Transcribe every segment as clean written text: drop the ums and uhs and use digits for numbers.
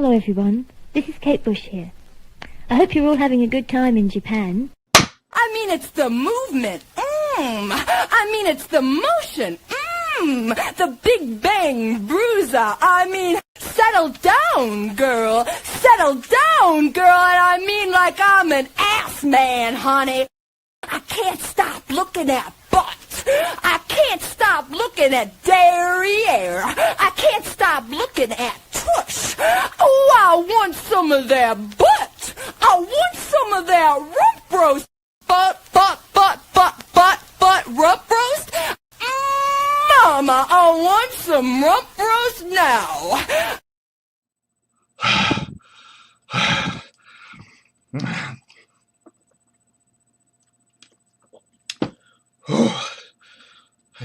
Hello everyone, this is Kate Bush here. I hope you're all having a good time in Japan. I mean, it's the movement. I mean, it's the motion. The Big Bang bruiser. I mean, settle down, girl. Settle down, girl. And I mean like I'm an ass man, honey. I can't stop looking at butts. I can't stop looking at derriere. I can't stop looking at tush. Oh, I want some of their butt. I want some of their rump roast. Butt, rump roast? Mama, I want some rump roast now.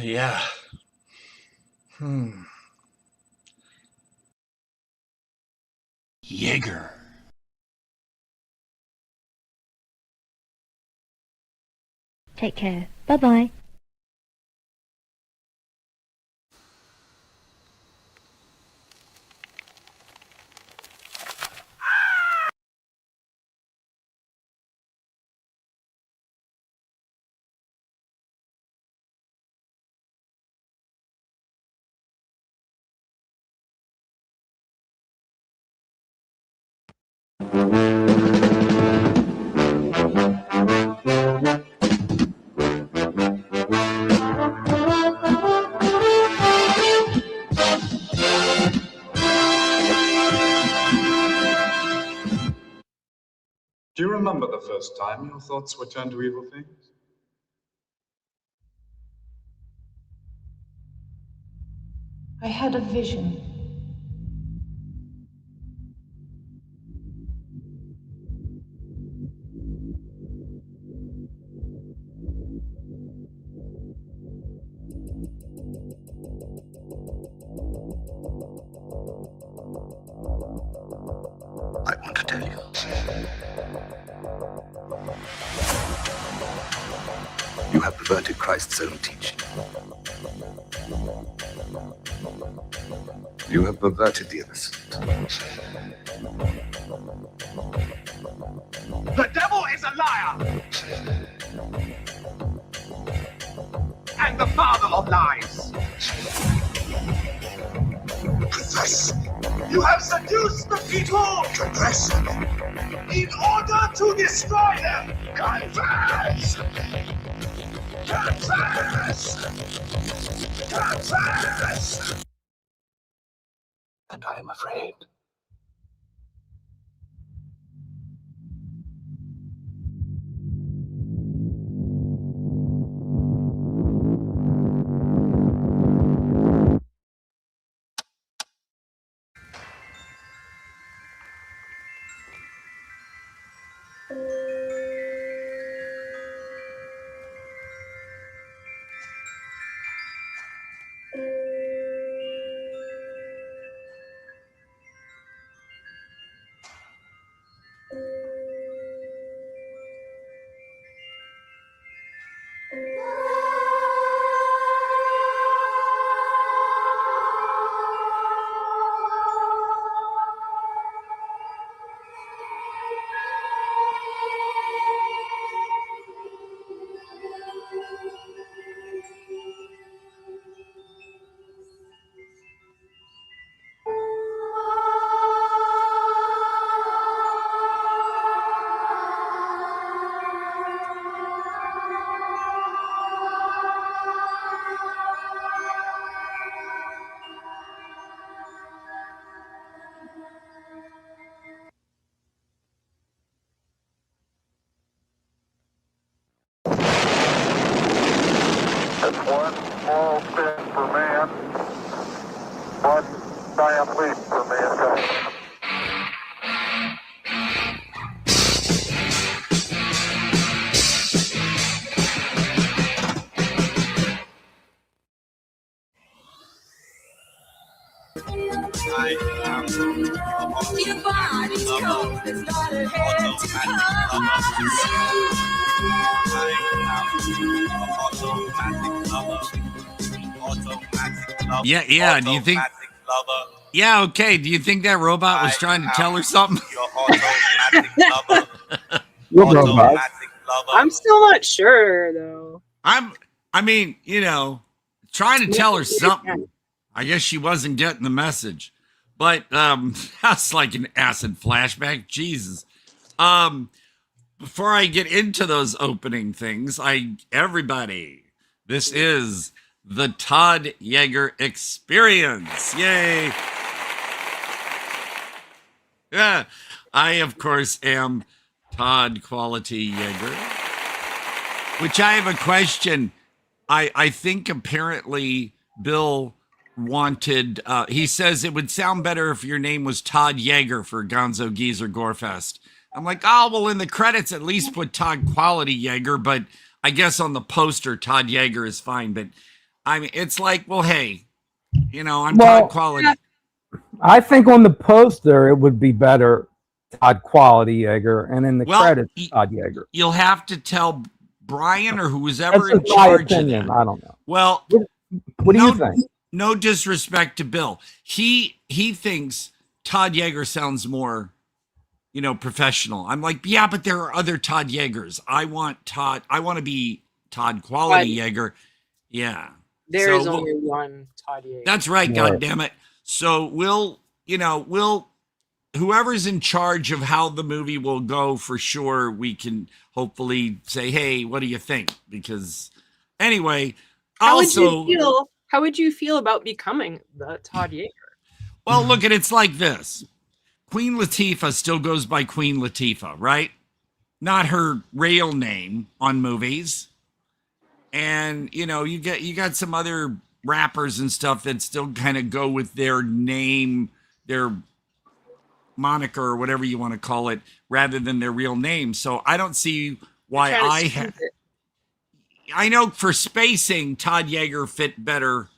Yeah. Jaeger. Take care. Bye-bye. Do you remember the first time your thoughts were turned to evil things? I had a vision. I want to tell you. You have perverted Christ's own teaching. You have perverted the innocent. The devil is a liar! And the father of lies! Confess. You have seduced the people! Confess. In order to destroy them! Confess! Confess! Confess! And I am afraid. It's one small step for man, one giant leap for mankind. Your body's cold, there's not a head to come. Yeah. Do you think Yeah, okay. Do you think that robot was trying to tell her something? Your automatic lover. Your robot. Automatic lover. I'm still not sure though. I mean, trying to tell her something. I guess she wasn't getting the message. But that's like an acid flashback. Jesus. Before I get into those opening things, everybody, this is the Todd Jaeger Experience. Yay. Yeah. I, of course, am Todd Quality Jaeger. Which I have a question. I think apparently Bill wanted, he says it would sound better if your name was Todd Jaeger for Gonzo Geezer Gorefest. I'm like, oh, well, in the credits, at least put Todd Quality Jaeger, but I guess on the poster, Todd Jaeger is fine. But I mean, it's like, well, hey, I'm Todd Quality. I think on the poster, it would be better Todd Quality Jaeger, and in the credits, Todd Jaeger. You'll have to tell Brian or who's ever That's in charge my of opinion. that. I don't know. Well, what do you think? No disrespect to Bill. He thinks Todd Jaeger sounds more, professional. I'm like, yeah, but there are other Todd Jaegers. I want to be Todd Quality Jaeger. Yeah. There is only one Todd Jaeger. That's right, God damn it. So we'll whoever's in charge of how the movie will go, for sure, we can hopefully say, hey, what do you think? Because anyway, how would you feel about becoming the Todd Jaeger? Well, look, it's like this. Queen Latifah still goes by Queen Latifah, right? Not her real name on movies. And, you got some other rappers and stuff that still kind of go with their name, their moniker or whatever you want to call it, rather than their real name. So I don't see why I know for spacing, Todd Jaeger fit better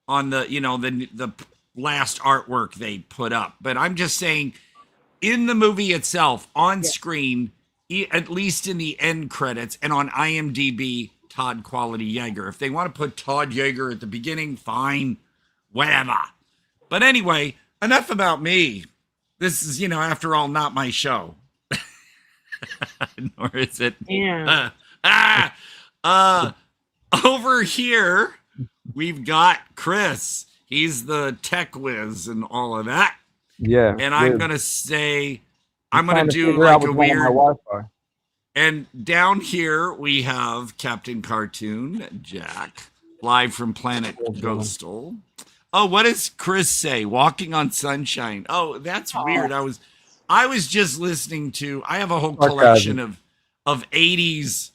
on the last artwork they put up. But I'm just saying, in the movie itself, on screen, at least in the end credits and on IMDb, Todd Quality Jaeger. If they want to put Todd Jaeger at the beginning, fine, whatever. But anyway, enough about me. This is, after all, not my show. Nor is it. Yeah. Over here, we've got Chris. He's the tech whiz and all of that. Yeah. And I'm going to say, I'm going to do like a weird. And down here, we have Captain Cartoon, Jack, live from Planet Ghostal. Oh, what does Chris say? Walking on Sunshine. Oh, that's weird. I was just listening to, I have a whole collection of 80s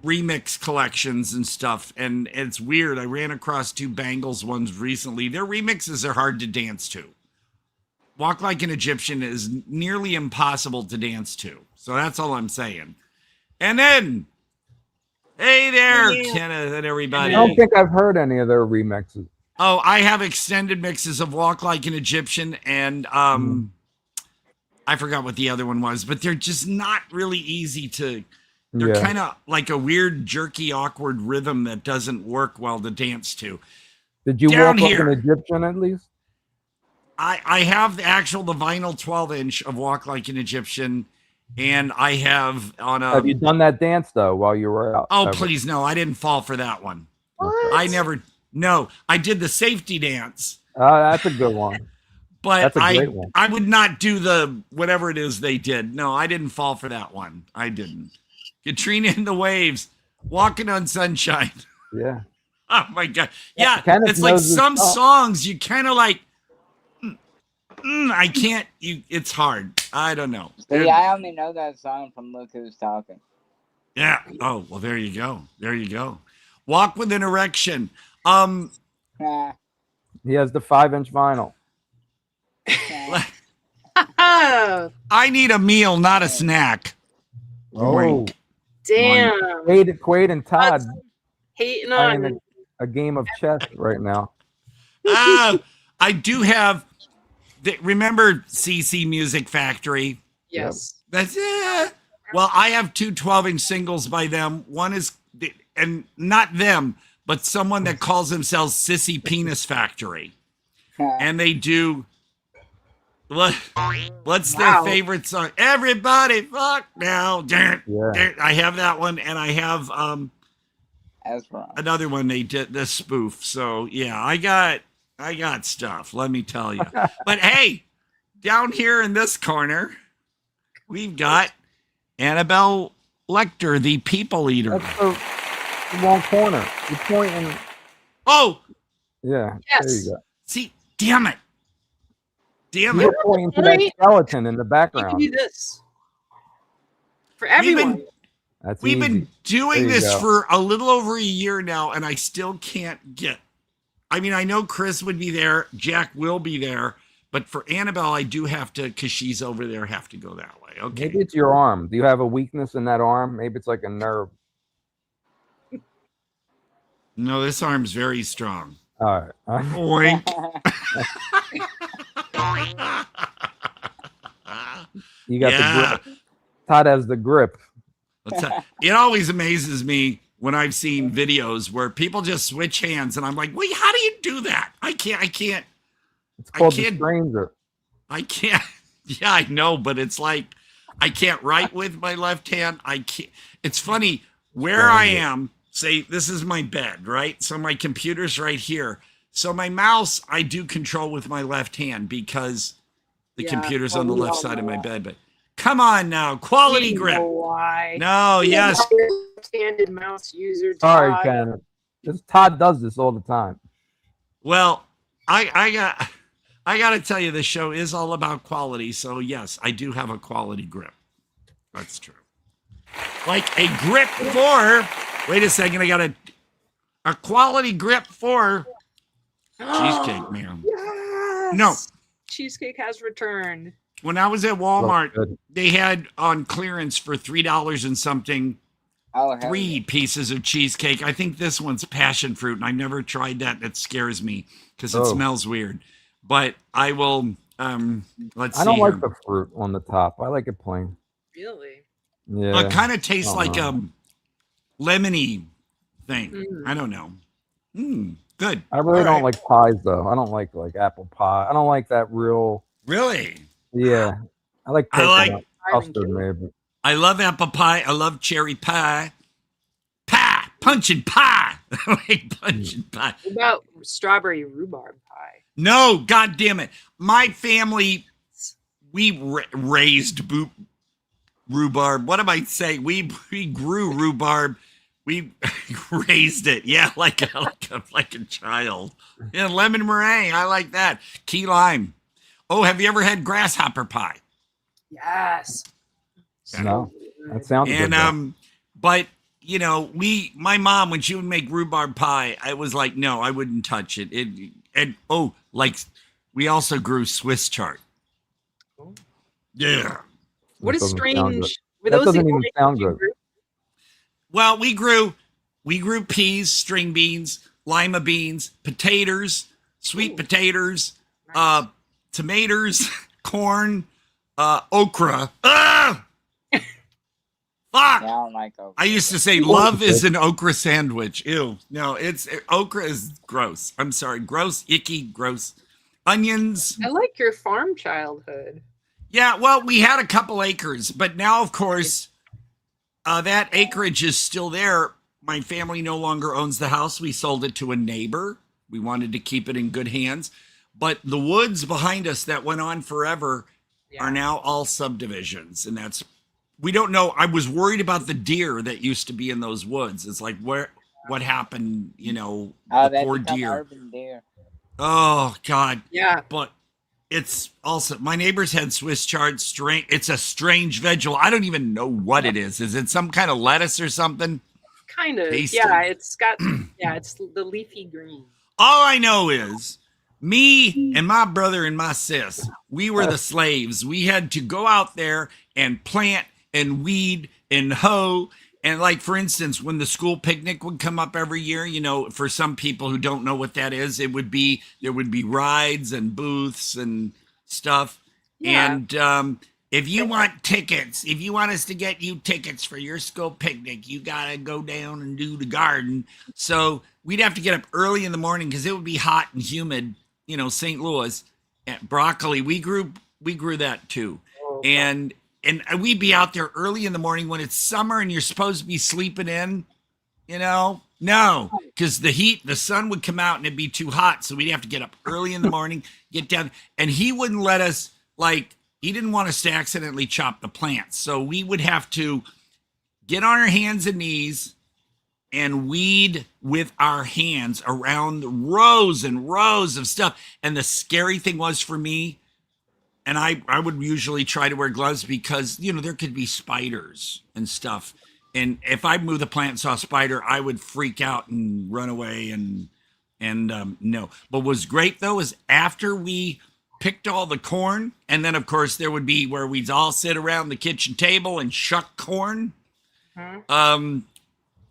remix collections and stuff, and it's weird. I ran across 2 Bangles ones recently. Their remixes are hard to dance to. Walk Like an Egyptian is nearly impossible to dance to. So that's all I'm saying. And then, hey there, Kenneth and everybody. I don't think I've heard any of their remixes. Oh, I have extended mixes of Walk Like an Egyptian and I forgot what the other one was, but they're just not really easy to, they're kind of like a weird, jerky, awkward rhythm that doesn't work well to dance to. Did you walk like an Egyptian at least? I have the vinyl 12-inch of Walk Like an Egyptian, and I have on a... Have you done that dance, though, while you were out? Oh, please, no. I didn't fall for that one. What? No, I did the safety dance. That's a good one. But That's a great one. I would not do the whatever it is they did. No, I didn't fall for that one. I didn't. Katrina in the Waves, Walking on Sunshine. Yeah. Oh, my God. Yeah, Kenneth it's like knows some songs you kind of like... I can't. It's hard. I don't know. See, I only know that song from Look Who's Talking. Yeah. Oh, well, there you go. There you go. Walk with an Erection. He has the 5-inch vinyl. I need a meal, not a snack. Oh, damn. Quaid and Todd hating on a game of chess right now. I do have. Remember CC Music Factory? Yes. That's it. Well, I have 2 12-inch singles by them. One is, and not them, but someone that calls themselves Sissy Penis Factory. and they do what's their favorite song? Everybody fuck now. I have that one, and I have another one they did this spoof. So yeah, I got stuff, let me tell you. But hey, down here in this corner, we've got Annabelle Lecter, the people eater. That's the wrong corner. You're pointing. Oh! Yeah. Yes. There you go. See, damn it. You're pointing to that skeleton in the You background. can do this for everyone. We've been doing this for a little over a year now, and I still can't get. I mean, I know Chris would be there, Jack will be there, but for Annabelle, I do have to, because she's over there, have to go that way. Okay. Maybe it's your arm. Do you have a weakness in that arm? Maybe it's like a nerve. No, this arm's very strong. All right. Oink. You got the grip. Todd has the grip. It always amazes me when I've seen videos where people just switch hands, and I'm like, wait, how do you do that? I can't. It's called the stranger. I can't. Yeah, I know, but it's like I can't write with my left hand. I can't. It's funny where I am. Say this is my bed, right? So my computer's right here. So my mouse I do control with my left hand because the computer's on the left side of my bed. But come on now, quality grip. No, yes. Left-handed mouse user. Sorry, Ken. Todd does this all the time. Well, I got to tell you, this show is all about quality. So yes, I do have a quality grip. That's true. Like a grip for. Wait a second, I got a quality grip for cheesecake, man. Yes! No. Cheesecake has returned. When I was at Walmart, they had on clearance for $3 and something, 3 pieces of cheesecake. I think this one's passion fruit, and I never tried that. That scares me because it smells weird. But I will, let's see. I don't like the fruit on the top. I like it plain. Really? Yeah. Well, it kind of tastes like lemony thing. I don't know. Good. I really don't like pies though. I don't like apple pie. I don't like that real. Really? Yeah. I like custard maybe. I love apple pie. I love cherry pie. Punch pie. I like punch pie. What about strawberry rhubarb pie? No, God damn it. My family, we raised rhubarb. What am I saying? We grew rhubarb. We raised it. Yeah, like a child. Yeah, lemon meringue. I like that. Key lime. Oh, have you ever had grasshopper pie? Yes. No, that sounds good. And but you know, my mom, when she would make rhubarb pie, I was like, no, I wouldn't touch it. We also grew Swiss chard. Yeah. What is strange? That doesn't even sound good. Well, we grew peas, string beans, lima beans, potatoes, sweet potatoes, tomatoes, corn, okra. Fuck! Yeah, I don't like okra. I used to say love is an okra sandwich. Ew. No, okra is gross. I'm sorry. Gross, icky, gross. Onions. I like your farm childhood. Yeah, well, we had a couple acres, but now, of course, that acreage is still there. My family no longer owns the house. We sold it to a neighbor. We wanted to keep it in good hands. But the woods behind us that went on forever are now all subdivisions. And we don't know. I was worried about the deer that used to be in those woods. It's like, what happened, the poor deer. Urban deer. Oh, God. Yeah. But it's also, my neighbors had Swiss chard. It's a strange vegetable. I don't even know what it is. Is it some kind of lettuce or something? Kind of. Tasty. Yeah, it's got, it's the leafy green. All I know is me and my brother and my sis, we were the slaves. We had to go out there and plant and weed and hoe. And like, for instance, when the school picnic would come up every year, for some people who don't know what that is, there would be rides and booths and stuff. Yeah. And if you want tickets, if you want us to get you tickets for your school picnic, you got to go down and do the garden. So we'd have to get up early in the morning because it would be hot and humid St. Louis, broccoli, we grew that too. And we'd be out there early in the morning when it's summer and you're supposed to be sleeping in, no, because the sun would come out and it'd be too hot. So we'd have to get up early in the morning, get down, and he wouldn't let us, he didn't want us to accidentally chop the plants. So we would have to get on our hands and knees and weed with our hands around rows and rows of stuff. And the scary thing was for me, and I would usually try to wear gloves because, there could be spiders and stuff. And if I moved the plant and saw a spider, I would freak out and run away and no. But what was great, though, is after we picked all the corn, and then, of course, there would be where we'd all sit around the kitchen table and shuck corn.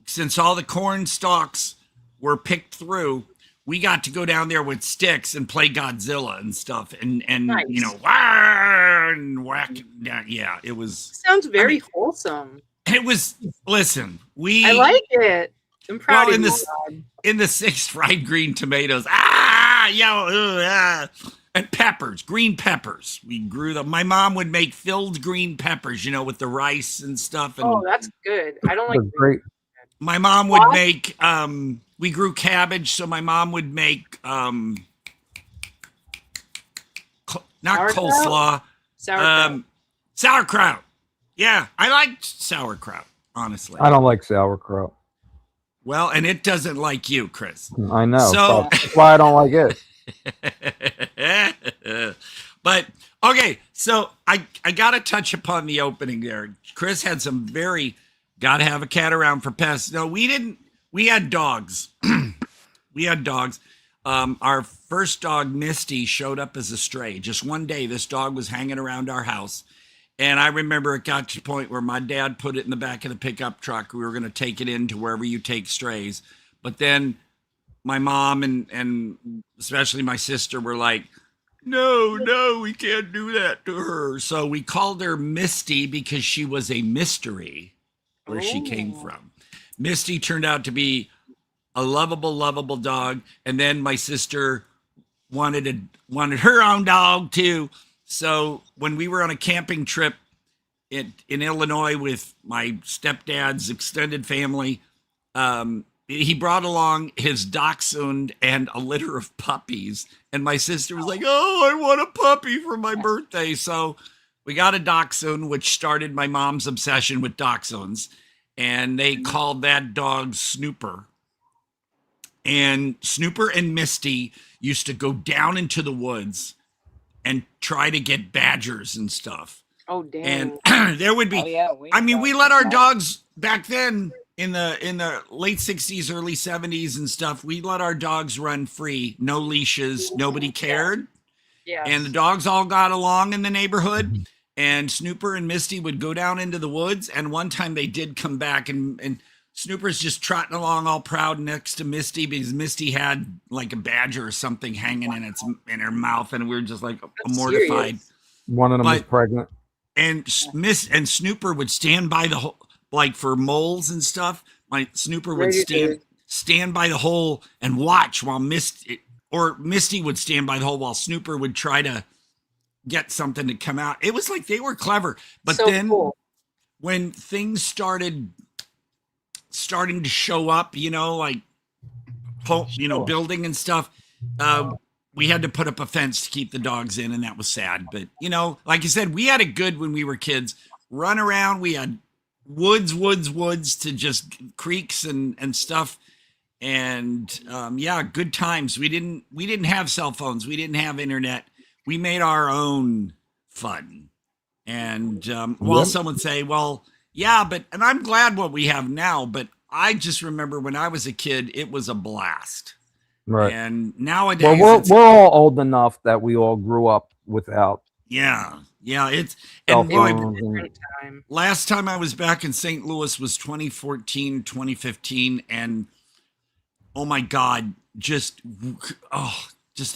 Since all the corn stalks were picked through, we got to go down there with sticks and play Godzilla and stuff, and nice. Wah, and whack. Yeah, it was. Sounds very wholesome. It was. Listen, I like it. I'm proud of you. In the 6th, fried green tomatoes. And peppers, green peppers. We grew them. My mom would make filled green peppers, with the rice and stuff. And that's good. I don't like. Great. My mom would make. We grew cabbage, so my mom would make not coleslaw, sauerkraut. Yeah, I liked sauerkraut, honestly. I don't like sauerkraut. Well, and it doesn't like you, Chris. I know. So that's why I don't like it. But okay, so I got to touch upon the opening there. Chris had some got to have a cat around for pests. No, we didn't. We had dogs. Our first dog, Misty, showed up as a stray. Just one day, this dog was hanging around our house. And I remember it got to the point where my dad put it in the back of the pickup truck. We were going to take it into wherever you take strays. But then my mom and especially my sister were like, no, we can't do that to her. So we called her Misty because she was a mystery where she came from. Misty turned out to be a lovable dog. And then my sister wanted her own dog too. So when we were on a camping trip in Illinois with my stepdad's extended family, he brought along his dachshund and a litter of puppies. And my sister was like, I want a puppy for my birthday. So we got a dachshund, which started my mom's obsession with dachshunds. And they called that dog Snooper. And Snooper and Misty used to go down into the woods and try to get badgers and stuff. Oh, damn. And there would be, we let our dogs back then in the late 60s, early 70s and stuff, we let our dogs run free, no leashes, nobody cared. Yeah. And the dogs all got along in the neighborhood. And Snooper and Misty would go down into the woods. And one time they did come back and Snooper's just trotting along all proud next to Misty because Misty had like a badger or something hanging in her mouth. And we were just like mortified. Serious. One of them was pregnant. And Snooper would stand by the hole, like for moles and stuff. My Snooper would stand by the hole and watch while Misty would stand by the hole while Snooper would try to get something to come out. It was like they were clever. But then when things starting to show up, building and stuff, we had to put up a fence to keep the dogs in, and that was sad. But, like I said, we had it good when we were kids. Run around. We had woods to just creeks and stuff. And, good times. We didn't have cell phones. We didn't have internet. We made our own fun. And while some would say, well, yeah, and I'm glad what we have now, but I just remember when I was a kid, it was a blast. Right. And nowadays, we're all old enough that we all grew up without. Yeah. It's last time I was back in St. Louis was 2014, 2015, and oh my God, just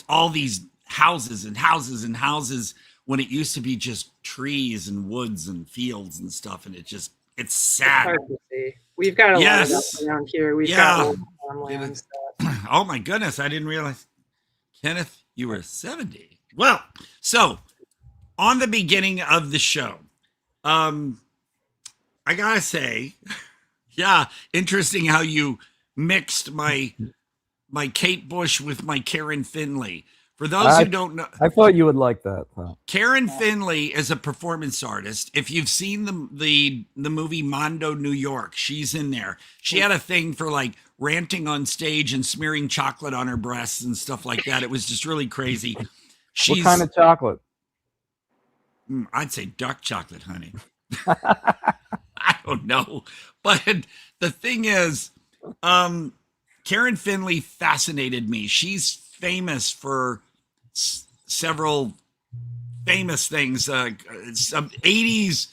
all these houses and houses and houses when it used to be just trees and woods and fields and stuff, and it's sad. Hard to see. We've got a lot of stuff around here. We've got old farmland stuff. Oh my goodness, I didn't realize. Kenneth, You were 70. Well, so on the beginning of the show, I gotta say, yeah, interesting how you mixed my Kate Bush with my Karen Finley. For those who don't know, I thought you would like that. Karen Finley is a performance artist. If you've seen the movie Mondo, New York, she's in there. She had a thing for like ranting on stage and smearing chocolate on her breasts and stuff like that. It was just really crazy. What kind of chocolate? I'd say dark chocolate, honey. I don't know. But the thing is, Karen Finley fascinated me. She's famous for several famous things. Some 80s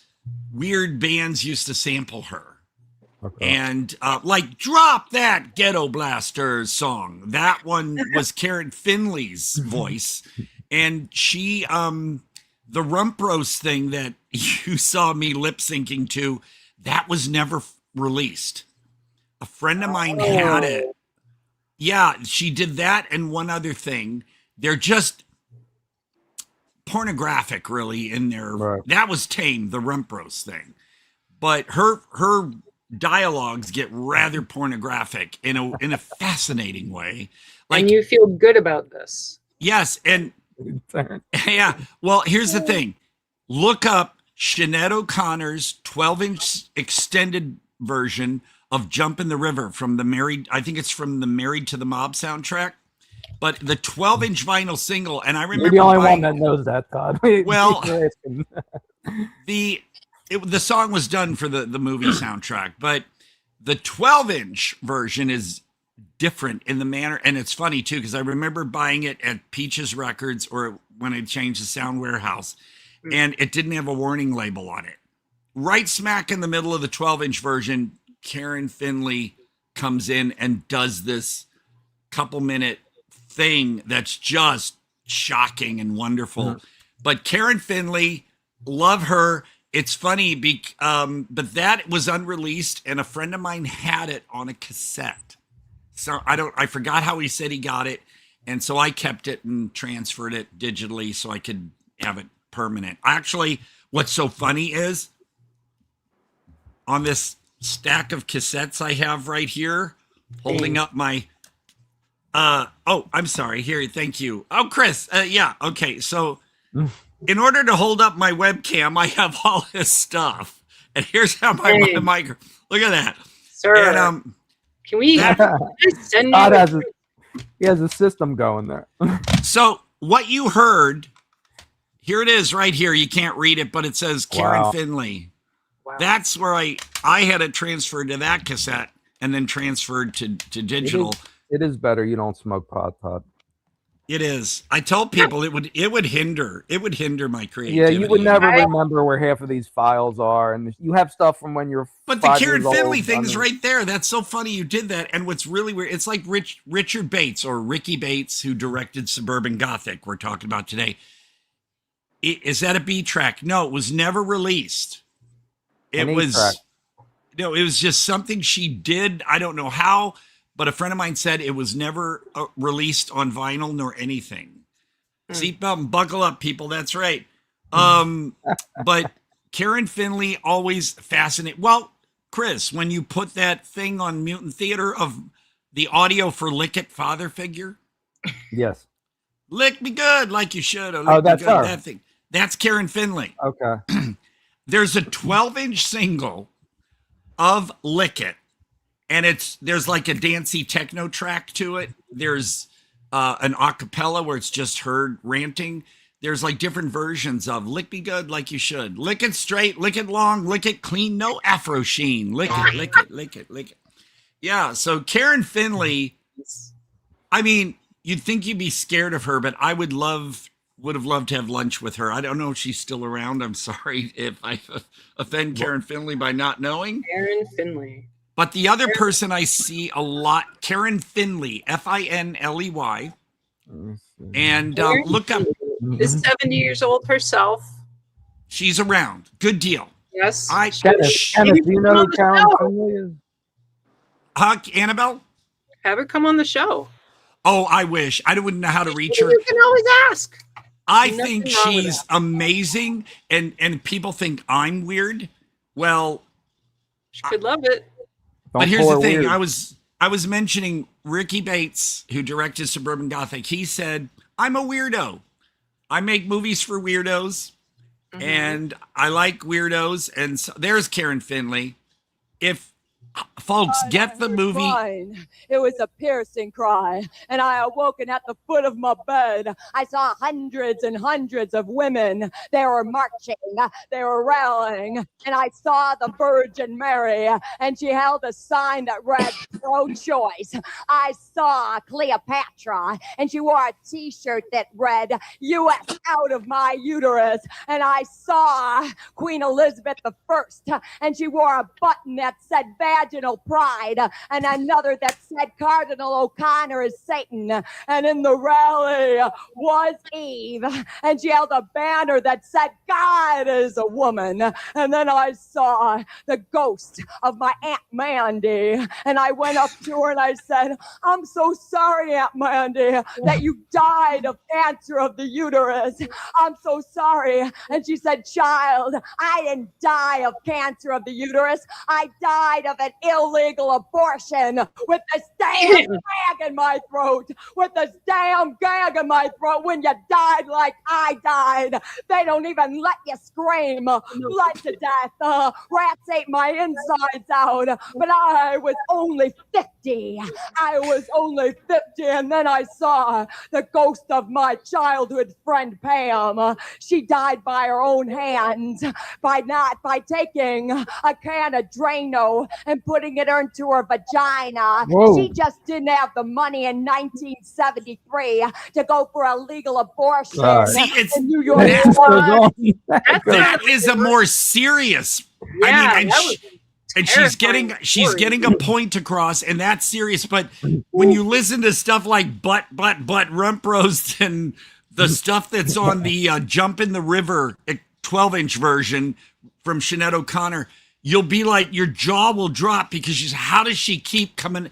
weird bands used to sample her. Okay. And like Drop That Ghetto Blasters song. That one was Karen Finley's voice. And she, the Rump Roast thing that you saw me lip syncing to, that was never released. A friend of mine had it. Yeah, she did that and one other thing. They're just pornographic, really, in their. Right. That was tame, the Rump Roast thing. But her dialogues get rather pornographic in a fascinating way. Like, and you feel good about this. Yes, and yeah. Well, here's the thing. Look up Sinead O'Connor's 12-inch extended version of Jump in the River from the Married to the Mob soundtrack. But the 12-inch vinyl single, and I remember you're the only one that knows that, Todd. Well, the song was done for the movie soundtrack, but the 12-inch version is different in the manner, and it's funny too because I remember buying it at Peaches Records or when I changed the Sound Warehouse, and it didn't have a warning label on it. Right smack in the middle of the 12-inch version, Karen Finley comes in and does this couple-minute thing that's just shocking and wonderful. But Karen Finley, love her. It's funny, but that was unreleased, and a friend of mine had it on a cassette. So I forgot how he said he got it, and so I kept it and transferred it digitally so I could have it permanent. Actually, what's so funny is on this stack of cassettes I have right here, holding up my I'm sorry. Here, thank you. Oh, Chris. Yeah. Okay. So in order to hold up my webcam, I have all this stuff. And here's how my mic. Look at that. Sir, and, can we send you? He has a system going there. So what you heard, here it is right here. You can't read it, but it says Karen Finley. Wow. That's where I had it transferred to that cassette and then transferred to digital. It is better you don't smoke pot, Todd. It is. I told people it would hinder my creativity. Yeah, you would never remember where half of these files are, and you have stuff from when you're. But the Karen Finley thing's right there. That's so funny you did that. And what's really weird, it's like Richard Bates or Ricky Bates, who directed Suburban Gothic. We're talking about today. Is that a B track? No, it was never released. It was just something she did. I don't know how. But a friend of mine said it was never released on vinyl nor anything. Seatbelt and buckle up, people. That's right. But Karen Finley always fascinating. Well, Chris, when you put that thing on Mutant Theater of the audio for Lick It Father Figure. Yes. Lick me good like you should. That's her. That thing. That's Karen Finley. Okay. There's a 12-inch single of Lick It. And there's like a dancey techno track to it. There's an acapella where it's just her ranting. There's like different versions of Lick Me Good Like You Should. Lick it straight, lick it long, lick it clean, no afro sheen. Lick it, lick it, lick it, lick it. Yeah, so Karen Finley, I mean, you'd think you'd be scared of her, but I would have loved to have lunch with her. I don't know if she's still around. I'm sorry if I offend Karen Finley by not knowing. Karen Finley. But the other person I see a lot, Karen Finley, Finley. And look up. Is 70 years old herself. She's around. Good deal. Yes. Kenneth, do you know who Karen Finley is? Annabelle? Have her come on the show. Oh, I wish. I wouldn't know how to reach her. You can always ask. I Nothing think wrong with she's that. amazing, and people think I'm weird. Well, She could love it. but here's pull the her thing. weird. I was mentioning Ricky Bates, who directed Suburban Gothic. He said, I'm a weirdo. I make movies for weirdos, and I like weirdos. And so, there's Karen Finley. If folks get the movie. Crying. It was a piercing cry, and I awoke, and at the foot of my bed, I saw hundreds and hundreds of women. They were marching, they were rallying, and I saw the Virgin Mary, and she held a sign that read pro-choice. I saw Cleopatra, and she wore a t-shirt that read U.S. out of my uterus, and I saw Queen Elizabeth I, and she wore a button that said vaginal pride, and another that said Cardinal O'Connor is Satan, and in the rally was Eve, and she held a banner that said God is a woman. And then I saw the ghost of my Aunt Mandy, and I went up to her and I said, I'm so sorry, Aunt Mandy, that you died of cancer of the uterus. I'm so sorry. And she said, child, I didn't die of cancer of the uterus. I died of an illegal abortion with this damn gag in my throat, with this damn gag in my throat. When you died like I died, they don't even let you scream. Blood to death. Rats ate my insides out, but I was only 50. I was only 50, and then I saw the ghost of my childhood friend Pam. She died by her own hands, by taking a can of Drano and putting it into her vagina. Whoa. She just didn't have the money in 1973 to go for a legal abortion See, it's in New York. that is a more serious. I mean, and she's getting a point across, and that's serious. But when you listen to stuff like butt, rump roast, and the stuff that's on the Jump in the River 12-inch version from Sinead O'Connor, you'll be like, your jaw will drop, because how does she keep coming?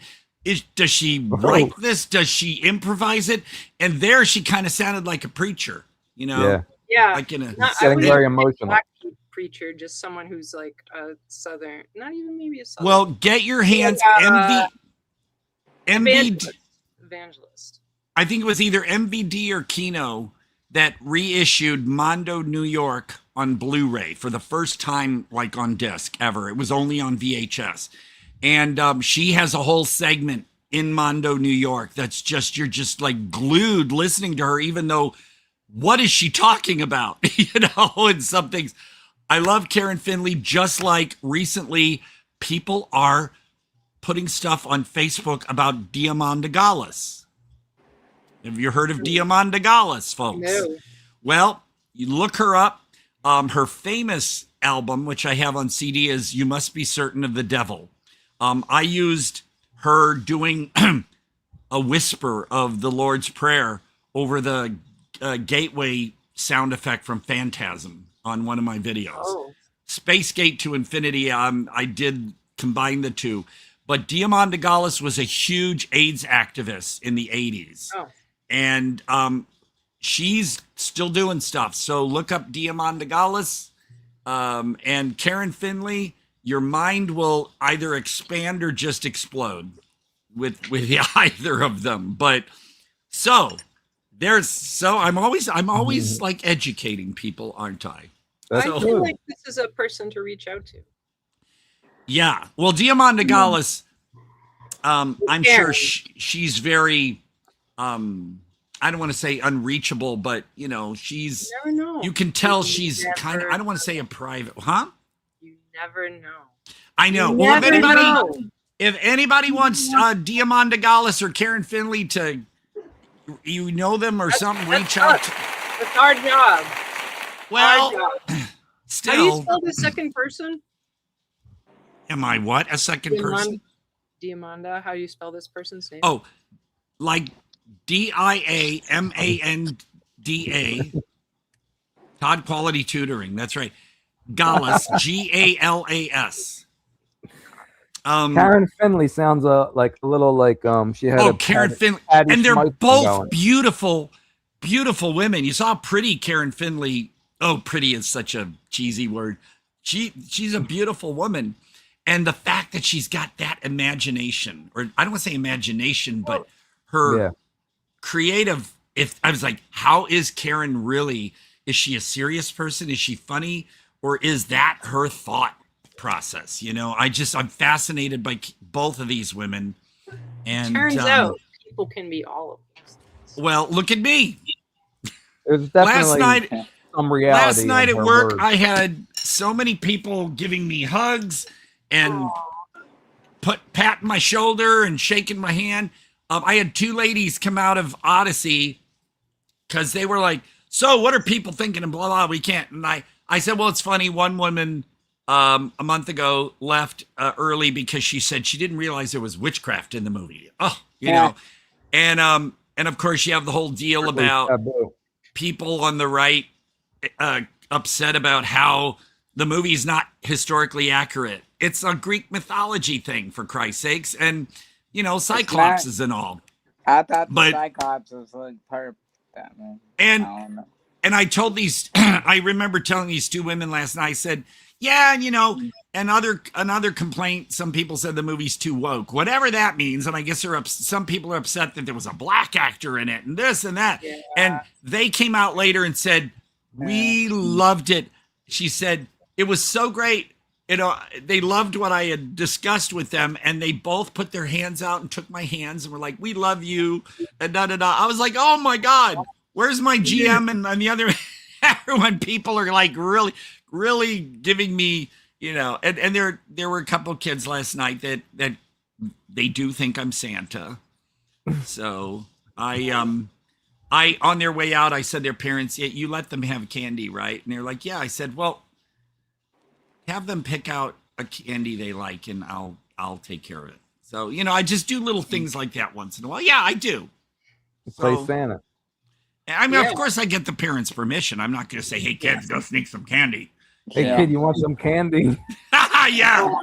Does she write this? Does she improvise it? And there she kind of sounded like a preacher, you know? Yeah. Like in a getting very emotional. Black preacher, just someone who's like a southern, not even maybe a southern. Well, get your hands evangelist. I think it was either MVD or Kino that reissued Mondo New York on Blu-ray for the first time, like on disc ever. It was only on VHS. And she has a whole segment in Mondo New York that's just, you're just like glued listening to her, even though, what is she talking about? You know, and some things. I love Karen Finley, just like recently people are putting stuff on Facebook about Diamanda Gallas. Have you heard of Diamanda Gallas, folks? No. Well, you look her up. Her famous album, which I have on CD, is You Must Be Certain of the Devil. I used her doing a whisper of the Lord's Prayer over the gateway sound effect from Phantasm on one of my videos. Oh. Space Gate to Infinity, I did combine the two. But Diamanda Gallas was a huge AIDS activist in the 80s. Oh. And she's still doing stuff. So look up Diamanda Gallas and Karen Finley. Your mind will either expand or just explode with either of them. But I'm always like educating people, aren't I? I feel like this is a person to reach out to. Yeah. Well, Diamanda Gallas, I'm sure she's very, I don't want to say unreachable, but you know, she's, you never know. You can tell she's kind of, I don't want to say a private, huh? You never know. I know. You Well, never if anybody wants Diamanda Gallas or Karen Finley to, you know them or something, reach out. It's our job. Well, still. How do you spell the second person? Am I what? A second person? Diamanda. How do you spell this person's name? Oh, like Diamanda. Todd Quality Tutoring. That's right. Gallas, Gallas. Karen Finley sounds like a little like she had Karen Finley, Patty and they're Schmeichel both going. beautiful women. You saw how pretty Karen Finley. Oh, pretty is such a cheesy word. She's a beautiful woman, and the fact that she's got that imagination, or I don't want to say imagination, but her creative. If I was like, how is Karen really? Is she a serious person? Is she funny, or is that her thought process? I'm fascinated by both of these women. And turns out people can be all of those things. Well, look at me. There's definitely some reality. Last night in at her work, words. I had so many people giving me hugs and patting my shoulder and shaking my hand. I had two ladies come out of Odyssey because they were like, so what are people thinking? And blah, blah, we can't. And I said, well, it's funny. One woman a month ago left early because she said she didn't realize there was witchcraft in the movie. And of course you have the whole deal about people on the right upset about how the movie's not historically accurate. It's a Greek mythology thing, for Christ's sakes, and Cyclops and all. I thought the Cyclops was like perfect. And I told these, I remember telling these two women last night. I said, yeah, another complaint. Some people said the movie's too woke, whatever that means. And I guess some people are upset that there was a black actor in it and this and that. Yeah. And they came out later and said, we loved it. She said, it was so great. They loved what I had discussed with them, and they both put their hands out and took my hands and were like, we love you. And da, da, da. I was like, oh my God, where's my GM? And on the other, everyone, people are like really, really giving me, and there were a couple of kids last night that they do think I'm Santa. So I on their way out, I said their parents, yeah, you let them have candy, right? And they're like, yeah. I said, well, have them pick out a candy they like, and I'll take care of it. So, I just do little things like that once in a while. Yeah, I do. Play Santa. I mean, of course I get the parents' permission. I'm not going to say, hey, kids, go sneak some candy. Hey, kid, you want some candy? Yeah.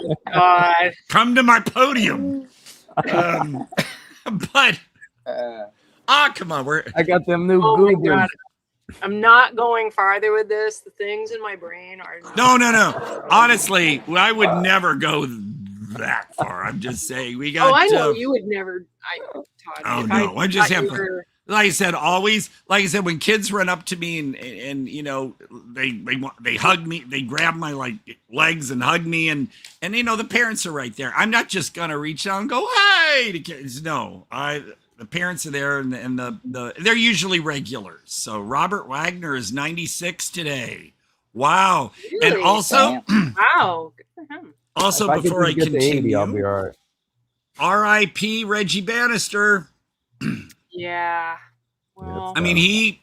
Come to my podium. But, come on. I got them new Googles. I'm not going farther with this. The things in my brain are... No. Honestly, I would never go that far. I'm just saying. We got... I know. You would never... Todd, no. I just have... Like I said, always, like I said, when kids run up to me and they hug me, they grab my legs and hug me, and the parents are right there. I'm not just gonna reach out and go, hey, to kids. No, the parents are there, and they're usually regulars. So Robert Wagner is 96 today. Wow. Really? And also, wow, good for him. Also, before I continue, 80, I'll be all right. R.I.P. Reggie Bannister. Yeah. Well, I mean,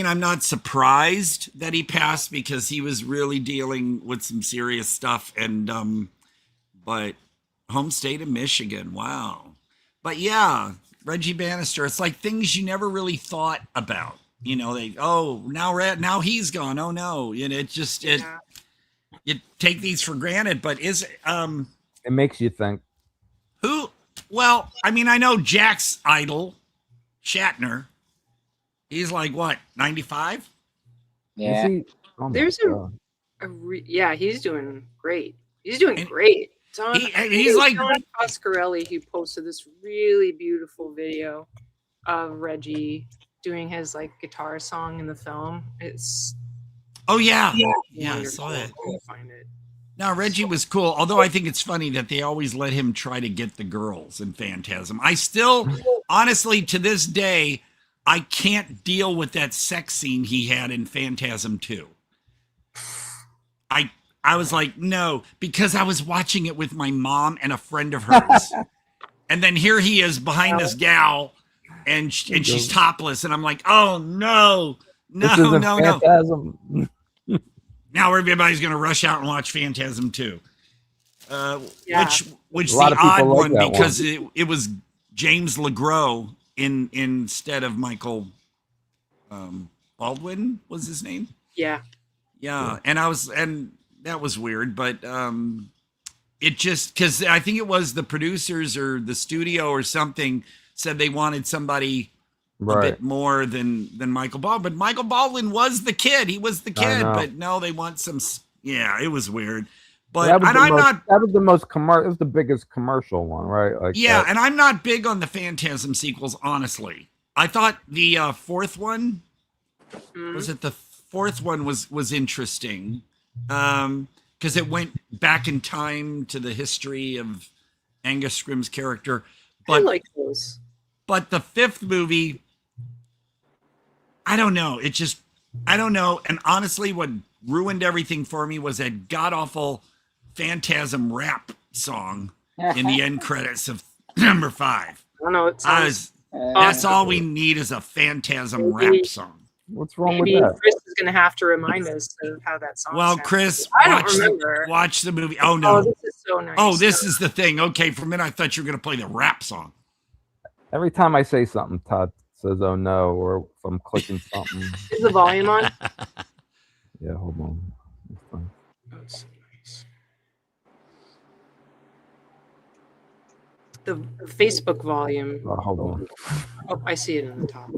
I'm not surprised that he passed because he was really dealing with some serious stuff. And, but home state of Michigan. Wow. But yeah, Reggie Bannister, it's like things you never really thought about. Now he's gone. Oh no. You take these for granted, but it makes you think. Well, I mean, I know Jack's idol, Shatner. He's like, what, 95? Yeah. There's he's doing great. He's doing great. He's like John Coscarelli, who posted this really beautiful video of Reggie doing his guitar song in the film. It's yeah, I saw that. Find it. Now, Reggie was cool, although I think it's funny that they always let him try to get the girls in Phantasm. I still, honestly, to this day, I can't deal with that sex scene he had in Phantasm 2. I was like, no, because I was watching it with my mom and a friend of hers. And then here he is behind this gal, and she's topless, and I'm like, oh, no. Now everybody's going to rush out and watch Phantasm 2, which the odd one because it was James LeGros instead of Michael Baldwin was his name. Yeah. And that was weird, but it just, because I think it was the producers or the studio or something said they wanted somebody a bit more than Michael Baldwin. But Michael Baldwin was the kid. He was the kid. But no, they want some. Yeah, it was weird. But that was the most commercial. It was the biggest commercial one, right? Like yeah, and I'm not big on the Phantasm sequels, honestly. I thought the fourth one was interesting because it went back in time to the history of Angus Scrimm's character. But I like those. But the fifth movie, I don't know. I don't know. And honestly, what ruined everything for me was that god awful Phantasm rap song in the end credits of number 5. I know it sounds. That's all we need is a Phantasm rap song. What's wrong with that? Chris is going to have to remind us of how that song sounds. Chris, I don't remember. Watch the movie. Oh, no. Oh, this is so nice. Oh, this is the thing. Okay, for a minute, I thought you were going to play the rap song. Every time I say something, Todd says, oh, no, or if I'm clicking something. Is the volume on? Yeah, hold on. That's so nice. The Facebook volume. Oh, hold on. Oh, I see it on the top.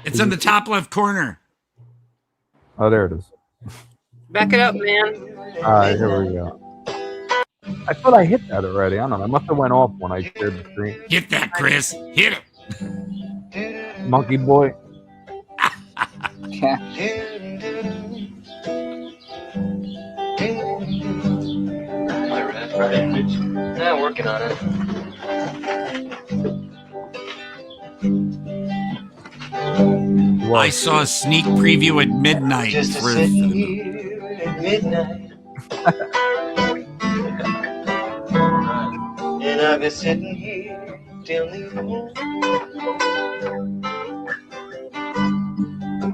It's in the top left corner. Oh, there it is. Back it up, man. All right, here we go. I thought I hit that already. I don't know. I must have went off when I shared the screen. Hit that, Chris. Hit it. Monkey boy. Yeah, working on it. I saw a sneak preview at midnight. Just for sitting here at midnight. And I've been sitting here till noon.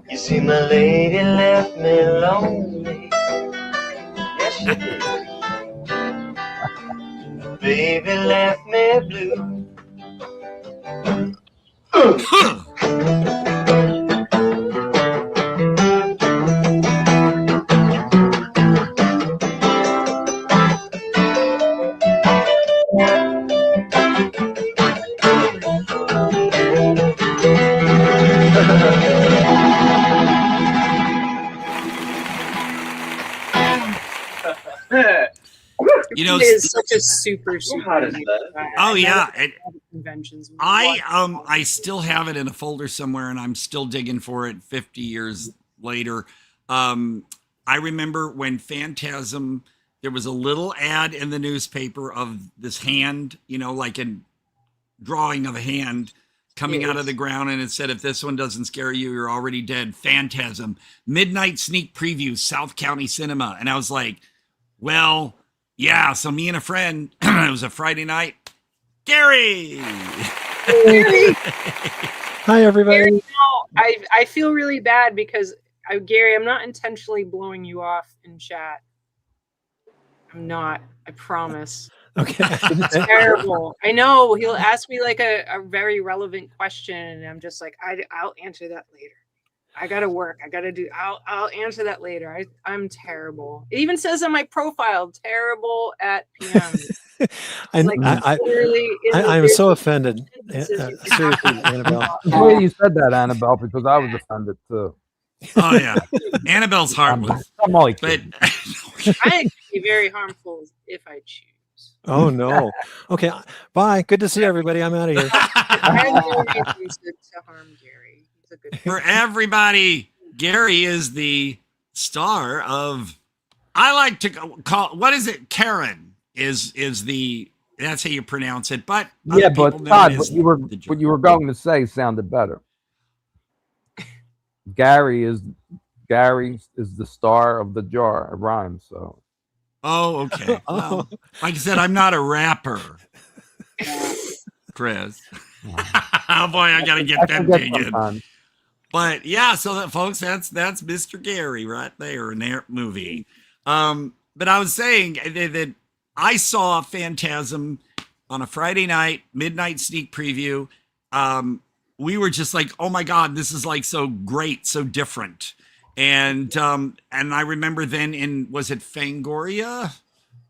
You see, my lady left me lonely. Yes, she did. Baby left me blue. You know, it is such a super hot is that? Oh yeah, conventions. I still have it in a folder somewhere, and I'm still digging for it 50 years later. I remember when Phantasm, there was a little ad in the newspaper of this hand, you know, like a drawing of a hand coming out of the ground, and it said, "If this one doesn't scare you, you're already dead." Phantasm, midnight sneak preview, South County Cinema, and I was like, well. Yeah, so me and a friend, it was a Friday night. Gary! Hi, everybody. Gary, no, I feel really bad because, Gary, I'm not intentionally blowing you off in chat. I'm not. I promise. Okay. It's terrible. I know. He'll ask me like a very relevant question, and I'm just like, I'll answer that later. I gotta work. I'll answer that later. I'm terrible. It even says on my profile, terrible at PM. I'm so offended. Seriously, Annabelle. Well, you said that, Annabelle, because I was offended too. Oh yeah, Annabelle's harmless. I'm only kidding. I can be very harmful if I choose. Oh no. Okay. Bye. Good to see everybody. I'm out of here. I'm doing anything to harm Gary. For everybody, Gary is the star of, I like to call, what is it? Karen is the, that's how you pronounce it. But yeah, but Todd, what you were going to say sounded better. Gary is the star of the jar. It rhymes, so. Oh, okay. Well, like I said, I'm not a rapper, Chris. Oh boy, I gotta get that thing in. But yeah, so that, folks, that's Mr. Gary right there in that movie. But I was saying that I saw Phantasm on a Friday night, midnight sneak preview. We were just like, oh my God, this is like so great, so different. And I remember then was it Fangoria?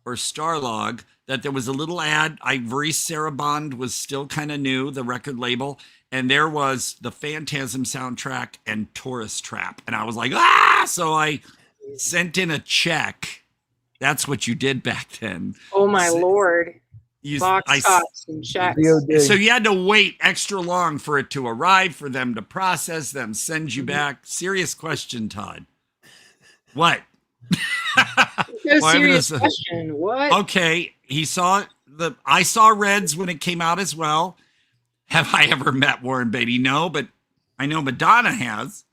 or Starlog that there was a little ad. Ivory Sarabond was still kind of new, the record label, and there was the Phantasm soundtrack and Tourist Trap. And I was like, ah! So I sent in a check. That's what you did back then. Oh, my Lord. Box tops and checks. So you had to wait extra long for it to arrive, for them to process them, send you back. Serious question, Todd. What? No serious question. What? Okay, I saw Reds when it came out as well. Have I ever met Warren Beatty? No, but I know Madonna has.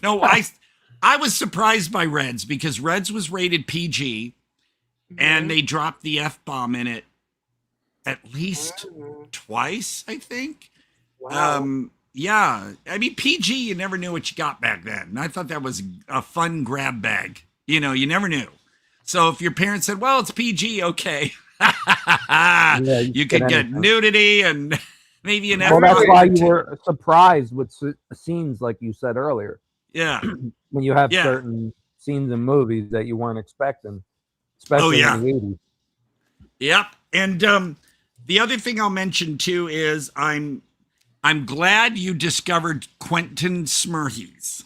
No, I was surprised by Reds because Reds was rated PG, and they dropped the F-bomb in it at least twice, I think. Wow. Yeah, I mean, PG, you never knew what you got back then. And I thought that was a fun grab bag. You know, you never knew. So if your parents said, well, it's PG, okay. You could get nudity and maybe an F-bomb. Well, that's why you were surprised with scenes like you said earlier. Yeah. When you have certain scenes in movies that you weren't expecting, especially in the 80s. Yep. And the other thing I'll mention too is I'm glad you discovered Quentin Smurhees.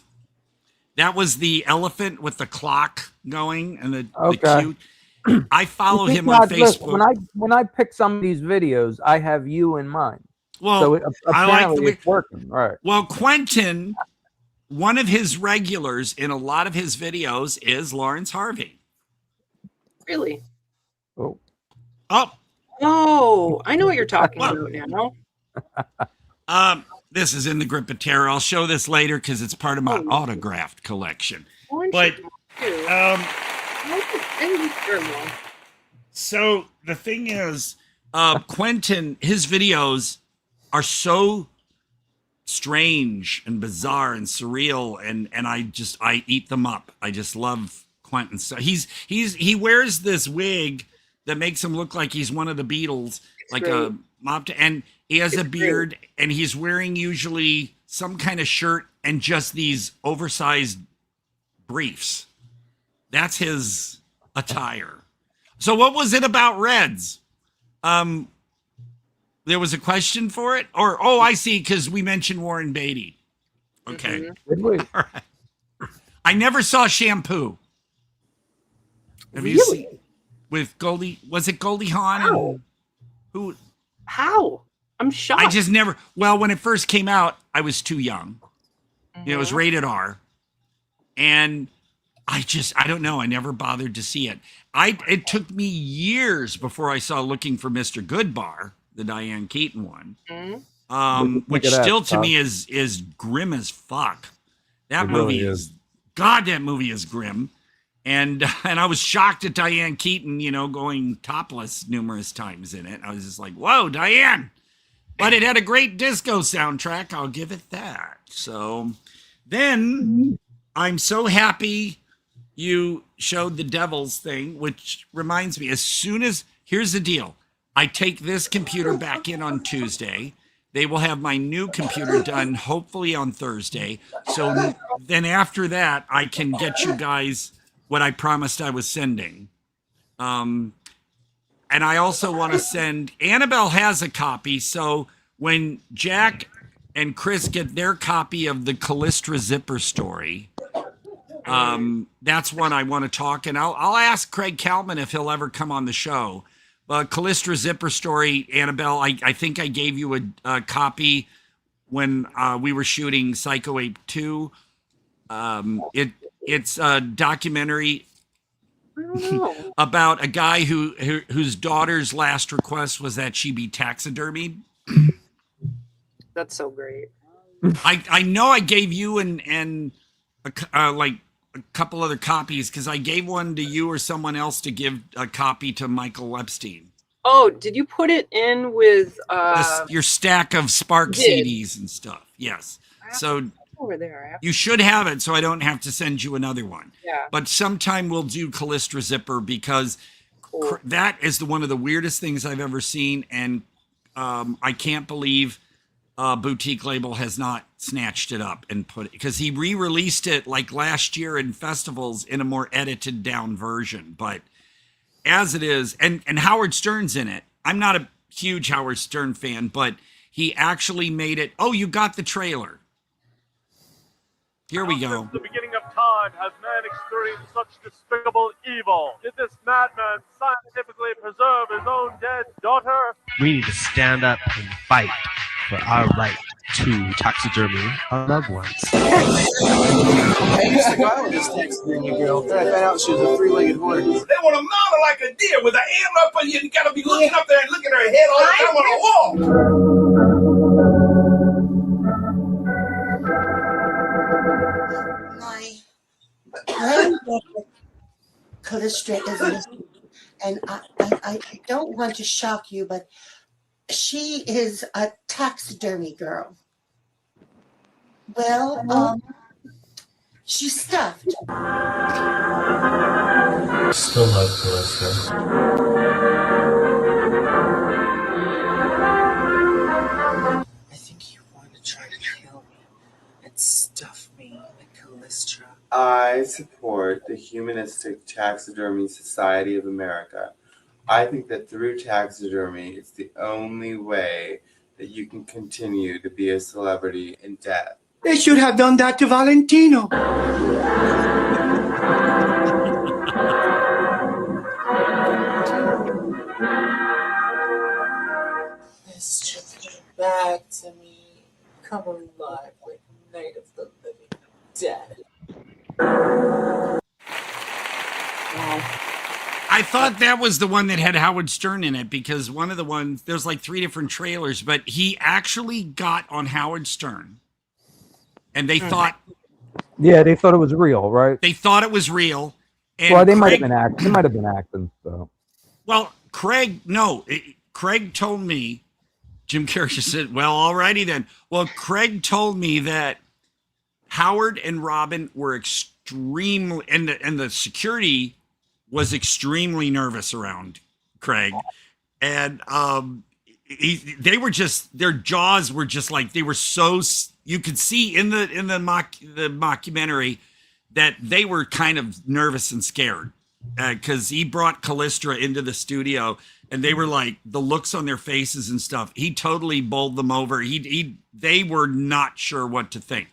That was the elephant with the clock going and the cute. I follow him on Facebook. Listen, when I pick some of these videos, I have you in mind. Well, so apparently it's working. All right. Well, Quentin, one of his regulars in a lot of his videos is Lawrence Harvey. Really? Oh. Oh, I know what you're talking about now. This is In the Grip of Terror. I'll show this later because it's part of my autographed collection. But so the thing is, Quentin, his videos are so strange and bizarre and surreal, and I eat them up. I just love Quentin. So he wears this wig that makes him look like he's one of the Beatles, a mob, and he has a beard, and he's wearing usually some kind of shirt and just these oversized briefs. That's his attire. So what was it about Reds? There was a question for it? Or, I see, because we mentioned Warren Beatty. Okay. Did we? All right. I never saw Shampoo. Have you seen? With Goldie, was it Goldie Hawn? How? Who? How? I'm shocked. I just never. Well, when it first came out, I was too young. It was rated R, and I don't know. I never bothered to see it. It took me years before I saw Looking for Mr. Goodbar, the Diane Keaton one, which still to me is grim as fuck. That movie is. God, that movie is grim. And I was shocked at Diane Keaton, going topless numerous times in it. I was just like, whoa, Diane. But it had a great disco soundtrack. I'll give it that. So then I'm so happy you showed the Devils thing, which reminds me, here's the deal. I take this computer back in on Tuesday. They will have my new computer done hopefully on Thursday. So then after that, I can get you guys what I promised I was sending. And I also want to send, Annabelle has a copy. So when Jack and Chris get their copy of the Callistra Zipper story, that's one I want to talk. And I'll ask Craig Kalman if he'll ever come on the show. Callistra Zipper story, Annabelle, I think I gave you a copy when we were shooting Psycho Ape 2. It's a documentary about a guy whose daughter's last request was that she be taxidermied. That's so great. I know I gave you and a couple other copies because I gave one to you or someone else to give a copy to Michael Epstein. Oh, did you put it in with your stack of Spark CDs and stuff? Yes. So over there. You should have it, so I don't have to send you another one. Yeah. But sometime we'll do Callistra Zipper because that is one of the weirdest things I've ever seen, and I can't believe boutique label has not snatched it up and put it, because he re-released it like last year in festivals in a more edited down version. But as it is, and Howard Stern's in it. I'm not a huge Howard Stern fan, but he actually made it. Oh, you got the trailer. Here we go. Since the beginning of time has man experienced such despicable evil. Did this madman scientifically preserve his own dead daughter? We need to stand up and fight for our right to taxidermy our loved ones. I used to go out with this taxidermy girl. I found out she was a three-legged horse. They want to mount her like a deer with her hand up, and you got to be looking up there and looking at her head all the time on a wall. My Callistra is listening, and I don't want to shock you, but she is a taxidermy girl. Well, she's stuffed. Still love Callisto. I think you want to try to kill me and stuff me like Callistra. I support the Humanistic Taxidermy Society of America. I think that through taxidermy, it's the only way that you can continue to be a celebrity in death. They should have done that to Valentino. Let's just get back to me. Come alive like Night of the Living Dead. I thought that was the one that had Howard Stern in it, because one of the ones, there's like 3 different trailers, but he actually got on Howard Stern, and they thought, yeah, they thought it was real, right? They thought it was real. And well, they might have been acting. They might have been acting. So, well, Craig told me, Jim Carrey just said, well, alrighty then. Well, Craig told me that Howard and Robin were extremely, and the security was extremely nervous around Craig, and they were just, their jaws were just like, they were so, you could see in the mockumentary that they were kind of nervous and scared, because he brought Callistra into the studio, and they were like, the looks on their faces and stuff, he totally bowled them over. They were not sure what to think.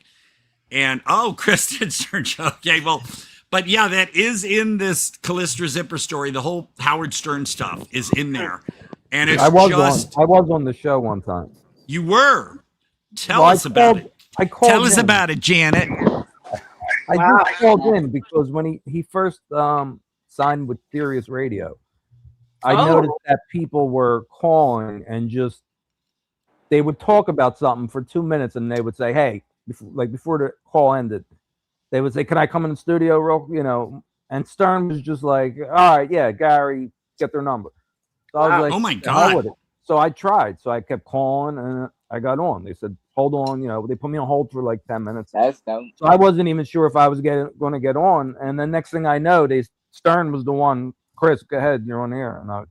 And Kristen Sturge, okay, well, but yeah, that is in this Callistra Zipper story. The whole Howard Stern stuff is in there, and it's I was on the show one time. You were. Tell us about it. Tell us about it, Janet. I just called in because when he first signed with Sirius Radio, I noticed that people were calling and just, they would talk about something for 2 minutes, and they would say, hey, before the call ended, they would say, can I come in the studio real, and Stern was just like, all right, yeah, Gary, get their number. So I was like, oh my God. So I tried. So I kept calling, and I got on. They said, hold on, they put me on hold for like 10 minutes. That's dumb. So I wasn't even sure if I was going to get on. And then next thing I know, Stern was the one, Chris, go ahead, you're on air. And I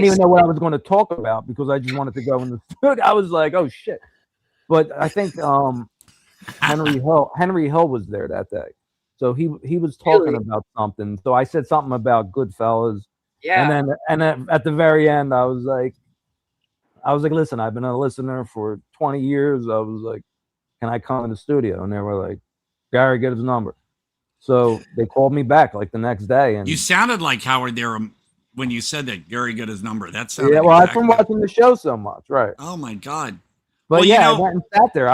didn't even know what I was going to talk about, because I just wanted to go in the studio. I was like, oh shit. But I think Henry Hill was there that day. So he was talking about something. So I said something about Goodfellas. Yeah. And then at the very end, I was like, listen, I've been a listener for 20 years. I was like, can I come in the studio? And they were like, Gary, get his number. So they called me back like the next day. And you sounded like Howard there when you said that Gary got his number. That sounded I've been watching the show so much, right? Oh my God. But I went and sat there.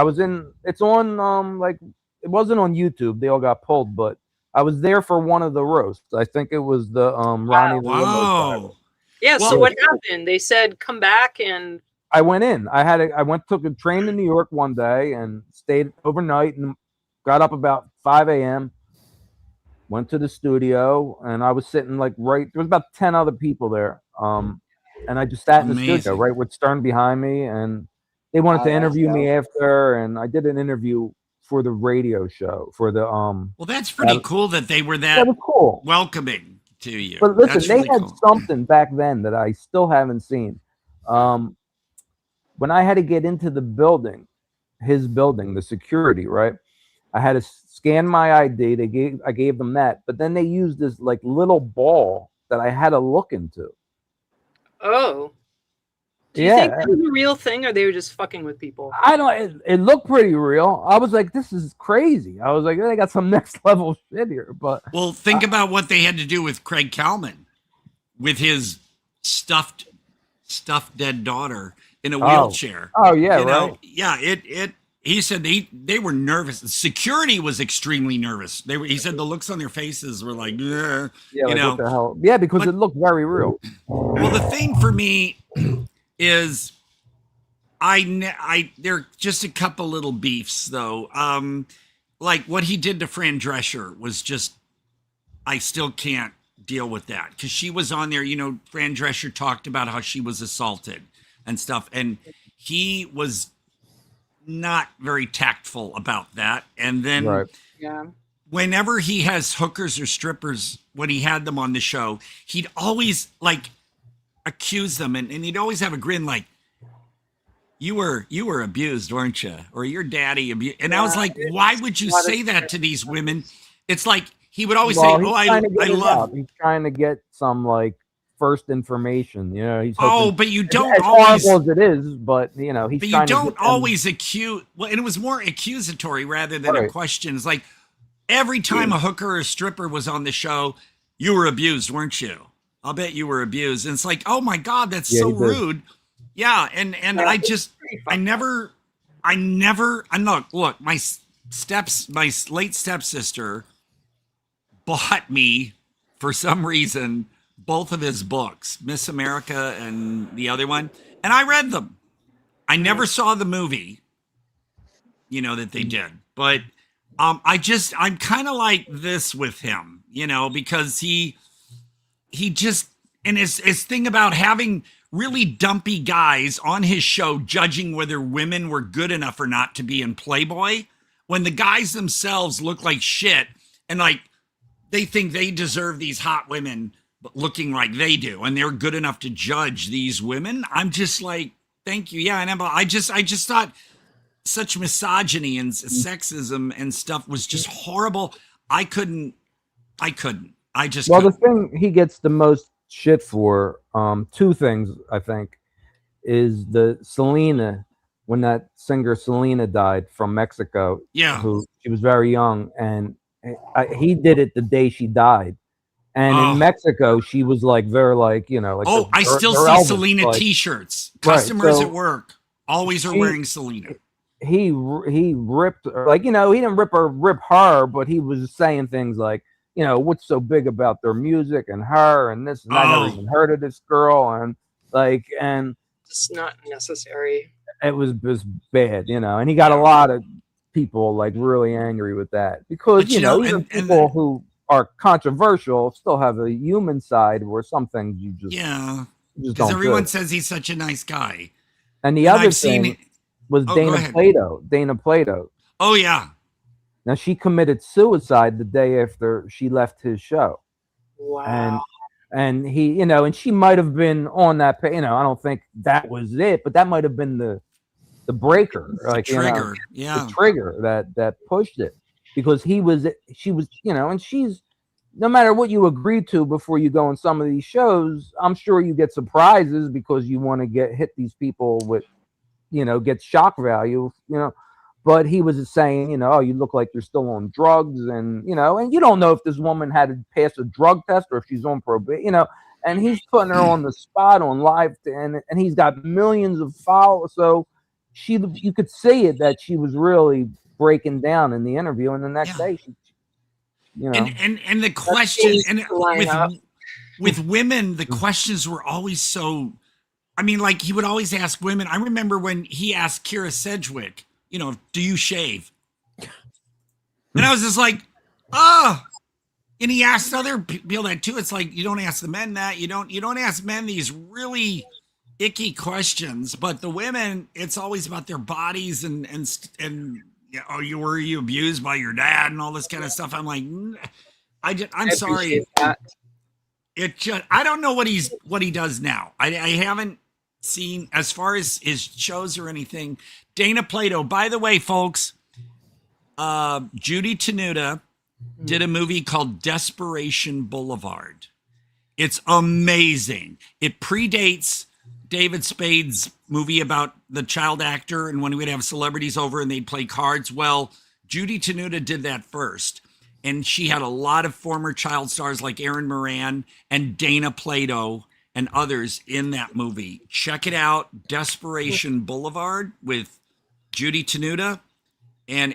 It's on it wasn't on YouTube. They all got pulled, but I was there for one of the roasts. I think it was the Ronnie. Wow. Yeah. So what happened? They said come back, and I went in. Took a train to New York one day and stayed overnight and got up about 5 a.m. Went to the studio, and I was sitting there was about 10 other people there. And I just sat in the studio right with Stern behind me, and they wanted to interview me after, and I did an interview for the radio show for the Well, that's pretty cool that they were that was cool. Welcoming to you. But listen, that's they really had cool. something back then that I still haven't seen. when I had to get into the building, his building, the security, right? I had to scan my ID. I gave them that, but then they used this like little ball that I had to look into. Oh. Do you think that was a real thing, or they were just fucking with people? I don't. It looked pretty real. I was like, "This is crazy." I was like, "They got some next level shit here." But well, think about what they had to do with Craig Kalman, with his stuffed dead daughter in a wheelchair. Oh yeah, right. Yeah, He said they were nervous. Security was extremely nervous. He said the looks on their faces were like, yeah, like, what the hell? Yeah, because it looked very real. Well, the thing for me is, there are just a couple little beefs though. Like what he did to Fran Drescher was just, I still can't deal with that, because she was on there. Fran Drescher talked about how she was assaulted and stuff, and he was not very tactful about that. And then whenever he has hookers or strippers, when he had them on the show, he'd always like accuse them, and he'd always have a grin like, you were abused, weren't you? Or your daddy abused. And I was like, why would you say that to these women? It's like he would always say, oh, I love. He's trying to get some like first information, he's but you don't as always, horrible as it is, but he's but trying you don't to always accuse. Well, and it was more accusatory rather than a question. It's like every time a hooker or a stripper was on the show, you were abused, weren't you? I'll bet you were abused. And it's like, oh my God, that's so rude. Yeah, and look, my late stepsister bought me for some reason both of his books, Miss America and the other one, and I read them. I never saw the movie, that they did, but I'm kind of like this with him, because he just, and his thing about having really dumpy guys on his show judging whether women were good enough or not to be in Playboy, when the guys themselves look like shit and like they think they deserve these hot women looking like they do, and they're good enough to judge these women. I'm just like, thank you. Yeah, and I just thought such misogyny and sexism and stuff was just horrible. I just the thing he gets the most shit for, two things I think, is the Selena, when that singer Selena died from Mexico. Yeah, she was very young, and he did it the day she died. And in Mexico, she was like very like, I still see Elvis, Selena T-shirts. Customers at work always are wearing Selena. He ripped her, like, he didn't rip her, but he was saying things like, what's so big about their music and her and this, and I never even heard of this girl, and like, and it's not necessary. It was bad, and he got a lot of people like really angry with that, because even people who are controversial still have a human side where some things you just because everyone says he's such a nice guy. And the other thing was Dana Plato. Oh yeah. Now she committed suicide the day after she left his show. Wow. And he, and she might have been on that. I don't think that was it, but that might have been the breaker, like the trigger, the trigger that pushed it. Because she was, and she's, no matter what you agree to before you go on some of these shows, I'm sure you get surprises because you want to hit these people with, get shock value, But he was saying, oh, you look like you're still on drugs, and and you don't know if this woman had to pass a drug test or if she's on probation, and he's putting her on the spot on live, and he's got millions of followers, so you could see it that she was really breaking down in the interview, and the next day she and the question, and with women, the questions were always so, like he would always ask women. I remember when he asked Kira Sedgwick, do you shave? And I was just like, and he asked other people that too. It's like, you don't ask the men that, you don't ask men these really icky questions, but the women, it's always about their bodies and were you abused by your dad and all this kind of stuff. I'm like, I'm sorry. It just, I don't know what he does now. I haven't seen as far as his shows or anything. Dana Plato, by the way, folks, Judy Tenuta did a movie called Desperation Boulevard. It's amazing. It predates David Spade's movie about the child actor and when we would have celebrities over and they'd play cards. Well, Judy Tenuta did that first. And she had a lot of former child stars like Aaron Moran and Dana Plato and others in that movie. Check it out, Desperation Boulevard with Judy Tenuta. And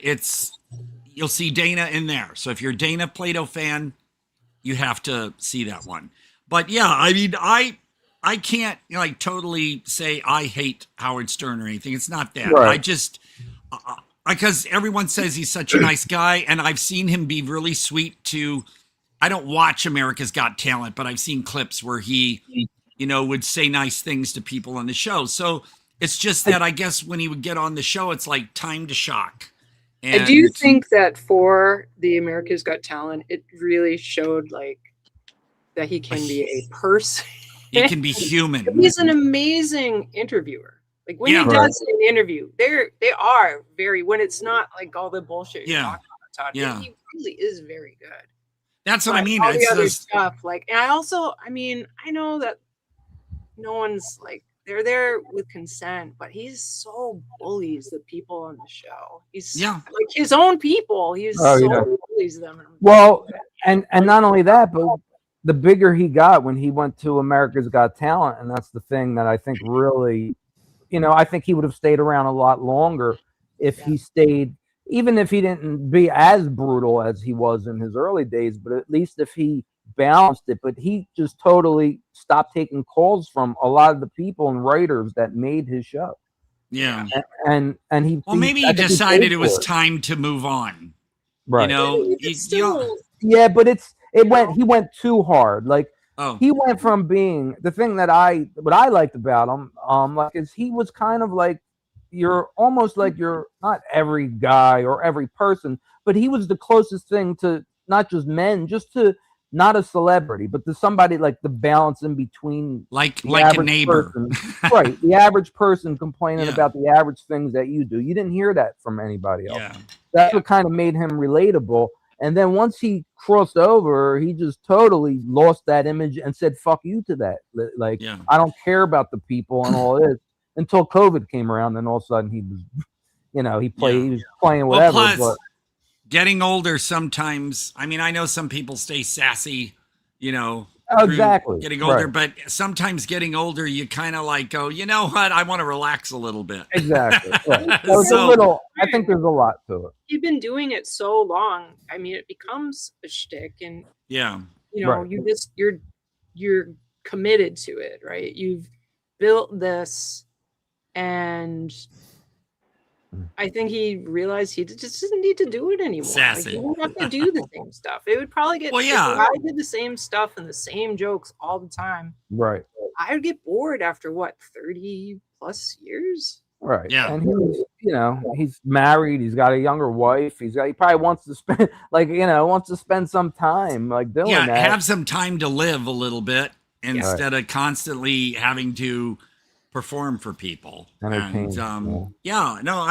you'll see Dana in there. So if you're a Dana Plato fan, you have to see that one. But yeah, I mean, I can't like totally say I hate Howard Stern or anything. It's not that. Right. I just because everyone says he's such a nice guy, and I've seen him be really sweet to. I don't watch America's Got Talent, but I've seen clips where he, would say nice things to people on the show. So it's just that I guess when he would get on the show, it's like time to shock. And I do think that for the America's Got Talent, it really showed like that he can be a person. He can be human. He's an amazing interviewer. Like when he does an interview, they are very, when it's not like all the bullshit you're talking about, Todd, he really is very good. That's what I mean. All It's the other stuff, like, and I know that no one's like, they're there with consent, but he's so bullies the people on the show. He's like his own people. He's bullies them. Well, and not only that, but the bigger he got when he went to America's Got Talent, and that's the thing that I think really, I think he would have stayed around a lot longer if he stayed, even if he didn't be as brutal as he was in his early days, but at least if he balanced it. But he just totally stopped taking calls from a lot of the people and writers that made his show. Yeah. And he, maybe he decided it was time to move on. Right. Yeah, but he went too hard. Like, he went from being the thing that what I liked about him, is he was kind of like, you're almost like you're not every guy or every person, but he was the closest thing to not just men, just to not a celebrity, but to somebody like the balance in between, like a neighbor, right? The average person complaining about the average things that you do. You didn't hear that from anybody else. Yeah. That's what kind of made him relatable. And then once he crossed over, he just totally lost that image and said, fuck you to that. Like, I don't care about the people and all this until COVID came around. And all of a sudden he was, he was playing whatever. Well, plus, but getting older sometimes, I mean, I know some people stay sassy, exactly getting older, but sometimes getting older, you kind of like go, you know what? I want to relax a little bit. Exactly. Right. So I think there's a lot to it. You've been doing it so long. I mean, it becomes a shtick, and you're committed to it, right? You've built this, and I think he realized he just didn't need to do it anymore. Sassy. Like, he didn't have to do the same stuff. It would probably get. If I did the same stuff and the same jokes all the time. Right. I would get bored after 30 plus years. Right. Yeah. And he's, he's married. He's got a younger wife. He probably wants to spend, some time doing that. Have some time to live a little bit instead of constantly having to perform for people. And I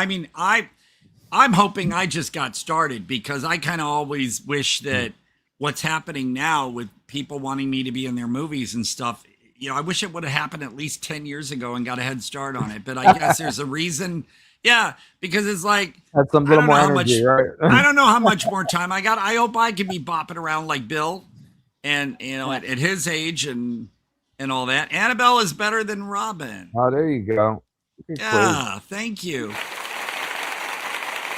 mean, I'm hoping I just got started, because I kind of always wish that what's happening now with people wanting me to be in their movies and stuff, I wish it would have happened at least 10 years ago and got a head start on it. But I guess there's a reason. Yeah, because it's like, that's some little more energy, right? I don't know how much more time I got. I hope I can be bopping around like Bill, and at his age and all that. Annabelle is better than Robin. Oh, there you go. Yeah, thank you.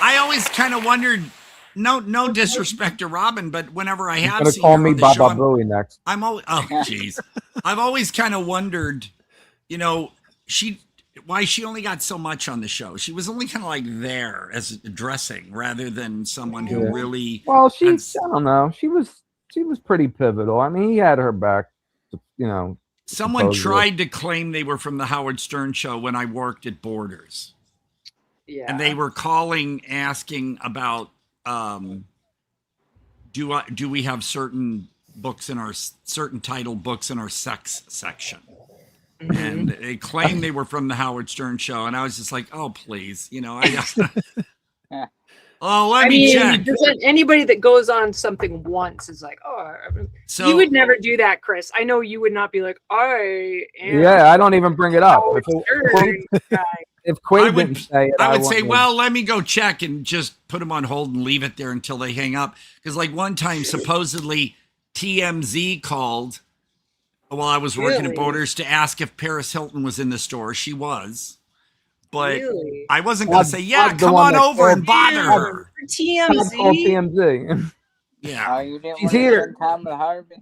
I always kind of wondered, no disrespect to Robin, but whenever I have seen call her me on the Baba show, Booey next. I'm always, jeez. I've always kind of wondered, why she only got so much on the show. She was only kind of like there as dressing rather than someone who really. Well, I don't know. She was pretty pivotal. I mean, he had her back. Someone tried to claim they were from the Howard Stern show when I worked at Borders. Yeah. And they were asking about, do we have certain title books in our sex section? and they claimed they were from the Howard Stern show, and I was just like, oh please, oh, let me check. Anybody that goes on something once is like, so you would never do that, Chris. I know you would not be like, I don't even bring it up. If Quaid didn't say it, I would say, well, let me go check and just put them on hold and leave it there until they hang up. Because like one time, supposedly TMZ called while I was working at Borders to ask if Paris Hilton was in the store. She was. But I wasn't going to say, come on over and bother her. TMZ. Yeah. Oh, you didn't She's want to here. spend time with Harvey?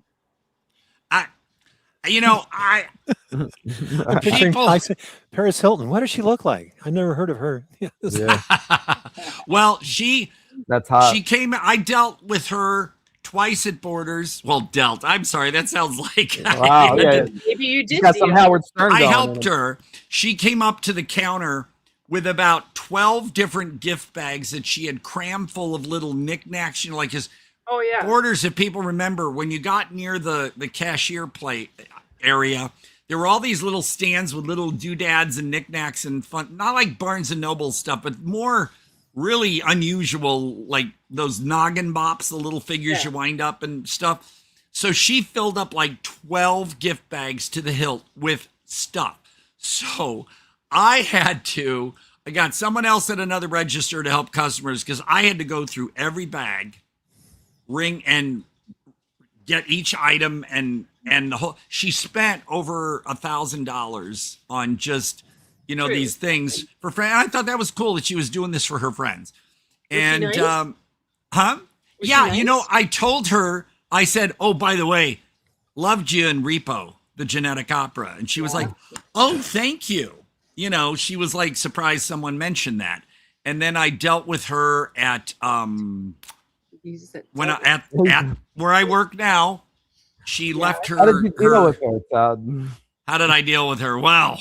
I'm picturing Paris Hilton. What does she look like? I never heard of her. Well, that's hot. She came. I dealt with her twice at Borders. Well, I'm sorry. That sounds like wow. Maybe you did. Got some Howard Stern. I helped her. She came up to the counter with about 12 different gift bags that she had crammed full of little knickknacks. Like his. Oh yeah. Borders, if people remember, when you got near the cashier plate area, there were all these little stands with little doodads and knickknacks and fun, not like Barnes and Noble stuff, but more really unusual, like those noggin bops, the little figures you wind up and stuff. So she filled up like 12 gift bags to the hilt with stuff. So I got someone else at another register to help customers because I had to go through every bag, ring and get each item and the whole. She spent over $1,000 on just these things for friends. I thought that was cool that she was doing this for her friends. And Was she nice? I told her, I said, oh, by the way, loved you in Repo, the Genetic Opera, and she was like, oh, thank you. She was like surprised someone mentioned that. And then I dealt with her at at where I work now. She left her. How did you deal with her, Todd? How did I deal with her? Well,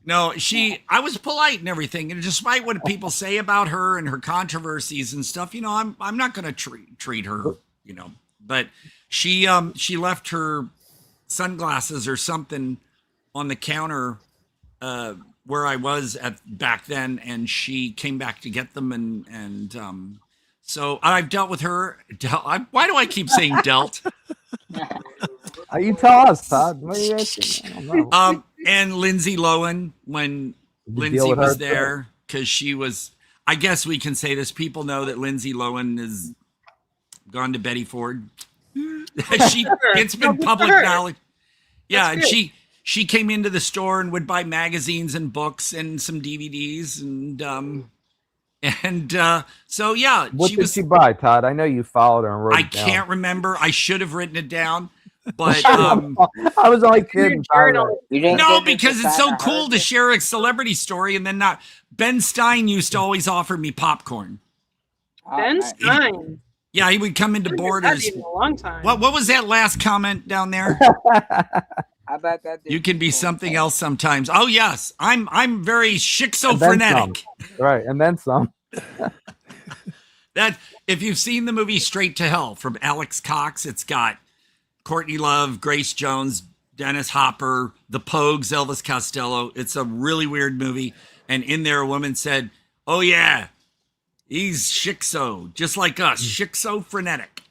no, I was polite and everything. And despite what people say about her and her controversies and stuff, I'm not going to treat her, but she left her sunglasses or something on the counter where I was at back then. And she came back to get them. And so I've dealt with her. Why do I keep saying dealt? You tell us, Todd. What are you asking? I don't know. And Lindsay Lohan, when Lindsay was there, because she was, I guess we can say this. People know that Lindsay Lohan has gone to Betty Ford. It's been public knowledge. Yeah, and she came into the store and would buy magazines and books and some DVDs so yeah. What did she buy, Todd? I know you followed her and wrote it down. I can't remember. I should have written it down, but I was only kidding. No, because it's so cool to share a celebrity story and then not. Ben Stein used to always offer me popcorn. Ben Stein. Yeah, he would come into Borders. A long time. What was that last comment down there? How about that? You can be something else sometimes. Oh yes, I'm very schizophrenic. Right, and then some. That if you've seen the movie Straight to Hell from Alex Cox, it's got Courtney Love, Grace Jones, Dennis Hopper, the Pogues, Elvis Costello. It's a really weird movie, and in there a woman said, "Oh yeah, he's schizo, just like us, schizophrenic."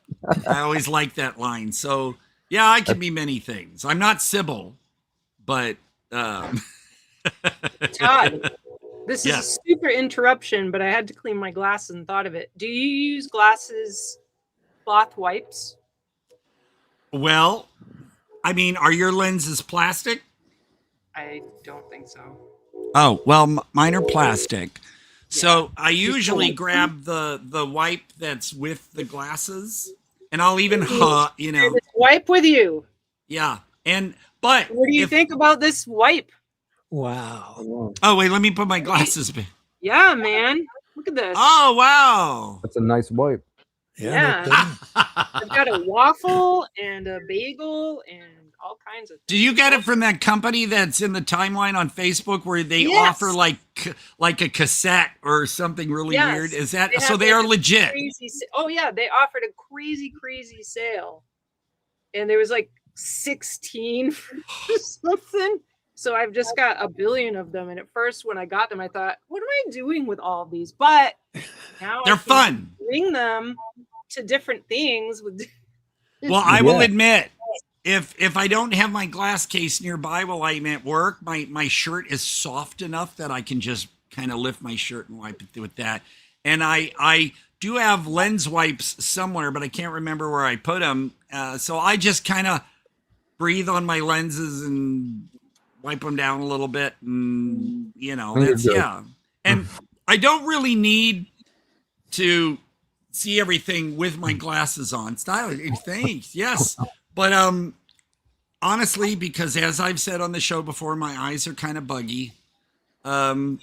I always like that line. So. Yeah, I can be many things. I'm not Sybil, but Todd, this is a super interruption, but I had to clean my glasses and thought of it. Do you use cloth wipes? Well, I mean, are your lenses plastic? I don't think so. Oh, well, mine are plastic. Yeah. So I usually grab the wipe that's with the glasses. And I'll even, wipe with you. Yeah. But what do you think about this wipe? Wow. Oh, wait, let me put my glasses back. Yeah, man. Look at this. Oh, wow. That's a nice wipe. Yeah. I've got a waffle and a bagel and all kinds of things. Do you get it from that company that's in the timeline on Facebook where they offer like a cassette or something really weird? Is that so? They are legit. They offered a crazy sale, and there was like 16 or something. So I've just got a billion of them. And at first, when I got them, I thought, what am I doing with all of these? But now they're fun. Bring them to different things. Well, I will admit, if I don't have my glass case nearby while I'm at work, my shirt is soft enough that I can just kind of lift my shirt and wipe it with that. And I do have lens wipes somewhere, but I can't remember where I put them. So I just kind of breathe on my lenses and wipe them down a little bit. And, you know, that's, yeah. And I don't really need to see everything with my glasses on. Thanks. Yes. But honestly, because as I've said on the show before, my eyes are kind of buggy. The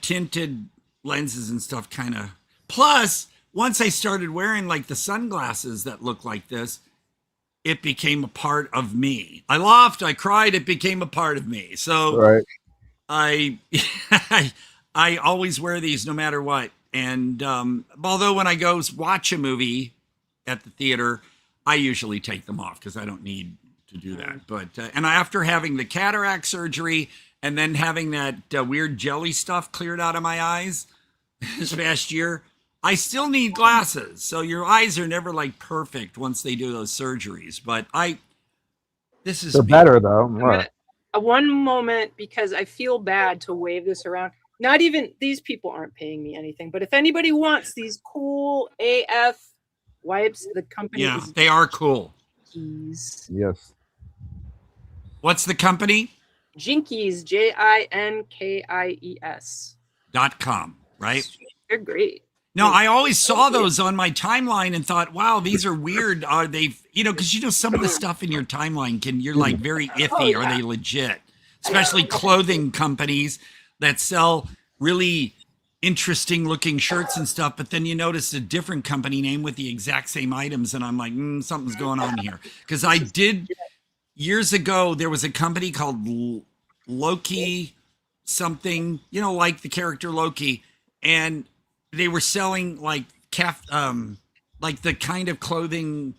tinted lenses and stuff kind of. Plus, once I started wearing like the sunglasses that look like this, it became a part of me. I laughed, I cried, it became a part of me. So I always wear these no matter what. And although when I go watch a movie at the theater, I usually take them off because I don't need to do that. But and after having the cataract surgery and then having that weird jelly stuff cleared out of my eyes this past year, I still need glasses. So your eyes are never like perfect once they do those surgeries. But this is they're better though. Right. One moment, because I feel bad to wave this around. Not even these people aren't paying me anything, but if anybody wants these cool AF wipes, the company. Yeah, they are cool. Jinkies. Yes. What's the company? Jinkies, JINKIES.com, right? They're great. No, I always saw those on my timeline and thought, wow, these are weird. Are they, you know, because you know, some of the stuff in your timeline you're like very iffy. Are they legit? Especially clothing companies that sell really interesting looking shirts and stuff, but then you notice a different company name with the exact same items, and I'm like, something's going on here. Because I did, years ago, there was a company called Loki something, you know, like the character Loki, and they were selling like like the kind of clothing,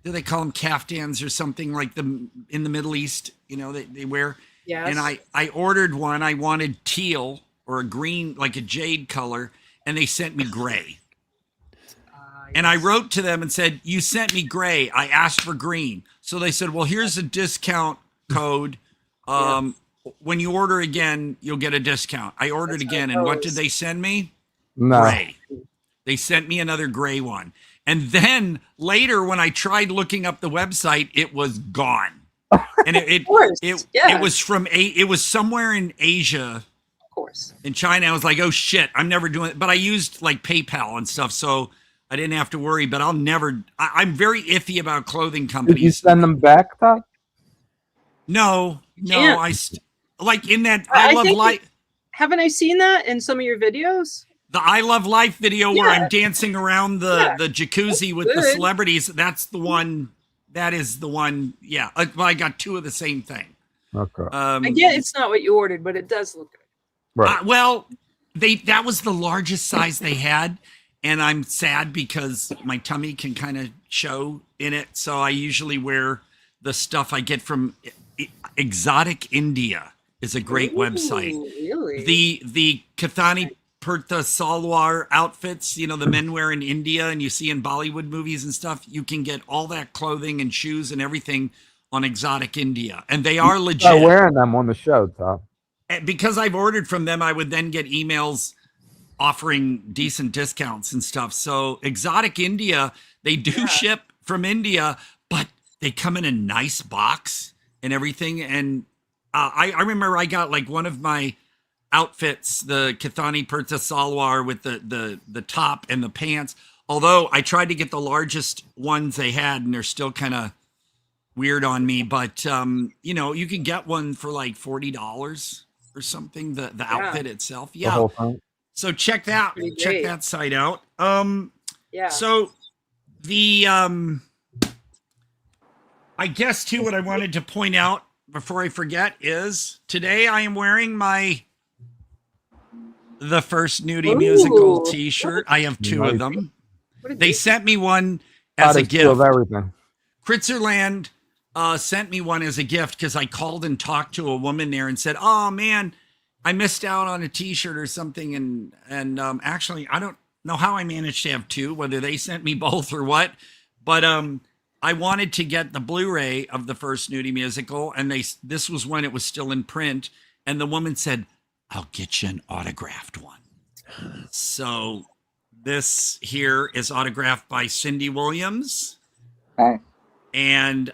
do they call them kaftans or something, like in the Middle East, you know, they wear. Yes. And I ordered one. I wanted teal or a green, like a jade color, and they sent me gray. And I wrote to them and said, you sent me gray. I asked for green. So they said, well, here's a discount code. When you order again, you'll get a discount. I ordered again, and what did they send me? No. Gray. They sent me another gray one. And then later, when I tried looking up the website, it was gone. And it was from it was somewhere in Asia, of course, in China. I was like, oh shit, I'm never doing it. But I used like PayPal and stuff, so I didn't have to worry. But I'm very iffy about clothing companies. Did you send them back, Todd? No, like in that I Love Life. Haven't I seen that in some of your videos? The I Love Life video where I'm dancing around the jacuzzi with the celebrities. That's the one. That is the one. Yeah. Well, I got two of the same thing. Okay. I get it's not what you ordered, but it does look good. Right. Well, that was the largest size they had. And I'm sad because my tummy can kind of show in it. So I usually wear the stuff I get from Exotic India is a great website. Really? The Kathani Purta Salwar outfits, you know, the men wear in India and you see in Bollywood movies and stuff, you can get all that clothing and shoes and everything on Exotic India. And they are legit. I'm wearing them on the show, Tom. Because I've ordered from them, I would then get emails offering decent discounts and stuff. So Exotic India, they do ship from India, but they come in a nice box and everything. And I remember I got like one of my outfits, the Kathani Purta Salwar with the top and the pants. Although I tried to get the largest ones they had, and they're still kind of weird on me. But you know, you can get one for like $40 or something. The outfit itself, yeah. So check that site out. So the I guess too, what I wanted to point out before I forget is today I am wearing the first nudie musical t-shirt. I have two of them. They sent me one as a gift. Of everything. Kritzerland sent me one as a gift because I called and talked to a woman there and said, "Oh man, I missed out on a T-shirt or something." And actually, I don't know how I managed to have two, whether they sent me both or what. But I wanted to get the Blu-ray of the first nudie musical, and this was when it was still in print. And the woman said, "I'll get you an autographed one." So this here is autographed by Cindy Williams and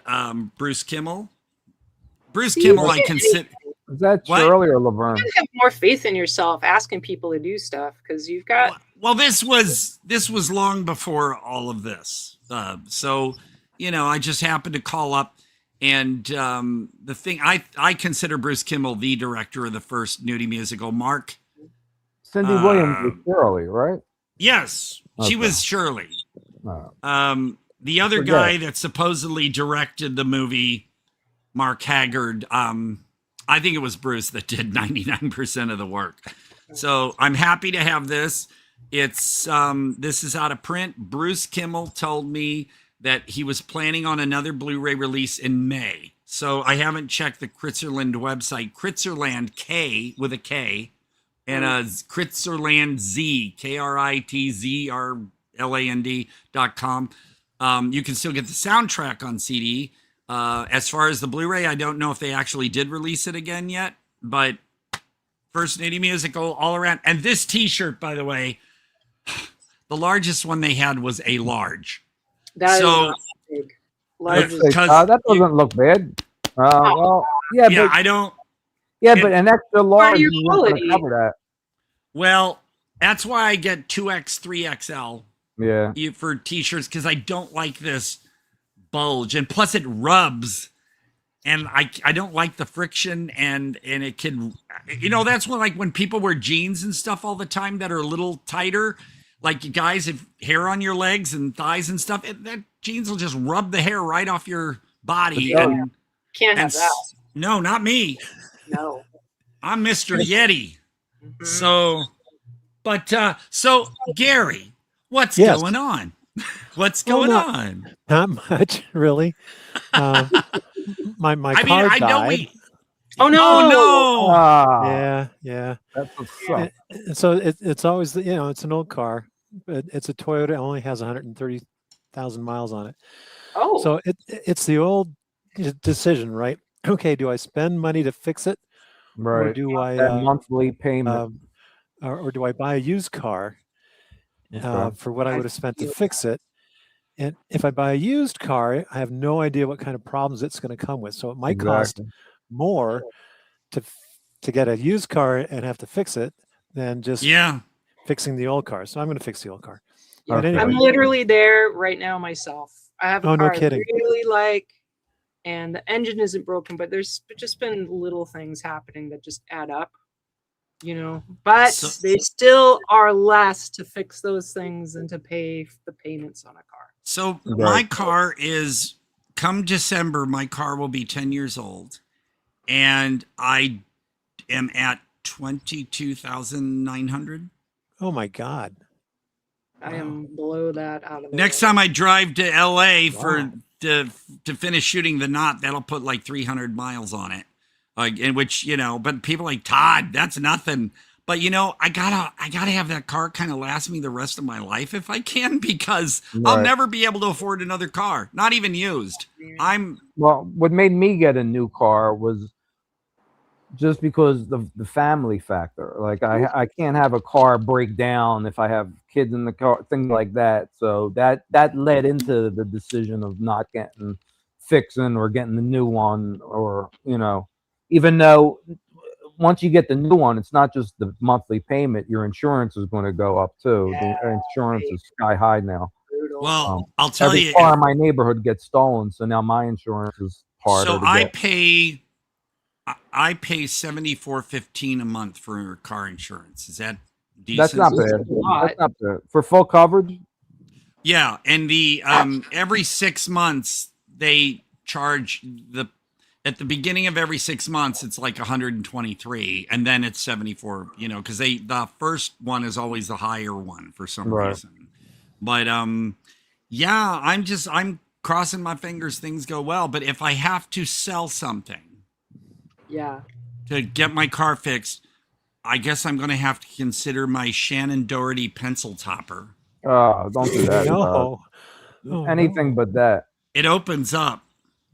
Bruce Kimmel. Bruce Kimmel, I consider. Is that Shirley or Laverne? You have more faith in yourself asking people to do stuff because you've got. Well, this was long before all of this. So, I just happened to call up, and the thing I consider Bruce Kimmel the director of the first nudie musical. Mark. Cindy Williams was Shirley, right? Yes, she was Shirley. The other guy that supposedly directed the movie, Mark Haggard, I think it was Bruce that did 99% of the work. So I'm happy to have this. It's this is out of print. Bruce Kimmel told me that he was planning on another Blu-ray release in May. So I haven't checked the Kritzerland website. Kritzerland, K with a K, and Kritzerland Z, KRITZRLAND.com. You can still get the soundtrack on CD. As far as the Blu-ray, I don't know if they actually did release it again yet, but first nudie musical all around. And this T-shirt, by the way, the largest one they had was a large. That is big. That doesn't look bad. Well, yeah, yeah, but I don't. Yeah, but an extra large your is not going to quality? cover that. Well, that's why I get 2X, 3XL. Yeah. For T-shirts, because I don't like this bulge, and plus it rubs, and I don't like the friction, and it can, that's when people wear jeans and stuff all the time that are a little tighter, like you guys have hair on your legs and thighs and stuff, that jeans will just rub the hair right off your body. Can't have that. No, not me. No, I'm Mr. Yeti. So Gary, what's going on? What's going on? Not much, really. My car died. Oh no! Yeah. That's what's up. And so it's always it's an old car, but it's a Toyota. It only has 130,000 miles on it. Oh, so it's the old decision, right? Okay, do I spend money to fix it, Right. or do I That monthly payment? or do I buy a used car for what I would have spent to fix it? And if I buy a used car, I have no idea what kind of problems it's going to come with. So it might cost more to get a used car and have to fix it than just fixing the old car. So I'm going to fix the old car. yeah. But anyway, I'm literally there right now myself. I have a Oh, no car I kidding. really like, and the engine isn't broken, but there's just been little things happening that just add up. But they still are less to fix those things than to pay the payments on a car. So my car is, come December, my car will be 10 years old, and I am at 22,900. oh my God. I am below that out of the Next time I drive to LA to finish shooting The Knot, that'll put like 300 miles on it. In which, but people like, Todd, that's nothing. But I gotta have that car kind of last me the rest of my life if I can, because I'll never be able to afford another car, not even used. Well, what made me get a new car was just because the family factor. Like I can't have a car break down if I have kids in the car, things like that. So that led into the decision of not fixing or getting the new one, or even though once you get the new one, it's not just the monthly payment, your insurance is going to go up too. The insurance is sky high now. Well, I'll tell every you, car in my neighborhood gets stolen, so now my insurance is harder. So to I get. pay $74.15 a month for car insurance. Is that decent? That's not bad. That's not bad for full coverage. Yeah, and the every 6 months they charge at the beginning of every 6 months it's like 123, and then it's 74. Because the first one is always the higher one for some reason. But I'm crossing my fingers things go well. But if I have to sell something to get my car fixed, I guess I'm going to have to consider my Shannon Doherty pencil topper. Oh, don't do that. No. Anything but that. It opens up.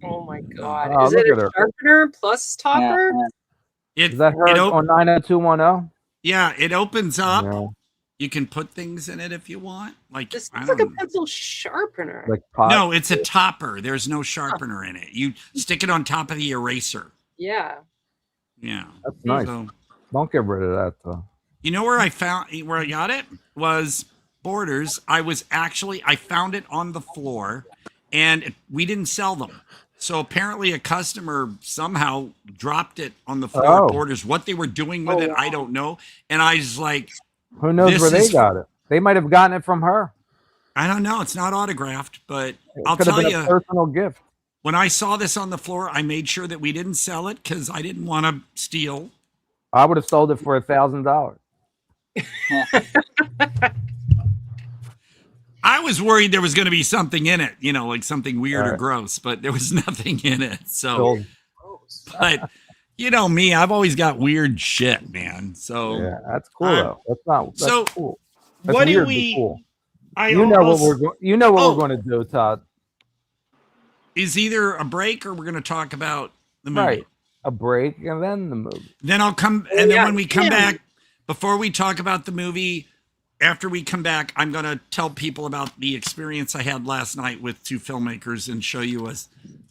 Oh my God! Oh, Is it look a at her. sharpener plus topper? Is that her on 90210? Yeah, it opens up. Yeah. You can put things in it if you want. Like This I looks don't like a know. pencil sharpener. Like pot? No, it's a topper. There's no sharpener in it. You stick it on top of the eraser. Yeah. Yeah. That's nice. So, Don't get rid of that though. you know where I got it was Borders. I found it on the floor, and we didn't sell them. So apparently a customer somehow dropped it on the floor at Borders. What they were doing with it, I don't know. And I was like, who knows where they got it? They might have gotten it from her. I don't know. It's not autographed, but It could have been a personal gift. When I saw this on the floor, I made sure that we didn't sell it because I didn't want to steal. I would have sold it for $1,000. I was worried there was going to be something in it, like something weird or gross, but there was nothing in it. So, but you know me, I've always got weird shit, man. So yeah, that's cool though. That's cool. That's what do weird, we? but cool. You know what we're going to do, Todd. Is either a break or we're going to talk about the movie. Right, a break and then the movie. Then I'll come, and then when we come back, before we talk about the movie. After we come back, I'm going to tell people about the experience I had last night with two filmmakers and show you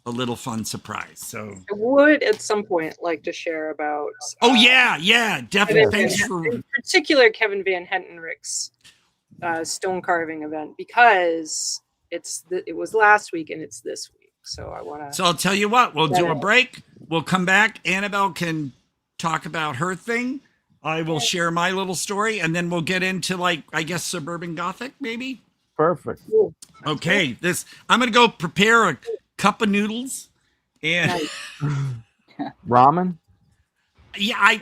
a little fun surprise. So I would at some point like to share about. Yeah, definitely. In particular, Kevin Van Hentenrich's stone carving event because it was last week and it's this week. So I want to. So I'll tell you what. We'll do a break. We'll come back. Annabelle can talk about her thing. I will share my little story, and then we'll get into I guess Suburban Gothic, maybe. Perfect. Okay, I'm gonna go prepare a cup of noodles and ramen. Yeah,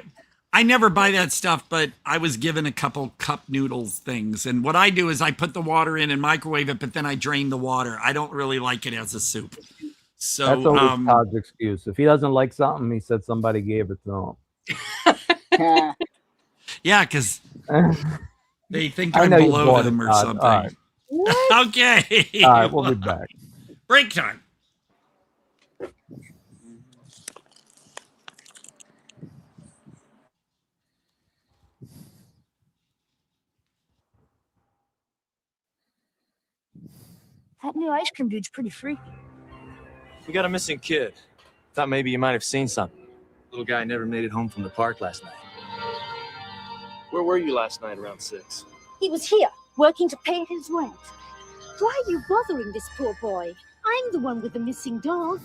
I never buy that stuff, but I was given a couple cup noodles things, and what I do is I put the water in and microwave it, but then I drain the water. I don't really like it as a soup. So that's always Todd's excuse. If he doesn't like something, he said somebody gave it to him. Yeah, because they think I'm below them or something. Right. Okay. All right, we'll be back. Break time. That new ice cream dude's pretty freaky. We got a missing kid. Thought maybe you might have seen something. Little guy never made it home from the park last night. Where were you last night around 6? He was here, working to pay his rent. Why are you bothering this poor boy? I'm the one with the missing dog.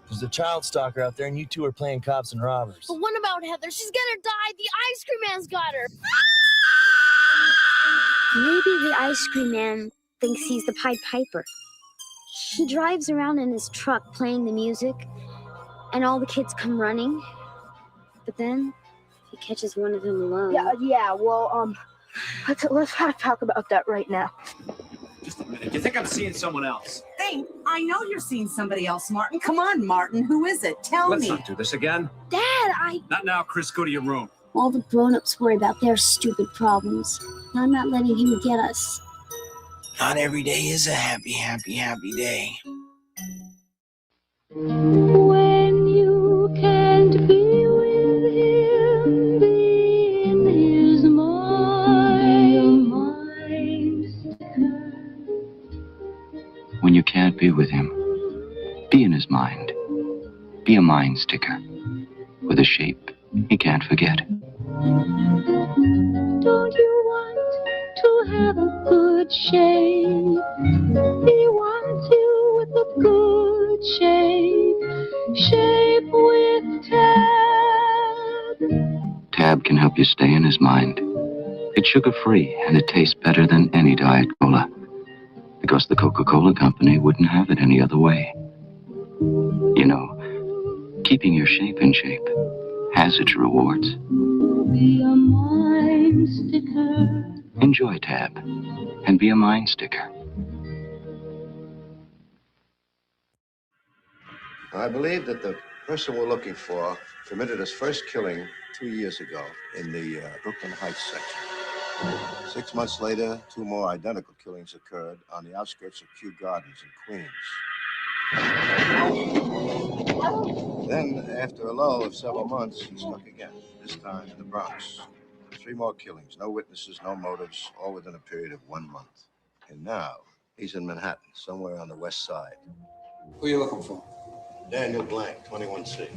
There's a child stalker out there, and you two are playing cops and robbers. But what about Heather? She's gonna die. The ice cream man's got her. Maybe the ice cream man thinks he's the Pied Piper. He drives around in his truck playing the music, and all the kids come running. But then he catches one of them alone. Yeah. Well, let's not talk about that right now. Just a minute. You think I'm seeing someone else? Hey, I know you're seeing somebody else, Martin. Come on, Martin. Who is it? Tell Let's me. not do this again. Dad, Not now, Chris. Go to your room. All the grown-ups worry about their stupid problems. I'm not letting him get us. Not every day is a happy day. When you can't be with him, be in his mind. When you can't be with him, be in his mind. Be a mind sticker with a shape he can't forget. Don't you want to have a good shape? He wants you with a good shape with Tab. Tab can help you stay in his mind. It's sugar-free and it tastes better than any Diet Cola. Because the Coca-Cola Company wouldn't have it any other way. You know, keeping your shape in shape has its rewards. Be a mind sticker. Enjoy Tab and be a mind sticker. I believe that the person we're looking for committed his first killing 2 years ago in the Brooklyn Heights section. 6 months later, 2 more identical killings occurred on the outskirts of Kew Gardens in Queens. Then, after a lull of several months, he struck again, this time in the Bronx. 3 more killings, no witnesses, no motives, all within a period of 1 month. And now, he's in Manhattan, somewhere on the west side. Who are you looking for? Daniel Blank, 21C.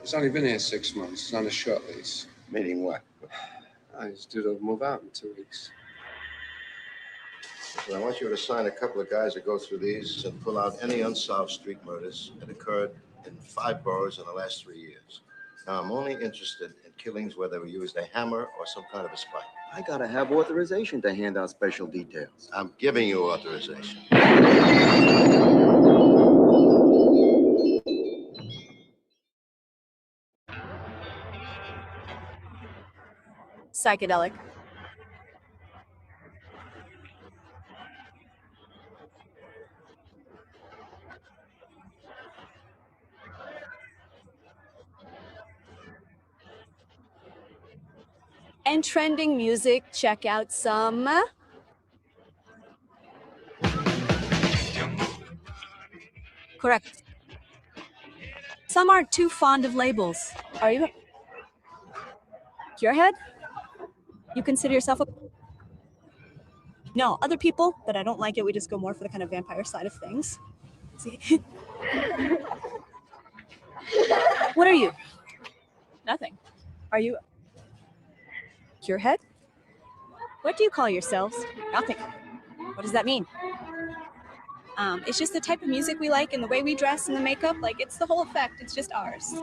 He's only been here 6 months. He's on a short lease. Meaning what? He's due to move out in 2 weeks. Well, I want you to assign a couple of guys to go through these and pull out any unsolved street murders that occurred in 5 boroughs in the last 3 years. Now, I'm only interested in killings where they were used a hammer or some kind of a spike. I gotta have authorization to hand out special details. I'm giving you authorization. Psychedelic. And trending music, check out some. Correct. Some aren't too fond of labels. Are you? Curehead? You consider yourself a... No, other people, but I don't like it. We just go more for the kind of vampire side of things. See? What are you? Nothing. Are you... Curehead? What do you call yourselves? Nothing. What does that mean? It's just the type of music we like and the way we dress and the makeup. Like, it's the whole effect. It's just ours.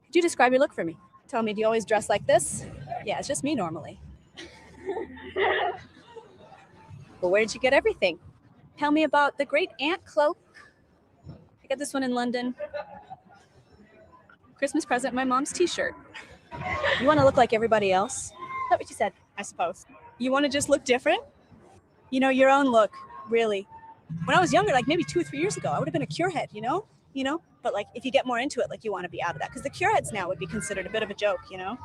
Could you describe your look for me? Tell me, do you always dress like this? Yeah, it's just me normally. Well, where did you get everything? Tell me about the great ant cloak. I got this one in London. Christmas present, my mom's t-shirt. You want to look like everybody else? Is that what you said? I suppose. You want to just look different? You know, your own look, really. When I was younger, like maybe 2 or 3 years ago, I would have been a curehead, you know? But like if you get more into it, like you want to be out of that. Because the cureheads now would be considered a bit of a joke, you know?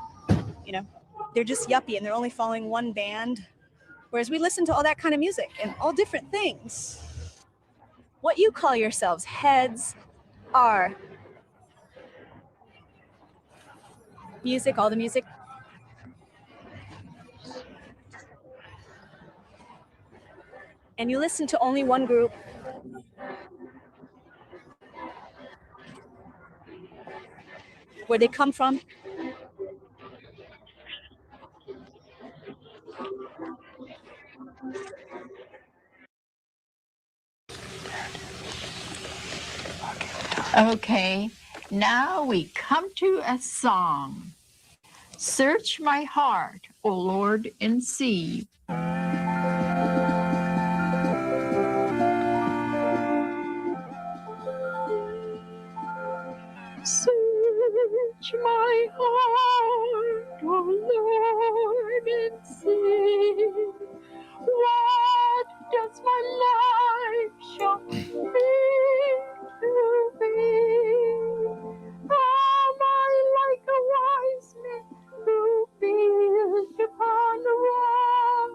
They're just yuppie and they're only following one band. Whereas we listen to all that kind of music and all different things. What you call yourselves heads are music, all the music. And you listen to only one group. Where they come from. Okay, now we come to a song. Search my heart, O Lord, and see. Search my heart, O Lord, and see. What does my life show me to be? Am I like a wise man who built upon the rock,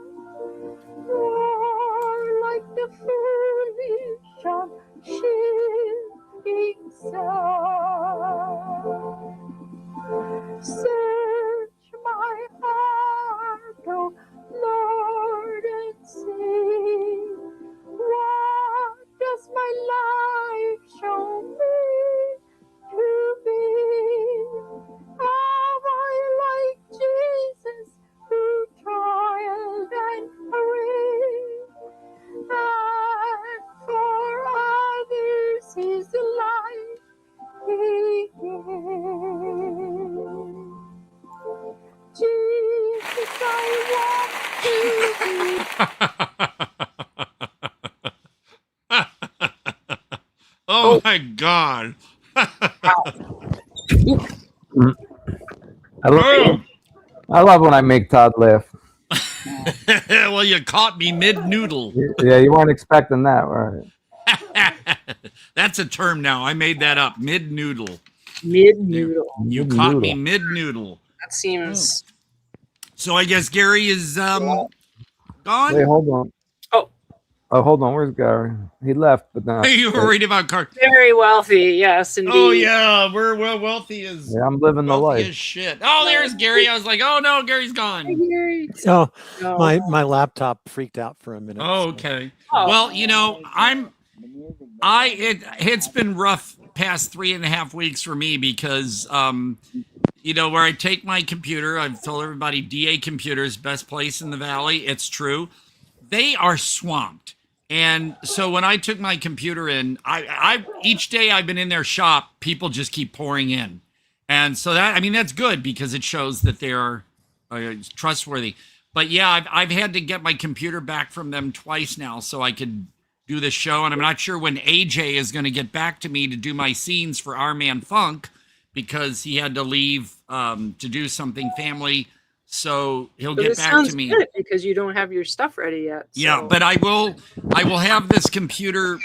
or like the foolish on shifting sand? Search my heart, O Lord, and see. What does my life show me to be? Am I like Jesus who toiled and prayed, and for others his life he gave? Jesus, I want to be. Oh my God. I love when I make Todd laugh. Well, you caught me mid-noodle. Yeah, you weren't expecting that, right? That's a term now. I made that up. Mid-noodle. Mid-noodle. You caught me mid-noodle. That seems... So I guess Gary is gone? Wait, hold on. Oh, hold on. Where's Gary? He left, but then You were worried about car. Very wealthy, yes, indeed. Oh yeah, we're wealthy as I'm living the life. as shit. Oh, there's Gary. I was like, oh no, Gary's gone. Oh, my laptop freaked out for a minute. Oh, okay. Well, it's been rough past 3.5 weeks for me because where I take my computer, I've told everybody DA Computers, best place in the valley. It's true. They are swamped. And so when I took my computer in, I each day I've been in their shop, people just keep pouring in. And so that's good because it shows that they're trustworthy. But yeah, I've had to get my computer back from them twice now so I could do this show. And I'm not sure when AJ is going to get back to me to do my scenes for Our Man Funk because he had to leave to do something family. So he'll get back to me. Good because you don't have your stuff ready yet. So. Yeah, but I will have this computer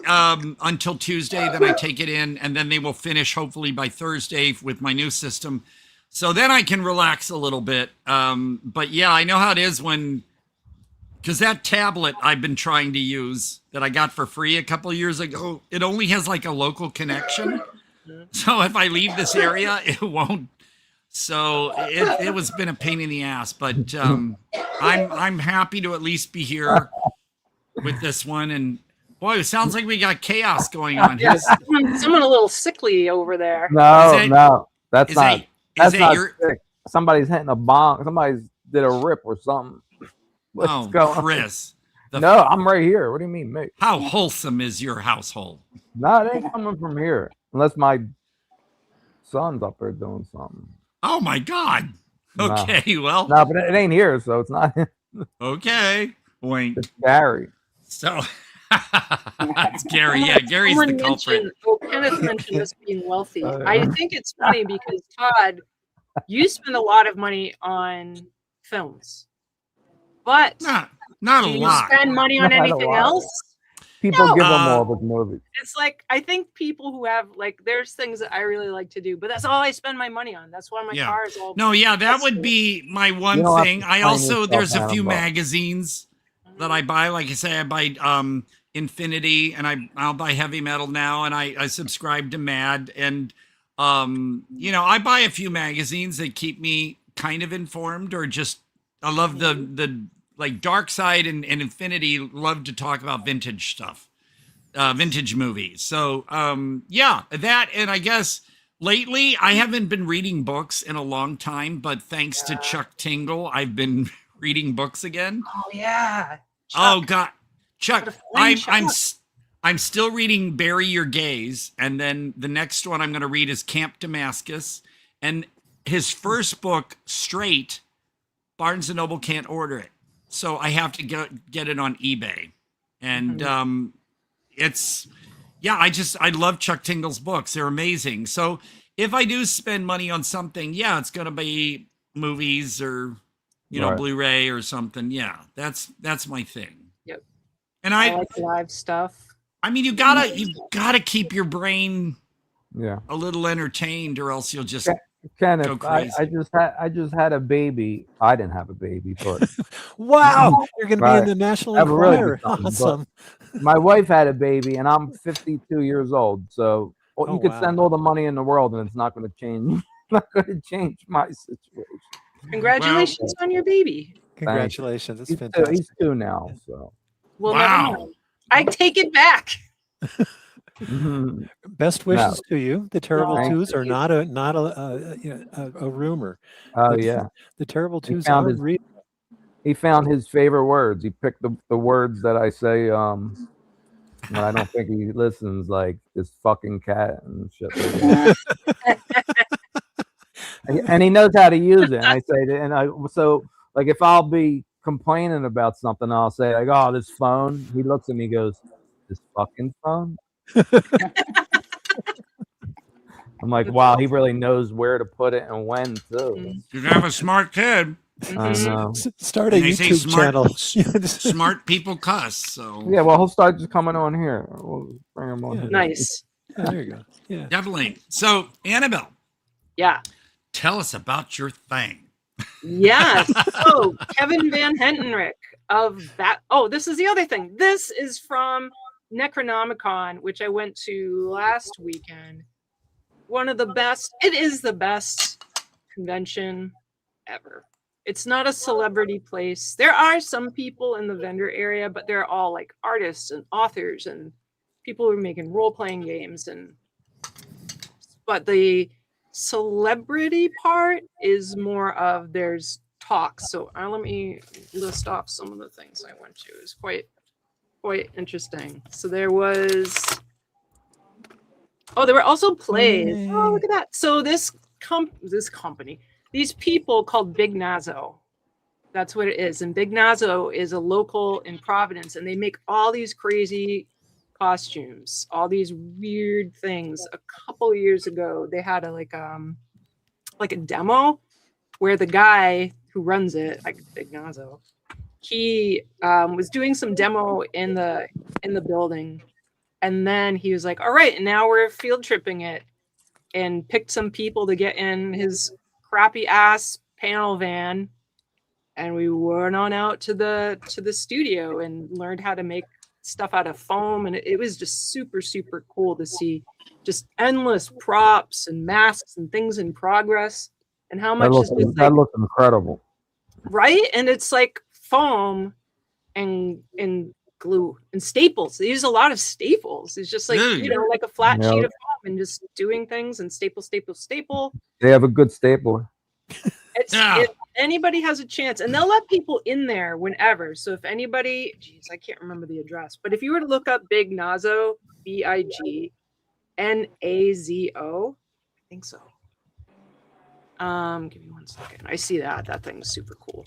until Tuesday. Then I take it in, and then they will finish hopefully by Thursday with my new system. So then I can relax a little bit. But yeah, I know how it is because that tablet I've been trying to use that I got for free a couple of years ago, it only has like a local connection. So if I leave this area, it won't. So it was been a pain in the ass, but I'm happy to at least be here with this one. And boy, it sounds like we got chaos going on here. Someone a little sickly over there. No, that's not sick. Somebody's hitting a bomb. Somebody's did a rip or something. What's going Chris. on? No, I'm right here. What do you mean, mate? How wholesome is your household? No, it ain't coming from here unless my son's up there doing something. Oh my God. Okay, well. No, but it ain't here, so it's not. Okay. Wink. It's Gary. So it's Gary. Yeah, Gary's the culprit. Kenneth mentioned us being wealthy. I think it's funny because Todd, you spend a lot of money on films. But not do a you lot. Spend money on anything else? People give them all with movies. It's like I think people who have there's things that I really like to do, but that's all I spend my money on. That's why my car is all. No, yeah, that would be my one thing. I also there's a few magazines that I buy. Like I say, I buy Infinity, and I'll buy heavy metal now, and I subscribe to Mad, and I buy a few magazines that keep me kind of informed, or just I love the like Dark Side and Infinity love to talk about vintage stuff, vintage movies. So, that, and I guess lately I haven't been reading books in a long time, but thanks to Chuck Tingle, I've been reading books again. Oh yeah. Chuck. Oh God, Chuck, I'm still reading Bury Your Gaze. And then the next one I'm going to read is Camp Damascus, and his first book Straight, Barnes and Noble can't order it. So I have to get it on eBay. And I love Chuck Tingle's books. They're amazing. So if I do spend money on something, it's going to be movies or, Blu-ray or something. Yeah, that's my thing. Yep. And I like live stuff. I mean, you gotta keep your brain a little entertained, or else you'll just Kenneth, go crazy. I just had a baby. I didn't have a baby, but wow, you're going to be in the National Enquirer. Awesome. My wife had a baby, and I'm 52 years old. So you could send all the money in the world, and it's not going to change. Not going to change my situation. Congratulations on your baby. Congratulations, that's fantastic. He's 2 now. So never mind. I take it back. Best wishes to you. The Terrible Twos are not a rumor. Oh yeah, the Terrible Twos are real. He found his favorite words. He picked the words that I say when I don't think he listens, like this fucking cat and shit like that. And he knows how to use it. And I say, so like if I'll be complaining about something, I'll say like, oh, this phone. He looks at me, and goes, this fucking phone. I'm like, wow, he really knows where to put it and when too. You have a smart kid. I know. Start a And they say YouTube channel. smart people cuss. So Yeah, well, he'll start just coming on here. We'll bring him on here. Nice. Yeah, there you go. Yeah. definitely. So Annabelle, Yeah. tell us about your thing. Yes. So Kevin Van Hentenryck of that. Oh, this is the other thing. This is from Necronomicon, which I went to last weekend. One of the best. It is the best convention ever. It's not a celebrity place. There are some people in the vendor area, but they're all like artists and authors and people who are making role-playing games. But the celebrity part is more of there's talks. So let me list off some of the things I went to. It's quite interesting. So there was there were also plays. Oh, look at that. So this company, these people called Big Nazo. That's what it is. And Big Nazo is a local in Providence, and they make all these crazy costumes, all these weird things. A couple of years ago, they had a demo where the guy who runs it, like Big Nazo, he was doing some demo in the building, and then he was like, all right, now we're field tripping it, and picked some people to get in his crappy ass panel van, and we went on out to the studio and learned how to make stuff out of foam, and it was just super, super cool to see just endless props and masks and things in progress, and how much that looks incredible, right? And it's like foam and glue and staples. They use a lot of staples. It's just like like a flat sheet of foam and just doing things and staple. They have a good stapler. If anybody has a chance, and they'll let people in there whenever. So if anybody, I can't remember the address, but if you were to look up Big Nazo, BIGNAZO, I think so. Give me 1 second. I see that thing's super cool.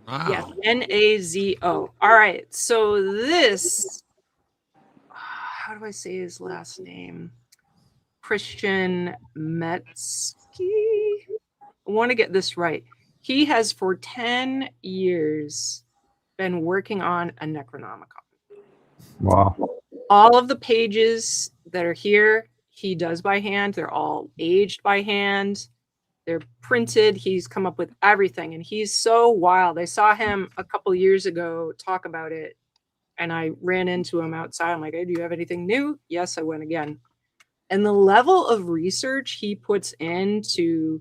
Wow. Yeah, NAZO. All right. So this, how do I say his last name? Christian Metzke. I want to get this right. He has for 10 years been working on a Necronomicon. Wow. All of the pages that are here, he does by hand. They're all aged by hand. They're printed. He's come up with everything, and he's so wild. I saw him a couple years ago talk about it, and I ran into him outside. I'm like, hey, do you have anything new? Yes, I went again. And the level of research he puts in to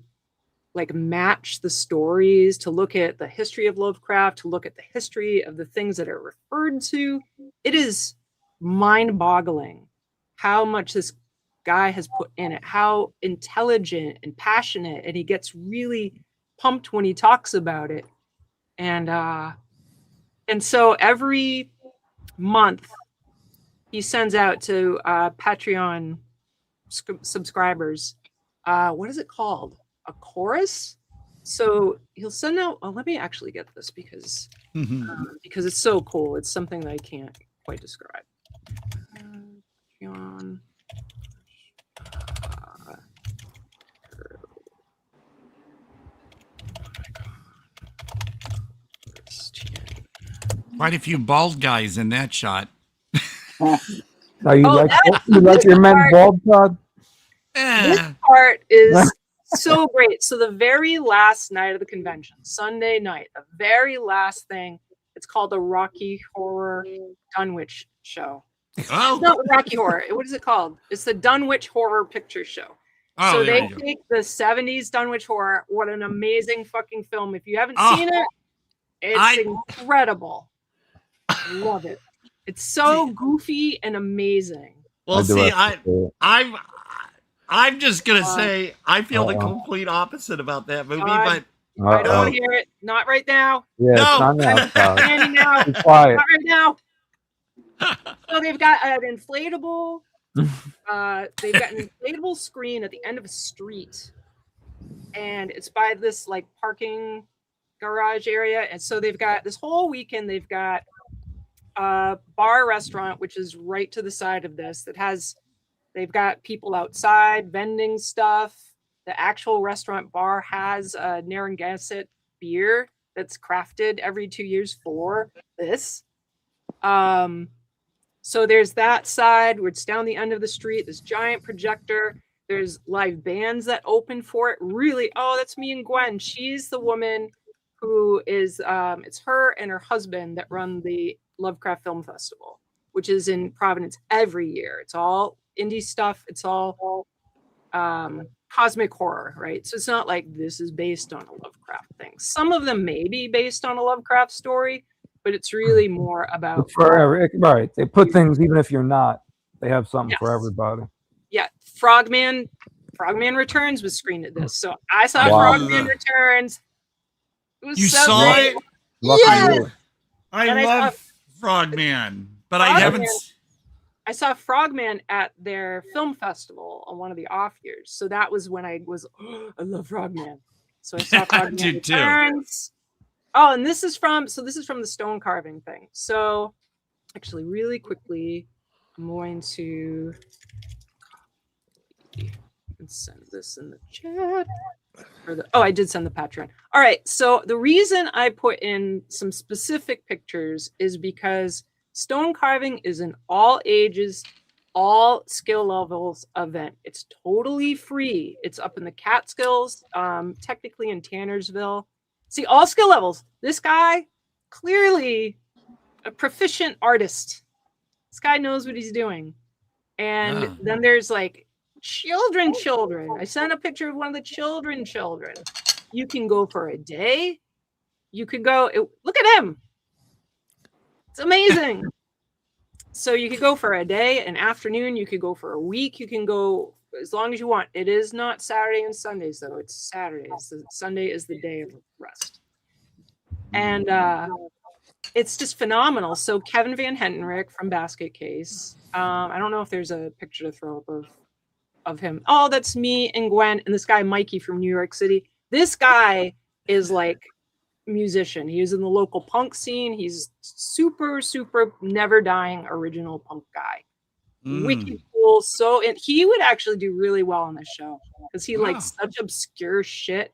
like match the stories, to look at the history of Lovecraft, to look at the history of the things that are referred to, it is mind-boggling how much this guy has put in it, how intelligent and passionate, and he gets really pumped when he talks about it. And so every month he sends out to Patreon subscribers, what is it called? A chorus? So he'll send out, let me actually get this because it's so cool. It's something that I can't quite describe. Patreon. Quite a few bald guys in that shot. You like your men bald, Todd? This part is so great. So the very last night of the convention, Sunday night, the very last thing, it's called the Rocky Horror Dunwich Show. Oh. It's not Rocky Horror. What is it called? It's the Dunwich Horror Picture Show. Oh, so they take the 70s Dunwich Horror. What an amazing fucking film. If you haven't seen it, it's incredible. I love it. It's so goofy and amazing. Well, see, I'm just gonna say I feel the complete opposite about that movie, but I don't want to hear it. Not right now. Yeah, no, not now. Be quiet. Not right now. So they've got an inflatable. They've got an inflatable screen at the end of a street, and it's by this like parking garage area. And so they've got this whole weekend. They've got a bar restaurant, which is right to the side of this. They've got people outside vending stuff. The actual restaurant bar has a Narragansett beer that's crafted every 2 years for this. So there's that side where it's down the end of the street, this giant projector. There's live bands that open for it. Really, oh, that's me and Gwen. She's the woman who is, it's her and her husband that run the Lovecraft Film Festival, which is in Providence every year. It's all indie stuff. It's all cosmic horror, right? So it's not like this is based on a Lovecraft thing. Some of them may be based on a Lovecraft story, but it's really more about forever. Right. They put things, even if you're not, they have something for everybody. Yeah. Frogman Returns was screened at this. So I saw Frogman Returns. It was you so saw great. it? Yes. I love Frogman, but I haven't. I saw Frogman at their film festival on one of the off years. So that was when I was, I love Frogman. So I saw Frogman Returns. Oh, and this is from the stone carving thing. So actually really quickly, I'm going to send this in the chat. I did send the Patreon. All right. So the reason I put in some specific pictures is because stone carving is an all ages, all skill levels event. It's totally free. It's up in the Catskills, technically in Tannersville. See, all skill levels. This guy, clearly a proficient artist. This guy knows what he's doing. And then there's like children. I sent a picture of one of the children. You can go for a day. You could go, look at him. It's amazing. So you could go for a day, an afternoon. You could go for a week. You can go as long as you want. It is not Saturday and Sundays, though. It's Saturdays. Sunday is the day of rest. And it's just phenomenal. So Kevin Van Hentenryck from Basket Case. I don't know if there's a picture to throw up of him. Oh, that's me and Gwen and this guy Mikey from New York City. This guy is like musician. He is in the local punk scene. He's super never dying original punk guy. Wicked cool. And he would actually do really well on this show because he likes such obscure shit.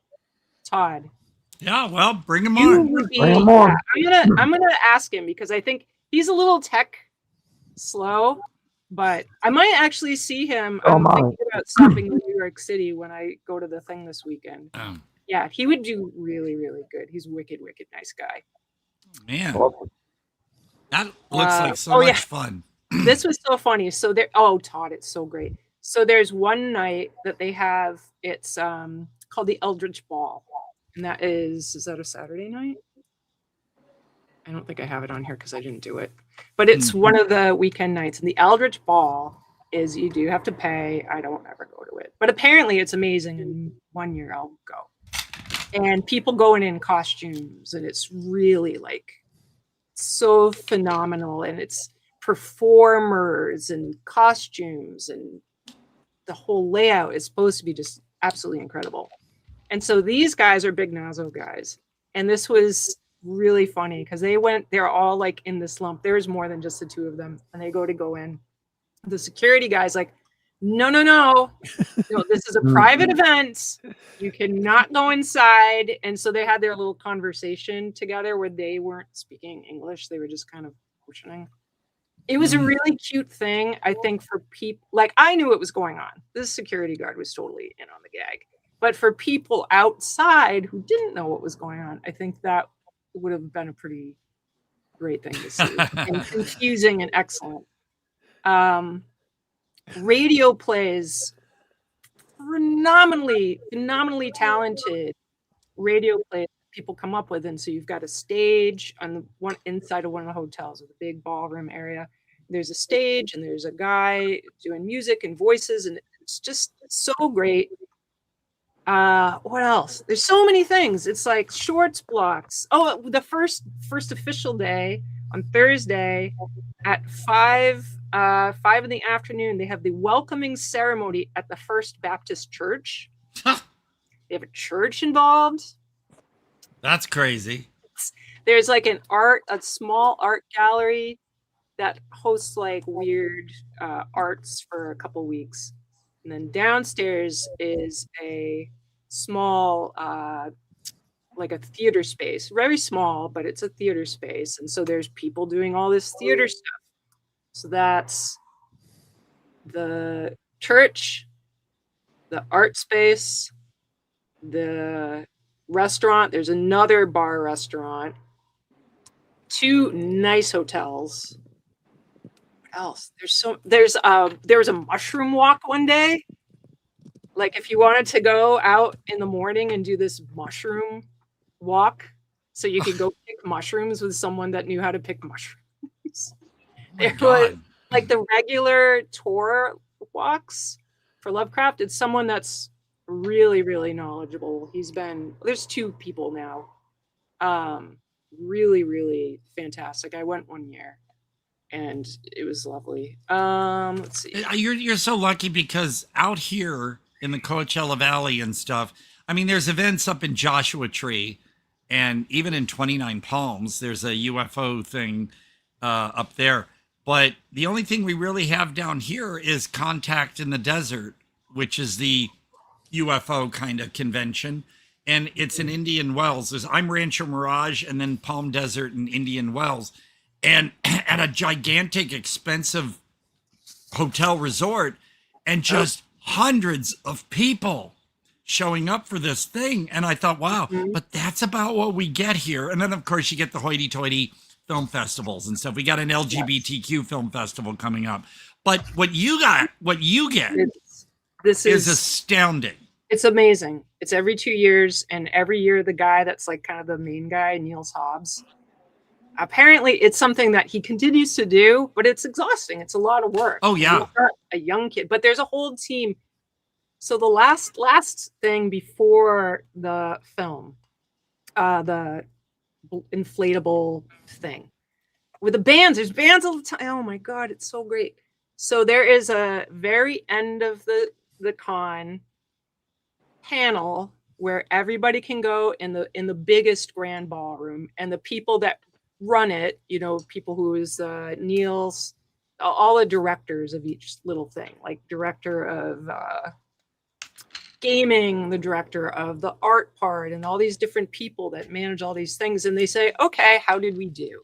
Todd. Yeah, well, bring him on. Bring him on. I'm gonna ask him because I think he's a little tech slow, but I might actually see him. I'm thinking about stopping in New York City when I go to the thing this weekend. Yeah, he would do really good. He's wicked nice guy. Man, that looks like so much fun. This was so funny. So Todd, it's so great. So there's one night that they have. It's called the Eldritch Ball, and that is that a Saturday night? I don't think I have it on here because I didn't do it. But it's one of the weekend nights, and the Eldritch Ball is you do have to pay. I don't ever go to it, but apparently it's amazing. And one year I'll go. And people going in costumes, and it's really like so phenomenal. And it's performers and costumes, and the whole layout is supposed to be just absolutely incredible. And so these guys are big Nazo guys. And this was really funny because they're all like in this lump. There's more than just the two of them. And they go in. The security guy's like, no, this is a private event. You cannot go inside. And so they had their little conversation together where they weren't speaking English. They were just kind of questioning. It was a really cute thing, I think, for people. Like, I knew what was going on. This security guard was totally in on the gag. But for people outside who didn't know what was going on, I think that would have been a pretty great thing to see. And confusing and excellent. Radio plays, phenomenally talented radio plays people come up with. And so you've got a stage on the one inside of one of the hotels with a big ballroom area. There's a stage and there's a guy doing music and voices, and it's just so great. What else? There's so many things. It's like shorts blocks. Oh, the first official day on Thursday at 5 in the afternoon, they have the welcoming ceremony at the First Baptist Church. They have a church involved. That's crazy. There's like a small art gallery that hosts like weird arts for a couple weeks. And then downstairs is a small, like a theater space, very small, but it's a theater space. And so there's people doing all this theater stuff. So that's the church, the art space, the restaurant. There's another bar restaurant, 2 nice hotels. What else? There was a mushroom walk one day. Like if you wanted to go out in the morning and do this mushroom walk, so you could go pick mushrooms with someone that knew how to pick mushrooms. There was like the regular tour walks for Lovecraft. It's someone that's really, really knowledgeable. There's 2 people now. Really, really fantastic. I went one year and it was lovely. Let's see. You're so lucky because out here in the Coachella Valley and stuff, I mean, there's events up in Joshua Tree, and even in 29 Palms, there's a UFO thing up there. But the only thing we really have down here is Contact in the Desert, which is the UFO kind of convention. And it's in Indian Wells. I'm Rancho Mirage and then Palm Desert and Indian Wells. And at a gigantic, expensive hotel resort, and just hundreds of people showing up for this thing. And I thought, wow, but that's about what we get here. And then, of course, you get the hoity-toity film festivals and stuff. We got an LGBTQ film festival coming up. But what you get, this is astounding. It's amazing. It's every 2 years, and every year the guy that's like kind of the main guy, Niels Hobbs, apparently it's something that he continues to do, but it's exhausting. It's a lot of work. Oh yeah. He's not a young kid, but there's a whole team. So the last thing before the film, the inflatable thing with the bands, there's bands all the time. Oh my God, it's so great. So there is a very end of the con panel where everybody can go in the biggest grand ballroom, and the people that run it, people who is Niels, all the directors of each little thing, like director of gaming, the director of the art part, and all these different people that manage all these things. And they say, okay, how did we do?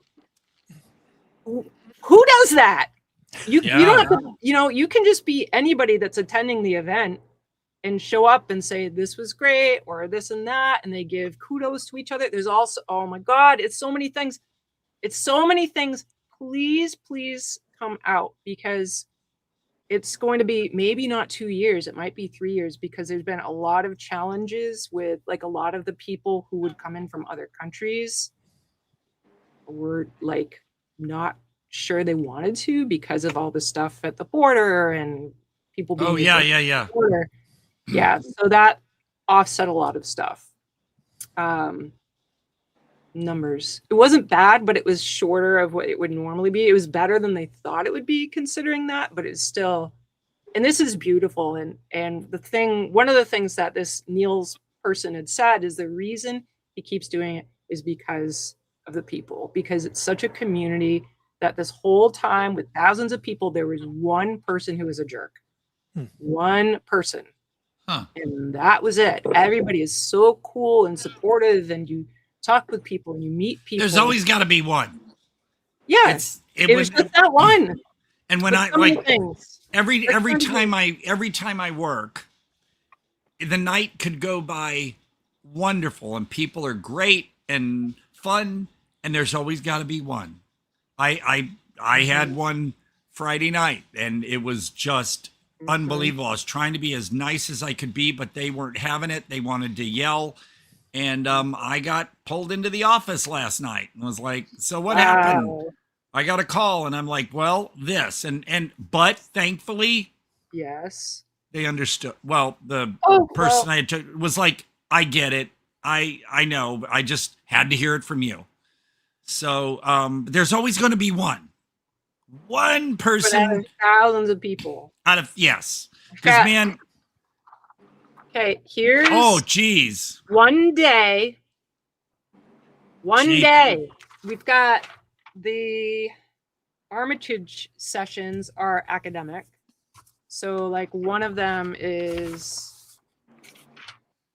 Who does that? You don't have to, you can just be anybody that's attending the event and show up and say, this was great, or this and that. And they give kudos to each other. There's also, oh my God, it's so many things. It's so many things. Please come out, because it's going to be maybe not 2 years. It might be 3 years, because there's been a lot of challenges with like a lot of the people who would come in from other countries were like not sure they wanted to because of all the stuff at the border and people being border. Yeah, so that offset a lot of stuff. Numbers. It wasn't bad, but it was shorter of what it would normally be. It was better than they thought it would be, considering that, but it's still, and this is beautiful. And one of the things that this Niels person had said is the reason he keeps doing it is because of the people, because it's such a community that this whole time with thousands of people, there was one person who was a jerk. One person. And that was it. Everybody is so cool and supportive, and you talk with people and you meet people. There's always got to be one. Yes, it was just that one. And when I like every time I work, the night could go by wonderful, and people are great and fun, and there's always got to be one. I had one Friday night, and it was just unbelievable. I was trying to be as nice as I could be, but they weren't having it. They wanted to yell. And I got pulled into the office last night and was like, so what happened? I got a call, and I'm like, well, this. But thankfully, yes, they understood. Well, the person I had to was like, I get it. I know. I just had to hear it from you. So there's always going to be one person out of thousands of people. Yes. Because man. Okay, here's. Oh, geez. One day, we've got the Armitage sessions are academic. So like one of them is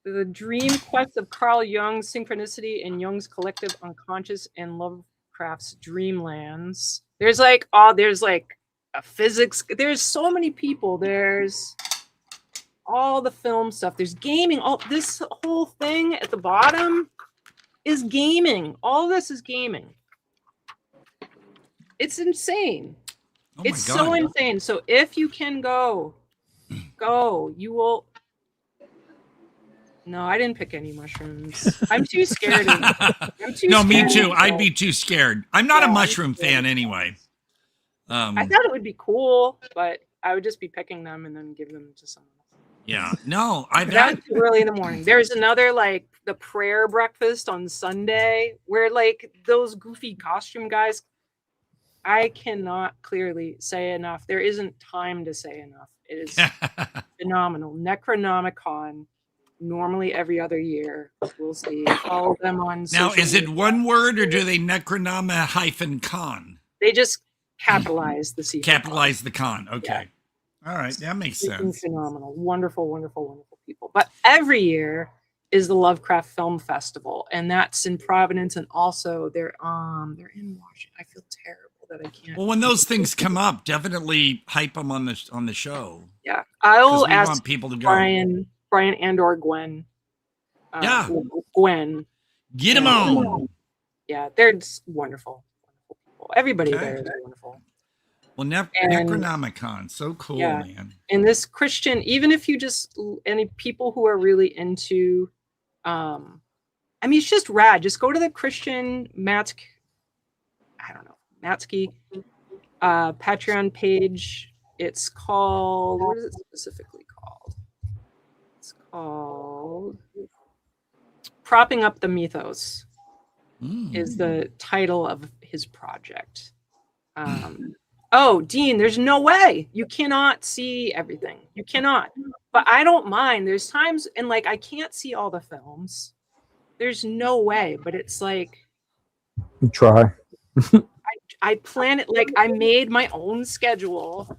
The Dream Quest of Carl Jung's Synchronicity in Jung's Collective Unconscious and Lovecraft's Dreamlands. There's like a physics. There's so many people. There's all the film stuff. There's gaming. All this whole thing at the bottom is gaming. All this is gaming. It's insane. Oh it's my God. so insane. So if you can go. You will. No, I didn't pick any mushrooms. I'm too scared. Me too. I'd be too scared. I'm not a mushroom fan anyway. I thought it would be cool, but I would just be picking them and then give them to someone else. Yeah. No, That's too early in the morning. There's another like the prayer breakfast on Sunday where like those goofy costume guys. I cannot clearly say enough. There isn't time to say enough. It is phenomenal. Necronomicon. Normally every other year. We'll see. Follow them on Now, social is it media. one word or do they Necronoma-con? They just capitalize the C. Capitalize the con. Okay. Yeah. All right. That makes sense. Phenomenal. Wonderful, wonderful, wonderful people. But every year is the Lovecraft Film Festival, and that's in Providence, and also they're in Washington. I feel terrible that I can't. Well, when those things come up, definitely hype them on the show. Yeah. I'll We ask want people to go. Brian and or Gwen. Gwen. Get them on. Yeah, they're just wonderful. Wonderful people. Everybody there is wonderful. Well, Necronomicon, so cool, man. And this Christian, even if you just any people who are really into, I mean, it's just rad. Just go to the Christian Matsky Patreon page. It's called, what is it specifically called? It's called Propping Up the Mythos is the title of his project. Oh, Dean, there's no way. You cannot see everything. You cannot. But I don't mind. There's times, and like, I can't see all the films. There's no way. But it's like, You try. I plan it, like, I made my own schedule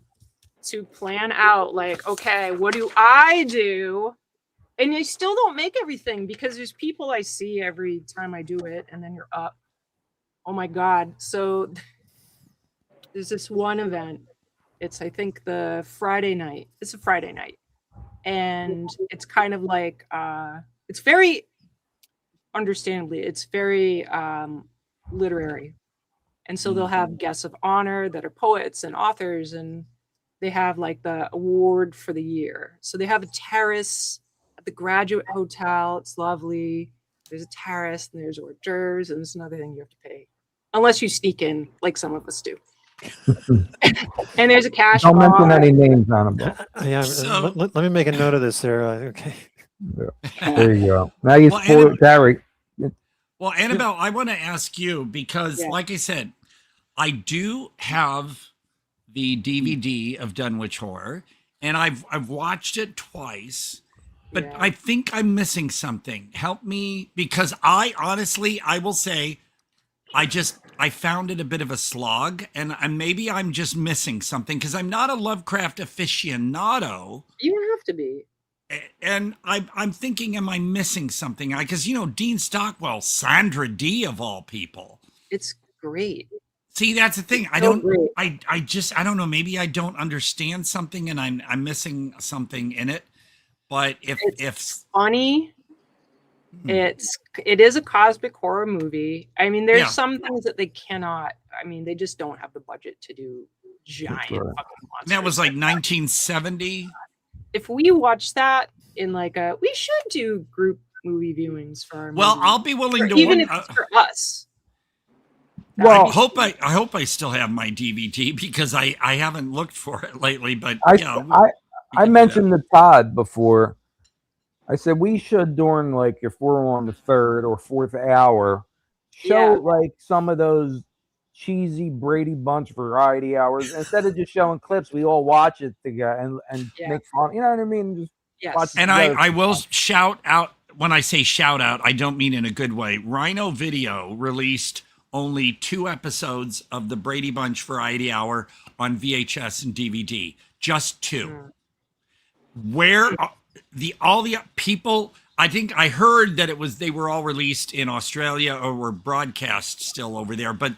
to plan out, like, okay, what do I do? And I still don't make everything because there's people I see every time I do it, and then you're up. Oh my God. So there's this one event. It's, I think, the Friday night. It's a Friday night. And it's kind of like, it's very, understandably, it's very literary. And so they'll have guests of honor that are poets and authors, and they have like the award for the year. So they have a terrace at the Graduate Hotel. It's lovely. There's a terrace and there's hors d'oeuvres, and it's another thing you have to pay. Unless you sneak in, like some of us do. And there's a cash Don't bar. mention any names on them. Yeah, let me make a note of this there. Okay. Yeah. There you go. Now you spoiled Gary. Well, Annabelle, I want to ask you because, like I said, I do have the DVD of Dunwich Horror, and I've watched it twice, but I think I'm missing something. Help me, because I will say, I found it a bit of a slog, and maybe I'm just missing something because I'm not a Lovecraft aficionado. You don't have to be. And I'm thinking, am I missing something? Because, Dean Stockwell, Sandra D of all people. It's great. See, that's the thing. I don't know. Maybe I don't understand something and I'm missing something in it. But if funny, it is a cosmic horror movie. I mean, there's some things that they cannot, they just don't have the budget to do giant fucking monsters. That was like 1970. If we watch that in we should do group movie viewings for our Well, movie. I'll be willing to even if it's for us. Well, I hope I still have my DVD because I haven't looked for it lately. But I mentioned to Todd before. I said we should, during if we're on the third or fourth hour, show some of those cheesy Brady Bunch variety hours instead of just showing clips. We all watch it together and make fun. You know what I mean? Just watch it and together. I will shout out. When I say shout out, I don't mean in a good way. Rhino Video released only 2 episodes of the Brady Bunch Variety Hour on VHS and DVD. Just 2. Where all the people, I think I heard that they were all released in Australia or were broadcast still over there, but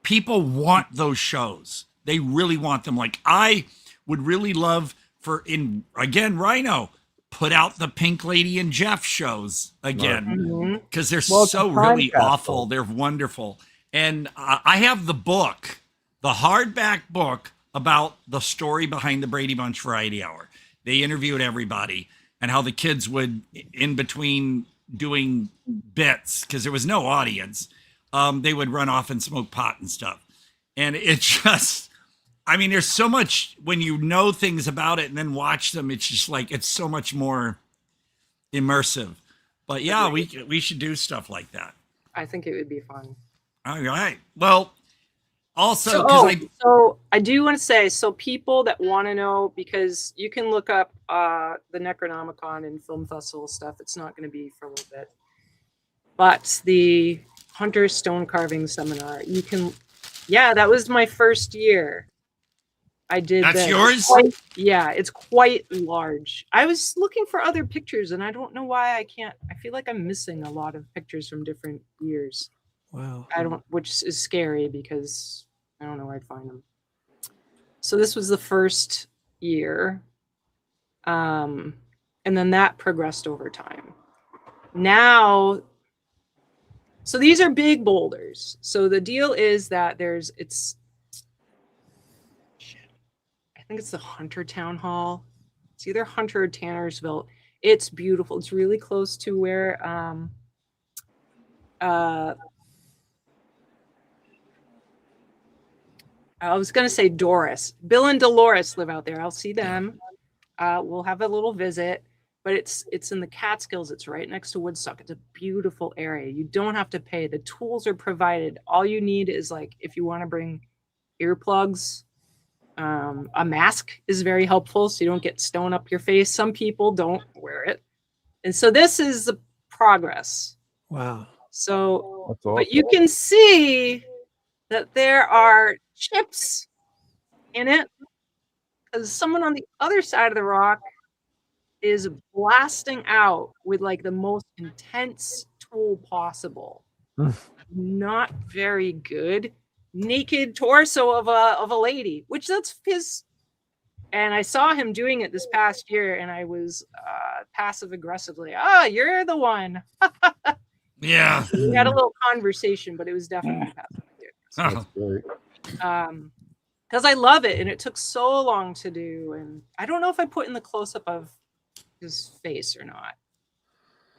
people want those shows. They really want them. Like, I would really love Rhino, put out the Pink Lady and Jeff shows again, because they're so really awful. They're wonderful. And I have the book, the hardback book about the story behind the Brady Bunch Variety Hour. They interviewed everybody and how the kids would, in between doing bits, because there was no audience, they would run off and smoke pot and stuff. And it just, I mean, there's so much, when you know things about it and then watch them, it's just like, it's so much more immersive. But yeah, we should do stuff like that. I think it would be fun. All right. Well, also, so I do want to say, so people that want to know, because you can look up the Necronomicon and film festival stuff. It's not going to be for a little bit. But the Hunter Stone Carving Seminar, you can, that was my first year. I did. That's yours? It's quite large. I was looking for other pictures and I don't know why I feel like I'm missing a lot of pictures from different years. Wow. Which is scary because I don't know where I'd find them. So this was the first year. And then that progressed over time. Now, so these are big boulders. So the deal is that I think it's the Hunter Town Hall. It's either Hunter or Tannersville. It's beautiful. It's really close to where I was going to say Doris. Bill and Dolores live out there. I'll see them. We'll have a little visit, but it's in the Catskills. It's right next to Woodstock. It's a beautiful area. You don't have to pay. The tools are provided. All you need is, like, if you want to bring earplugs, a mask is very helpful so you don't get stone up your face. Some people don't wear it. And so this is the progress. Wow. So, That's awesome. but you can see that there are chips in it because someone on the other side of the rock is blasting out with like the most intense tool possible. Not very good. Naked torso of a lady, which that's his. And I saw him doing it this past year, and I was passive aggressively, you're the one. Yeah. We had a little conversation, but it was definitely passive. Because I love it, and it took so long to do, and I don't know if I put in the close-up of his face or not,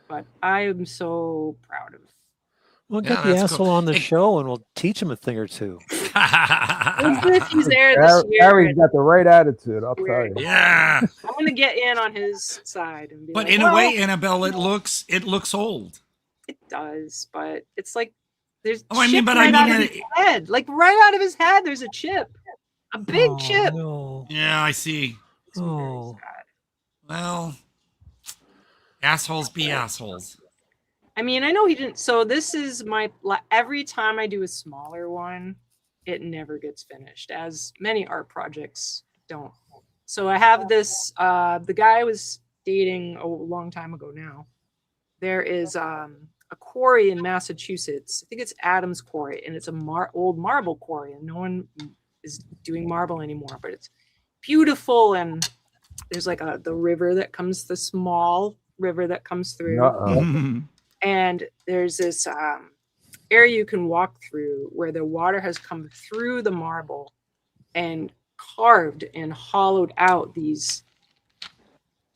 but I am so proud of. We'll get the asshole on the show, and we'll teach him a thing or two. If he's there this year, Gary's got the right attitude, I'll tell you. Yeah. I'm gonna get in on his side and be But like, in a way, Annabelle, it looks old. It does, but it's like there's I chip mean, right out of his head. Like right out of his head, there's a chip. A big chip. No. Yeah, I see. Oh. Well, assholes be assholes. I mean, I know he didn't. So this is every time I do a smaller one, it never gets finished, as many art projects don't. So I have this, the guy I was dating a long time ago now. There is a quarry in Massachusetts. I think it's Adams Quarry, and it's a old marble quarry, and no one is doing marble anymore, but it's beautiful. And there's like the river that comes, the small river that comes through. And there's this area you can walk through where the water has come through the marble and carved and hollowed out these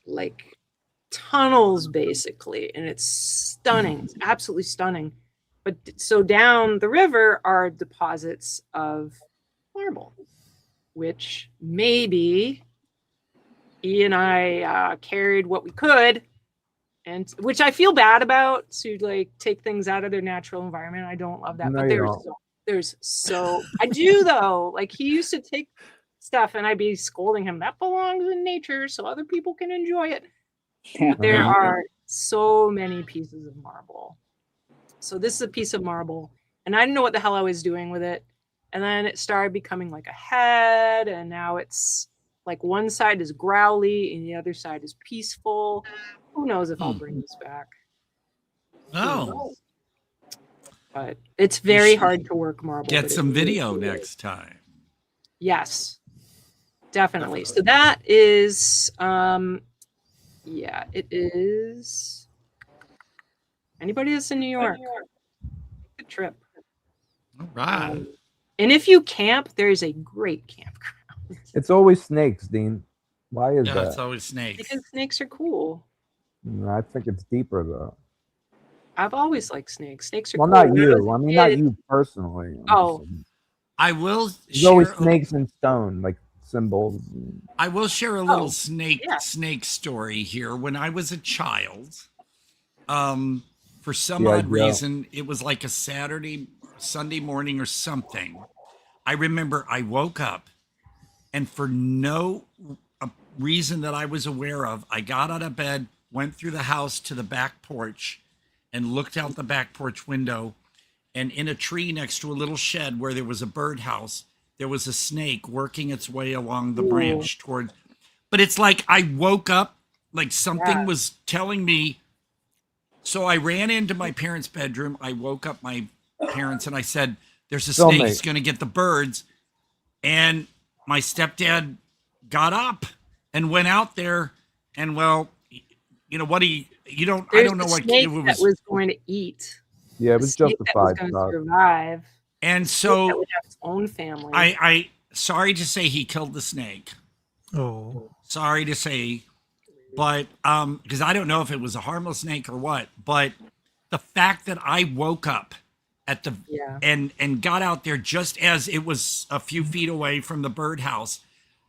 like tunnels basically, and it's stunning. It's absolutely stunning. But so down the river are deposits of marble, which maybe he and I carried what we could, and which I feel bad about, to like take things out of their natural environment. I don't love that, No, but there's so I do though. Like he used to take stuff and I'd be scolding him, that belongs in nature so other people can enjoy it. But there are so many pieces of marble. So this is a piece of marble, and I didn't know what the hell I was doing with it. And then it started becoming like a head, and now it's like one side is growly and the other side is peaceful. Who knows if I'll bring this back? Oh. But it's very hard to work marble. Get some video next time. Yes, definitely. So that is, yeah, it is. Anybody that's in New York, take a trip. All right. And if you camp, there is a great campground. It's always snakes, Dean. Why is that? It's always snakes. Because snakes are cool. I think it's deeper though. I've always liked snakes. Snakes are Well, cool. not you. I mean, not you personally. Oh. I will There's always snakes in stone, like symbols. I will share a little snake story here. When I was a child, for some odd reason, it was like a Sunday morning or something. I remember I woke up, and for no reason that I was aware of, I got out of bed, went through the house to the back porch, and looked out the back porch window. And in a tree next to a little shed where there was a birdhouse, there was a snake working its way along the branch toward. But it's like I woke up, like something was telling me. So I ran into my parents' bedroom. I woke up my parents and I said, "There's a snake. It's going to get the birds." And my stepdad got up and went out there. And well, you know what I don't know what it was going to eat. Yeah, it was justified. That was going to survive. And so that would have its own family. I sorry to say he killed the snake. Oh, sorry to say, but because I don't know if it was a harmless snake or what, but the fact that I woke up at the and got out there just as it was a few feet away from the birdhouse,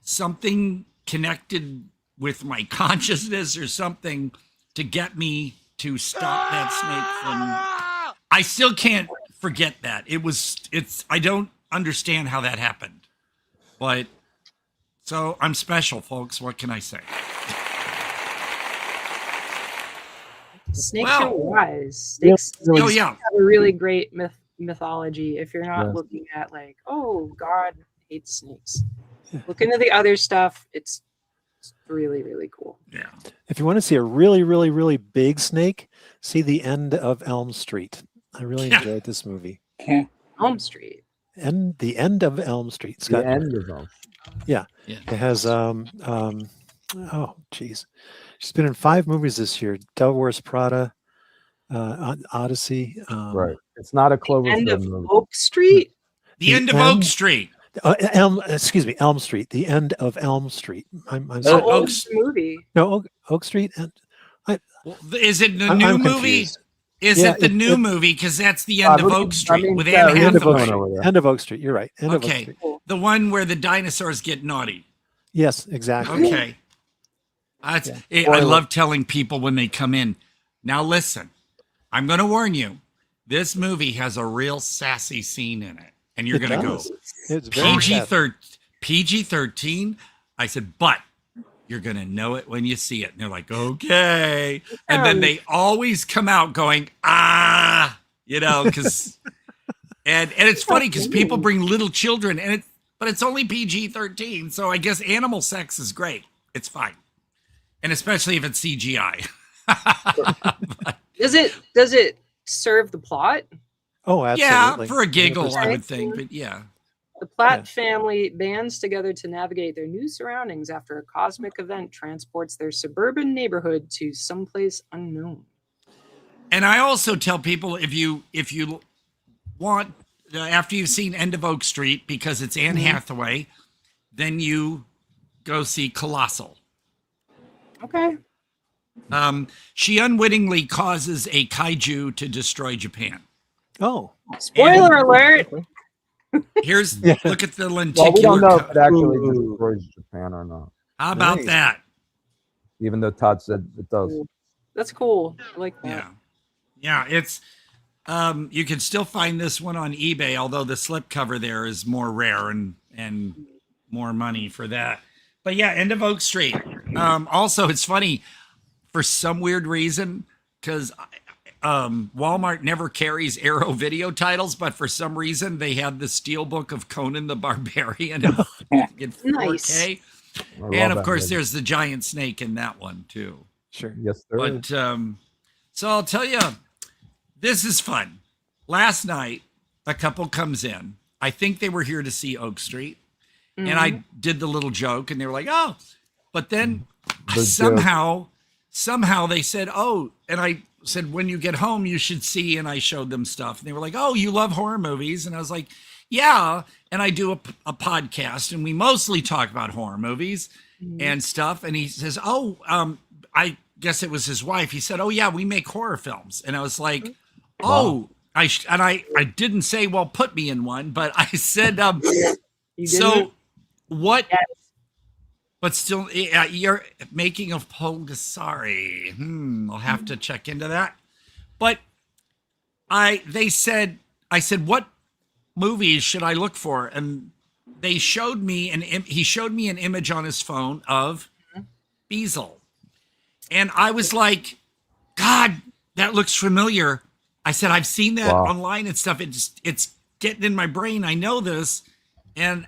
something connected with my consciousness or something to get me to stop that snake from. I still can't forget that. I don't understand how that happened. But so I'm special, folks. What can I say? Snakes are wise. Snakes have a really great mythology. If you're not looking at like, oh, God hates snakes. Look into the other stuff. It's really, really cool. Yeah. If you want to see a really, really, really big snake, see The End of Elm Street. I really enjoyed this movie. Elm Street. And The End of Elm Street. It's The End of Elm Street. Yeah. It has oh geez. She's been in 5 movies this year. Devil Wears Prada, Odyssey. Right. It's not a Cloverfield End of movie. Oak Street. The End of Oak Street. Excuse me, Elm Street. The End of Elm Street. I'm sorry. Oak movie. No, Oak Street. And is it the new movie? Is it the new movie? Because that's The End of Oak Street with Anne Hathaway. End of Oak Street. You're right. End of Oak Okay. Street. The one where the dinosaurs get naughty. Yes, exactly. Okay. I love telling people when they come in. Now listen, I'm going to warn you. This movie has a real sassy scene in it, and you're going to go It's very PG-13. I said, but you're going to know it when you see it. And they're like, okay. And then they always come out going, because and it's funny because people bring little children but it's only PG-13. So I guess animal sex is great. It's fine. And especially if it's CGI. Does it serve the plot? Oh, absolutely. Yeah, for a giggle, I would think. But yeah. The Platt family bands together to navigate their new surroundings after a cosmic event transports their suburban neighborhood to someplace unknown. And I also tell people if you want, after you've seen End of Oak Street, because it's Anne Hathaway, then you go see Colossal. Okay. She unwittingly causes a kaiju to destroy Japan. Oh. Spoiler alert. Look at the lenticular. Well, we don't know if it actually destroys Japan or not. How about that? Even though Todd said it does. That's cool. I like that. Yeah. It's you can still find this one on eBay, although the slipcover there is more rare and more money for that. But yeah, End of Oak Street. Also, it's funny for some weird reason because Walmart never carries Arrow video titles, but for some reason they had the Steelbook of Conan the Barbarian in 4K. Nice. And of course, there's the giant snake in that one too. Sure. Yes, there But so I'll tell you, this is fun. Last night, a couple comes in. I think they were here to see Oak Street. And I did the little joke and they were like, oh, but then somehow they said, oh, and I said, when you get home, you should see. And I showed them stuff and they were like, oh, you love horror movies. And I was like, yeah. And I do a podcast and we mostly talk about horror movies and stuff. And he says, oh, I guess it was his wife. He said, oh yeah, we make horror films. And I was like, oh, I didn't say, well, put me in one, but I said, so what, but still you're making of Pulgasari. I'll have to check into that. But I said, what movies should I look for? And they showed me he showed me an image on his phone of Beazle. And I was like, God, that looks familiar. I said, I've seen that online and stuff. It's getting in my brain. I know this. And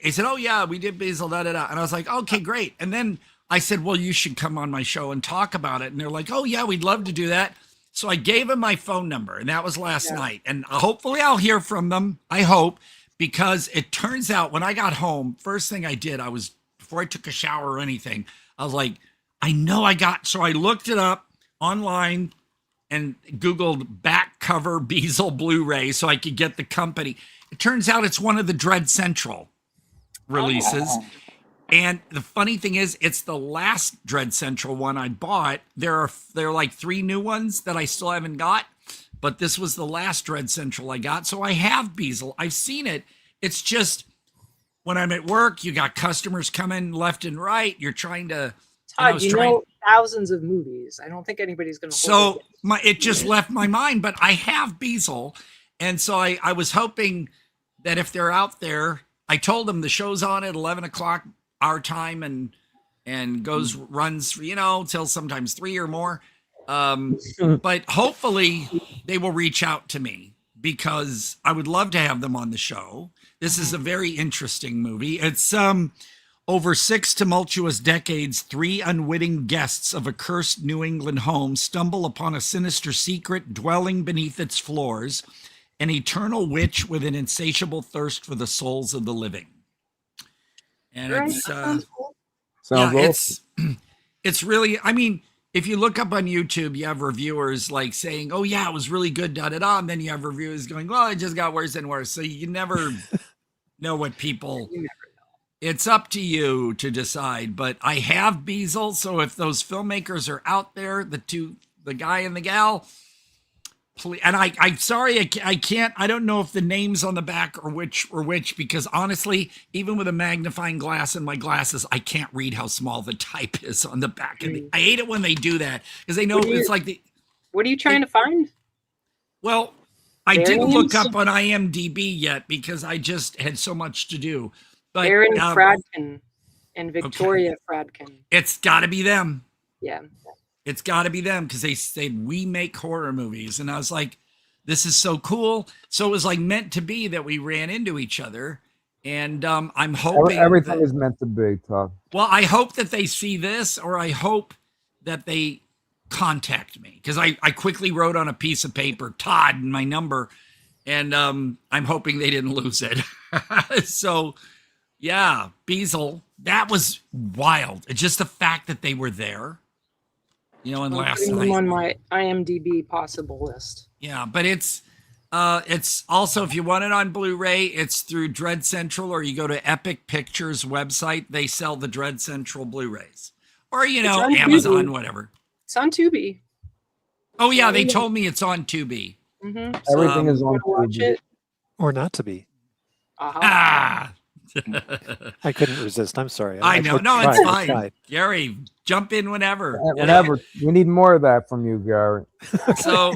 he said, oh yeah, we did Beazle, da, da, da. And I was like, okay, great. And then I said, well, you should come on my show and talk about it. And they're like, oh yeah, we'd love to do that. So I gave him my phone number and that was last night. And hopefully I'll hear from them. I hope, because it turns out when I got home, first thing I did, before I took a shower or anything, I was like, so I looked it up online and Googled back cover Beazle Blu-ray so I could get the company. It turns out it's one of the Dread Central releases. Oh. And the funny thing is, it's the last Dread Central one I bought. There are like 3 new ones that I still haven't got, but this was the last Dread Central I got. So I have Beazle. I've seen it. It's just when I'm at work, you got customers coming left and right. You're trying to... Todd, you know thousands of movies. I don't think anybody's going to. So it just left my mind, but I have Beazle, and so I was hoping that if they're out there, I told them the show's on at 11 o'clock our time, and runs till sometimes 3 or more. But hopefully they will reach out to me because I would love to have them on the show. This is a very interesting movie. It's over 6 tumultuous decades, 3 unwitting guests of a cursed New England home stumble upon a sinister secret dwelling beneath its floors, an eternal witch with an insatiable thirst for the souls of the living. And it's really, I mean, if you look up on YouTube, you have reviewers like saying, oh yeah, it was really good, da da da. And then you have reviewers going, well, it just got worse and worse. So you never know what people... It's up to you to decide, but I have Beazle. So if those filmmakers are out there, the guy and the gal, please. And I'm sorry, I can't, I don't know if the names on the back are which, because honestly, even with a magnifying glass and my glasses, I can't read how small the type is on the back. And I hate it when they do that because they know it's like what are you trying to find? Well, I didn't look up on IMDb yet because I just had so much to do. But, Aaron Fradkin and Victoria Fradkin. It's got to be them. Yeah. It's got to be them because they said, we make horror movies. And I was like, this is so cool. So it was like meant to be that we ran into each other. And I'm hoping... Everything is meant to be, Todd. Well, I hope that they see this, or I hope that they contact me. Because I quickly wrote on a piece of paper, Todd, and my number. And I'm hoping they didn't lose it. So... yeah, Beazle, that was wild. It's just the fact that they were there, and last night. On my IMDb possible list. Yeah, but it's also, if you want it on Blu-ray, it's through Dread Central, or you go to Epic Pictures website. They sell the Dread Central Blu-rays, or Amazon, Tubi. Whatever. It's on Tubi. Oh yeah, they told me it's on Tubi. Mm-hmm. Everything is on Tubi. Or not to be. Ah. I couldn't resist. I'm sorry. I know. No, it's fine. Gary, jump in whenever. Whenever. We need more of that from you, Gary. So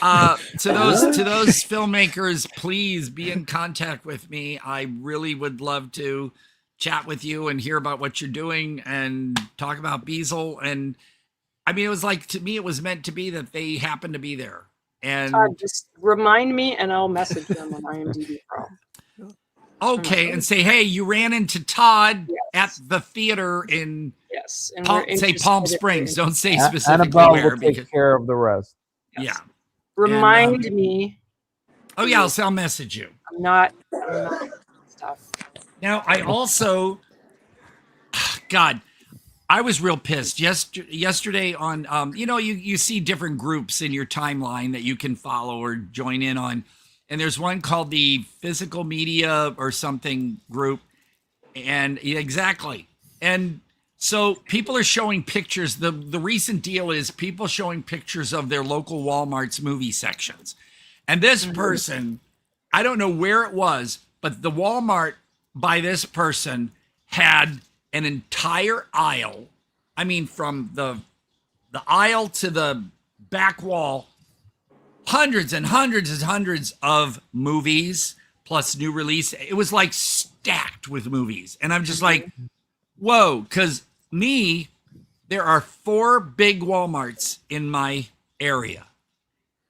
to those filmmakers, please be in contact with me. I really would love to chat with you and hear about what you're doing and talk about Beazle. And I mean, it was like, to me, it was meant to be that they happened to be there. And Todd, just remind me and I'll message them on IMDb Pro. Okay, and say, hey, you ran into Todd at the theater in and say Palm Springs. Don't say specifically Annabelle where. will take care of the rest. Yeah. Remind me. Oh yeah, I'll message you. I'm not stuff. Now I also, God, I was real pissed yesterday on you see different groups in your timeline that you can follow or join in on. And there's one called the Physical Media or something group. And exactly. And so people are showing pictures. The recent deal is people showing pictures of their local Walmart's movie sections. And this person, I don't know where it was, but the Walmart by this person had an entire aisle. I mean, from the aisle to the back wall, hundreds and hundreds and hundreds of movies plus new release. It was like stacked with movies. And I'm just like, whoa, because there are 4 big Walmarts in my area.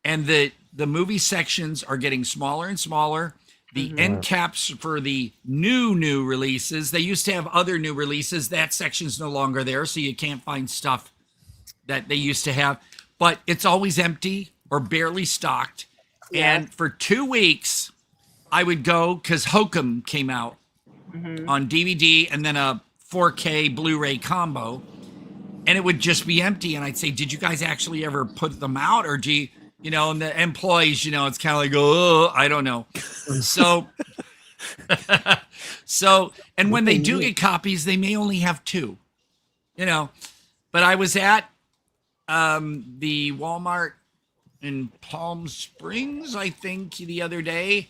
And the movie sections are getting smaller and smaller. The end caps for the new releases, they used to have other new releases. That section's no longer there, so you can't find stuff that they used to have. But it's always empty or barely stocked. Yeah. And for 2 weeks, I would go, because Hokum came out on DVD and then a 4K Blu-ray combo, and it would just be empty. And I'd say, did you guys actually ever put them out? Or do you, and the employees, it's kind of like, oh, I don't know. So, and when they do get copies, they may only have 2, but I was at the Walmart in Palm Springs, I think, the other day,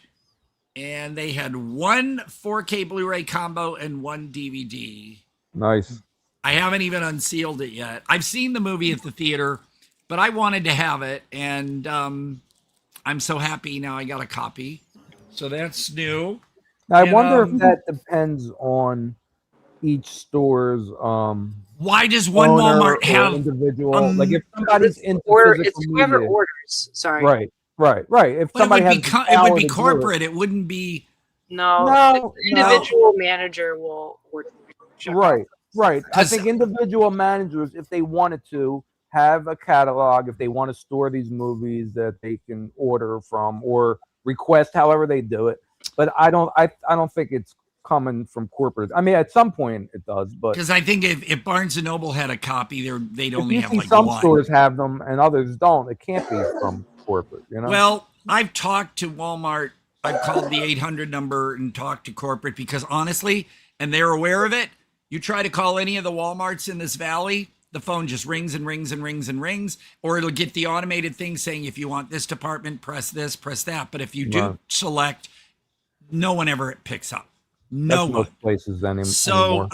and they had 1 4K Blu-ray combo and 1 DVD. Nice. I haven't even unsealed it yet. I've seen the movie at the theater, but I wanted to have it, and I'm so happy now I got a copy. So that's new. Now, I wonder if that depends on each store's why does one Walmart have individual? Like if somebody's into it's whoever orders. Sorry. Right. If but somebody it would be corporate. It wouldn't be. No. The individual manager will order. Right. I think individual managers, if they wanted to, have a catalog. If they want to store these movies that they can order from or request, however they do it. But I don't think it's coming from corporate. I mean, at some point it does, but because I think if Barnes and Noble had a copy, they'd only have like some 1. stores have them and others don't. It can't be from corporate, Well, I've talked to Walmart. I've called the 800 number and talked to corporate because honestly, and they're aware of it. You try to call any of the Walmarts in this valley, the phone just rings and rings and rings and rings, or it'll get the automated thing saying if you want this department, press this, press that. But if you do select, no one ever picks up. No one. Most places anymore. So,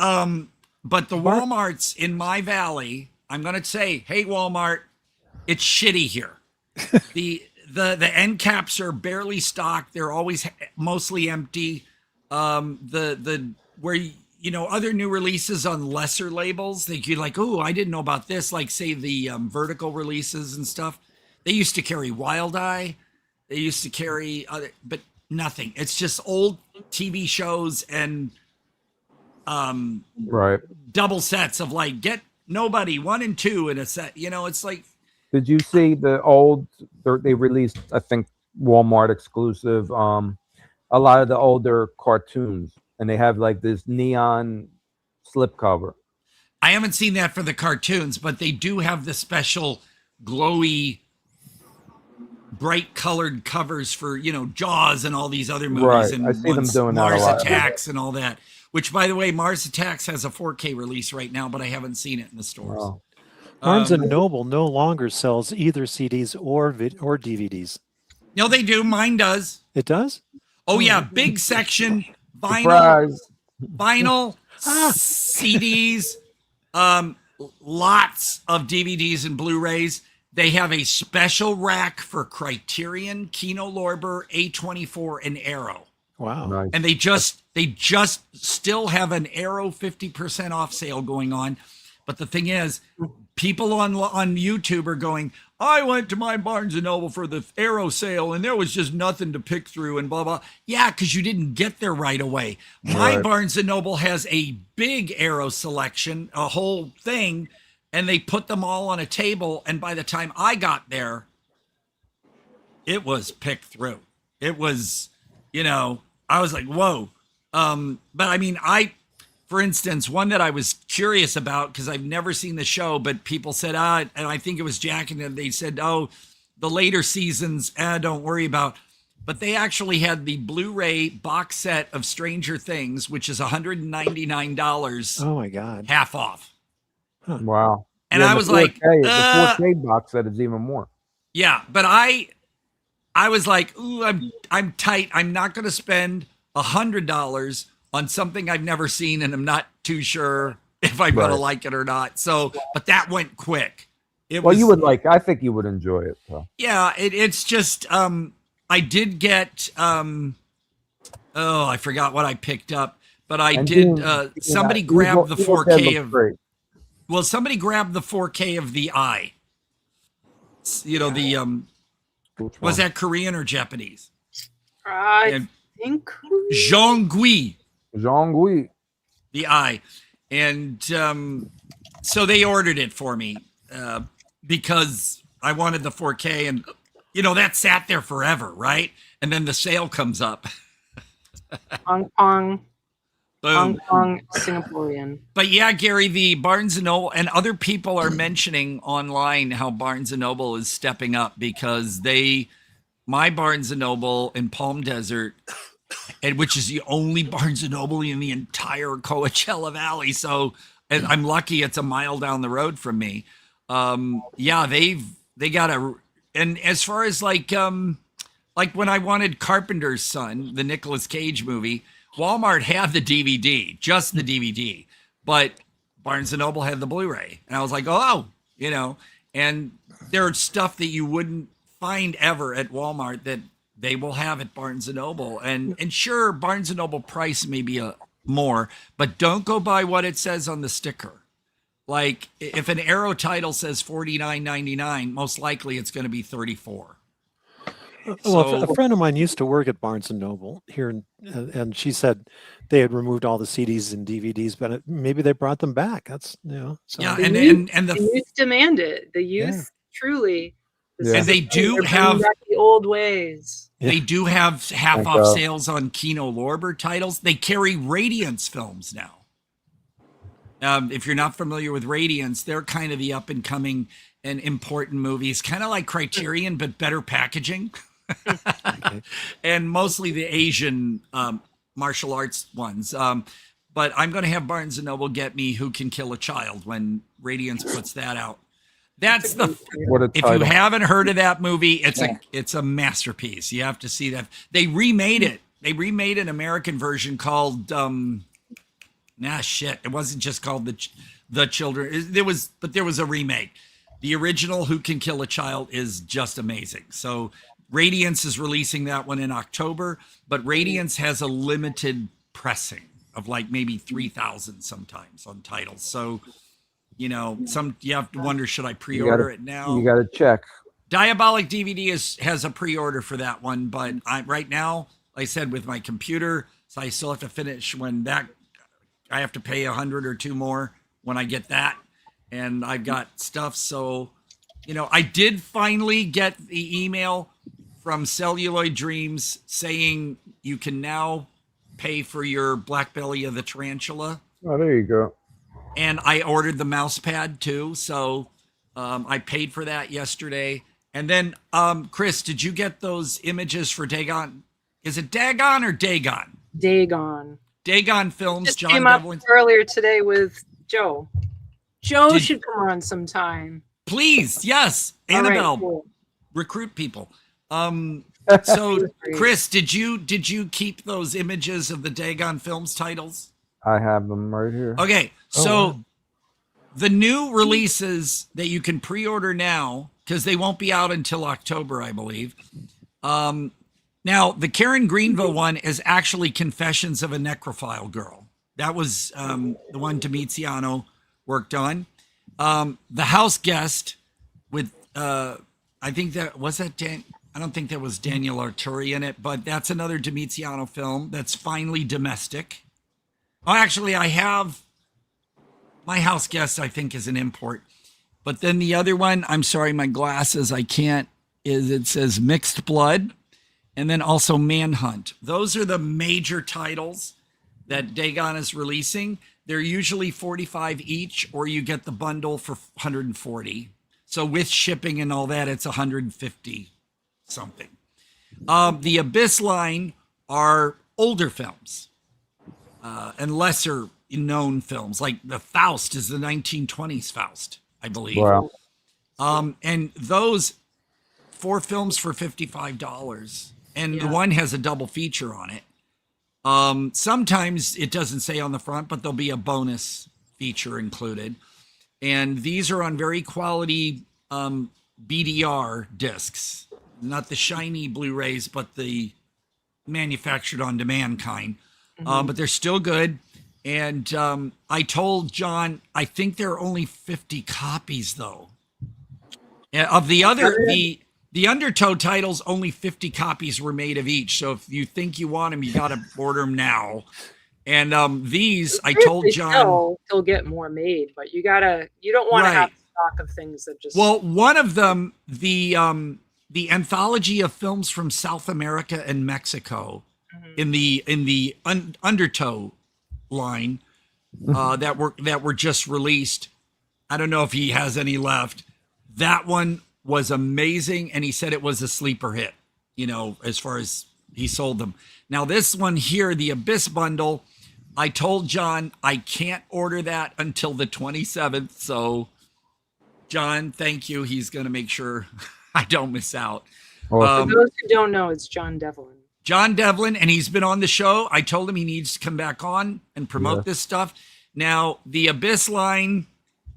but the Walmarts in my valley, I'm going to say, hey, Walmart, it's shitty here. The end caps are barely stocked. They're always mostly empty. Where other new releases on lesser labels, you're like, oh, I didn't know about this. Like say the vertical releases and stuff. They used to carry Wild Eye. They used to carry other, but nothing. It's just old TV shows and double sets of like get Nobody 1 and 2 in a set. It's like. Did you see they released, I think, Walmart exclusive, a lot of the older cartoons, and they have like this neon slipcover. I haven't seen that for the cartoons, but they do have the special glowy, bright colored covers for, Jaws and all these other movies. Right. And I see them doing that a Mars lot. Attacks and all that, which by the way, Mars Attacks has a 4K release right now, but I haven't seen it in the stores. Oh. Barnes and Noble no longer sells either CDs or DVDs. No, they do. Mine does. It does? Oh yeah, big section vinyl, CDs, lots of DVDs and Blu-rays. They have a special rack for Criterion, Kino Lorber, A24, and Arrow. Wow. Nice. And they just still have an Arrow 50% off sale going on. But the thing is, people on YouTube are going, I went to my Barnes & Noble for the Arrow sale and there was just nothing to pick through and blah, blah. Yeah, because you didn't get there right away. My Barnes & Noble has a big Arrow selection, a whole thing, and they put them all on a table. And by the time I got there, it was picked through. It was, I was like, whoa. But I mean, for instance, one that I was curious about because I've never seen the show, but people said, and I think it was Jack and them, they said, oh, the later seasons, don't worry about. But they actually had the Blu-ray box set of Stranger Things, which is $199. Oh my God. Half off. Huh. Wow. And I was like, the 4K box set is even more. Yeah, but I was like, ooh, I'm tight. I'm not going to spend $100 on something I've never seen, and I'm not too sure if I'm going to like it or not. So, but that went quick. You would I think you would enjoy it. So. Yeah, it's just, I did get, I forgot what I picked up, but somebody grabbed the 4K somebody grabbed the 4K of The Eye. Was that Korean or Japanese? I think Jean-Gui. The Eye. And so they ordered it for me because I wanted the 4K and, that sat there forever, right? And then the sale comes up. Hong Kong. Boom. Hong Kong, Singaporean. But yeah, Gary, the Barnes & Noble and other people are mentioning online how Barnes & Noble is stepping up because my Barnes & Noble in Palm Desert, which is the only Barnes & Noble in the entire Coachella Valley. So I'm lucky it's a mile down the road from me. Yeah, they got and as far as like when I wanted Carpenter's Son, the Nicolas Cage movie, Walmart had the DVD, just the DVD, but Barnes & Noble had the Blu-ray. And I was like, and there's stuff that you wouldn't find ever at Walmart that they will have at Barnes & Noble. And sure, Barnes & Noble price may be more, but don't go by what it says on the sticker. Like if an Arrow title says $49.99, most likely it's going to be $34. Well, a friend of mine used to work at Barnes & Noble here, and she said they had removed all the CDs and DVDs, but maybe they brought them back. That's, So. Yeah, and the youth demand it. The youth truly. And they do have the old ways. They do have half off sales on Kino Lorber titles. They carry Radiance films now. If you're not familiar with Radiance, they're kind of the up and coming and important movies, kind of like Criterion, but better packaging. And mostly the Asian martial arts ones. But I'm going to have Barnes & Noble get me Who Can Kill a Child when Radiance puts that out. That's if you haven't heard of that movie, it's a masterpiece. You have to see that. They remade it. They remade an American version called it wasn't just called the Children. There was a remake. The original Who Can Kill a Child is just amazing. So Radiance is releasing that one in October, but Radiance has a limited pressing of like maybe 3,000 sometimes on titles. So you have to wonder, should I pre-order it now? You got to check. Diabolic DVD has a pre-order for that one, but right now, like I said, with my computer, so I still have to finish I have to pay $100 or $200 more when I get that, and I've got stuff. So, I did finally get the email from Celluloid Dreams saying you can now pay for your Black Belly of the Tarantula. Oh, there you go. And I ordered the mouse pad too. So I paid for that yesterday. And then, Chris, did you get those images for Dagon? Is it Dagon or Dagon? Dagon. Dagon Films. Just John came up Devlin earlier today with Joe. Joe should come on sometime. Please, yes. Annabelle, right, cool. Recruit people. So, Chris, did you keep those images of the Dagon Films titles? I have them right here. Okay, so the new releases that you can pre-order now, because they won't be out until October, I believe. Now, the Karen Greenville one is actually Confessions of a Necrophile Girl. That was the one Domiziano worked on. The House Guest with I think that was that I don't think there was Daniel Arturi in it, but that's another Domiziano film that's finally domestic. Oh, actually, I have My House Guest, I think, is an import. But then the other one, I'm sorry, my glasses, I can't, is it says Mixed Blood and then also Manhunt. Those are the major titles that Dagon is releasing. They're usually 45 each, or you get the bundle for 140. So with shipping and all that, it's 150 something. The Abyss line are older films and lesser known films. Like the Faust is the 1920s Faust, I believe. Wow. And those 4 films for $55. And the one has a double feature on it. Sometimes it doesn't say on the front, but there'll be a bonus feature included. And these are on very quality BDR discs, not the shiny Blu-rays, but the manufactured on demand kind. But they're still good. And I told John, I think there are only 50 copies though. Of the other, the Undertow titles, only 50 copies were made of each. So if you think you want them, you got to order them now. And these, I told John, he'll get more made, but you don't want to have stock of things that just. Well, one of them, the anthology of films from South America and Mexico, in the Undertow line that were just released. I don't know if he has any left. That one was amazing, and he said it was a sleeper hit, as far as he sold them. Now this one here, the Abyss bundle, I told John I can't order that until the 27th. So John, thank you. He's going to make sure I don't miss out. For those who don't know, it's John Devlin. John Devlin, and he's been on the show. I told him he needs to come back on and promote this stuff. Now, the Abyss line,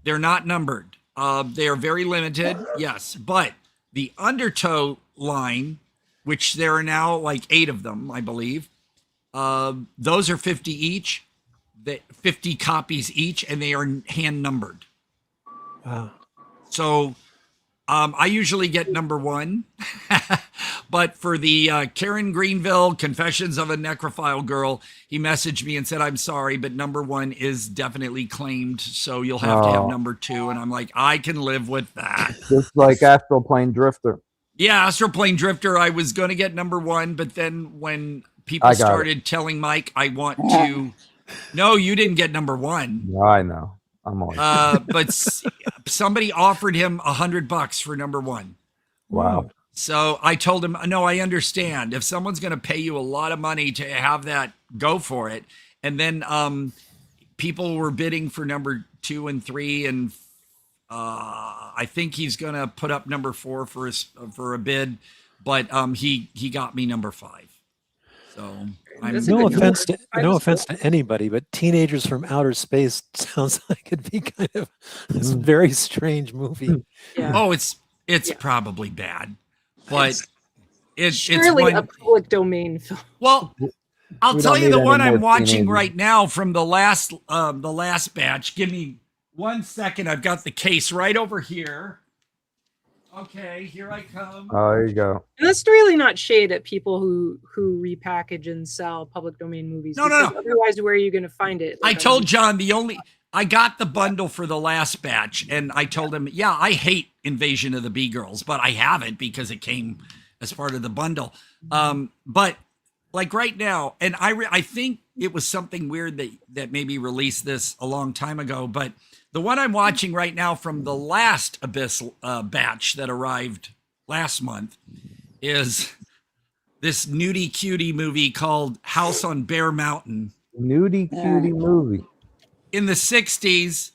they're not numbered. They are very limited, yes. But the Undertow line, which there are now like 8 of them, I believe, those are 50 each, 50 copies each, and they are hand numbered. Wow. So I usually get number 1. But for the Karen Greenville Confessions of a Necrophile Girl, he messaged me and said, I'm sorry, but number 1 is definitely claimed. So you'll have to have number 2. And I'm like, I can live with that. Just like Astral Plane Drifter. Yeah, Astral Plane Drifter. I was going to get number 1, but then when people started telling Mike, I want to. No, you didn't get number 1. No, I know. I'm on. But somebody offered him $100 for number 1. Wow. So I told him, no, I understand. If someone's going to pay you a lot of money to have that, go for it. And then people were bidding for number 2 and 3, and I think he's going to put up number 4 for a bid, but he got me number 5. So no offense to anybody, but Teenagers from Outer Space sounds like it'd be kind of this very strange movie. Yeah. Oh, it's probably bad. But it's surely a public domain film. Well, I'll tell you the one I'm watching right now from the last batch. Give me 1 second. I've got the case right over here. Okay, here I come. Oh, there you go. And that's really not shade at people who repackage and sell public domain movies. No. Otherwise, where are you going to find it? I told John I got the bundle for the last batch, and I told him, yeah, I hate Invasion of the B-Girls, but I haven't because it came as part of the bundle. But like right now, and I think it was something weird that maybe released this a long time ago, but the one I'm watching right now from the last Abyss batch that arrived last month is this nudie cutie movie called House on Bear Mountain. Nudie cutie movie. In the 60s,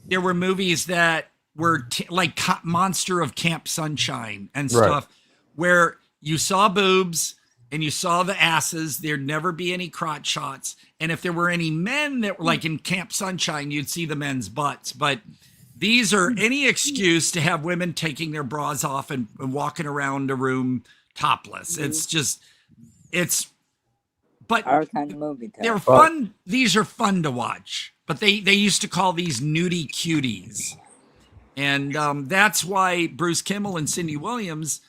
there were movies that were like Monster of Camp Sunshine and stuff, where you saw boobs and you saw the asses. There'd never be any crotch shots. And if there were any men that were like in Camp Sunshine, you'd see the men's butts. But these are any excuse to have women taking their bras off and walking around a room topless. But our kind of movie. They're fun. These are fun to watch. but they used to call these nudie cuties. And that's why Bruce Kimmel and Cindy Williams,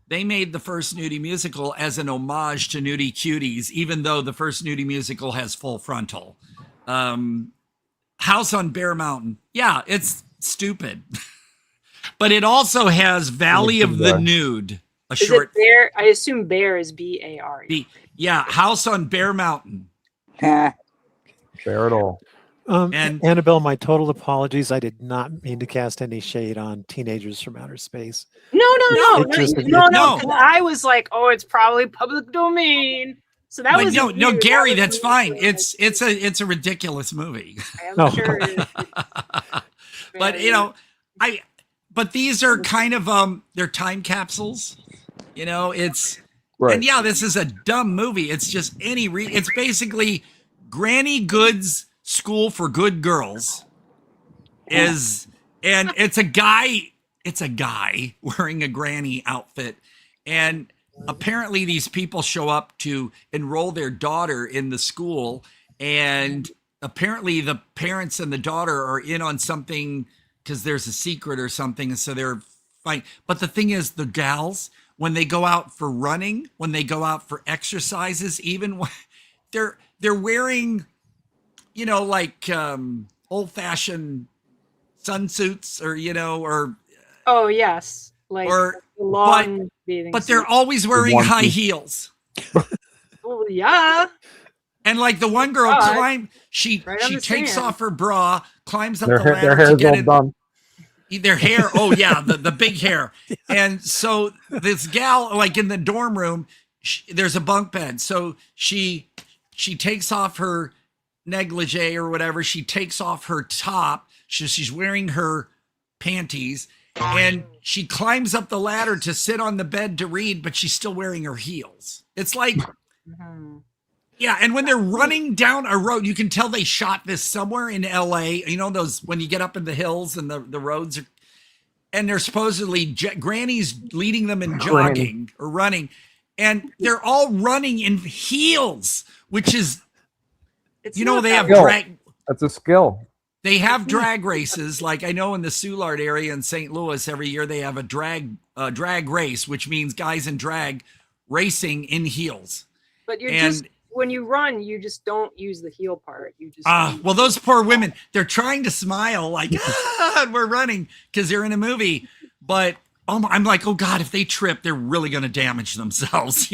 they made the first nudie musical as an homage to nudie cuties, even though the first nudie musical has full frontal. House on Bear Mountain. Yeah, it's stupid. But it also has Valley of the Nude. Is it Bear? I assume Bear is B-A-R-E. Yeah, House on Bear Mountain. Bear it all. And Annabelle, my total apologies. I did not mean to cast any shade on Teenagers from Outer Space. No. No. I was like, oh, it's probably public domain. So that was no, Gary, that's fine. It's a ridiculous movie. I'm sure it is. But but these are kind of they're time capsules. It's right. And yeah, this is a dumb movie. It's just it's basically Granny Good's School for Good Girls and it's a guy wearing a granny outfit, and apparently these people show up to enroll their daughter in the school, and apparently the parents and the daughter are in on something because there's a secret or something, and so they're fine. But the thing is, the gals, when they go out for running, when they go out for exercises, even when they're wearing like old-fashioned sunsuits or oh yes, like long bathing but they're always wearing high heels. Oh yeah. And like the one girl she takes off her bra, climbs up the ladder their hair's to get all in. done. Their hair, oh yeah, the big hair. And so this gal, like in the dorm room, there's a bunk bed. So she takes off her negligee or whatever. She takes off her top. She's wearing her panties, and she climbs up the ladder to sit on the bed to read, but she's still wearing her heels. It's like, yeah. And when they're running down a road, you can tell they shot this somewhere in LA. Those, when you get up in the hills and the roads are, and they're supposedly grannies leading them in jogging or running, and they're all running in heels, which is, they have drag. That's a skill. They have drag races. Like I know in the Soulard area in St. Louis, every year they have a drag race, which means guys in drag racing in heels. But when you run, you just don't use the heel part. You just well, those poor women, they're trying to smile like we're running because they're in a movie. But I'm like, oh God, if they trip, they're really going to damage themselves,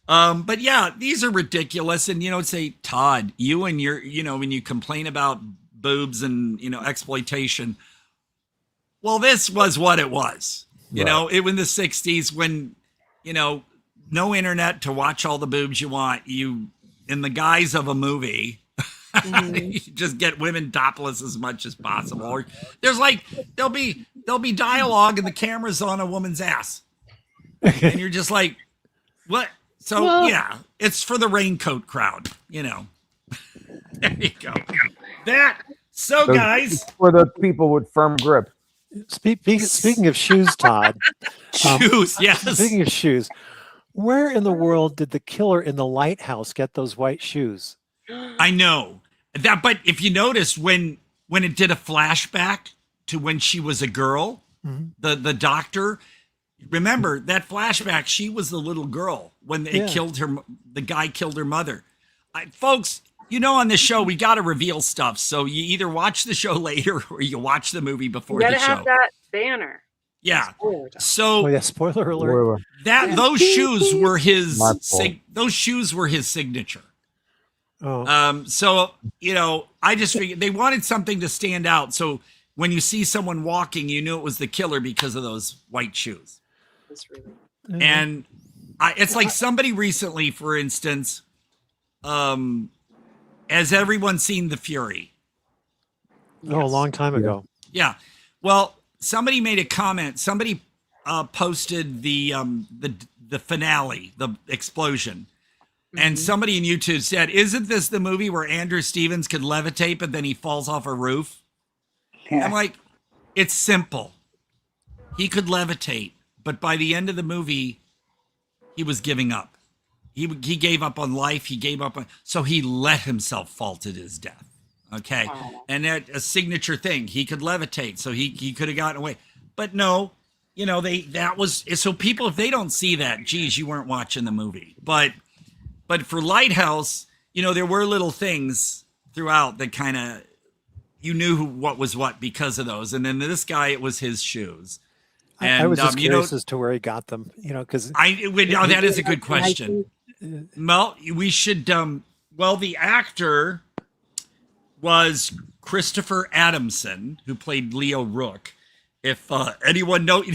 But yeah, these are ridiculous. And, say, Todd, you and your, when you complain about boobs and, exploitation, well, this was what it was, it in the 60s when, no internet to watch all the boobs you want. You, in the guise of a movie, you just get women topless as much as possible. Or there's like, there'll be dialogue and the camera's on a woman's ass. And you're just like, what? So yeah, it's for the raincoat crowd, There you go. Guys, for the people with firm grip. Speaking of shoes, Todd. Shoes, yes. Speaking of shoes, where in the world did the killer in the Lighthouse get those white shoes? I know that, but if you notice when it did a flashback to when she was a girl, the doctor. Remember that flashback? She was the little girl when it killed her. The guy killed her mother. Folks, on this show we got to reveal stuff. So you either watch the show later or you watch the movie before the show. You gotta have that banner. Yeah. So spoiler alert. Those shoes were his. Those shoes were his signature. Oh. So I just figured they wanted something to stand out. So when you see someone walking, you knew it was the killer because of those white shoes. And it's like somebody recently, for instance, has everyone seen The Fury? Oh, a long time ago. Yeah. Well, somebody made a comment. Somebody posted the finale, the explosion. And somebody in YouTube said, isn't this the movie where Andrew Stevens could levitate, but then he falls off a roof? I'm like, it's simple. He could levitate, but by the end of the movie, he was giving up. He gave up on life. He gave up on, so he let himself fall to his death. Okay. And that a signature thing. He could levitate, so he could have gotten away. But no, that was so people, if they don't see that, geez, you weren't watching the movie. But for Lighthouse, there were little things throughout that kind of you knew what was what because of those. And then this guy, it was his shoes. And I was just curious as to where he got them, because that is a good question. Well, we should. The actor was Christopher Adamson, who played Leo Rook. If anyone knows,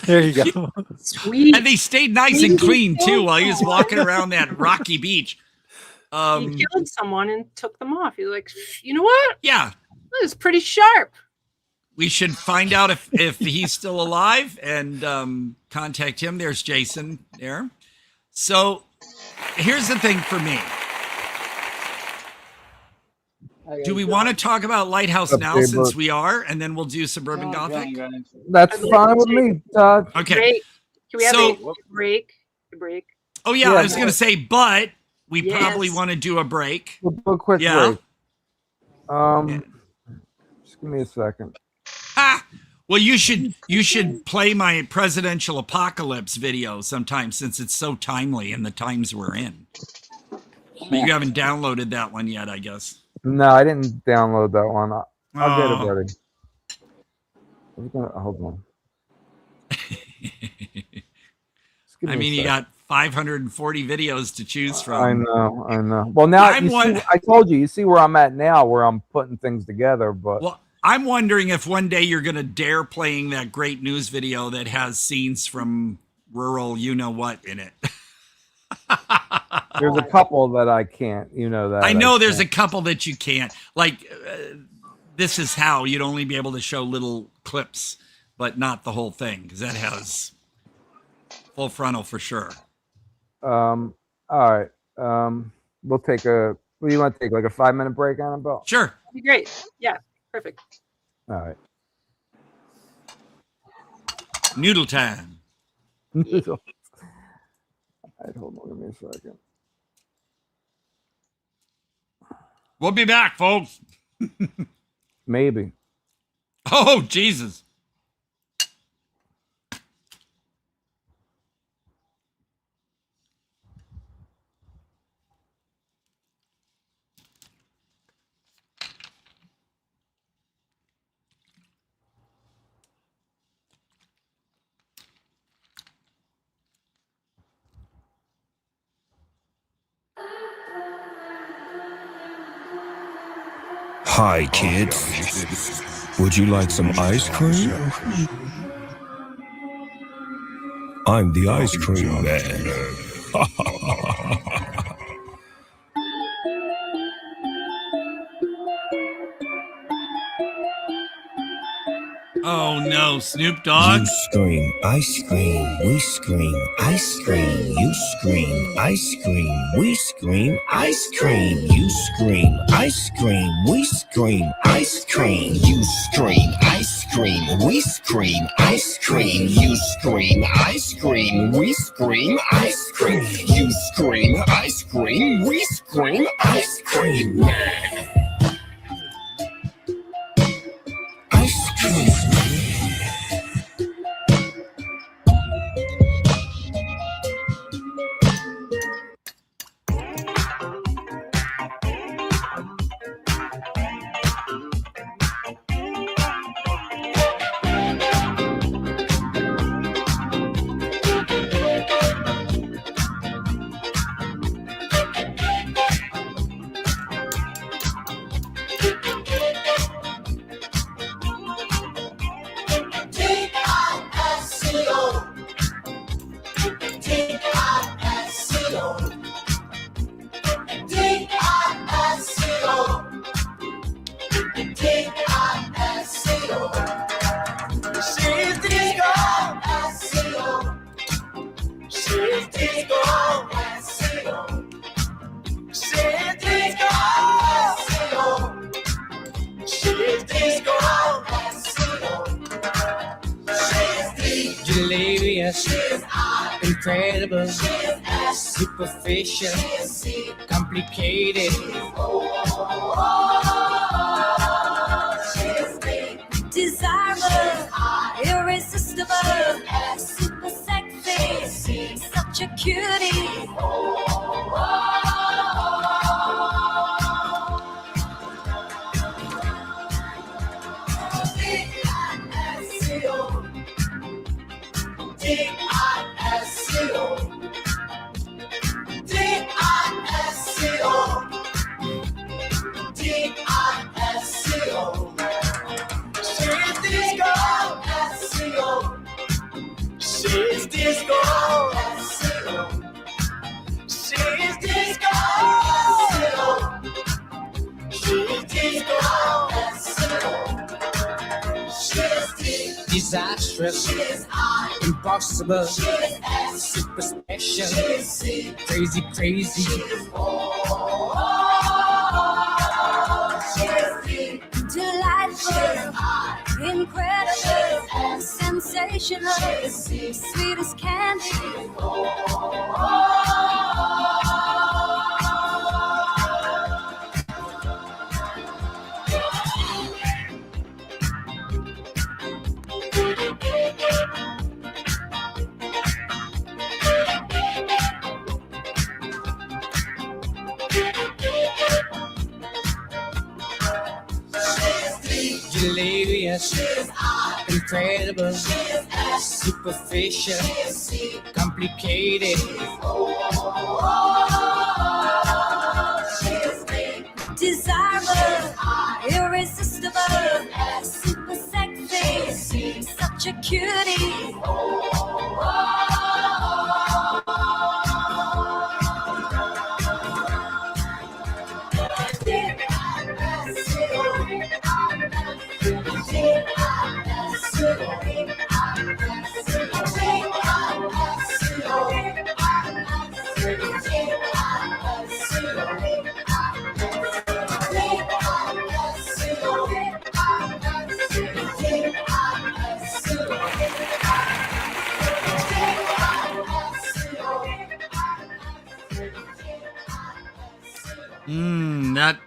there you go. Sweet. And they stayed nice and clean too while he was walking around that rocky beach. He killed someone and took them off. You're like, you know what? Yeah, it's pretty sharp. We should find out if he's still alive and contact him. There's Jason there. So here's the thing for me. Do we want to talk about Lighthouse now since we are, and then we'll do Suburban Gothic? That's fine with me, Todd. Okay. Can we have a break? Oh, yeah, I was going to say, but we probably want to do a break. We'll do a quick break. Just give me a second. Well, you should play my presidential apocalypse video sometime since it's so timely in the times we're in. But you haven't downloaded that one yet, I guess. No, I didn't download that one. I'll get it ready. Hold on. I mean, you got 540 videos to choose from. I know. Well, now I told you. You see where I'm at now, where I'm putting things together. But I'm wondering if one day you're going to dare playing that great news video that has scenes from rural, what in it. There's a couple that I can't, that. I know there's a couple that you can't. Like, This Is How, you'd only be able to show little clips, but not the whole thing, because that has full frontal for sure. All right. We'll take what do you want to take, like a 5-minute break, Annabelle? Sure. That'd be great. Yeah, perfect. All right. Noodle time. All right, hold on, give me a second. We'll be back, folks. Maybe. Oh, Jesus. Hi, kids. Would you like some ice cream? I'm the ice cream man. Oh no, Snoop Dogg. You scream, ice cream, we scream, ice cream. You scream, ice cream, we scream, ice cream. You scream, ice cream, we scream, ice cream. You scream, ice cream, we scream, ice cream. You scream, ice cream, we scream, ice cream. You scream, ice cream, we scream, ice cream. Ice cream. Incredible, superficial, complicated. such a cutie. She's disco. She's disco. She's disco. She's disastrous. She's impossible. She's super special. She's crazy, crazy. Delightful, incredible, sensational, sweet as candy. Delirious, incredible, superficial, complicated. Desirable, irresistible, super sexy, such a cutie.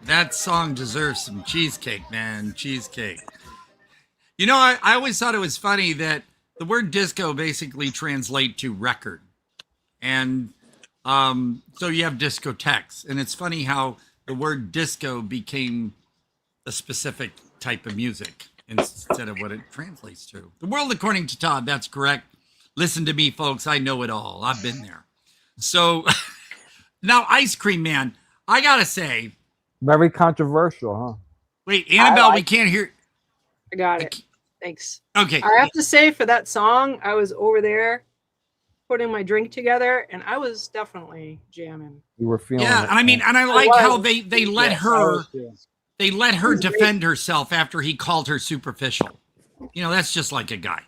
That song deserves some cheesecake, man. Cheesecake. You know, I always thought it was funny that the word disco basically translates to record. And so you have discotheques. And it's funny how the word disco became a specific type of music instead of what it translates to. The world according to Todd, that's correct. Listen to me, folks. I know it all. I've been there. So now Ice Cream Man, I got to say. Very controversial, huh? Wait, Annabelle, we can't hear. I got it. Thanks. Okay. I have to say, for that song, I was over there putting my drink together, and I was definitely jamming. You were feeling it. I mean, and I like how they let her defend herself after he called her superficial. You know, that's just like a guy.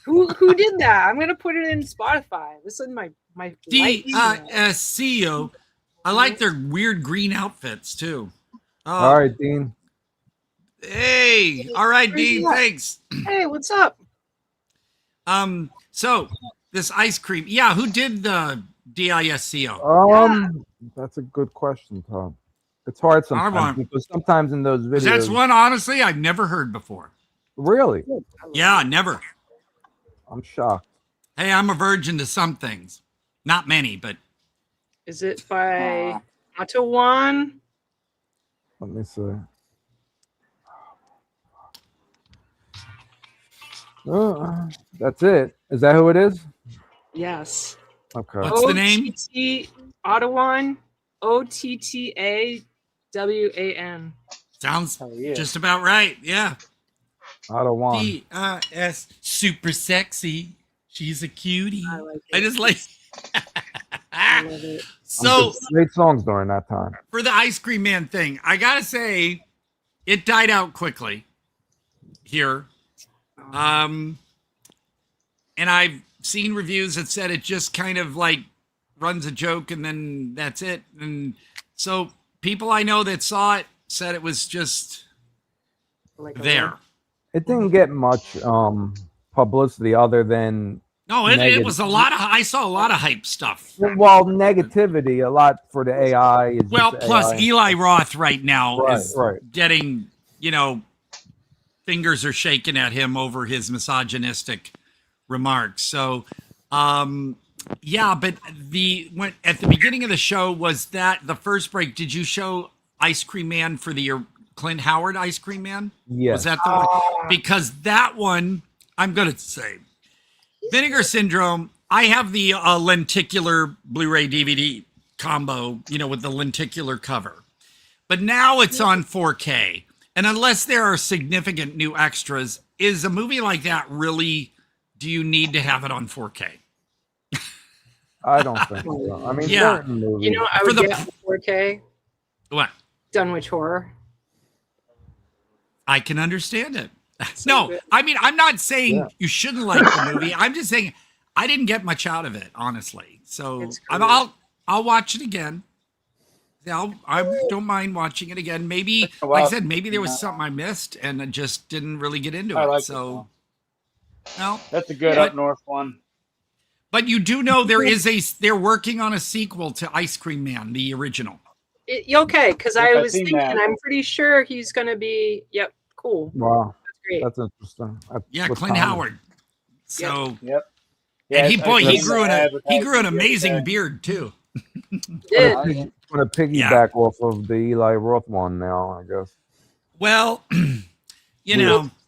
Who did that? I'm gonna put it in Spotify. This is my CEO. I like their weird green outfits too. All right, Dean. Hey, all right, Dean. Thanks. Hey, what's up? So this ice cream. Yeah, who did the DISCO? That's a good question, Tom. It's hard sometimes because sometimes in those videos. That's one honestly I've never heard before. Really? Yeah, never. I'm shocked. Hey, I'm a virgin to some things. Not many, but. Is it by Atawan? Let me see. That's it. Is that who it is? Yes. Okay. What's the name? Atawan. Ottawan. Sounds just about right. Yeah. Atawan. D-I-S. Super sexy. She's a cutie. I just like. I love it. So great songs during that time. For the Ice Cream Man thing, I gotta say, it died out quickly here. And I've seen reviews that said it just kind of like runs a joke and then that's it. And so people I know that saw it said it was just there. It didn't get much publicity other than. No, it was a lot of. I saw a lot of hype stuff. Well, negativity, a lot for the AI. Is plus AI. Eli Roth right now is right. getting, fingers are shaking at him over his misogynistic remarks. So, Yeah, but at the beginning of the show, was that the first break? Did you show Ice Cream Man for the Clint Howard Ice Cream Man? Yes. Was that the one? Because that one, I'm going to say, Vinegar Syndrome, I have the lenticular Blu-ray DVD combo, with the lenticular cover. But now it's on 4K. And unless there are significant new extras, is a movie like that really, do you need to have it on 4K? I don't think so. I mean, yeah. certain movies. I would get 4K. What? Dunwich Horror. I can understand it. No, I mean, I'm not saying you shouldn't like the movie. I'm just saying I didn't get much out of it, honestly. So I'll watch it again. I don't mind watching it again. Maybe, like I said, maybe there was something I missed and I just didn't really get into it. So, no, that's a good up north one. But you do know they're working on a sequel to Ice Cream Man, the original. Okay, because I was thinking, I'm pretty sure he's going to be. Yep, cool. Wow, that's great. That's interesting. Clint Howard. So, yep. And he grew an amazing beard too. I'm going to piggyback off of the Eli Roth one now, I guess. Well,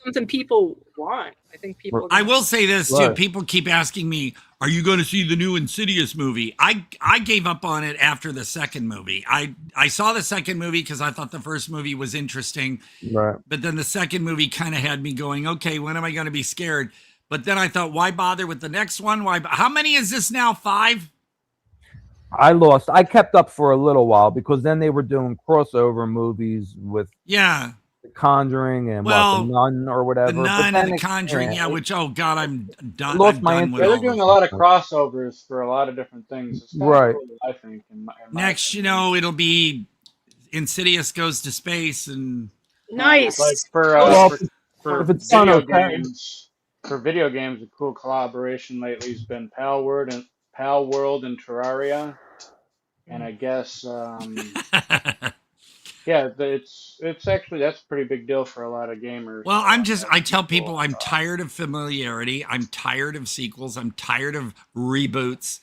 something people want. I think people. I will say this too. People keep asking me, "Are you going to see the new Insidious movie?" I gave up on it after the second movie. I saw the second movie because I thought the first movie was interesting. Right. But then the second movie kind of had me going, "Okay, when am I going to be scared?" But then I thought, why bother with the next one? How many is this now? 5? I kept up for a little while because then they were doing crossover movies with The Conjuring and The Nun or whatever. The Nun and The Conjuring, which, oh God, I'm done. Lost my interest. They're doing a lot of crossovers for a lot of different things. It's right. Cool, I think. Next, it'll be Insidious Goes to Space and nice. Like for video games, a cool collaboration lately has been Pal World and Terraria, and I guess it's actually that's a pretty big deal for a lot of gamers. Well, I tell people I'm tired of familiarity. I'm tired of sequels. I'm tired of reboots.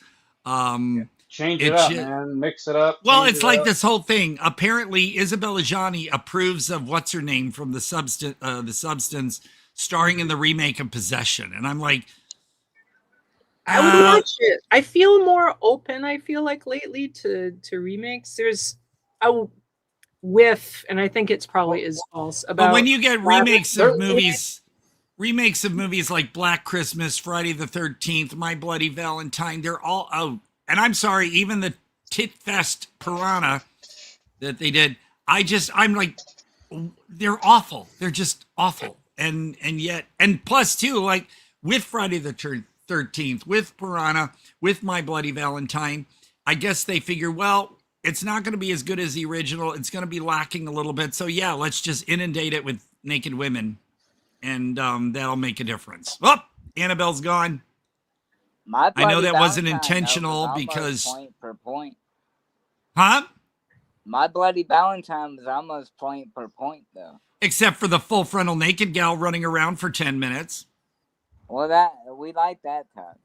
Change it up, man. Mix it up. Well, it's like this whole thing. Apparently, Isabella Gianni approves of what's her name from The Substance, starring in the remake of Possession, and I'm like, I would watch it. I feel more open. I feel like lately to remakes. There's a whiff, and I think it's probably is false. About but when you get remakes of movies like Black Christmas, Friday the 13th, My Bloody Valentine, they're all out. And I'm sorry, even the Tit Fest Piranha that they did, I'm like, they're awful. They're just awful. And plus too, like with Friday the 13th, with Piranha, with My Bloody Valentine, I guess they figure, well, it's not going to be as good as the original. It's going to be lacking a little bit. So yeah, let's just inundate it with naked women, and that'll make a difference. Oh, Annabelle's gone. I know that wasn't intentional because point per point. Huh? My Bloody Valentine was almost point per point though. Except for the full frontal naked gal running around for 10 minutes. Well, we like that, Todd.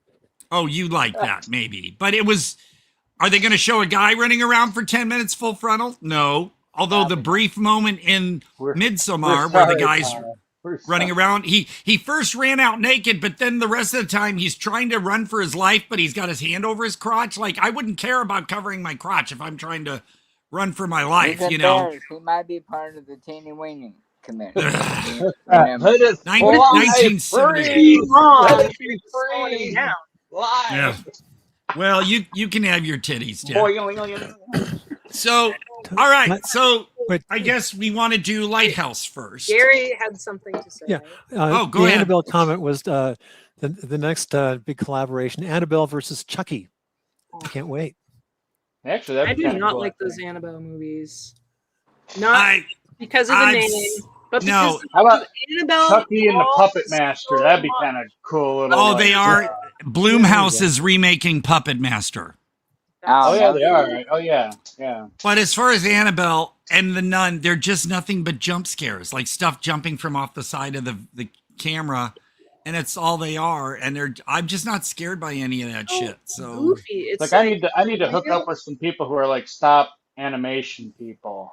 Oh, you like that, maybe. But are they going to show a guy running around for 10 minutes full frontal? No. Although the brief moment in Midsommar where the guy's running around, he first ran out naked, but then the rest of the time he's trying to run for his life, but he's got his hand over his crotch. Like, I wouldn't care about covering my crotch if I'm trying to run for my life, He might be part of the teeny weeny committee. 1970. Yeah. Well, you can have your titties, Jeff. So, all right. So, I guess we want to do Lighthouse first. Gary had something to say. Yeah. Go the ahead. Annabelle comment was the next big collaboration, Annabelle versus Chucky. I can't wait. Actually, I do not like those Annabelle movies. Not because of the name, but because how about Annabelle Chucky and the Puppet Master? That'd be kind of cool. Oh, they are. Blumhouse is remaking Puppet Master. Oh yeah, they are. Right? Oh yeah. But as far as Annabelle and the Nun, they're just nothing but jump scares, like stuff jumping from off the side of the camera. and it's all they are, and I'm just not scared by any of that shit. So goofy. It's like I need to hook up with some people who are like stop animation people.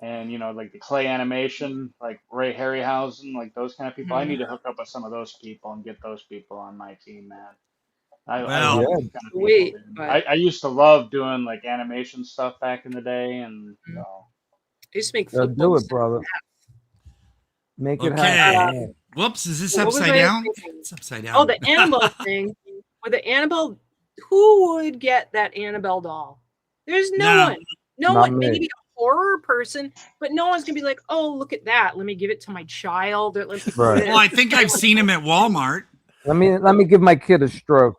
And like the clay animation, like Ray Harryhausen, like those kind of people. I need to hook up with some of those people and get those people on my team, man. I love those kind of people. I used to love doing like animation stuff back in the day, and I used to make do flip it, brother. Make it okay. happen. Whoops, is this What was upside I down? thinking? It's upside down. Oh, the Annabelle thing. With the Annabelle, who would get that Annabelle doll? There's no one. No Not one. me. Maybe a horror person, but no one's gonna be like, "Oh, look at that. Let me give it to my child." Or, let me Right. Well, I think I've seen him at Walmart. Let me give my kid a stroke.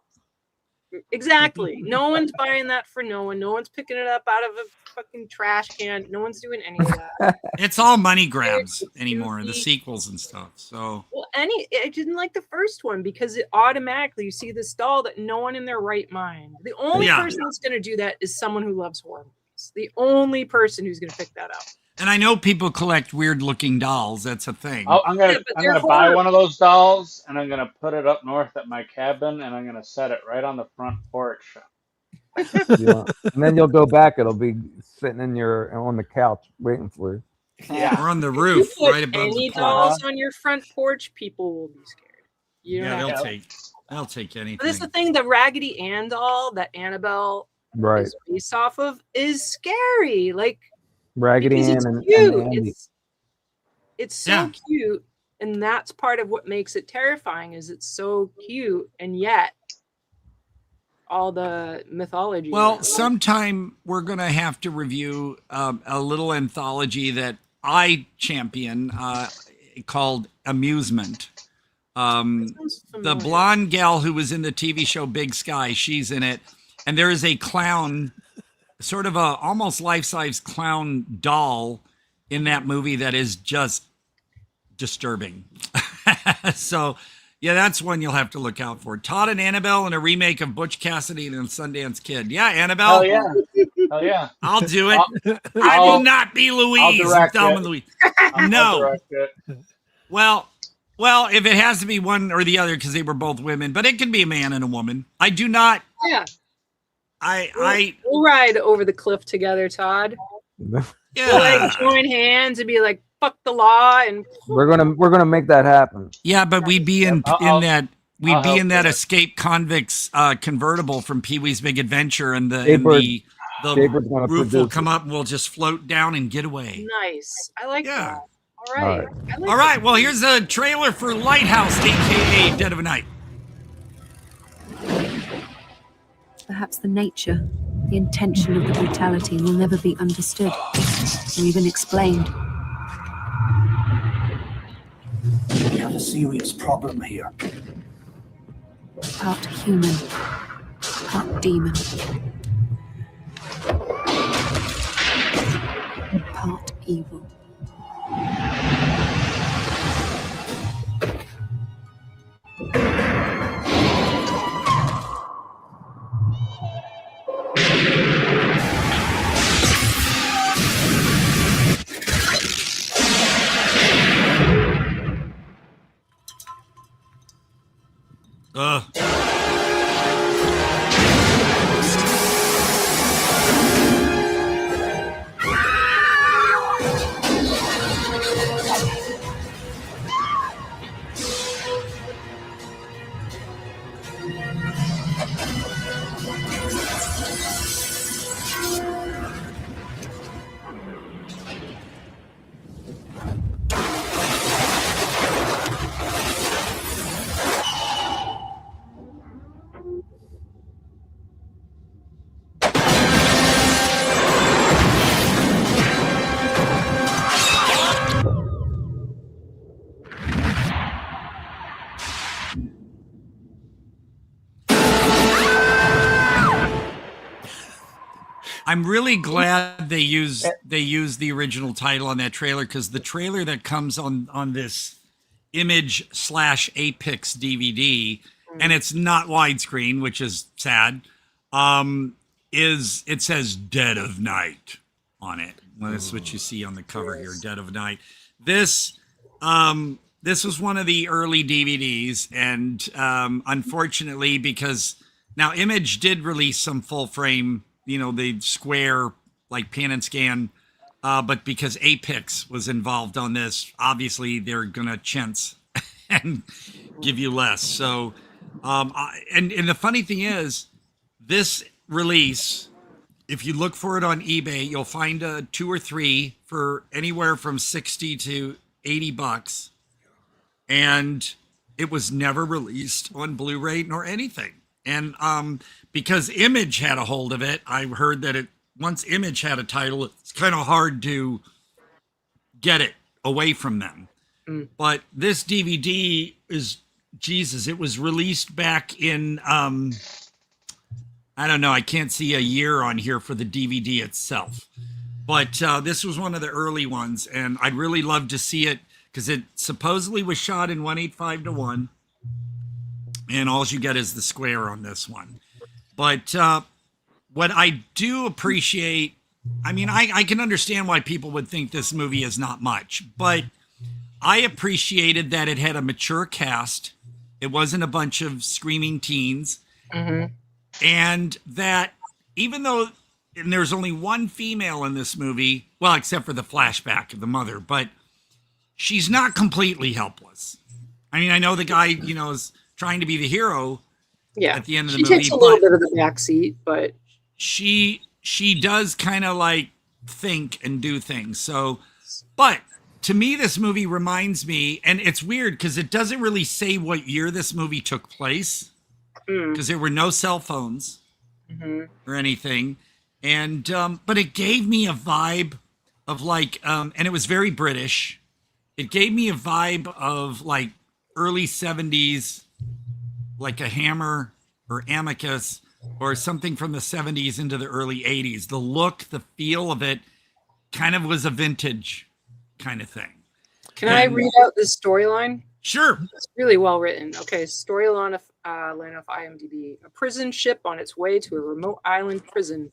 Exactly. No one's buying that for no one. No one's picking it up out of a fucking trash can. No one's doing any of that. It's all money grabs anymore, the sequels and stuff. So Well, I didn't like the first one because it automatically, you see this doll that no one in their right mind. The only person that's going to do that is someone who loves horror movies. The only person who's going to pick that up. And I know people collect weird looking dolls. That's a thing. I'm gonna buy one of those dolls, and I'm gonna put it up north at my cabin, and I'm gonna set it right on the front porch. Yeah. And then you'll go back. It'll be sitting on the couch waiting for you. Yeah. Or on the If roof, you put right above any the dolls on your front porch, people will be scared. You don't Yeah, have they'll take anything. But that's the thing, the Raggedy Ann doll that Annabelle Right. is based off of is scary. Like, Raggedy because Ann it's and cute. Andy. It's so cute, and that's part of what makes it terrifying. Is it's so cute, and yet all the mythology. Well, sometime we're going to have to review a little anthology that I champion called Amusement. The blonde gal who was in the TV show Big Sky, she's in it. And there is a clown, sort of a almost life-size clown doll in that movie that is just disturbing. So, yeah, that's one you'll have to look out for. Todd and Annabelle in a remake of Butch Cassidy and the Sundance Kid. Yeah, Annabelle. Hell yeah. Hell yeah. I'll do it. I will not be Louise. I'll direct Thelma it. and Louise. I'll No. direct it. Well, if it has to be one or the other because they were both women, but it can be a man and a woman. I do not. Yeah. We'll ride over the cliff together, Todd. Yeah. We'll like join hands and be like, fuck the law, and We're gonna make that happen. Yeah, but we'd be in I'll that escape convicts convertible from Pee-wee's Big Adventure, and the Jaybird- the Jaybir's gonna roof will produce come up and we'll just float down and get away. nice. I like that. All right. I like All right. Well, here's a trailer for Lighthouse, aka Dead of Night. Perhaps the nature, the intention of the brutality will never be understood or even explained. We have a serious problem here. Part human, part demon. Part evil. I'm really glad they used the original title on that trailer, because the trailer that comes on this Image/Apix DVD, and it's not widescreen, which is sad, it says Dead of Night on it. Well, that's what you see on the cover here, Dead of Night. This this was one of the early DVDs, and unfortunately, because now Image did release some full frame, the square like pan and scan, but because Apex was involved on this, obviously they're gonna chintz and give you less. So, and the funny thing is, this release, if you look for it on eBay, you'll find 2 or 3 for anywhere from $60 to $80. And it was never released on Blu-ray nor anything. And because Image had a hold of it, I heard that once Image had a title, it's kind of hard to get it away from them. But this DVD is, Jesus, it was released back in, I don't know, I can't see a year on here for the DVD itself. But this was one of the early ones, and I'd really love to see it, because it supposedly was shot in 1:8:5:1, and all you get is the square on this one. But what I do appreciate, I mean, I can understand why people would think this movie is not much, but I appreciated that it had a mature cast. It wasn't a bunch of screaming teens. And that even though there's only one female in this movie, well, except for the flashback of the mother, but she's not completely helpless. I mean, I know the guy, is trying to be the hero at the end of the movie. She takes a little bit of the backseat, but she does kind of like think and do things. So, but to me, this movie reminds me, and it's weird because it doesn't really say what year this movie took place, because there were no cell phones or anything. And, but it gave me a vibe of like, and it was very British. It gave me a vibe of like early 70s, like a Hammer or Amicus or something from the 70s into the early 80s. The look, the feel of it kind of was a vintage kind of thing. Can I read out this storyline? Sure. It's really well written. Okay, storyline of IMDb. A prison ship on its way to a remote island prison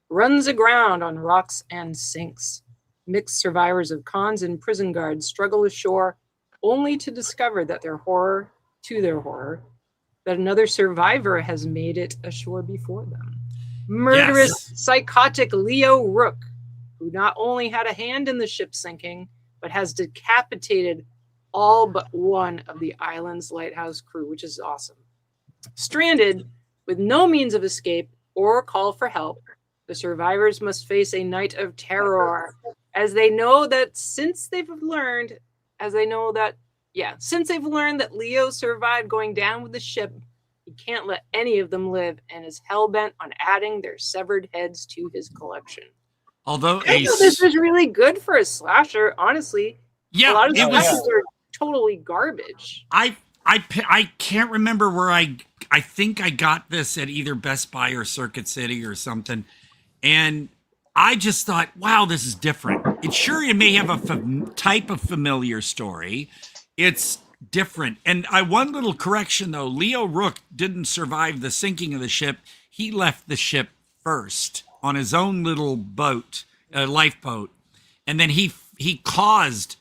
runs aground on rocks and sinks. Mixed survivors of cons and prison guards struggle ashore only to discover that their horror, that another survivor has made it ashore before them. Murderous, psychotic Leo Rook, who not only had a hand in the ship sinking, but has decapitated all but one of the island's lighthouse crew, which is awesome. Stranded with no means of escape or call for help, the survivors must face a night of terror as they know that since they've learned that Leo survived going down with the ship, he can't let any of them live and is hell-bent on adding their severed heads to his collection. Although I thought this was really good for a slasher, honestly. Yeah, a lot of slashers are totally garbage. I can't remember where I think I got this at either Best Buy or Circuit City or something. And I just thought, wow, this is different. It may have a type of familiar story. It's different. And one little correction, though. Leo Rook didn't survive the sinking of the ship. He left the ship first on his own little boat, lifeboat. And then he caused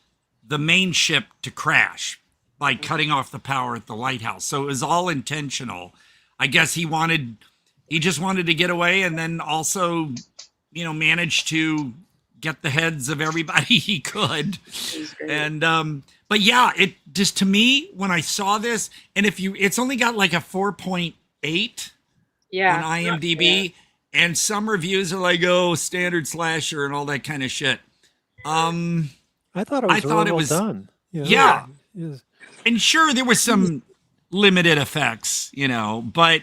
the main ship to crash by cutting off the power at the lighthouse. So it was all intentional. I guess he just wanted to get away, and then also, managed to get the heads of everybody he could. And, but yeah, it just, to me, when I saw this, and it's only got like a 4.8 on IMDb, and some reviews are like, oh, standard slasher and all that kind of shit. I thought it was well done. Yeah. And sure, there was some limited effects, but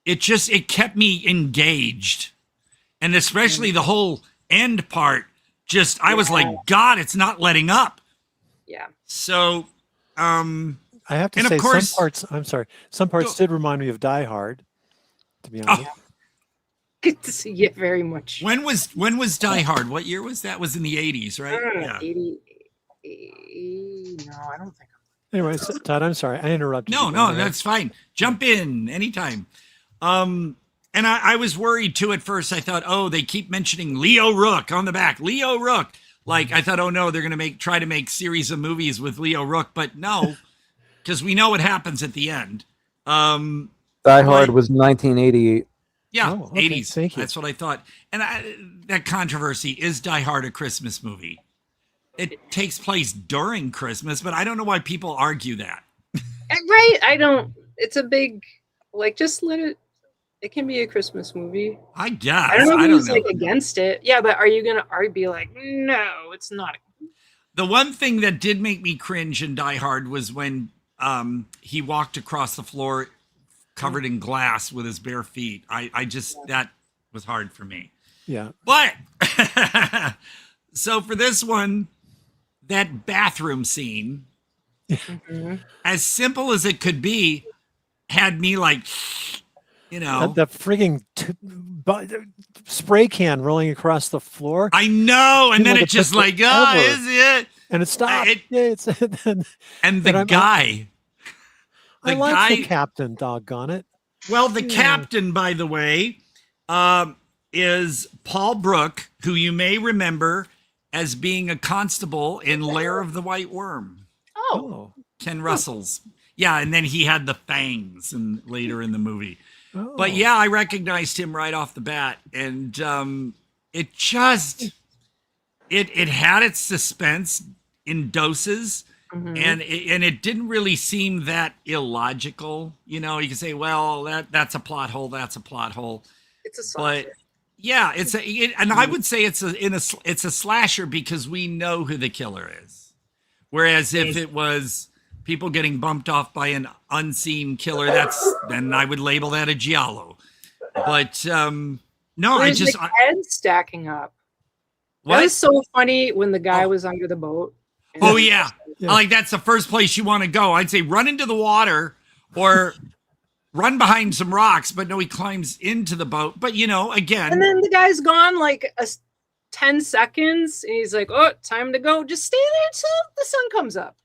it kept me engaged. And especially the whole end part, I was like, God, it's not letting up. Yeah. So, I have to say, of course, some parts did remind me of Die Hard, to be honest. Good to see you very much. When was Die Hard? What year was that? Was in the 80s, right? Yeah. 80. No, I don't think. Anyway, Todd, I'm sorry. I interrupted you. No, that's fine. Jump in anytime. And I was worried too at first. I thought, oh, they keep mentioning Leo Rook on the back. Leo Rook. Like I thought, oh no, they're going to try to make series of movies with Leo Rook, but no, because we know what happens at the end. Die Hard was 1988. Yeah, Oh, okay. 80s. Thank you. That's what I thought. And that controversy, is Die Hard a Christmas movie? It takes place during Christmas, but I don't know why people argue that. Right? I don't. It's a big, like, just let it. It can be a Christmas movie. I guess. I don't know who's know. like against it. Yeah, but are you gonna be like, no, it's not? The one thing that did make me cringe in Die Hard was when he walked across the floor covered in glass with his bare feet. I just, that was hard for me. Yeah. But so for this one, that bathroom scene, as simple as it could be, had me like, you know, the frigging spray can rolling across the floor. I know, and then it's just like, oh, is it? And it stopped. And the guy. I like the captain, doggone it. Well, the captain, by the way, is Paul Brook, who you may remember as being a constable in Lair of the White Worm. Oh. Ken Russell's. Yeah, and then he had the fangs and later in the movie. Oh. But yeah, I recognized him right off the bat. And it just, it had its suspense in doses. Mm-hmm. And it didn't really seem that illogical. You know, you can say, well, that's a plot hole. That's a plot hole. It's a slasher. But yeah, and I would say it's a slasher because we know who the killer is. Whereas if it was people getting bumped off by an unseen killer, then I would label that a giallo. But no, there's like heads stacking up. What? That was so funny when the guy was under the boat. Oh yeah. Like that's the first place you want to go. I'd say run into the water or run behind some rocks, but no, he climbs into the boat. But you know, again. And then the guy's gone like 10 seconds and he's like, oh, time to go. Just stay there until the sun comes up.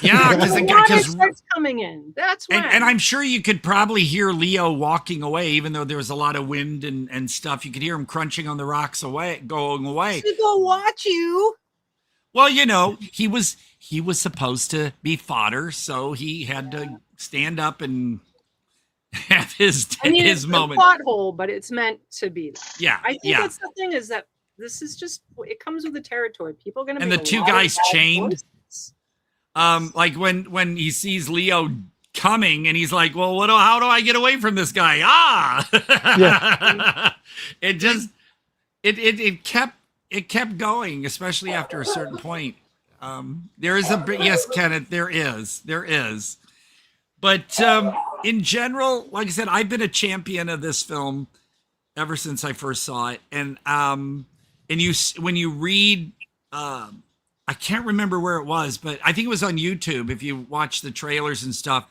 Yeah, because the guy starts coming in. That's when. And I'm sure you could probably hear Leo walking away, even though there was a lot of wind and stuff. You could hear him crunching on the rocks going away. To go watch you. Well, you know, he was supposed to be fodder, so he had to stand up and have his moment. It's a plot hole, but it's meant to be that. Yeah, I think that's the thing is that this is just it comes with the territory. People are going to and the two guys chained. Like when he sees Leo coming, and he's like, "Well, how do I get away from this guy?" Yeah. It kept going, especially after a certain point. There is yes, Kenneth, there is. But in general, like I said, I've been a champion of this film ever since I first saw it. And when you read, I can't remember where it was, but I think it was on YouTube. If you watch the trailers and stuff,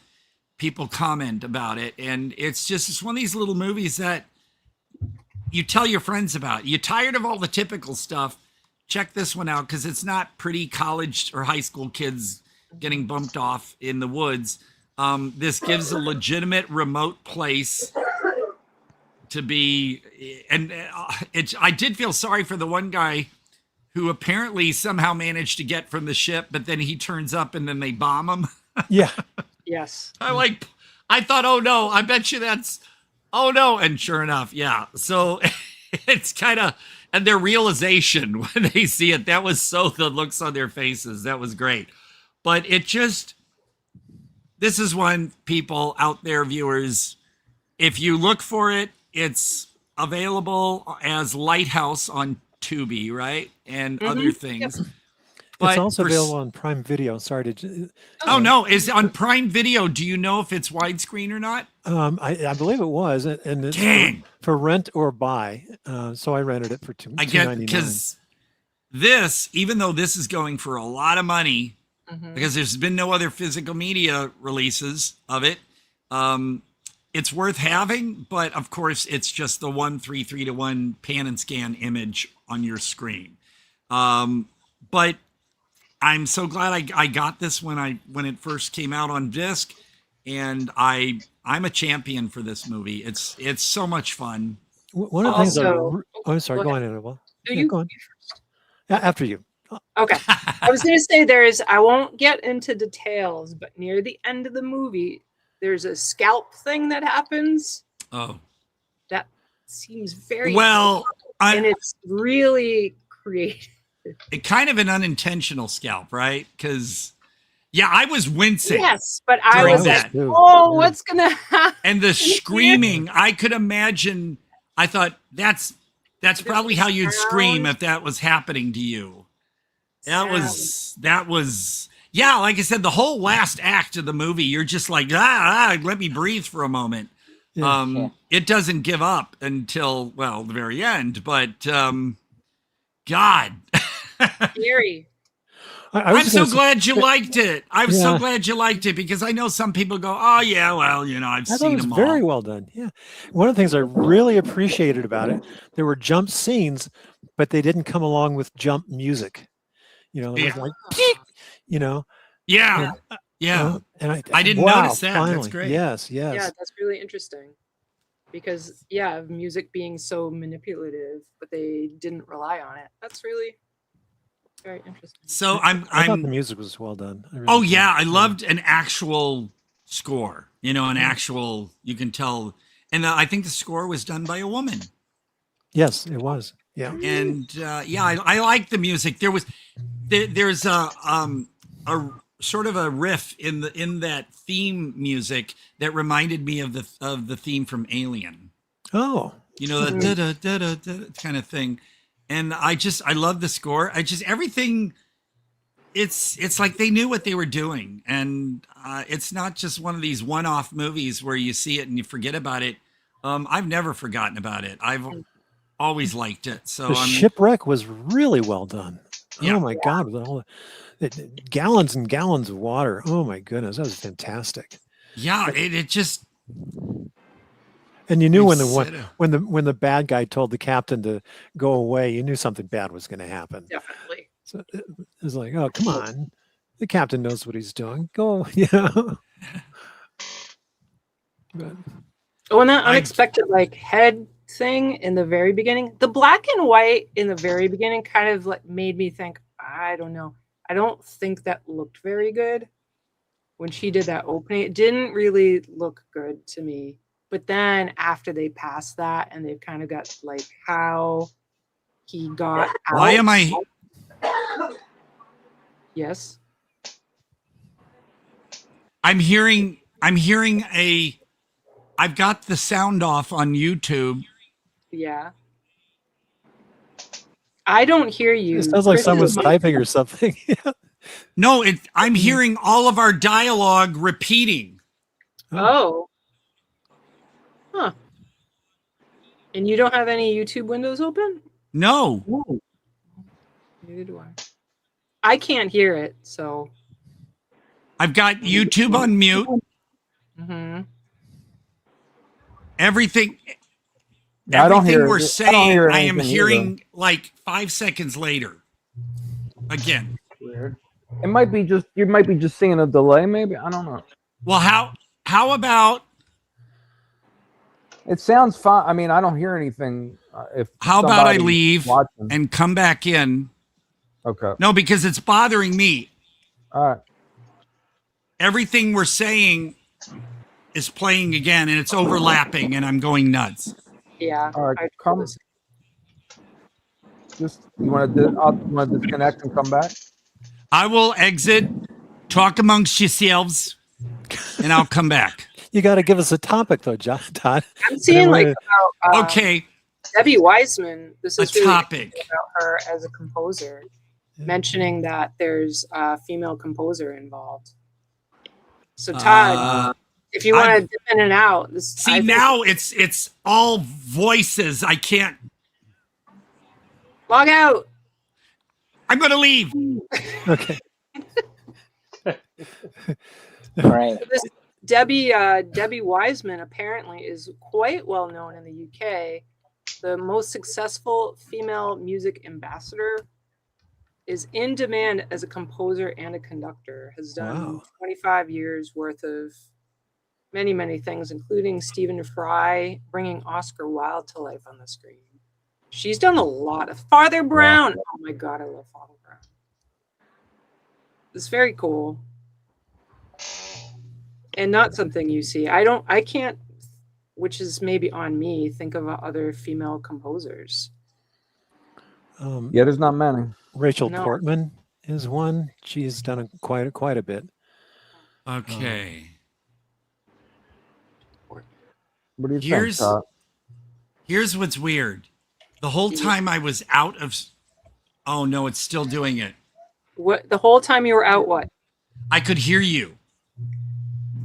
people comment about it. And it's one of these little movies that you tell your friends about. You're tired of all the typical stuff. Check this one out because it's not pretty college or high school kids getting bumped off in the woods. This gives a legitimate remote place to be. And I did feel sorry for the one guy who apparently somehow managed to get from the ship, but then he turns up and then they bomb him. Yeah. Yes. I thought, oh no, I bet you that's, oh no. And sure enough, yeah. So it's kind of, and their realization when they see it, that was the looks on their faces. That was great. But this is one, people out there, viewers, if you look for it, it's available as Lighthouse on Tubi, right? And other things. Yep. But it's also available on Prime Video. Sorry to. Oh no! Is it on Prime Video? Do you know if it's widescreen or not? I believe it was, and it's for rent or buy. So I rented it for $2.99. I get because this, even though this is going for a lot of money, because there's been no other physical media releases of it. It's worth having, but of course, it's just the 1:3:1 pan and scan image on your screen. But I'm so glad I got this when it first came out on disc, and I'm a champion for this movie. It's so much fun. One of the things I'm sorry. Go on, Annabelle. Go on. After you. Okay. I was going to say I won't get into details, but near the end of the movie, there's a scalp thing that happens. Oh. That seems very well, and it's really creative. It kind of an unintentional scalp, right? Because I was wincing. Yes, but I was that. like, oh, what's gonna happen? And the screaming, I could imagine. I thought that's probably how you'd scream if that was happening to you. That was like I said, the whole last act of the movie, you're just like, let me breathe for a moment. It doesn't give up until the very end, but God. Scary. I'm so glad you liked it. I'm so glad you liked it, because I know some people go, oh yeah, well, I've seen them all. Very well done. Yeah. One of the things I really appreciated about it, there were jump scenes, but they didn't come along with jump music. It was like, Yeah. And I didn't notice that. Finally. That's great. Yes. Yeah, that's really interesting. Because of music being so manipulative, but they didn't rely on it. That's really very interesting. So I thought the music was well done. I loved an actual score. An actual, you can tell, and I think the score was done by a woman. Yes, it was. Yeah. And I like the music. There's a sort of a riff in that theme music that reminded me of the theme from Alien. Oh, the da da da da da kind of thing, and I love the score. Everything. It's like they knew what they were doing, and it's not just one of these one-off movies where you see it and you forget about it. I've never forgotten about it. I've always liked it. So the shipwreck was really well done. Yeah. Oh my God, with all gallons and gallons of water. Oh my goodness, that was fantastic. Yeah, it just. And you knew when the bad guy told the captain to go away, you knew something bad was going to happen. Definitely. So it was like, oh come on, the captain knows what he's doing. Go, But, when that unexpected head thing in the very beginning, the black and white in the very beginning kind of made me think, I don't know. I don't think that looked very good when she did that opening. It didn't really look good to me. But then after they passed that and they've kind of got how he got out. Why am I? Yes. I'm hearing I've got the sound off on YouTube. Yeah. I don't hear you. It sounds like someone's typing or something. No, I'm hearing all of our dialogue repeating. Oh. Huh. And you don't have any YouTube windows open? No. Neither do I can't hear it, so. I've got YouTube on mute. Mm-hmm. Everything we're saying, I am hearing 5 seconds later. Again. Weird. It might be just you might be just seeing a delay, maybe. I don't know. Well, how about? It sounds fine. I mean, I don't hear anything. How about I leave and come back in? Okay. No, because it's bothering me. All right. Everything we're saying is playing again, and it's overlapping, and I'm going nuts. Yeah. All right. Come. Just you want to disconnect and come back? I will exit, talk amongst yourselves, and I'll come back. You got to give us a topic, though, Todd. I'm seeing about okay. Debbie Wiseman. This is a topic about her as a composer, mentioning that there's a female composer involved. So Todd, if you want to dip in and out, now it's all voices. I can't log out. I'm going to leave. Okay. Right. This Debbie Wiseman apparently is quite well known in the UK. The most successful female music ambassador, is in demand as a composer and a conductor. Has done 25 years worth of many, many things, including Stephen Fry bringing Oscar Wilde to life on the screen. She's done a lot of Father Brown. Oh my God, I love Father Brown. It's very cool. And not something you see. I can't, which is maybe on me, think of other female composers. Yeah, there's not many. Rachel Portman is one. She's done quite a bit. Okay. What do you think, Todd? Here's what's weird. The whole time I was out of... Oh, no, it's still doing it. What? The whole time you were out, what? I could hear you.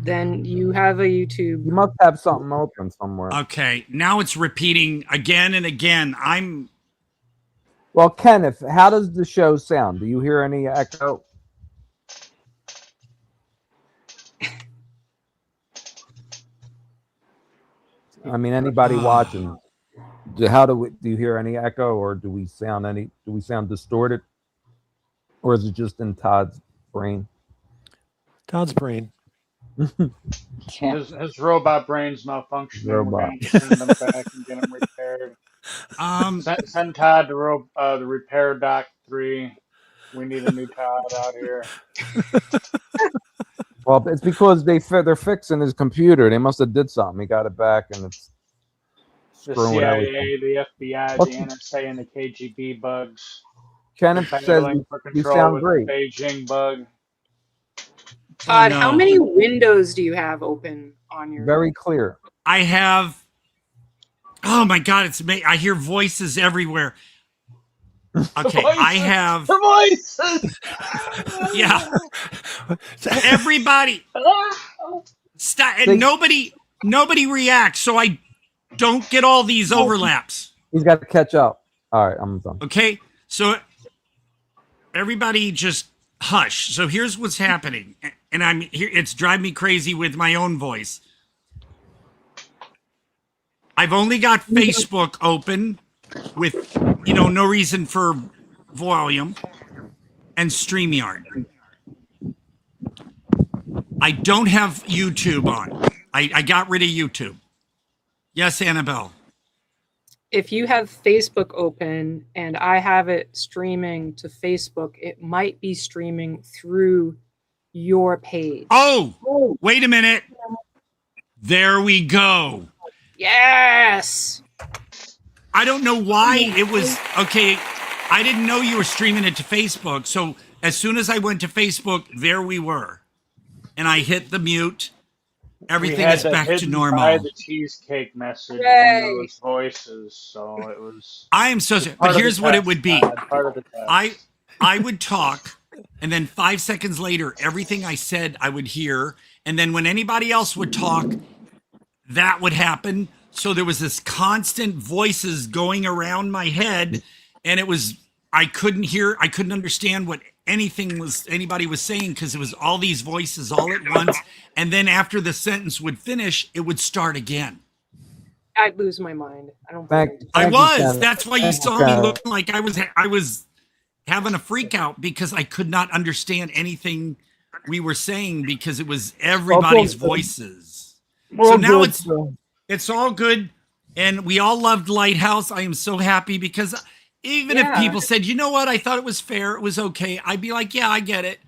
Then you have a YouTube. You must have something open somewhere. Okay, now it's repeating again and again. Well, Kenneth, how does the show sound? Do you hear any echo? I mean, anybody watching? Do you hear any echo, or do we sound distorted, or is it just in Todd's brain? Todd's brain. His robot brain's malfunctioning. We're going to send them back and get them repaired. Send Todd to the repair doc 3. We need a new Todd out here. Well, it's because they're fixing his computer. They must have did something. He got it back, and it's The screwing CIA, everything. the FBI, the NSA, and the KGB bugs. Kenneth says you sound great. The Beijing bug. Todd, how many windows do you have open on your? Very clear. I have... Oh, my God. I hear voices everywhere. Okay, I have... The voices! Yeah. Everybody... Stop. And nobody reacts, so I don't get all these overlaps. He's got to catch up. All right, I'm done. Okay, so everybody just hush. So here's what's happening, and I'm here. It's driving me crazy with my own voice. I've only got Facebook open with, no reason for volume, and StreamYard. I don't have YouTube on. I got rid of YouTube. Yes, Annabelle. If you have Facebook open and I have it streaming to Facebook, it might be streaming through your page. Oh, wait a minute. There we go. Yes. I don't know why it was okay. I didn't know you were streaming it to Facebook. So as soon as I went to Facebook, there we were. And I hit the mute. Everything is back to normal. I had the cheesecake message in those voices, so it was. I am so sorry, but here's what it would be. I would talk, and then 5 seconds later, everything I said I would hear, and then when anybody else would talk, that would happen. So there was this constant voices going around my head, and I couldn't understand what anybody was saying, because it was all these voices all at once, and then after the sentence would finish, it would start again. I'd lose my mind. That's why you saw me looking like I was having a freak out, because I could not understand anything we were saying, because it was everybody's voices. So now it's all good, and we all loved Lighthouse. I am so happy, because even if people said, you know what, I thought it was fair, it was okay, I'd be like, yeah, I get it.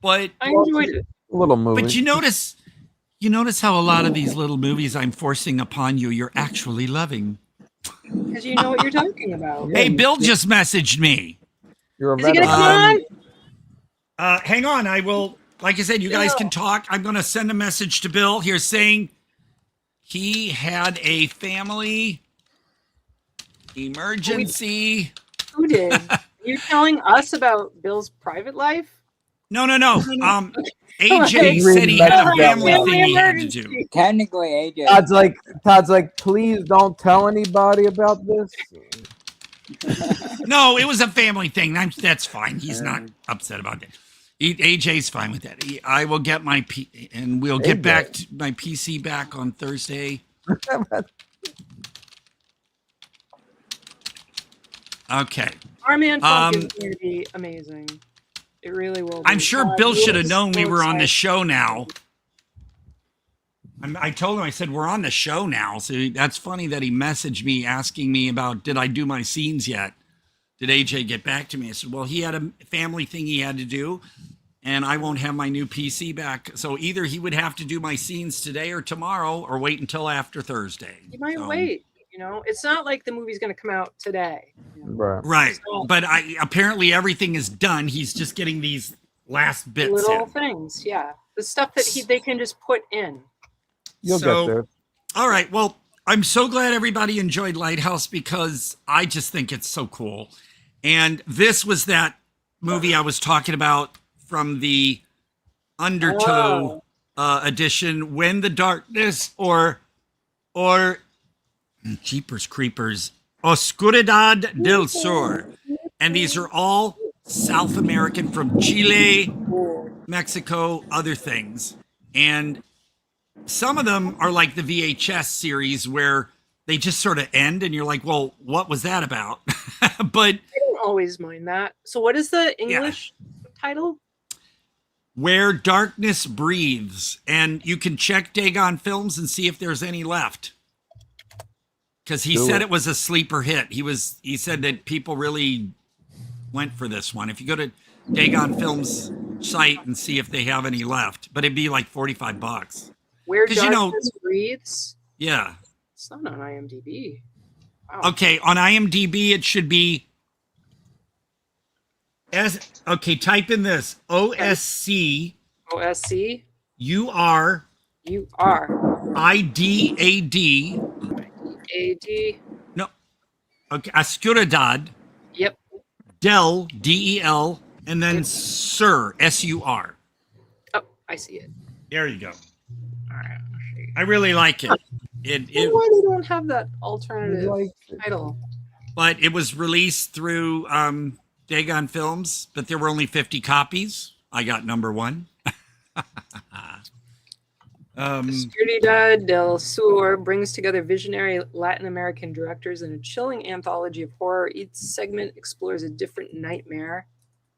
But I enjoyed it. Little movie. But you notice how a lot of these little movies I'm forcing upon you, you're actually loving. Because you know what you're talking about. Hey, Bill just messaged me. You're a Is he gonna come on? Hang on, I will. Like I said, you guys can talk. I'm going to send a message to Bill here saying he had a family emergency. Who did? You're telling us about Bill's private life? No. AJ said he had a family thing he had to do. Technically, AJ. Todd's like, please don't tell anybody about this. No, it was a family thing. That's fine. He's not upset about it. AJ's fine with that. I will get and we'll get back to my PC back on Thursday. Okay. Our man Funk is going to be amazing. It really will be. I'm sure Bill should have known we were on the show now. I told him, I said, we're on the show now. So that's funny that he messaged me asking me about, did I do my scenes yet? Did AJ get back to me? I said, well, he had a family thing he had to do. and I won't have my new PC back. So either he would have to do my scenes today or tomorrow, or wait until after Thursday. You might wait. You know, it's not like the movie's going to come out today. Right. But apparently everything is done. He's just getting these last bits little in. things, yeah. The stuff that they can just put in. You'll get there. All right. Well, I'm so glad everybody enjoyed Lighthouse because I just think it's so cool. And this was that movie I was talking about from the Undertow edition, When the Darkness or Jeepers Creepers, Oscuridad del Sur. And these are all South American from Chile, Mexico, other things. And some of them are like the VHS series where they just sort of end and you're like, well, what was that about? But I don't always mind that. So what is the English title? Where Darkness Breathes. And you can check Dagon Films and see if there's any left. Because he said it was a sleeper hit. He said that people really went for this one. If you go to Dagon Films site and see if they have any left, but it'd be like $45. Where Darkness Breathes? Yeah. It's not on IMDb. Wow. Okay, on IMDb it should be type in this OSC UR IDAD no okay Oscuridad Del DEL and then Sur SUR. Oh, I see it. There you go. All right, I really like it. Why they don't have that alternative title? But it was released through Dagon Films, but there were only 50 copies. I got number 1. Oscuridad del Sur brings together visionary Latin American directors in a chilling anthology of horror. Each segment explores a different nightmare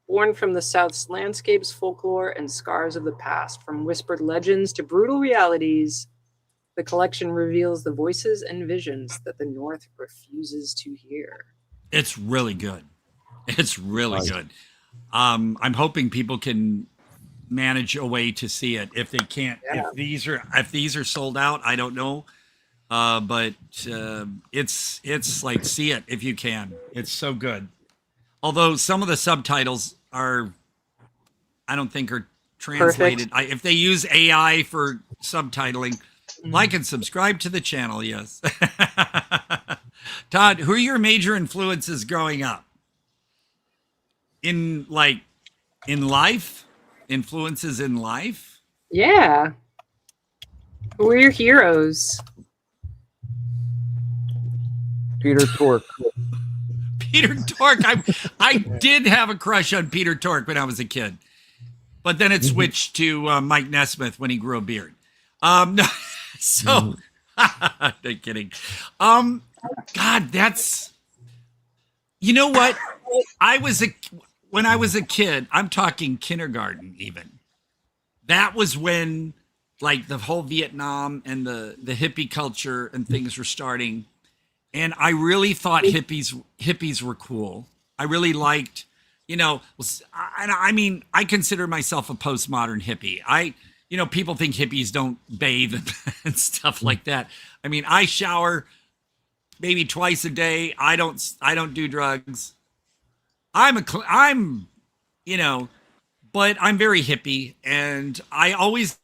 born from the South's landscapes, folklore, and scars of the past. From whispered legends to brutal realities, the collection reveals the voices and visions that the North refuses to hear. It's really good. It's really good. I'm hoping people can manage a way to see it. If they can't, if these are sold out, I don't know. But it's like, see it if you can. It's so good. Although some of the subtitles I don't think are translated. If they use AI for subtitling, like and subscribe to the channel. Yes. Todd, who are your major influences growing up? In life? Influences in life? Yeah. Who are your heroes? Peter Tork. Peter Tork. I did have a crush on Peter Tork when I was a kid, but then it switched to Mike Nesmith when he grew a beard. No, so no kidding. God, that's, you know what? When I was a kid, I'm talking kindergarten even. That was when like the whole Vietnam and the hippie culture and things were starting. And I really thought hippies were cool. I really liked, I mean, I consider myself a postmodern hippie. People think hippies don't bathe and stuff like that. I mean, I shower maybe twice a day. I don't do drugs. but I'm very hippie, and I always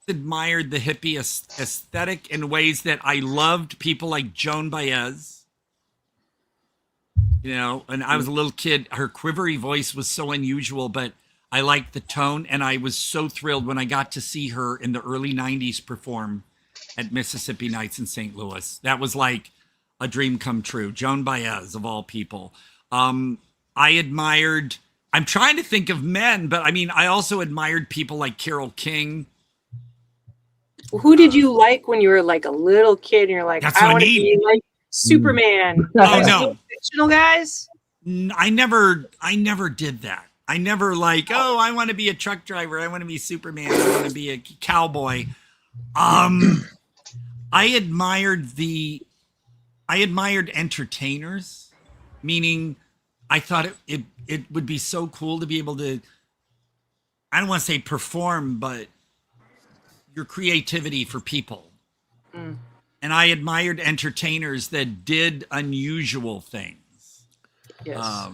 admired the hippie aesthetic in ways that I loved people like Joan Baez. And I was a little kid. Her quivery voice was so unusual, but I liked the tone, and I was so thrilled when I got to see her in the early 90s perform at Mississippi Nights in St. Louis. That was like a dream come true. Joan Baez, of all people. I admired, I'm trying to think of men, but I mean, I also admired people like Carole King. Who did you like when you were like a little kid and you're like, I want to be like Superman? Oh, no. Fictional guys? I never did that. I never I want to be a truck driver. I want to be Superman. I want to be a cowboy. I admired entertainers, meaning I thought it would be so cool to be able to, I don't want to say perform, but your creativity for people. Mm. And I admired entertainers that did unusual things. Yes.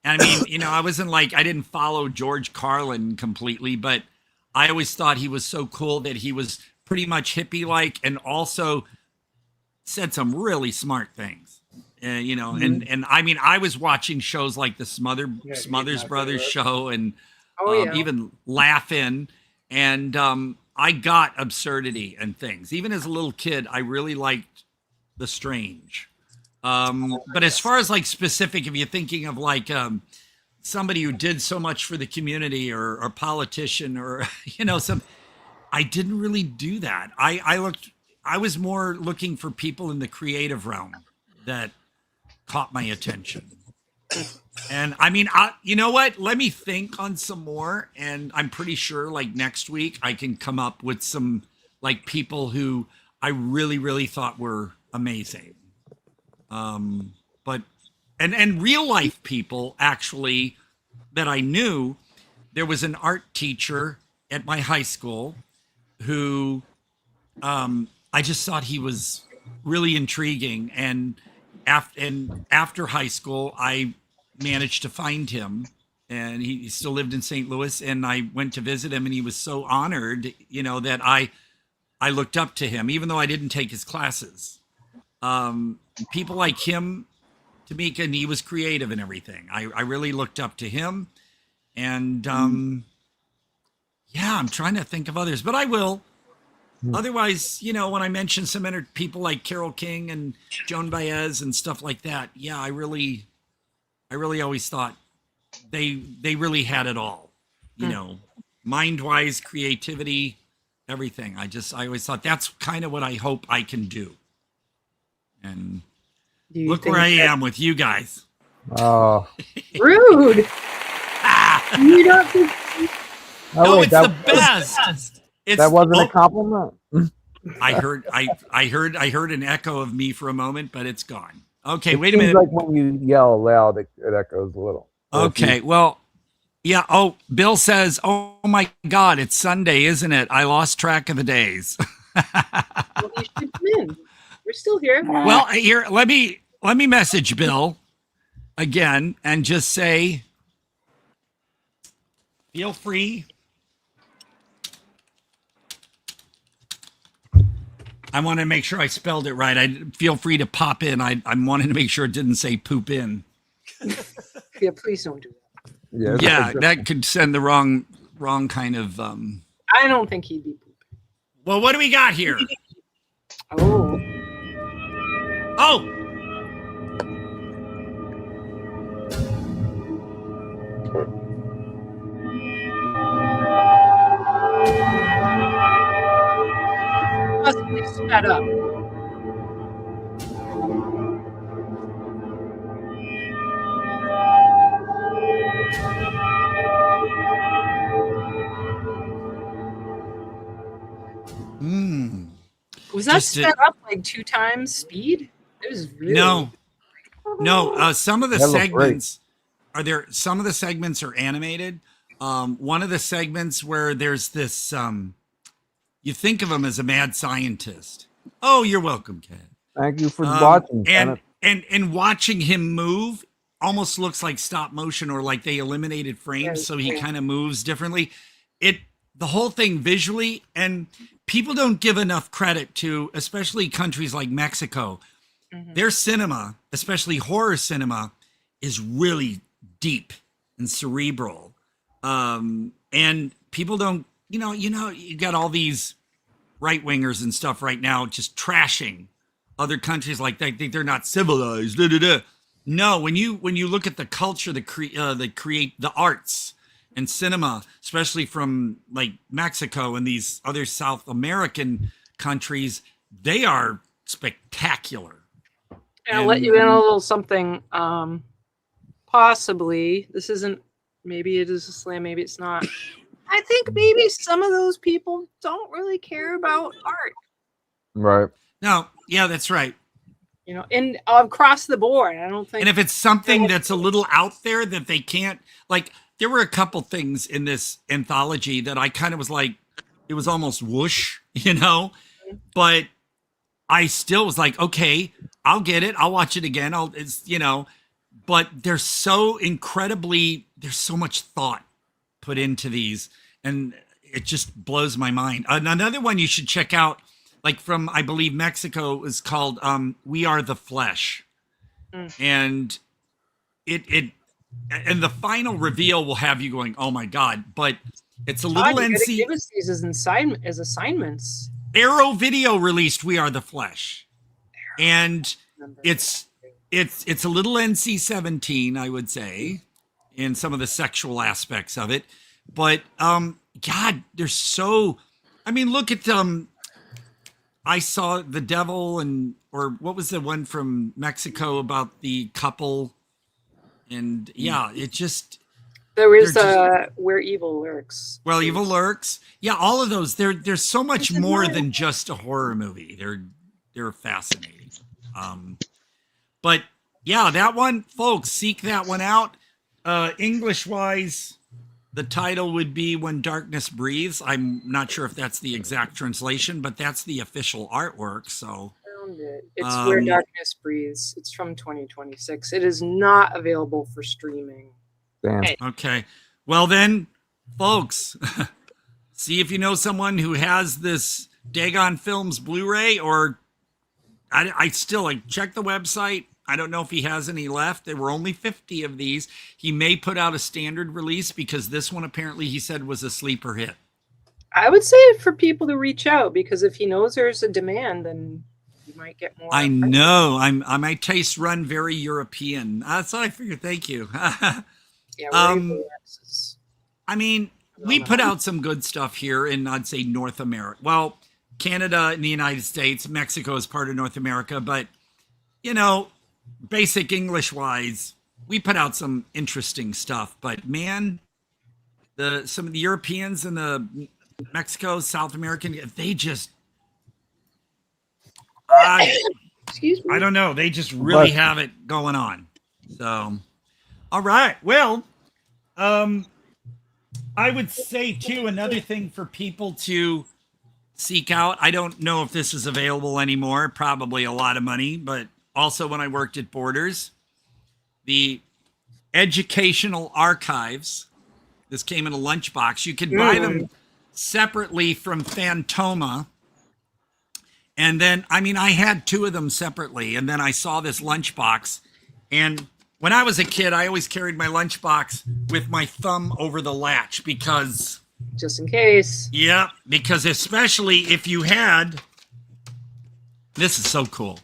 And I mean, you know, I didn't follow George Carlin completely, but I always thought he was so cool that he was pretty much hippie-like and also said some really smart things. You know, and I mean, I was watching shows like the Smothers Brothers show and even Laugh-In, and I got absurdity and things. Even as a little kid, I really liked the strange. But as far as like specific, if you're thinking of like somebody who did so much for the community or a politician or, you know, I didn't really do that. I was more looking for people in the creative realm that caught my attention. And I mean, you know what? Let me think on some more. And I'm pretty sure like next week I can come up with some like people who I really, really thought were amazing. But real life people actually that I knew. There was an art teacher at my high school who I just thought he was really intriguing. And after high school, I managed to find him, and he still lived in St. Louis, and I went to visit him, and he was so honored, you know, that I looked up to him, even though I didn't take his classes. People like him, Tamika, and he was creative and everything. I really looked up to him, and yeah, I'm trying to think of others, but I will. Otherwise, you know, when I mention some people like Carole King and Joan Baez and stuff like that, yeah, I really always thought they really had it all, you know, mind-wise, creativity, everything. I always thought that's kind of what I hope I can do. And look where I am with you guys. Oh, Rude. You don't think... No, it's the best. That wasn't a compliment. I heard an echo of me for a moment, but it's gone. Okay, wait a seems minute. like when you yell loud, it echoes a little. Okay, well, yeah. Oh, Bill says, "Oh my God, it's Sunday, isn't it? I lost track of the days." Well, you should come in. We're still here. Well, here, let me message Bill again and just say, feel free. I want to make sure I spelled it right. I feel free to pop in. I'm wanting to make sure it didn't say poop in. Yeah, please don't do Yeah, that. Yeah, that could send the wrong kind of. I don't think he'd be pooping. Well, what do we got here? Oh. Possibly sped up. Was that sped up like 2 times speed? It was really no. Some of the segments some of the segments are animated. One of the segments where there's this you think of him as a mad scientist. Oh, you're welcome, Ken. Thank you for watching. And watching him move almost looks like stop motion or like they eliminated frames, so he kind of moves differently. The whole thing visually, and people don't give enough credit to, especially countries like Mexico. Their cinema, especially horror cinema, is really deep and cerebral. And people don't, you got all these right wingers and stuff right now just trashing other countries like they think they're not civilized. No, when you look at the culture, the arts and cinema, especially from like Mexico and these other South American countries, they are spectacular. And I'll let you in a little something. Possibly, this isn't, maybe it is a slam, maybe it's not. I think maybe some of those people don't really care about art. Right. No, yeah, that's right. You know, and across the board, I don't think. And if it's something that's a little out there that they can't, like, there were a couple things in this anthology that I kind of was like, it was almost whoosh, you know, but I still was like, okay, I'll get it. I'll watch it again. It's, you know, but there's so much thought put into these, and it just blows my mind. Another one you should check out, like from, I believe, Mexico, is called We Are the Flesh. And and the final reveal will have you going, oh my God, but it's a little NC. Give us these as assignments. Arrow Video released We Are the Flesh. And it's a little NC-17, I would say, in some of the sexual aspects of it. But God, they're so, I mean, look at I saw The Devil, or what was the one from Mexico about the couple? And yeah, it just, there is Where Evil Lurks. Well, Evil Lurks. Yeah, all of those. There's so much more than just a horror movie. They're fascinating. But yeah, that one, folks, seek that one out. English wise, the title would be When Darkness Breathes. I'm not sure if that's the exact translation, but that's the official artwork. So Found it. It's Where Darkness Breathes. It's from 2026. It is not available for streaming. Damn. Okay. Well then, folks, see if you know someone who has this Dagon Films Blu-ray, or I still, like, check the website. I don't know if he has any left. There were only 50 of these. He may put out a standard release, because this one apparently he said was a sleeper hit. I would say for people to reach out, because if he knows there's a demand, then you might get more. I know. My tastes run very European. That's what I figured. Thank you. Yeah, I mean, we put out some good stuff here in, I'd say, North America. Well, Canada and the United States, Mexico is part of North America, but, you know, basic English wise, we put out some interesting stuff. But man, some of the Europeans and the Mexico, South American, they just, excuse me, I don't know, they just really have it going on. So, all right, well, I would say too, another thing for people to seek out, I don't know if this is available anymore, probably a lot of money, but also when I worked at Borders, the educational archives, this came in a lunchbox. You could buy them separately from Fantoma. And then, I mean, I had two of them separately, and then I saw this lunchbox. And when I was a kid, I always carried my lunchbox with my thumb over the latch, because just in case. Yeah, because especially if you had, this is so cool.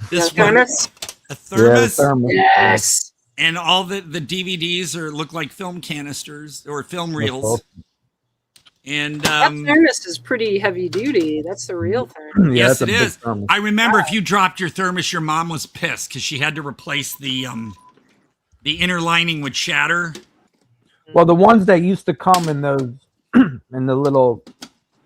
This thermos? A thermos. Yeah, thermos. Yes. And all the DVDs look like film canisters or film reels. And that thermos is pretty heavy duty. That's the real thermos. Yes, it is. I remember if you dropped your thermos, your mom was pissed because she had to replace the inner lining would shatter. Well, the ones that used to come in those in the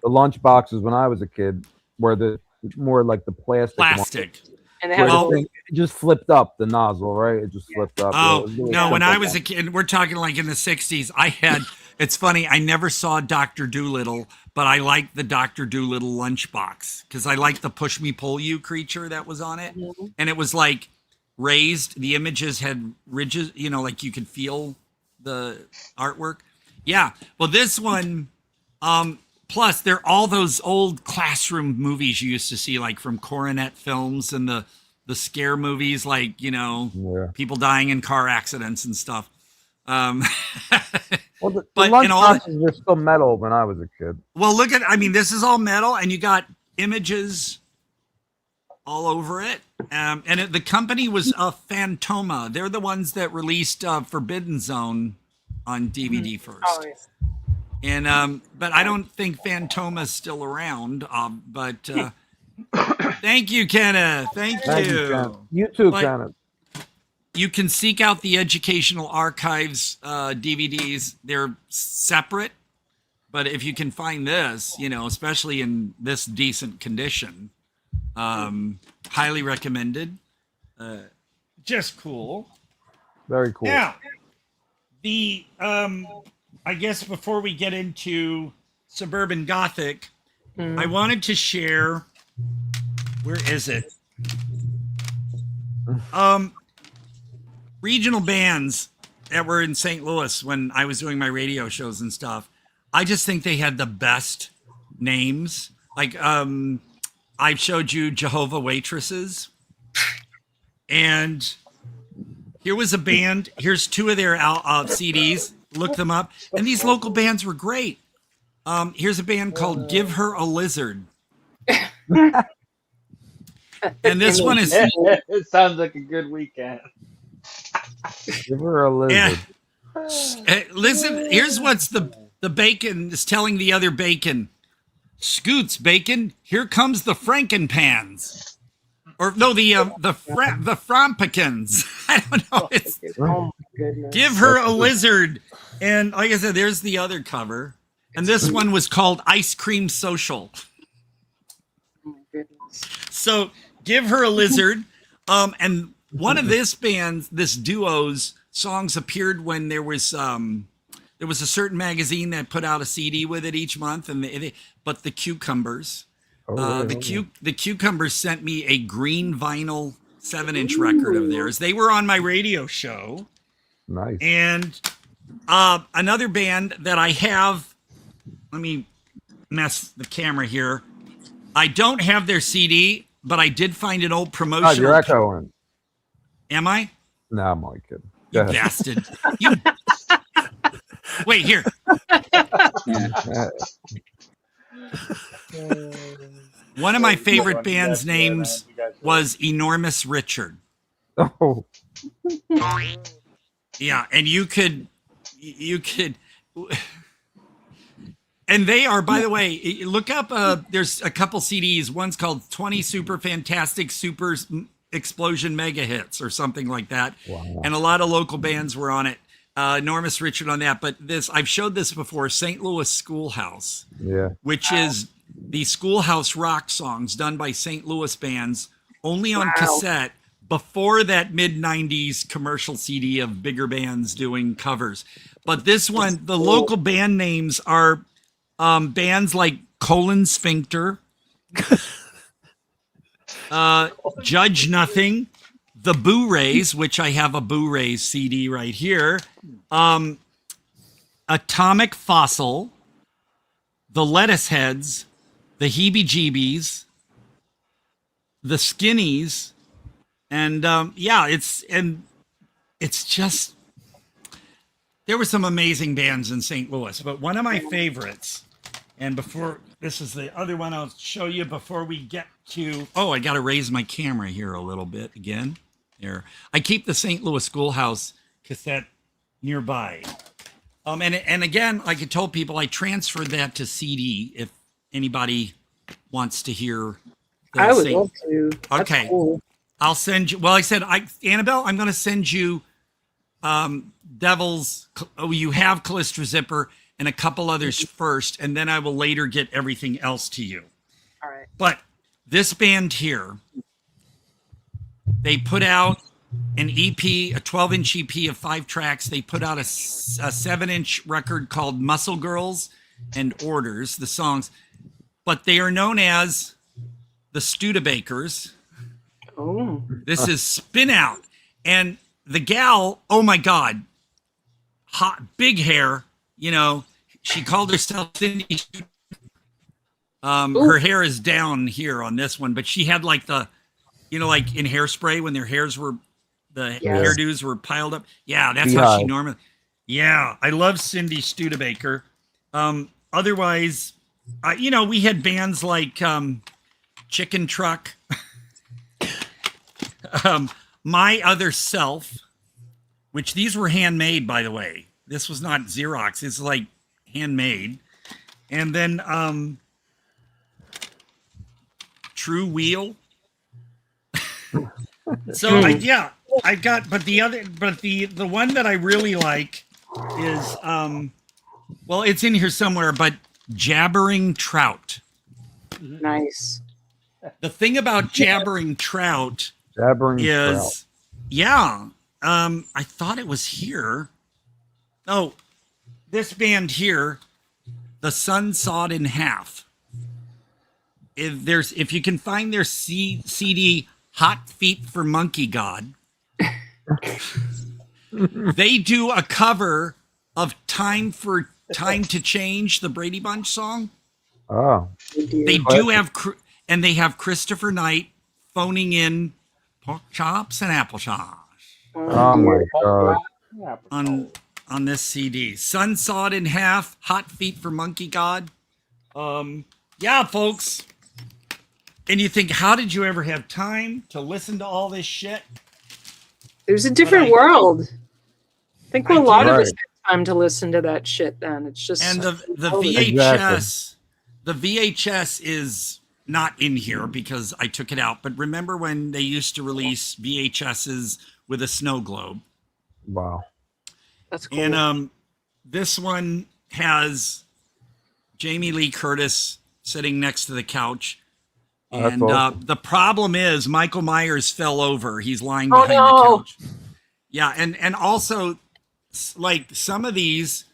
lunch boxes when I was a kid were the more like the plastic. And they have it just flipped up the nozzle, right? It just flipped up. Oh, no, when I was a kid, we're talking like in the 60s, I had, it's funny, I never saw Dr. Dolittle, but I liked the Dr. Dolittle lunchbox because I liked the push me pull you creature that was on it. Mm-hmm. And it was like raised, the images had ridges, you know, like you could feel the artwork. Yeah. Well, this one, plus they're all those old classroom movies you used to see, like from Coronet Films and the scare movies, like, you know, people dying in car accidents and stuff. Well, the lunch boxes were still metal when I was a kid. Well, look at, I mean, this is all metal and you got images all over it. And the company was Fantoma. They're the ones that released Forbidden Zone on DVD first. Oh, yes. And but I don't think Fantoma's still around. But thank you, Kenneth. Thank you. Kenneth. You too, Kenneth. You can seek out the Educational Archives DVDs. They're separate, but if you can find this, you know, especially in this decent condition, Highly recommended. Just cool. Very cool. Now, the I guess before we get into Suburban Gothic, I wanted to share. Where is it? Regional bands that were in St. Louis when I was doing my radio shows and stuff. I just think they had the best names. Like I showed you Jehovah Waitresses, and here was a band. Here's two of their CDs. Look them up. And these local bands were great. Here's a band called Give Her a Lizard. And this one is... It sounds like a good weekend. Give her a lizard. Listen, here's what's the bacon is telling the other bacon. Scoots, bacon, here comes the Frankenpans. Or no, the Frompikins. I don't know. It's Give Her a Lizard. And like I said, there's the other cover. And this one was called Ice Cream Social. Oh my goodness. So Give Her a Lizard. And one of this duo's songs appeared when there was a certain magazine that put out a CD with it each month. But the Cucumbers, the Cucumbers sent me a green vinyl 7-inch record of theirs. They were on my radio show. Nice. And another band that I have, let me mess the camera here. I don't have their CD, but I did find an old promotional. Oh, you're echoing. Am I? No, I'm only kidding. You bastard. You... Wait, here. One of my favorite bands' names was Enormous Richard. Oh. Yeah, and you could, and they are, by the way, look up, there's a couple CDs. One's called 20 Super Fantastic Super Explosion Mega Hits or something like that. Wow. And a lot of local bands were on it. Enormous Richard on that. But this, I've showed this before, St. Louis Schoolhouse. Yeah. Which is the Schoolhouse rock songs done by St. Louis bands, only on cassette, before that mid-90s commercial CD of bigger bands doing covers. But this one, the local band names are bands like Colon Sphincter, Judge Nothing, the Boo Rays, which I have a Boo Rays CD right here, Atomic Fossil, the Lettuce Heads, the Heebie Jeebies, the Skinnies, and it's just, there were some amazing bands in St. Louis, but one of my favorites, and before, this is the other one I'll show you before we get to, I got to raise my camera here a little bit again. There, I keep the St. Louis Schoolhouse cassette nearby. And again, like I told people, I transferred that to CD if anybody wants to hear. I would love to. That's okay. Cool. I'll send you. Well, I said, Annabelle, I'm going to send you Devil's. Oh, you have Callistra Zipper and a couple others first, and then I will later get everything else to you. All right. But this band here, they put out an EP, a 12-inch EP of 5 tracks. They put out a 7-inch record called Muscle Girls and Orders, the songs. But they are known as the Studebakers. Oh. This is Spin Out. And the gal, oh my God, hot, big hair, she called herself Cindy. Her hair is down here on this one, but she had like the, like in Hairspray when their hairs were, the hairdos were piled up. Yeah, that's how she normally. Yeah, I love Cindy Studebaker. Otherwise, we had bands like Chicken Truck, My Other Self, which these were handmade, by the way. This was not Xerox. It's like handmade. And then True Wheel. So I've got, but the one that I really like is, it's in here somewhere, but Jabbering Trout. Nice. The thing about Jabbering Trout Trout. yeah, I thought it was here. Oh, this band here, The Sun Sawed in Half. If you can find their CD, Hot Feet for Monkey God, they do a cover of Time to Change, the Brady Bunch song. Oh, they do have, and they have Christopher Knight phoning in pork chops and apple sauce. Oh my God! On this CD, Sun Sawed in Half, Hot Feet for Monkey God. Yeah, folks. And you think, how did you ever have time to listen to all this shit? There's a different world. I think a lot of us have time to listen to that shit then. It's just... And the VHS, the VHS is not in here because I took it out. But remember when they used to release VHSs with a snow globe? Wow. That's cool. And this one has Jamie Lee Curtis sitting next to the couch. And awesome. The problem is Michael Myers fell over. He's lying behind the couch. Yeah, and also, like, some of these,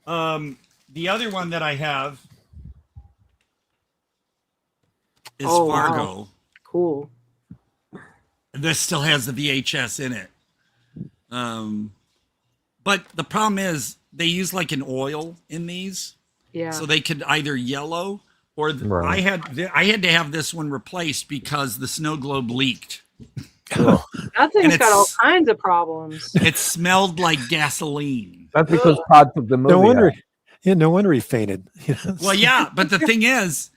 the other one that I have is Fargo. Wow. Cool. This still has the VHS in it. But the problem is they use like an oil in these. Yeah. So they could either yellow or I had to have this one replaced because the snow globe leaked. That thing's got all kinds of problems. It smelled like gasoline. That's because Todd took the movie. No wonder he fainted. Well, yeah, but the thing is,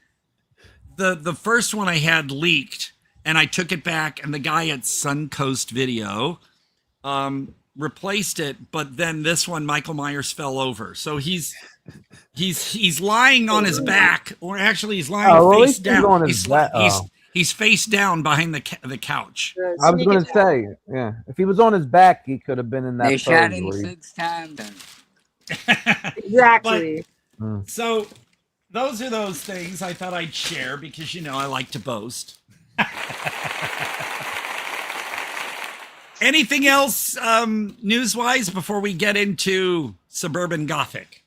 the first one I had leaked, and I took it back, and the guy at Suncoast Video replaced it. But then this one, Michael Myers fell over, so he's lying on his back, or actually he's lying face down. He's face down behind the couch. I was going to say, yeah, if he was on his back, he could have been in that. They shot him 6 times. Exactly. So those are those things I thought I'd share because, I like to boast. Anything else news-wise before we get into Suburban Gothic?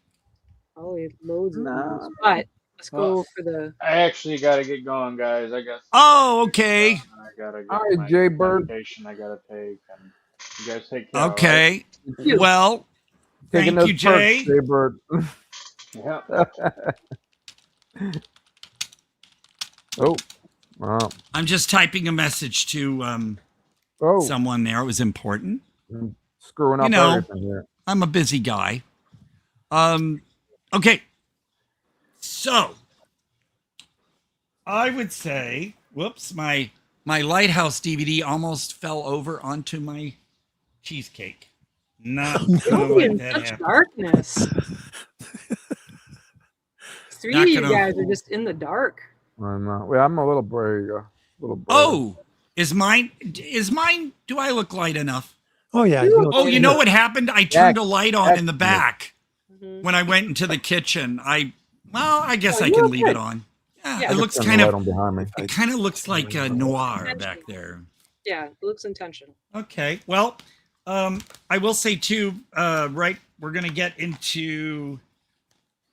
Oh, we have loads of news. But let's go for the... I actually got to get going, guys. I guess. Oh, okay. I got to get all right, Jay Bird. I got to take. And you guys take care. Okay. Right? Well, thank you, Jay. Jay Bird. Yeah. Wow. I'm just typing a message to someone there. It was important. Screwing up everything here. I'm a busy guy. Okay. So I would say, whoops, my Lighthouse DVD almost fell over onto my cheesecake. Not in such darkness. 3 of you guys are just in the dark. I know. Well, I'm a little brave. Oh, is mine? Do I look light enough? Oh yeah. You know what happened? I turned a light on in the back when I went into the kitchen. I guess I can leave it on. Yeah, it looks kind of. It kind of looks like a noir back there. Yeah, it looks intentional. Okay. Well, I will say too. We're gonna get into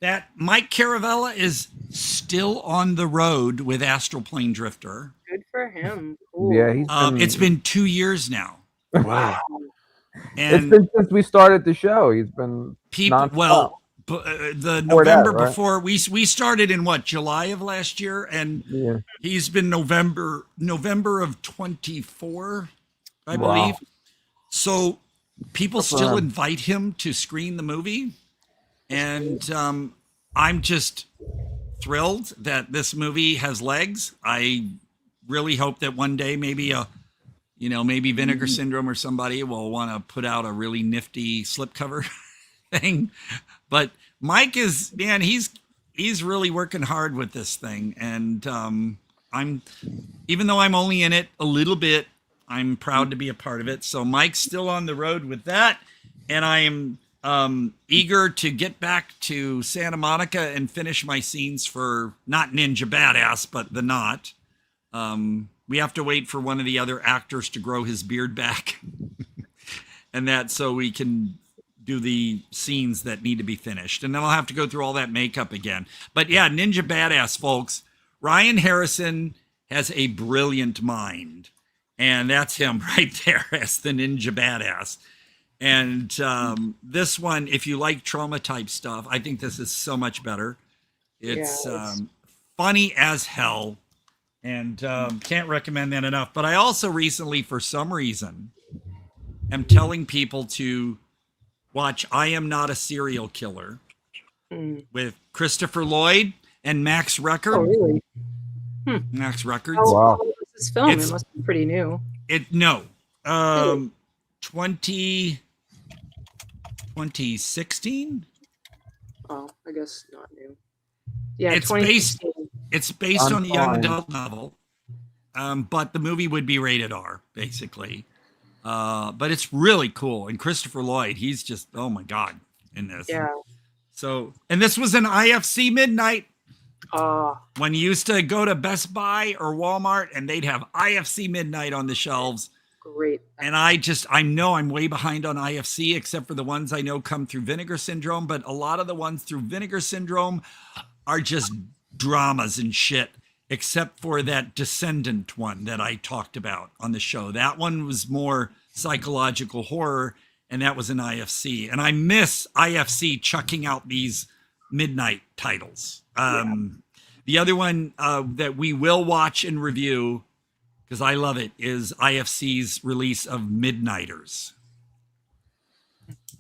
that. Mike Caravella is still on the road with Astral Plane Drifter. Good for him. Cool. Yeah, it's been 2 years now. Wow. And it's been since we started the show. He's been the November before we started in July of last year, and he's been November of 24, I believe. So people still invite him to screen the movie, and I'm just thrilled that this movie has legs. I really hope that one day maybe maybe Vinegar Syndrome or somebody will want to put out a really nifty slipcover thing. But Mike is, man, he's really working hard with this thing. And even though I'm only in it a little bit, I'm proud to be a part of it. So Mike's still on the road with that. And I am eager to get back to Santa Monica and finish my scenes for not Ninja Badass, but The Knot. We have to wait for one of the other actors to grow his beard back. And that so we can do the scenes that need to be finished. And then I'll have to go through all that makeup again. But yeah, Ninja Badass, folks. Ryan Harrison has a brilliant mind. And that's him right there as the Ninja Badass. And this one, if you like trauma type stuff, I think this is so much better. It's funny as hell. And can't recommend that enough. But I also recently, for some reason, am telling people to watch I Am Not a Serial Killer with Christopher Lloyd and Max Record. Oh, really? Max Records. How was this film? It must be pretty new. 2016. Oh, I guess not new. Yeah, it's based on a young adult novel, but the movie would be rated R, basically. But it's really cool. And Christopher Lloyd, he's just, oh my God, in this. Yeah. So, and this was an IFC midnight. When you used to go to Best Buy or Walmart and they'd have IFC midnight on the shelves. Great. And I know I'm way behind on IFC, except for the ones I know come through Vinegar Syndrome. But a lot of the ones through Vinegar Syndrome are just dramas and shit. Except for that Descendant one that I talked about on the show. That one was more psychological horror, and that was an IFC. And I miss IFC chucking out these midnight titles. The other one that we will watch and review, because I love it, is IFC's release of Midnighters.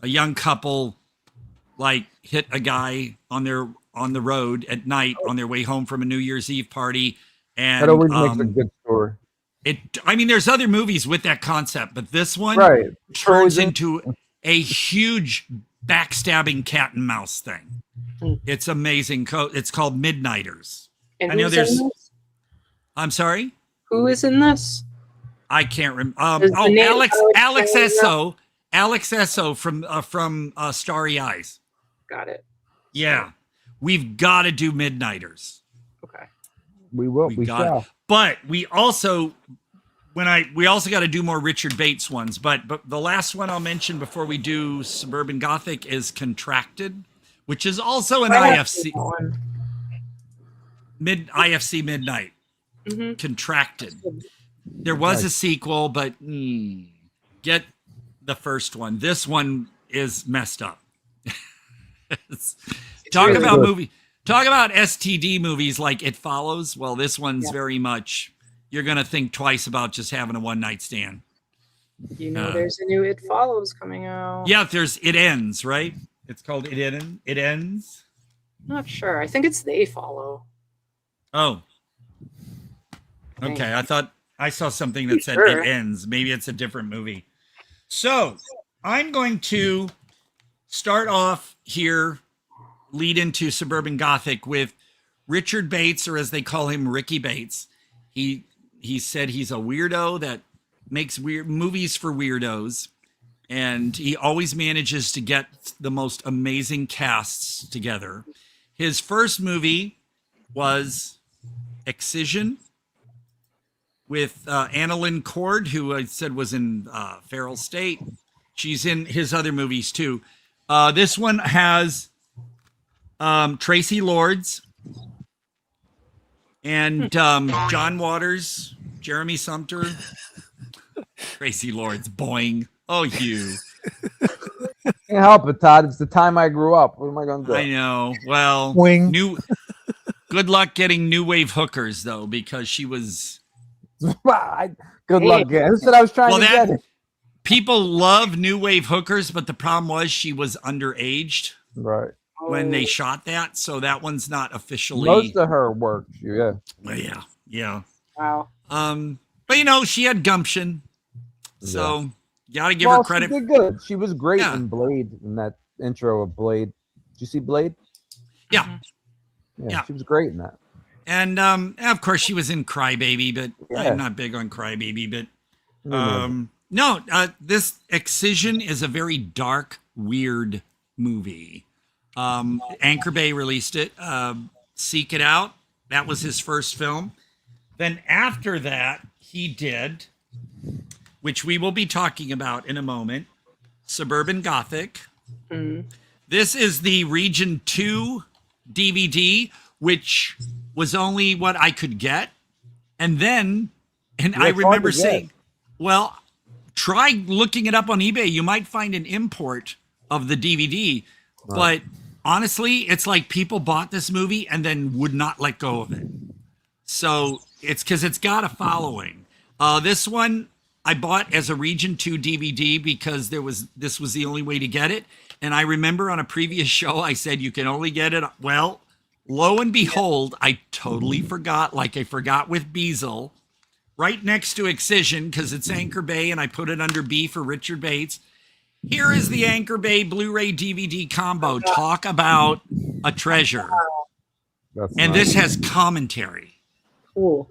A young couple hit a guy on the road at night on their way home from a New Year's Eve party. And that always makes a good story. There's other movies with that concept, but this one turns into a huge backstabbing cat and mouse thing. It's amazing. It's called Midnighters. And I know who's in this? I'm sorry? Who is in this? I can't remember. Alex Esso. Alex Esso from Starry Eyes. Got it. Yeah. We've got to do Midnighters. Okay. We will. We shall. But we also got to do more Richard Bates ones. But the last one I'll mention before we do Suburban Gothic is Contracted, which is also an IFC midnight. Mm-hmm. Contracted. There was a sequel, but get the first one. This one is messed up. Talk about STD movies like It Follows. Well, this one's very much, you're going to think twice about just having a one night stand. There's a new It Follows coming out. Yeah, there's It Ends, right? It's called It Ends. Not sure. I think it's They Follow. Oh. Okay, I thought I saw something that said It Ends. Maybe it's a different movie. So I'm going to start off here, lead into Suburban Gothic with Richard Bates, or as they call him, Ricky Bates. He said he's a weirdo that makes weird movies for weirdos, and he always manages to get the most amazing casts together. His first movie was Excision with Annalyn Cord, who I said was in Feral State. She's in his other movies too. This one has Tracy Lords and John Waters, Jeremy Sumter, Tracy Lords, boing. Oh, you. Can't help it, Todd. It's the time I grew up. What am I going to do? I know. Well, good luck getting new wave hookers, though, because she was... Good luck. Who said I was trying to get it? People love new wave hookers, but the problem was she was underaged. Right. When they shot that, so that one's not officially... Most of her work, yeah. Well, yeah. Wow. But, she had gumption. So, got to give her credit. She did good. She was great in Blade, in that intro of Blade. Did you see Blade? Yeah. Yeah, she was great in that. And, of course, she was in Crybaby, but I'm not big on Crybaby. But, this Excision is a very dark, weird movie. Anchor Bay released it. Seek It Out. That was his first film. Then after that, he did, which we will be talking about in a moment, Suburban Gothic. This is the Region 2 DVD, which was only what I could get. And then, I remember saying, well, try looking it up on eBay. You might find an import of the DVD. But honestly, it's like people bought this movie and then would not let go of it. So it's because it's got a following. This one I bought as a Region 2 DVD because this was the only way to get it. And I remember on a previous show, I said you can only get it. Well, lo and behold, I totally forgot, like I forgot with Beazle, right next to Excision, because it's Anchor Bay, and I put it under B for Richard Bates. Here is the Anchor Bay Blu-ray DVD combo. Talk about a treasure. This has commentary. Cool.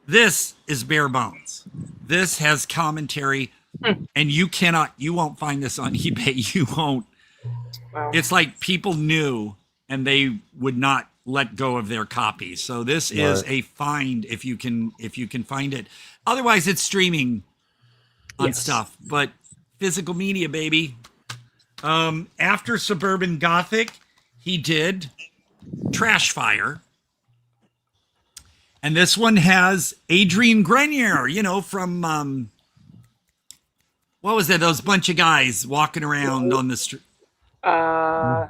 This is bare bones. This has commentary, and you won't find this on eBay. You won't. Wow. It's like people knew and they would not let go of their copies. So this is a find if you can find it. Otherwise, it's streaming on stuff, but physical media, baby. After Suburban Gothic, he did Trash Fire. And this one has Adrian Grenier, from what was that? Those bunch of guys walking around on the street. No.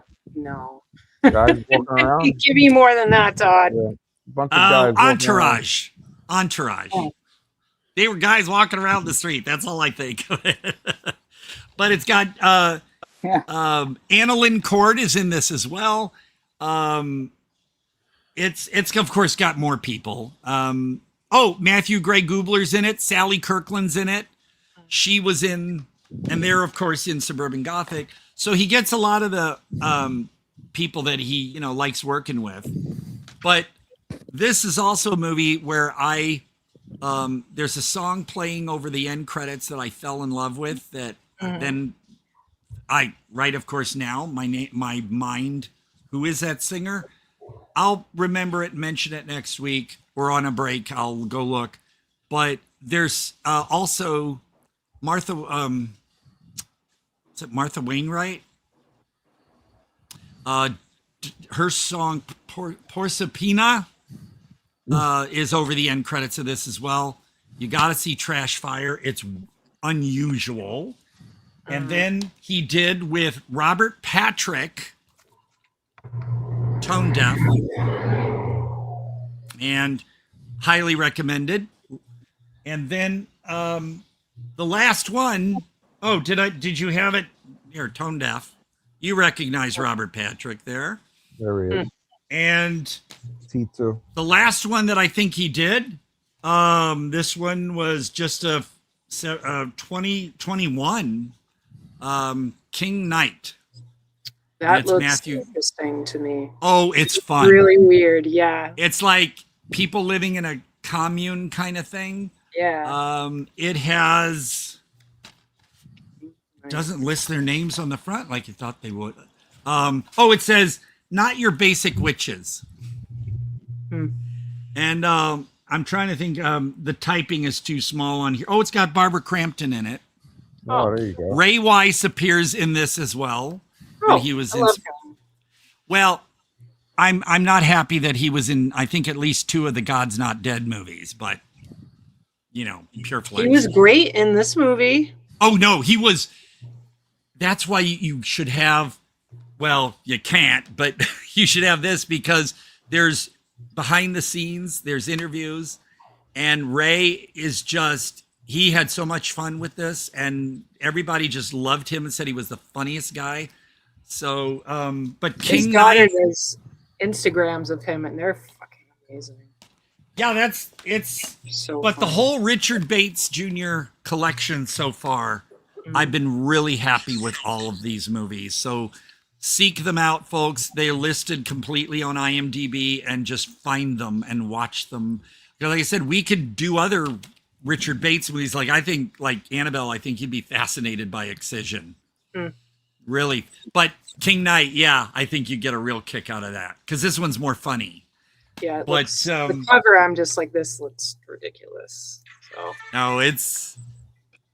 Guys walking around? Give me more than that, Todd. Yeah. Bunch of guys Entourage. Oh. They were guys walking around the street. That's all I think. But it's got Annalyn Cord is in this as well. It's of course got more people. Matthew Gray Gubler's in it. Sally Kirkland's in it. She was in, and they're of course in Suburban Gothic. So he gets a lot of the people that he likes working with. But this is also a movie where there's a song playing over the end credits that I fell in love with. That then I write, of course, now my mind. Who is that singer? I'll remember it, mention it next week. We're on a break. I'll go look. But there's also Martha. Is it Martha Wainwright? Her song Porcipina is over the end credits of this as well. You got to see Trash Fire. It's unusual. And then he did with Robert Patrick, Tone Deaf, and highly recommended. And then the last one, did you have it here? Tone Deaf. You recognize Robert Patrick there. There he is. And T2. The last one that I think he did, this one was just a 2021 King Knight. That looks interesting to me. Oh, it's fun. Really weird, yeah. It's like people living in a commune kind of thing. Yeah. It doesn't list their names on the front like you thought they would. It says not your basic witches. And I'm trying to think. The typing is too small on here. Oh, it's got Barbara Crampton in it. Oh, there you go. Ray Weiss appears in this as well. He was in. Well, I'm not happy that he was in. I think at least 2 of the God's Not Dead movies, but pure flex. He was great in this movie. Oh no, he was. That's why you should have. Well, you can't, but you should have this because there's behind the scenes, there's interviews, and Ray is just. He had so much fun with this, and everybody just loved him and said he was the funniest guy. So, but King His daughter Knight, does Instagrams of him, and they're fucking amazing. Yeah, it's so. But fun. The whole Richard Bates Jr. collection so far, I've been really happy with all of these movies. So seek them out, folks. They're listed completely on IMDb, and just find them and watch them. Like I said, we could do other Richard Bates movies. Like I think, like Annabelle, I think you'd be fascinated by Excision. Really. But King Knight, yeah, I think you get a real kick out of that because this one's more funny. Yeah, it but looks, the cover, I'm just like, this looks ridiculous. So no, it's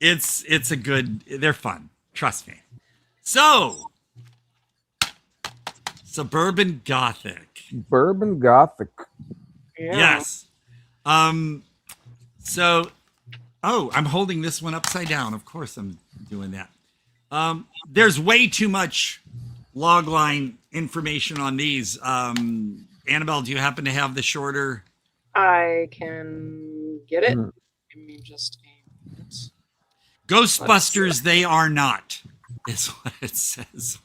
a good. They're fun. Trust me. So, Suburban Gothic. Suburban Gothic. yeah. Yes. So, I'm holding this one upside down. Of course, I'm doing that. There's way too much logline information on these. Annabelle, do you happen to have the shorter? I can get it. Give me just a minute. Ghostbusters, they are not, is what it says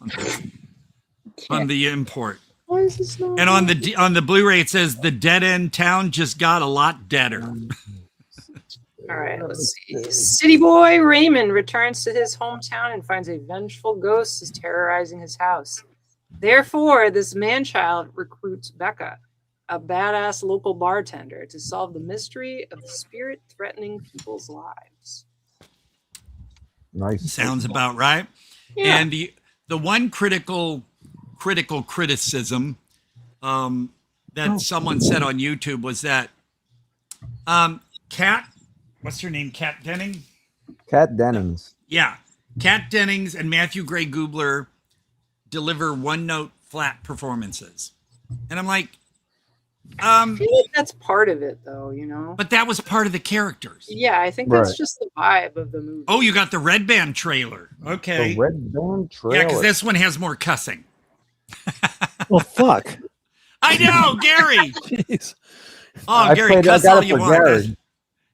on the import. Why is this not? And on the Blu-ray, it says the dead end town just got a lot deader. All right, let's see. City boy Raymond returns to his hometown and finds a vengeful ghost is terrorizing his house. Therefore, this man-child recruits Becca, a badass local bartender, to solve the mystery of the spirit threatening people's lives. Nice. Sounds about right. Yeah. And the one critical criticism that someone said on YouTube was that Kat, what's her name? Kat Dennings? Kat Dennings. Yeah. Kat Dennings and Matthew Gray Gubler deliver one-note flat performances. And I'm like, I feel like that's part of it, though, you know? but that was part of the characters. Yeah, I think that's Right. just the vibe of the movie. Oh, you got the Red Band trailer. Okay. The Red Band trailer. Yeah, because this one has more cussing. Well, fuck. I know, Gary. Jeez. Oh, Gary, cuss all you want. Gary.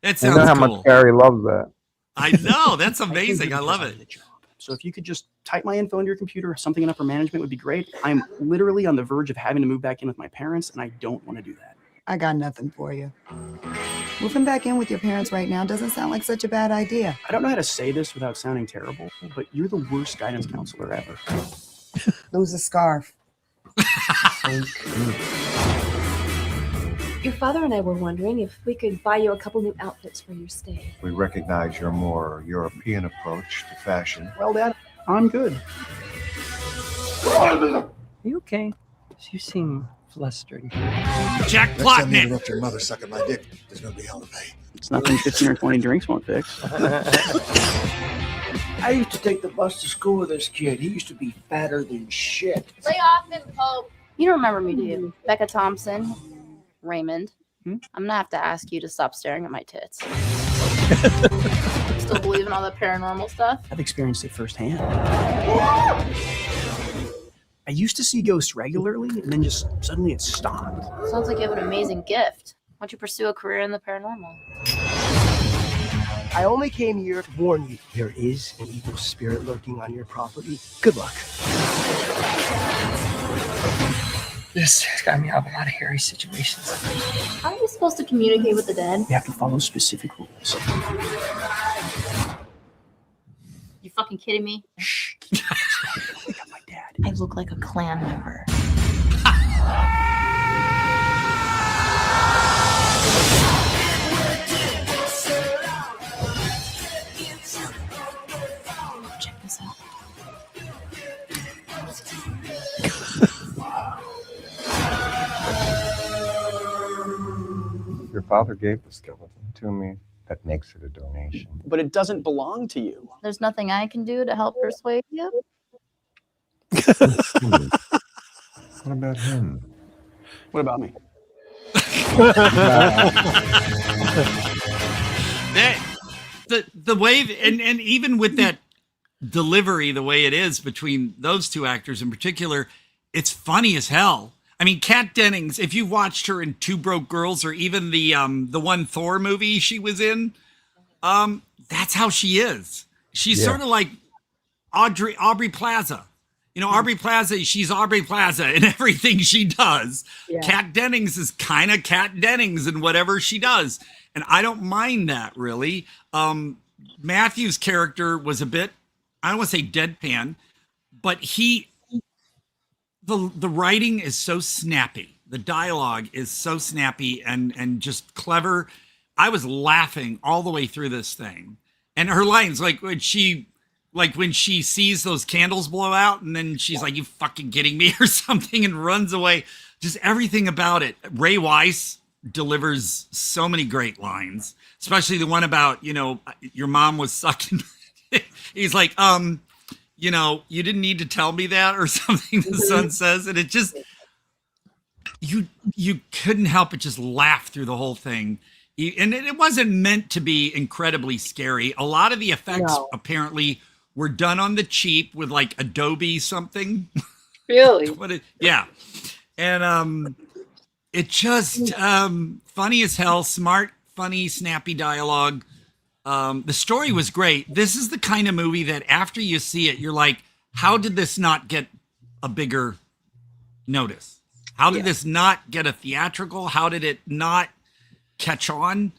That I sounds know how cool. much Gary loves that. I know. That's amazing. I love it. So if you could just type my info into your computer, something in upper management would be great. I'm literally on the verge of having to move back in with my parents, and I don't want to do that. I got nothing for you. Moving back in with your parents right now doesn't sound like such a bad idea. I don't know how to say this without sounding terrible, but you're the worst guidance counselor ever. Lose a scarf. Your father and I were wondering if we could buy you a couple new outfits for your stay. We recognize your more European approach to fashion. Well, Dad, I'm good. Are you okay? You seem flustered. Jack Next time you Plotnick. interrupt your mother sucking my dick, there's gonna be hell to pay. It's nothing 15 or 20 drinks won't fix. I used to take the bus to school with this kid. He used to be fatter than shit. Lay off him, Pope. You don't remember me, do you? Becca Thompson, Raymond. I'm gonna have to ask you to stop staring at my tits. Still believe in all the paranormal stuff? I've experienced it firsthand. I used to see ghosts regularly, and then just suddenly it stopped. Sounds like you have an amazing gift. Why don't you pursue a career in the paranormal? I only came here to warn you. There is an evil spirit lurking on your property. Good luck. This has got me out of a lot of hairy situations. How are you supposed to communicate with the dead? You have to follow specific rules. You fucking kidding me? Shh. I look like a clan member. Check this out. Your father gave the skeleton to me. That makes it a donation. But it doesn't belong to you. There's nothing I can do to help persuade you? What about him? What about me? The way, and even with that delivery, the way it is between those two actors in particular, it's funny as hell. I mean, Kat Dennings, if you watched her in Two Broke Girls or even the one Thor movie she was in, that's how she is. She's sort of like Aubrey Plaza. You know, Aubrey Plaza, she's Aubrey Plaza in everything she does. Yeah. Kat Dennings is kind of Kat Dennings in whatever she does. And I don't mind that, really. Matthew's character was a bit, I don't want to say deadpan, but the writing is so snappy. The dialogue is so snappy and just clever. I was laughing all the way through this thing. And her lines, like when she sees those candles blow out and then she's like, "You fucking kidding me?" or something and runs away. just everything about it. Ray Weiss delivers so many great lines, especially the one about, you know, your mom was sucking. He's like, you know, you didn't need to tell me that, or something the son says. And it just, you couldn't help but just laugh through the whole thing. And it wasn't meant to be incredibly scary. A lot of the effects apparently were done on the cheap with like Adobe something. Really? Yeah. And it just funny as hell, smart, funny, snappy dialogue. The story was great. This is the kind of movie that after you see it, you're like, how did this not get a bigger notice? How did this not get a theatrical? How did it not catch on?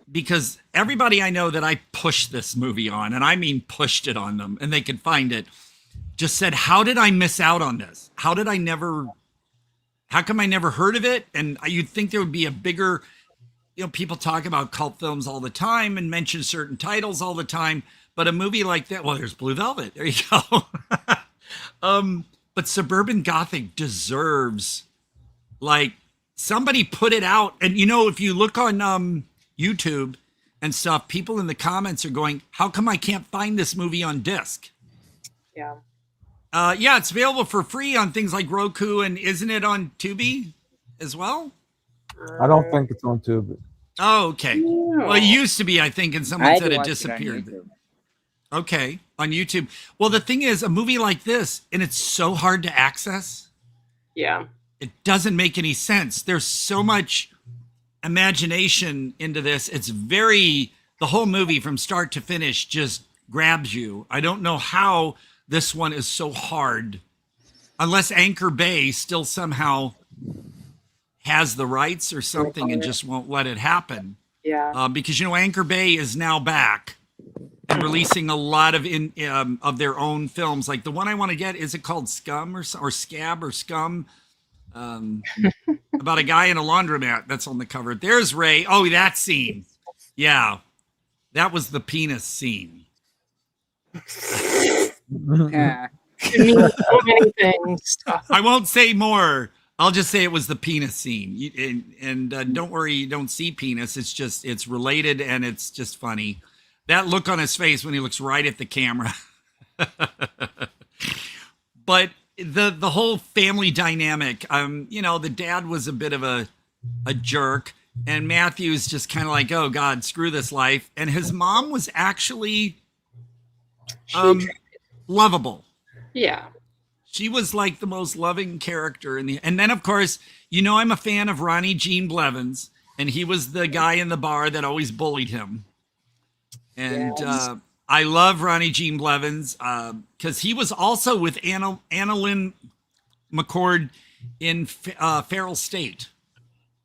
Because everybody I know that I pushed this movie on, and I mean pushed it on them, and they could find it, just said, how did I miss out on this? How come I never heard of it? And you'd think there would be a bigger, you know, people talk about cult films all the time and mention certain titles all the time, but a movie like that, well, there's Blue Velvet. There you go. But Suburban Gothic deserves, like, somebody put it out. And, you know, if you look on YouTube and stuff, people in the comments are going, how come I can't find this movie on disc? Yeah. Yeah, it's available for free on things like Roku, and isn't it on Tubi as well? I don't think it's on Tubi. Oh, okay. Well, it used to be, I think, and someone I said it watched disappeared. It on YouTube. Okay, on YouTube. Well, the thing is, a movie like this, and it's so hard to access. Yeah. It doesn't make any sense. There's so much imagination into this. It's the whole movie from start to finish just grabs you. I don't know how this one is so hard, unless Anchor Bay still somehow has the rights or something and just won't let it happen. Yeah. Because, you know, Anchor Bay is now back and releasing a lot of their own films. Like the one I want to get, is it called Scum or Scab or Scum? About a guy in a laundromat. That's on the cover. There's Ray. Oh, that scene. Yeah. That was the penis scene. Yeah. It means so many things. I won't say more. I'll just say it was the penis scene. And don't worry, you don't see penis. It's related, and it's just funny. That look on his face when he looks right at the camera. But the whole family dynamic, you know, the dad was a bit of a jerk, and Matthew's just kind of like, oh God, screw this life. And his mom was actually lovable. Yeah. She was like the most loving character and then of course, you know, I'm a fan of Ronnie Gene Blevins, and he was the guy in the bar that always bullied him. And I love Ronnie Gene Blevins because he was also with Anna Lynn McCord in Feral State.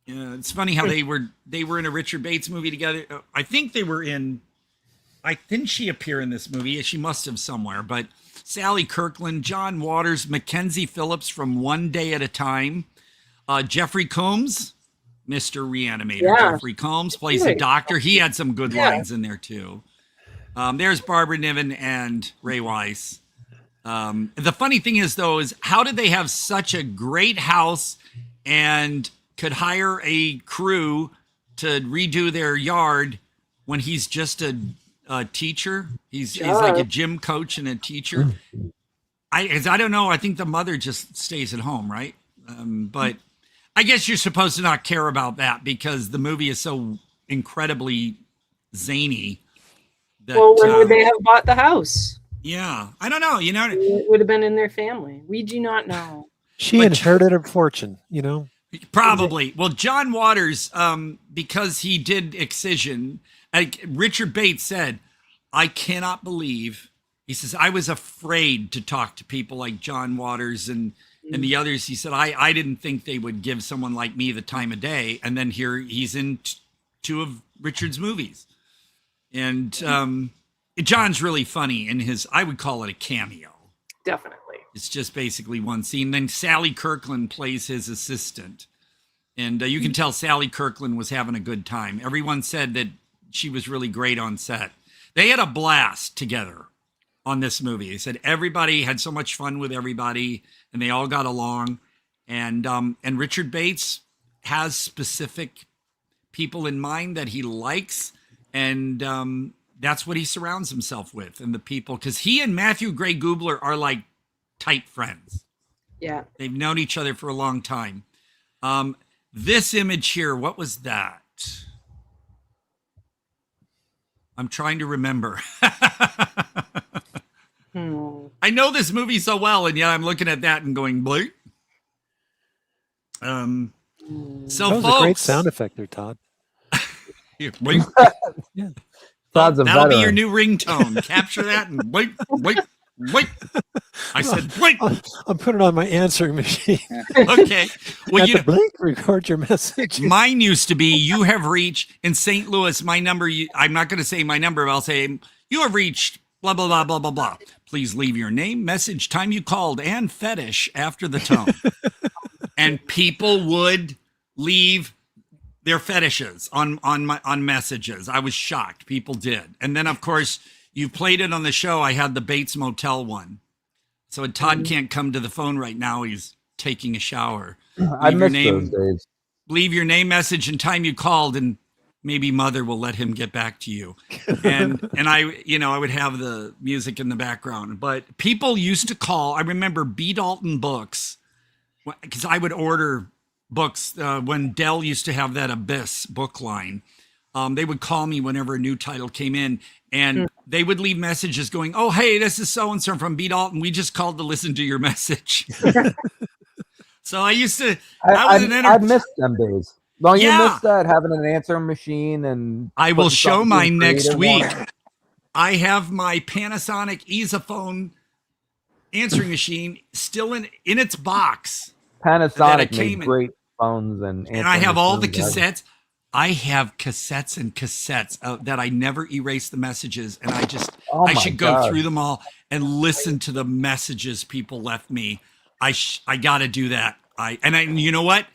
It's funny how they were in a Richard Bates movie together. I think they were in. Didn't she appear in this movie? She must have somewhere. But Sally Kirkland, John Waters, Mackenzie Phillips from One Day at a Time, Jeffrey Combs, Mr. Reanimator. Yeah. Jeffrey Combs plays the doctor. He had some good lines in there too. There's Barbara Niven and Ray Weiss. The funny thing is, though, is how did they have such a great house and could hire a crew to redo their yard when he's just a teacher? He's like a gym coach and a teacher. I don't know. I think the mother just stays at home, right? But I guess you're supposed to not care about that because the movie is so incredibly zany. That, well, when would they have bought the house? Yeah, I don't know. You know, it would have been in their family. We do not know. She inherited a fortune, you know. Probably. Well, John Waters, because he did Excision, like Richard Bates said, I cannot believe. He says, I was afraid to talk to people like John Waters and the others. He said, I didn't think they would give someone like me the time of day. And then here he's in two of Richard's movies. And John's really funny in his, I would call it a cameo. Definitely. It's just basically one scene. Then Sally Kirkland plays his assistant. And you can tell Sally Kirkland was having a good time. Everyone said that she was really great on set. They had a blast together on this movie. They said everybody had so much fun with everybody and they all got along. And Richard Bates has specific people in mind that he likes, and that's what he surrounds himself with, and the people, because he and Matthew Gray Gubler are like tight friends. Yeah. They've known each other for a long time. This image here, what was that? I'm trying to remember. I know this movie so well, and yet I'm looking at that and going, bleep. So, that was folks, a great sound effect there, Todd. Bleep. Yeah. That'll be your new ringtone. Capture that and bleep, bleep, bleep. I said bleep. I'm putting it on my answering machine. Okay. Well, you blink, record your message. Mine used to be, you have reached in St. Louis, my number, I'm not going to say my number, but I'll say, you have reached blah, blah, blah, blah, blah, blah. Please leave your name, message, time you called, and fetish after the tone. And people would leave their fetishes on messages. I was shocked. People did. And then, of course, you played it on the show. I had the Bates Motel one. So Todd can't come to the phone right now. He's taking a shower. I miss those days. Leave your name, message, and time you called, and maybe Mother will let him get back to you. And I would have the music in the background. But people used to call. I remember B. Dalton Books, because I would order books when Dell used to have that Abyss book line. They would call me whenever a new title came in, and they would leave messages going, "Oh, hey, this is so-and-so from B. Dalton. We just called to listen to your message." So I used to, I missed them days. Don't you miss that, having an answering machine? And I will show mine next week. I have my Panasonic Easyphone answering machine still in its box. Panasonic made great phones, and I have all the cassettes. I have cassettes and cassettes that I never erase the messages, and I should go through them all and listen to the messages people left me. I got to do that. You know what?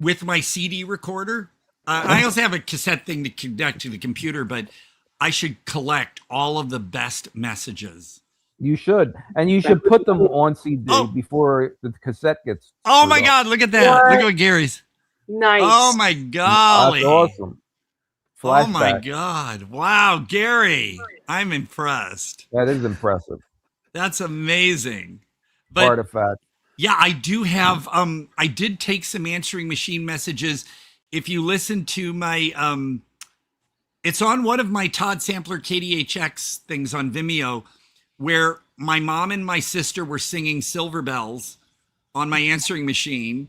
With my CD recorder, I also have a cassette thing to connect to the computer, but I should collect all of the best messages. You should, and you should put them on CD before the cassette gets. Oh my God! Look at that! What? Look at Gary's. Nice. Oh my golly! That's awesome. Flashback. Oh my God! Wow, Gary, I'm impressed. That is impressive. That's amazing. But artifact. Yeah, I do have. I did take some answering machine messages. If you listen to my, it's on one of my Todd Sampler KDHX things on Vimeo, where my mom and my sister were singing Silver Bells on my answering machine.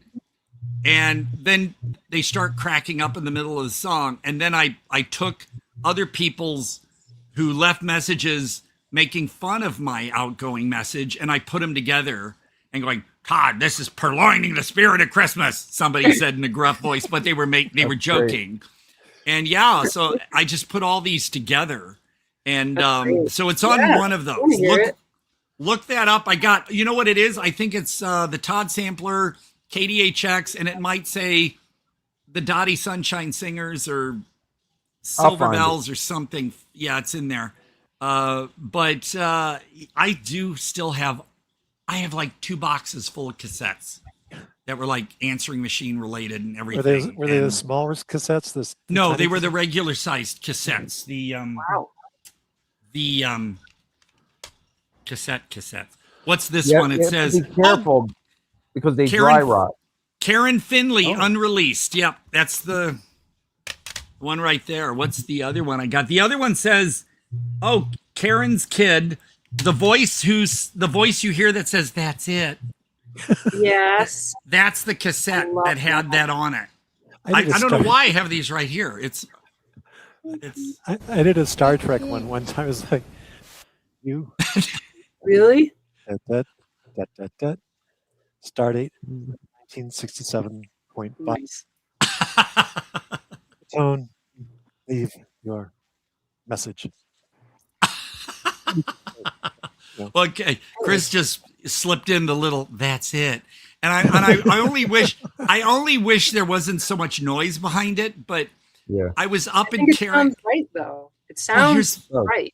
And then they start cracking up in the middle of the song. And then I took other people's who left messages making fun of my outgoing message, and I put them together and going, "Todd, this is purloining the spirit of Christmas," somebody said in a gruff voice, but they were joking. And so I just put all these together. And so it's on one of those. Look that up. I got, you know what it is? I think it's the Todd Sampler KDHX, and it might say the Dottie Sunshine Singers or Silver Bells or something. Yeah, it's in there. But I do still have, I have like 2 boxes full of cassettes that were like answering machine related and everything. Were they the smaller cassettes? No, they were the regular sized cassettes. The cassette. What's this one? It says, be careful because they dry rot. Karen Finley, unreleased. Yep, that's the one right there. What's the other one I got? The other one says, Karen's Kid, the voice you hear that says, "That's it." Yes. That's the cassette that had that on it. I don't know why I have these right here. I did a Star Trek one time. It was like, you really? That. Stardate 1967.5. Nice. Tone, leave your message. Okay, Chris just slipped in the little "that's it," and I only wish there wasn't so much noise behind it. But I was up in Karen. It sounds right though. It sounds right.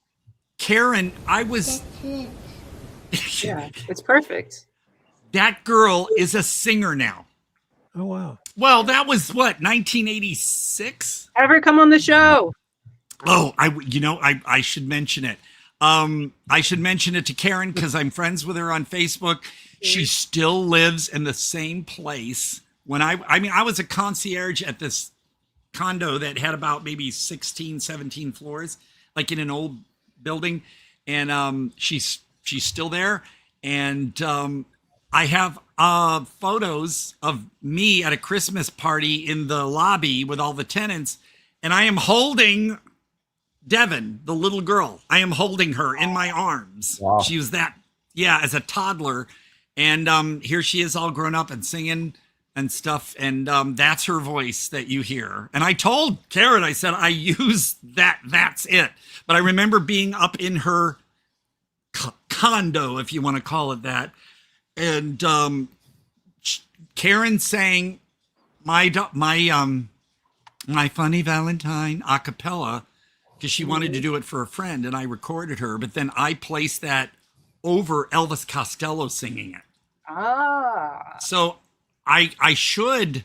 Karen, I was. Yeah, it's perfect. That girl is a singer now. Oh, wow. Well, that was what, 1986? Ever come on the show? Oh, I should mention it. I should mention it to Karen because I'm friends with her on Facebook. She still lives in the same place. When I was a concierge at this condo that had about maybe 16, 17 floors, like in an old building. And she's still there. And I have photos of me at a Christmas party in the lobby with all the tenants. And I am holding Devin, the little girl. I am holding her in my arms. Wow. She was as a toddler. And here she is all grown up and singing and stuff. And that's her voice that you hear. And I told Karen, I said, I use that. That's it. But I remember being up in her condo, if you want to call it that. And Karen sang my Funny Valentine a cappella because she wanted to do it for a friend, and I recorded her. But then I placed that over Elvis Costello singing it. Ah. So I should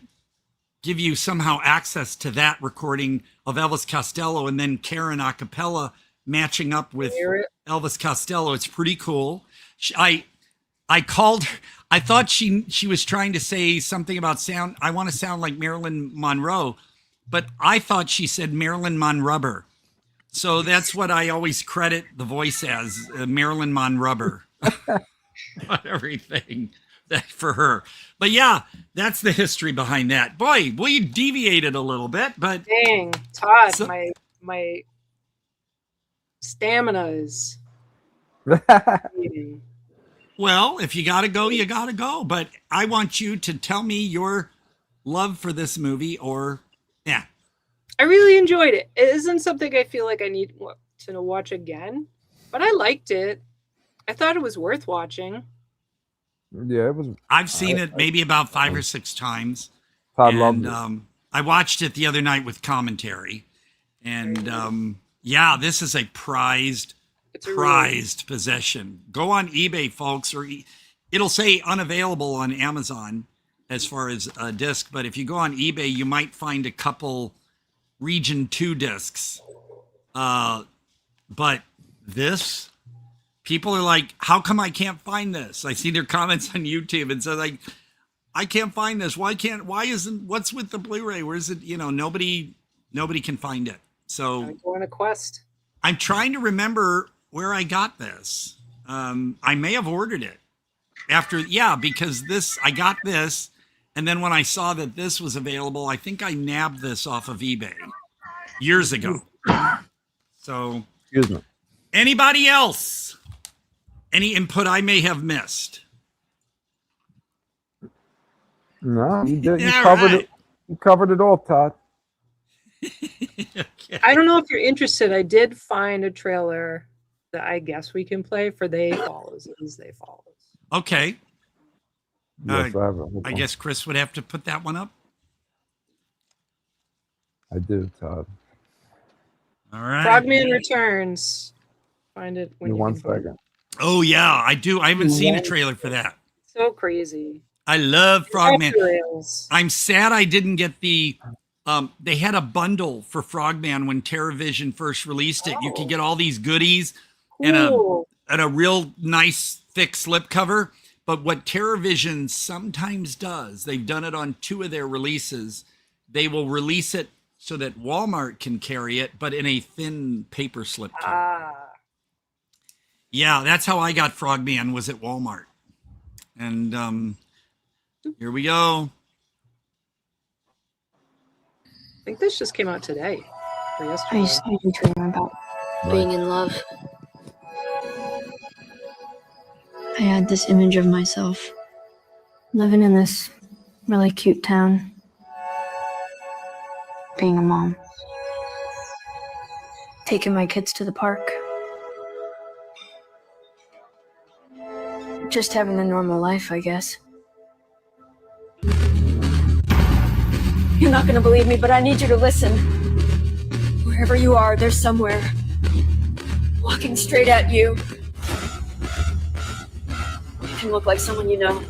give you somehow access to that recording of Elvis Costello and then Karen a cappella matching up with Elvis Costello. It's pretty cool. I called her. I thought she was trying to say something about sound. I want to sound like Marilyn Monroe, but I thought she said Marilyn Monrubber. So that's what I always credit the voice as, Marilyn Monrubber. Everything for her. But yeah, that's the history behind that. Boy, we deviated a little bit, but dang, Todd, my stamina is eating. Well, if you gotta go, you gotta go. But I want you to tell me your love for this movie, or I really enjoyed it. It isn't something I feel like I need to watch again, but I liked it. I thought it was worth watching. Yeah, it was. I've seen it maybe about 5 or 6 times. Todd loved it. I watched it the other night with commentary, and this is a prized possession. Go on eBay, folks, or it'll say unavailable on Amazon as far as a disc. But if you go on eBay, you might find a couple Region 2 discs. But this, people are like, how come I can't find this? I see their comments on YouTube and say like, I can't find this. What's with the Blu-ray? Where is it? Nobody can find it. So I'm going on a quest. I'm trying to remember where I got this. I may have ordered it because I got this. And then when I saw that this was available, I think I nabbed this off of eBay years ago. So, excuse me. Anybody else? Any input I may have missed? No, you did. You Yeah, covered right. it. You covered it all, Todd. Okay. I don't know if you're interested. I did find a trailer that I guess we can play for They Follows. It is They Follows. Okay. Yes, I have it. I guess Chris would have to put that one up. I do, Todd. All right. Frogman Returns. Find it when Give me you 1 can find it. second. Oh yeah, I do. I haven't seen a trailer for that. So crazy. I love Frogman. Off the rails. I'm sad I didn't get the. They had a bundle for Frogman when TerraVision first released it. You could get all these goodies and a real nice thick slipcover. But what TerraVision sometimes does, they've done it on 2 of their releases. They will release it so that Walmart can carry it, but in a thin paper slipcover. Yeah, that's how I got Frogman, was at Walmart. And here we go. I think this just came out today or I yesterday. used to dream about being in love. I had this image of myself living in this really cute town, being a mom, taking my kids to the park, just having a normal life, I guess. You're not gonna believe me, but I need you to listen. Wherever you are, there's somewhere walking straight at you. You can look like someone you know.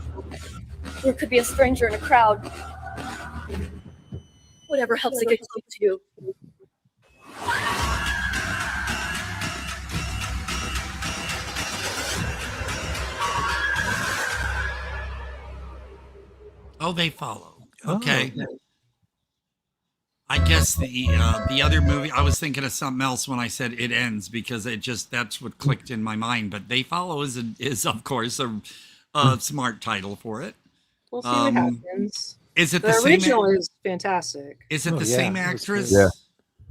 Or it could be a stranger in a crowd. Whatever helps it get close to you. Oh, they follow. Okay. I guess the other movie, I was thinking of something else when I said It Ends, because that's what clicked in my mind. But They Follow is of course a smart title for it. We'll see what happens. Is it the the original same? is fantastic. Is it the same actress? Yeah.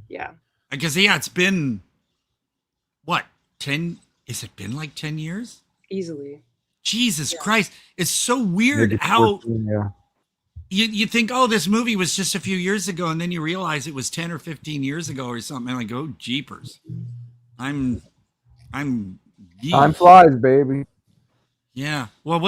Yeah. Because it's been what 10? Is it been like 10 years? Easily. Jesus Christ! It's so weird Maybe how 14, yeah. you think, oh, this movie was just a few years ago, and then you realize it was 10 or 15 years ago or something. And I go, jeepers. I'm Time flies, baby. Yeah. Well,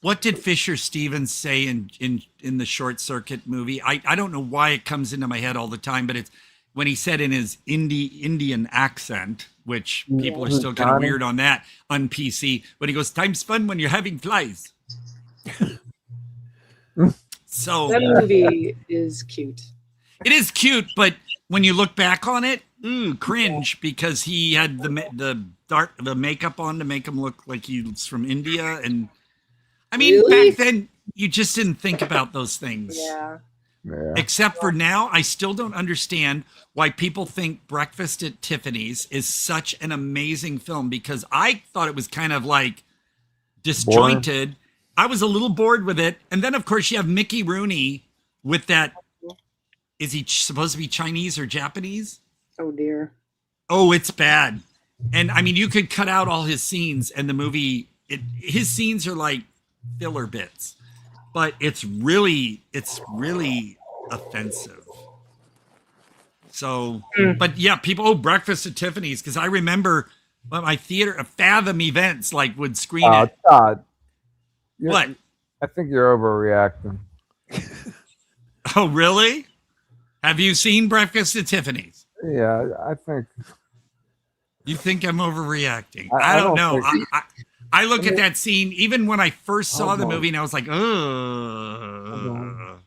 what did Fisher Stevens say in the Short Circuit movie? I don't know why it comes into my head all the time, but it's when he said in his Indian accent, which people are still kind of weird on that, on PC, when he goes, "Time's fun when you're having flies." So that movie is cute. It is cute, but when you look back on it, cringe, because he had the makeup on to make him look like he's from India, and I mean, Really? back then you just didn't think about those things. Yeah. Except for now, I still don't understand why people think Breakfast at Tiffany's is such an amazing film, because I thought it was kind of like disjointed. Boring. I was a little bored with it. And then, of course, you have Mickey Rooney with that. Is he supposed to be Chinese or Japanese? Oh, dear. Oh, it's bad. And I mean, you could cut out all his scenes and the movie, his scenes are like filler bits. But it's really offensive. So, but yeah, people, Breakfast at Tiffany's, because I remember my theater, Fathom events, like would screen it. Todd, What? I think you're overreacting. Oh, really? Have you seen Breakfast at Tiffany's? Yeah, I think. You think I'm overreacting? I don't know. I look at that scene, even when I first saw the movie, and I was like, ugh.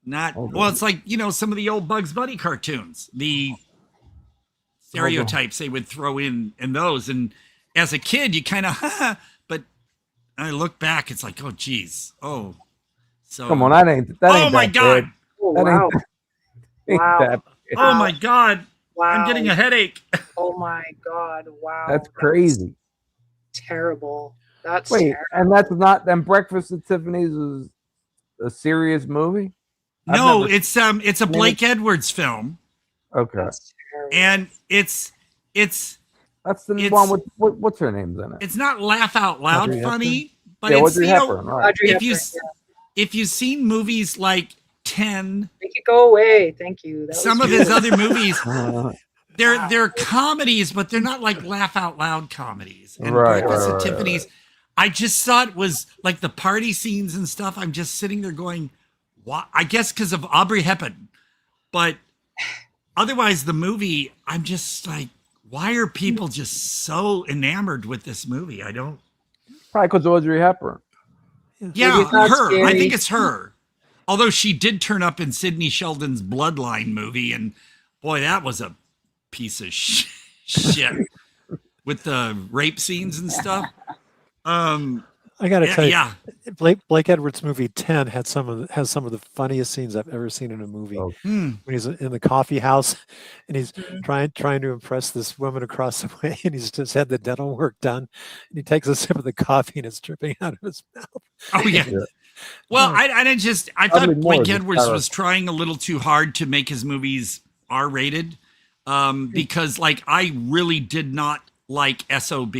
Well, it's like, some of the old Bugs Bunny cartoons, the stereotypes they would throw in those. And as a kid, you kind of, but I look back, it's like, oh, geez. Oh, so. Come on, that ain't oh, my that God. bad. Oh, That wow. ain't Wow. that bad. Oh, my God. Wow. I'm getting a headache. Oh, my God. Wow. That's crazy. Terrible. That's Wait, terrible. and that's not then Breakfast at Tiffany's is a serious movie? No, it's a Blake Edwards film. Okay. And it's That's the one with what's her name's in it? it's not laugh out loud Audrey funny, Hepburn? but Yeah, it's Audrey Hepburn, right. Audrey if you Hepburn, if you've seen movies like 10, Make it go away. Thank you. That some was of his beautiful. other movies, they're comedies, but they're not like laugh out loud comedies. And Breakfast at Tiffany's, I just thought it was like the party scenes and stuff. I'm just sitting there going, why? I guess because of Audrey Hepburn, but otherwise the movie, I'm just like, why are people just so enamored with this movie? I don't. Probably because Audrey Hepburn. Yeah, Maybe not her. I scary. think it's her. Although she did turn up in Sidney Sheldon's Bloodline movie, and boy, that was a piece of shit with the rape scenes and stuff. I got to tell you, yeah. Blake Edwards' movie 10 has some of the funniest scenes I've ever seen in a movie. When he's in the coffee house and he's trying to impress this woman across the way, and he's just had the dental work done, and he takes a sip of the coffee and it's dripping out of his mouth. Oh yeah. Well, I thought Probably more Blake than Edwards Sarah. was trying a little too hard to make his movies R-rated, because like I really did not like SOB.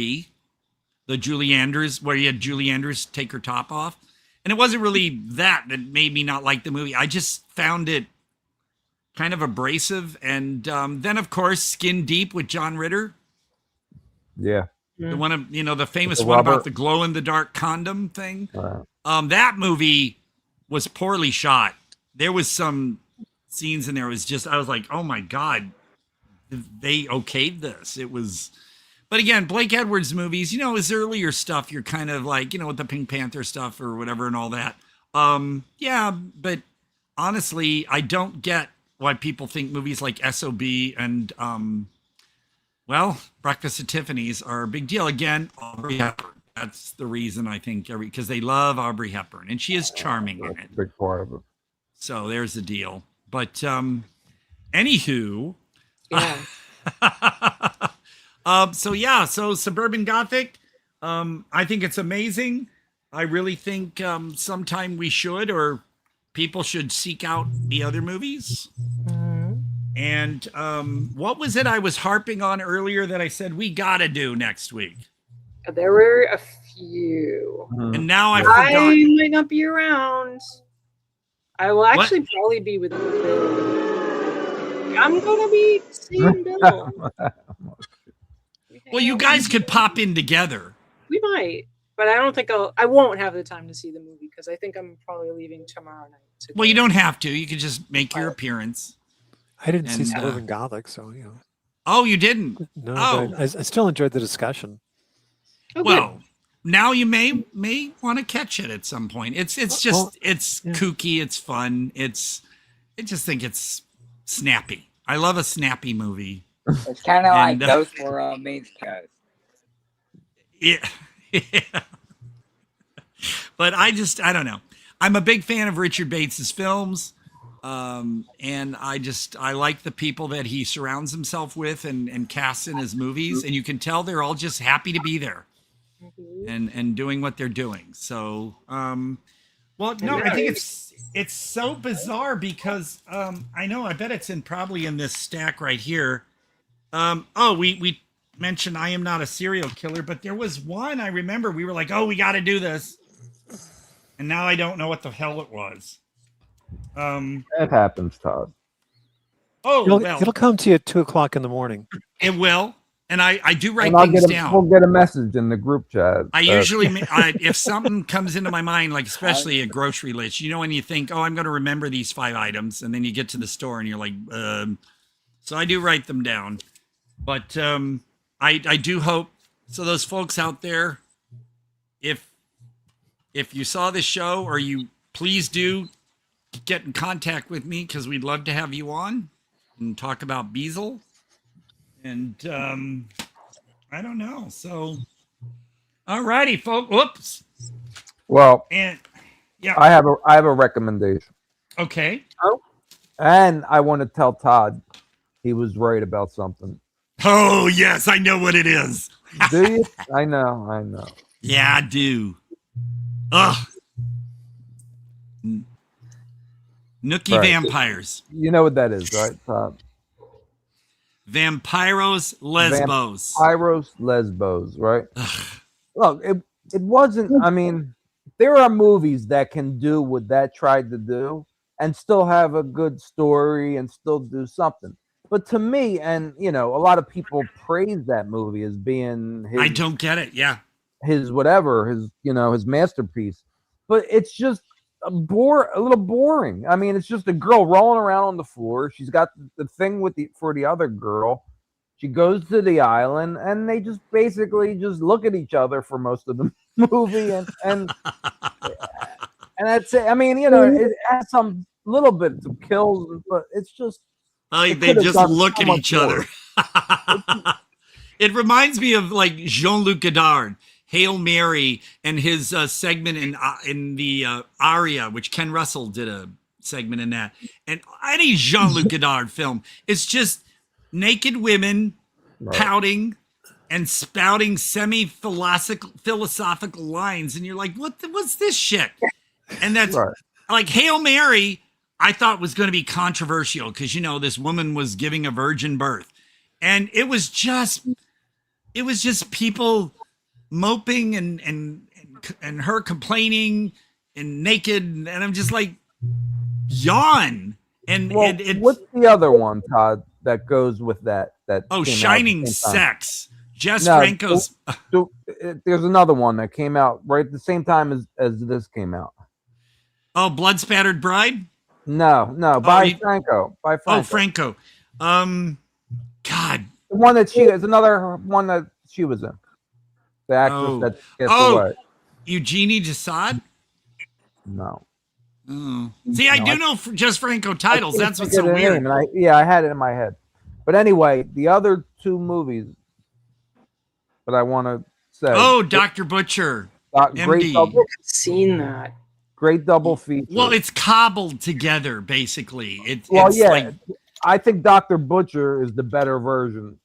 The Julie Andrews, where you had Julie Andrews take her top off. And it wasn't really that made me not like the movie. I just found it kind of abrasive. And then, of course, Skin Deep with John Ritter. Yeah. The one of, the famous The one rubber. about the glow-in-the-dark condom thing. Right. That movie was poorly shot. There was some scenes in there. It was just, I was like, oh my God, they okayed this. It was... But again, Blake Edwards movies, you know, his earlier stuff, you're kind of like, you know, with the Pink Panther stuff or whatever and all that. Yeah, but honestly, I don't get why people think movies like SOB and, well, Breakfast at Tiffany's are a big deal. Again, Aubrey Hepburn. That's the reason I think because they love Aubrey Hepburn and she is charming in it. Big part of it. So there's the deal. But anywho, yeah. So Suburban Gothic, I think it's amazing. I really think sometime we should, or people should seek out the other movies. And what was it I was harping on earlier that I said we gotta do next week? There were a few. And now I've forgotten. I might not be around. I will actually probably be with Bill. I'm gonna be seeing Bill. Well, you guys could pop in together. We might, but I won't have the time to see the movie because I think I'm probably leaving tomorrow night. Well, you don't have to. You can just make your appearance. I didn't see Suburban Gothic, so you know. Oh, you didn't? No, but I still enjoyed the discussion. Oh, well, now you may want to catch it at some point. It's kooky, it's fun. I just think it's snappy. I love a snappy movie. It's kind of like Ghost World meets Ghost. Yeah. But I don't know. I'm a big fan of Richard Bates's films. And I like the people that he surrounds himself with and casts in his movies. And you can tell they're all just happy to be there and doing what they're doing. So, I think it's so bizarre because, I bet it's probably in this stack right here. We mentioned I Am Not a Serial Killer, but there was one I remember we were like, oh, we got to do this. And now I don't know what the hell it was. It happens, Todd. Oh, it'll come to you at 2:00 in the morning. It will. And I do write And things down. We'll get a message in the group chat. I usually, if something comes into my mind, like especially a grocery list, you know, when you think, oh, I'm going to remember these 5 items, and then you get to the store and you're like, so I do write them down. But I do hope, so those folks out there, if you saw this show, or you please do get in contact with me, because we'd love to have you on and talk about Beazle. And I don't know. So, all righty, folks. Whoops. Well, and yeah, I have a recommendation. Okay. Oh. And I want to tell Todd he was right about something. Oh yes, I know what it is. Do you? I know. Yeah, I do. Ugh. Nookie vampires. You know what that is, right, Todd? Vampiros Lesbos. Vampiros Lesbos, right? Look, it wasn't, I mean, there are movies that can do what that tried to do and still have a good story and still do something. But to me, and you know, a lot of people praise that movie as being his, I don't get it, yeah. His whatever, his masterpiece. But it's just a little boring. I mean, it's just a girl rolling around on the floor. She's got the thing for the other girl. She goes to the island, and they just basically just look at each other for most of the movie, and that's it. I mean, you know, it has some little bits of kills, but it's just they just look at each other. It reminds me of like Jean-Luc Godard. Hail Mary and his segment in the Aria, which Ken Russell did a segment in that. And any Jean-Luc Godard film, it's just naked women pouting and spouting semi-philosophical lines. And you're like, what's this shit? And that's like Hail Mary, I thought was going to be controversial because, you know, this woman was giving a virgin birth. And it was just people moping and her complaining and naked, and I'm just like, yawn. And what's the other one, Todd, that goes with that Shining Sex. Franco's. There's another one that came out right at the same time as this came out. Oh, Blood Spattered Bride? No, by Franco. Oh, Franco. God. The one that she is another one that she was in. The actress Oh. that gets away. Eugenie Desaad? No. Oh. See, I do know just Franco titles. That's what's so Forget her weird. name, and I had it in my head. But anyway, the other two movies that I want to say. Oh, Dr. Butcher. Great MD. double, Seen that. great double feature. Well, it's cobbled together, basically. It's yeah, like, I think Dr. Butcher is the better version.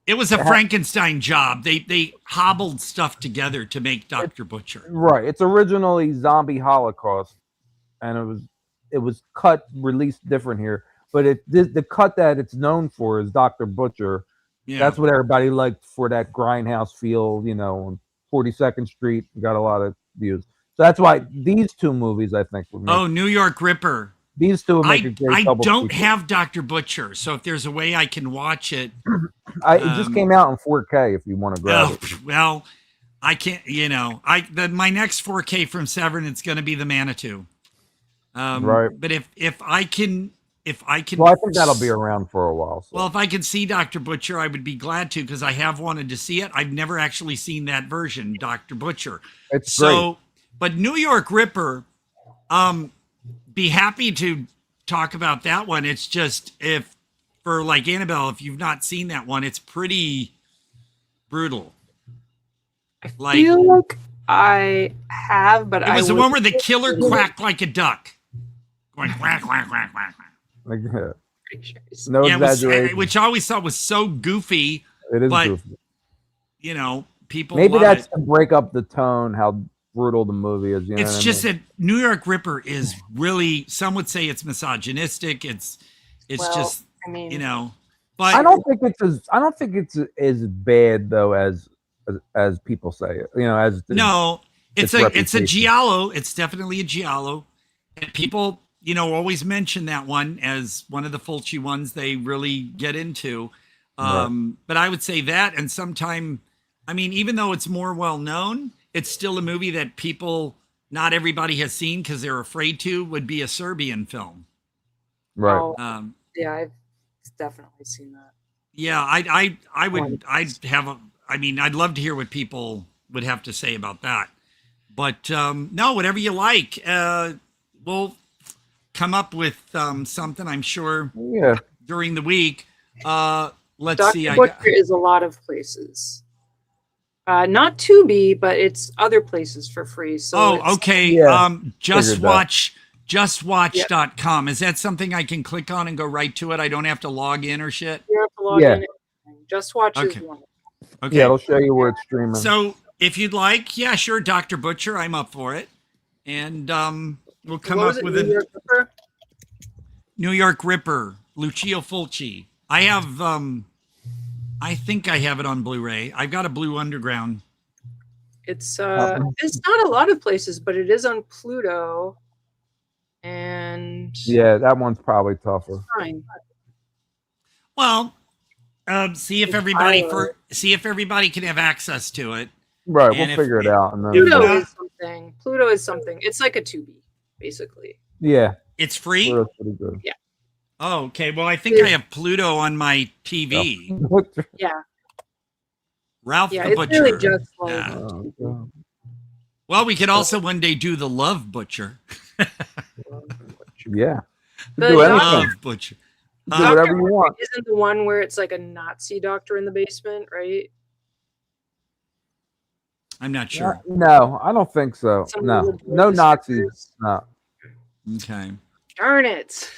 it was a Frankenstein job. They hobbled stuff together to make Dr. Butcher. Right. It's originally Zombie Holocaust, and it was released different here. But the cut that it's known for is Dr. Butcher. Yeah. That's what everybody liked for that grindhouse feel, on 42nd Street. Got a lot of views. So that's why these two movies, I think, would make. Oh, New York Ripper. These two would make a great I double don't feature. have Dr. Butcher, so if there's a way I can watch it. It just came out in 4K if you want to grab it. Well, I can't, my next 4K from Severn, it's going to be the Manitou. Right. But if I can. Well, I think that'll be around for a while. So. Well, if I could see Dr. Butcher, I would be glad to, because I have wanted to see it. I've never actually seen that version, Dr. Butcher. It's great. But New York Ripper, be happy to talk about that one. It's just, for like Annabelle, if you've not seen that one, it's pretty brutal. I feel like I have, but it was the one where the killer quacked like a duck, going quack quack quack quack. No exaggeration. Which I always thought was so goofy. It is goofy. People maybe love that's it. to break up the tone, how brutal the movie is. It's just that New York Ripper is really, some would say it's misogynistic. It's just, but I don't think it's as bad though as people say it. It's a giallo. It's definitely a giallo, and people always mention that one as one of the Fulci ones they really get into. But I would say that, and sometime, even though it's more well known, it's still a movie that not everybody has seen because they're afraid to, would be a Serbian film. Right. Yeah, I've definitely seen that. Yeah, I'd love to hear what people would have to say about that. But no, whatever you like. We'll come up with something, I'm sure, during the week. Let's see. Dr. Butcher is a lot of places. Not Tubi, but it's other places for free. So okay. Justwatch.com. Is that something I can click on and go right to it? I don't have to log in or shit? You have to log in. Just Watch is one. Okay. Yeah, it'll show you where it's streaming. So if you'd like, yeah, sure, Dr. Butcher, I'm up for it. And we'll come up with New York Ripper? New York Ripper, Lucio Fulci. I have, I think I have it on Blu-ray. I've got a Blue Underground. It's not a lot of places, but it is on Pluto. And yeah, that one's probably tougher. Fine. Well, see if everybody can have access to it. Right, we'll figure it out. And then Pluto is something. It's like a Tubi, basically. Yeah. It's free? Pluto's pretty good. Yeah. Oh, okay. Well, I think I have Pluto on my TV. Yeah. Ralph the it's Butcher. really just like Well, we could also one day do the Love Butcher. Yeah. The Do anything. Love Butcher. Do whatever you want. Isn't the one where it's like a Nazi doctor in the basement, right? I'm not sure. No, I don't think so. No Nazis. No. Okay. Darn it.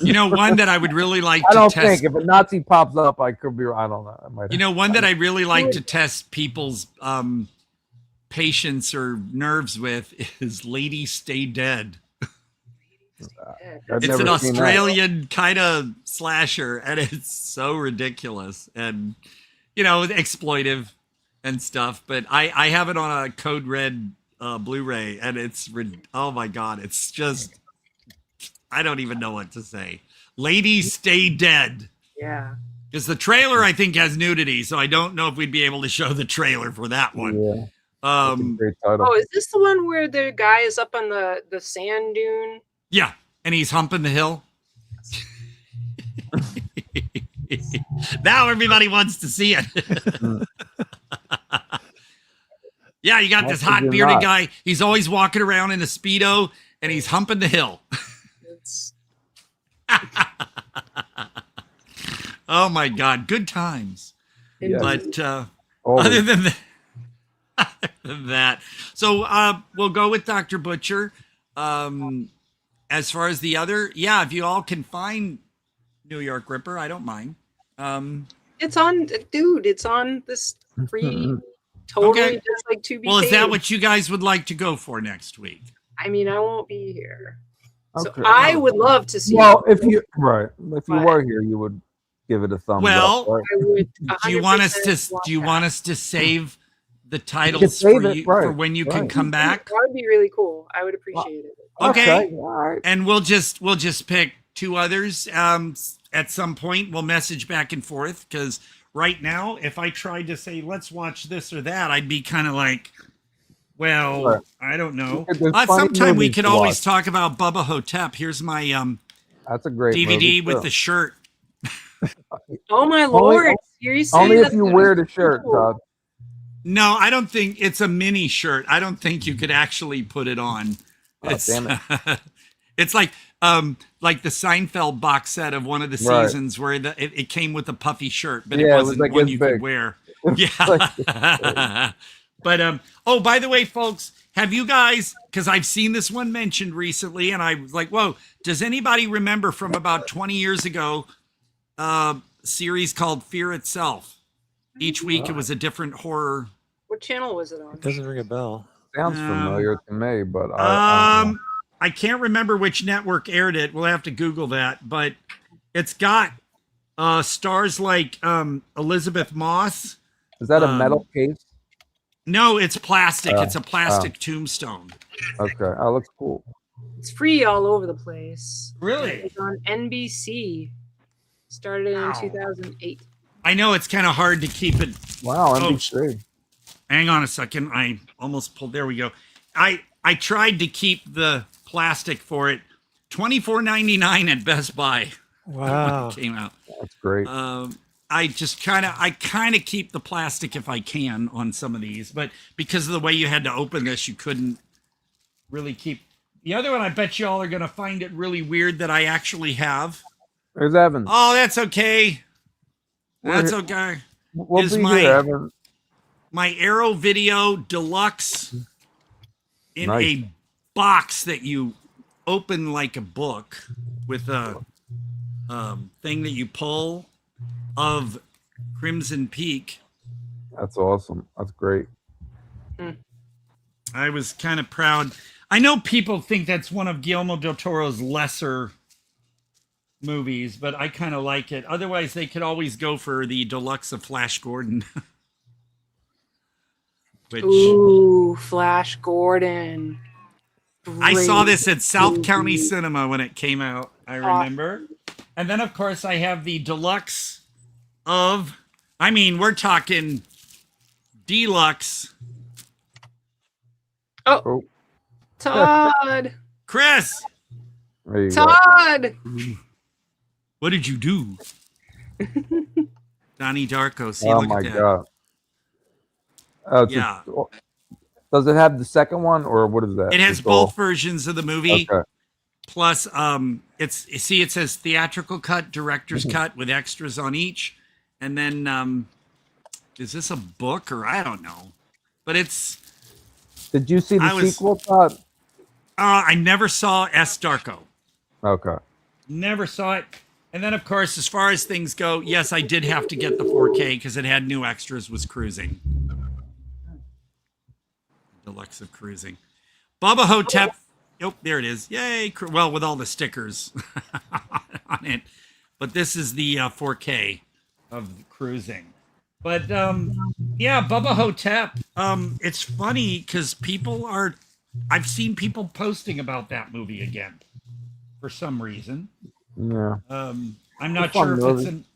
One that I would really like I to don't test. think if a Nazi pops up, I could be. I don't know. I might. One that I really like to test people's patience or nerves with is Lady Stay Dead. It's an Australian kind of slasher, and it's so ridiculous and exploitive and stuff. But I have it on a Code Red Blu-ray, and it's oh my god, it's just I don't even know what to say. Lady Stay Dead. Yeah. Because the trailer I think has nudity, so I don't know if we'd be able to show the trailer for that one. Yeah. Great title. Oh, is this the one where the guy is up on the sand dune? Yeah, and he's humping the hill. Now everybody wants to see it. Yeah, you got this hot bearded guy. He's always walking around in a Speedo and he's humping the hill. Oh my God, good times. Yes. But other than that, so we'll go with Dr. Butcher. As far as the other, yeah, if you all can find New York Ripper, I don't mind. It's on, dude. It's on this free, totally just like to be. Well, is that paid. what you guys would like to go for next week? I mean, I won't be here, so Okay. I would love to see. Well, if you were here, you would give it a thumbs up. Right? I would. Do you want us to save the titles save for it, you right, for when you can right. come back? That would be really cool. I would appreciate it. Okay. All right. And we'll just pick two others. At some point, we'll message back and forth, because right now, if I tried to say, let's watch this or that, I'd be kind of like, well, Right. I don't know. There's plenty Sometime we movies could to always watch. talk about Bubba Hotep. Here's my That's a great DVD movie, with too. the shirt. Oh my Only- lord! Seriously? Only if That's you gonna wear be the shirt, cool. Todd. No, I don't think it's a mini shirt. I don't think you could actually put it on. Oh, damn it. It's like the Seinfeld box set of one of the Right. seasons where it came with a puffy shirt, but Yeah, it it was wasn't like one this you big. could wear. Like Yeah. But oh, by the way, folks, have you guys, because I've seen this one mentioned recently, and I was like, whoa, does anybody remember from about 20 years ago a series called Fear Itself? Each week it was a different horror. What channel was it on? Doesn't ring a bell. Sounds familiar to me, but I can't remember which network aired it. We'll have to Google that, but it's got stars like Elizabeth Moss. is that a metal case? No, it's plastic. Oh, It's a plastic tombstone. Okay, oh, looks cool. It's free all over the place. Really? It's on NBC. Started in 2008. I know it's kind of hard to keep it. Wow, Oh, NBC. hang on a second. I almost pulled. There we go. I tried to keep the plastic for it. $24.99 at Best Buy. Wow. When it came out. That's great. I kind of keep the plastic if I can on some of these, but because of the way you had to open this, you couldn't really keep. The other one, I bet you all are going to find it really weird that I actually have. There's Evan. Oh, that's okay. That's We're- okay. We'll Is be my here, Evan. my Arrow Video Deluxe in Nice. a box that you open like a book with a thing that you pull of Crimson Peak. That's awesome. That's great. I was kind of proud. I know people think that's one of Guillermo del Toro's lesser movies, but I kind of like it. Otherwise, they could always go for the deluxe of Flash Gordon. Which Ooh, Flash Gordon. I saw Great this at South movie. County Cinema when it came out. I remember. And then, of course, I have the deluxe of, I mean, we're talking deluxe. Oh, Todd. Chris, There you go. Todd. what did you do? Donnie Darko. See, Oh look my at that. god. Oh, it's Yeah. does it have the second one, or what is that? It has It's all- both versions of the movie. Okay. Plus, it says theatrical cut, director's cut with extras on each. And then, is this a book or I don't know, but it's, Did you see the I was- sequel, Todd? I never saw S. Darko. Okay. Never saw it. And then, of course, as far as things go, yes, I did have to get the 4K because it had new extras, was Cruising. Deluxe of Cruising. Bubba Hotep. Yep, there it is. Yay. Well, with all the stickers on it. But this is the 4K of Cruising. But, yeah, Bubba Hotep. It's funny because I've seen people posting about that movie again for some reason. Yeah. I'm not It's a fun sure if movie. it's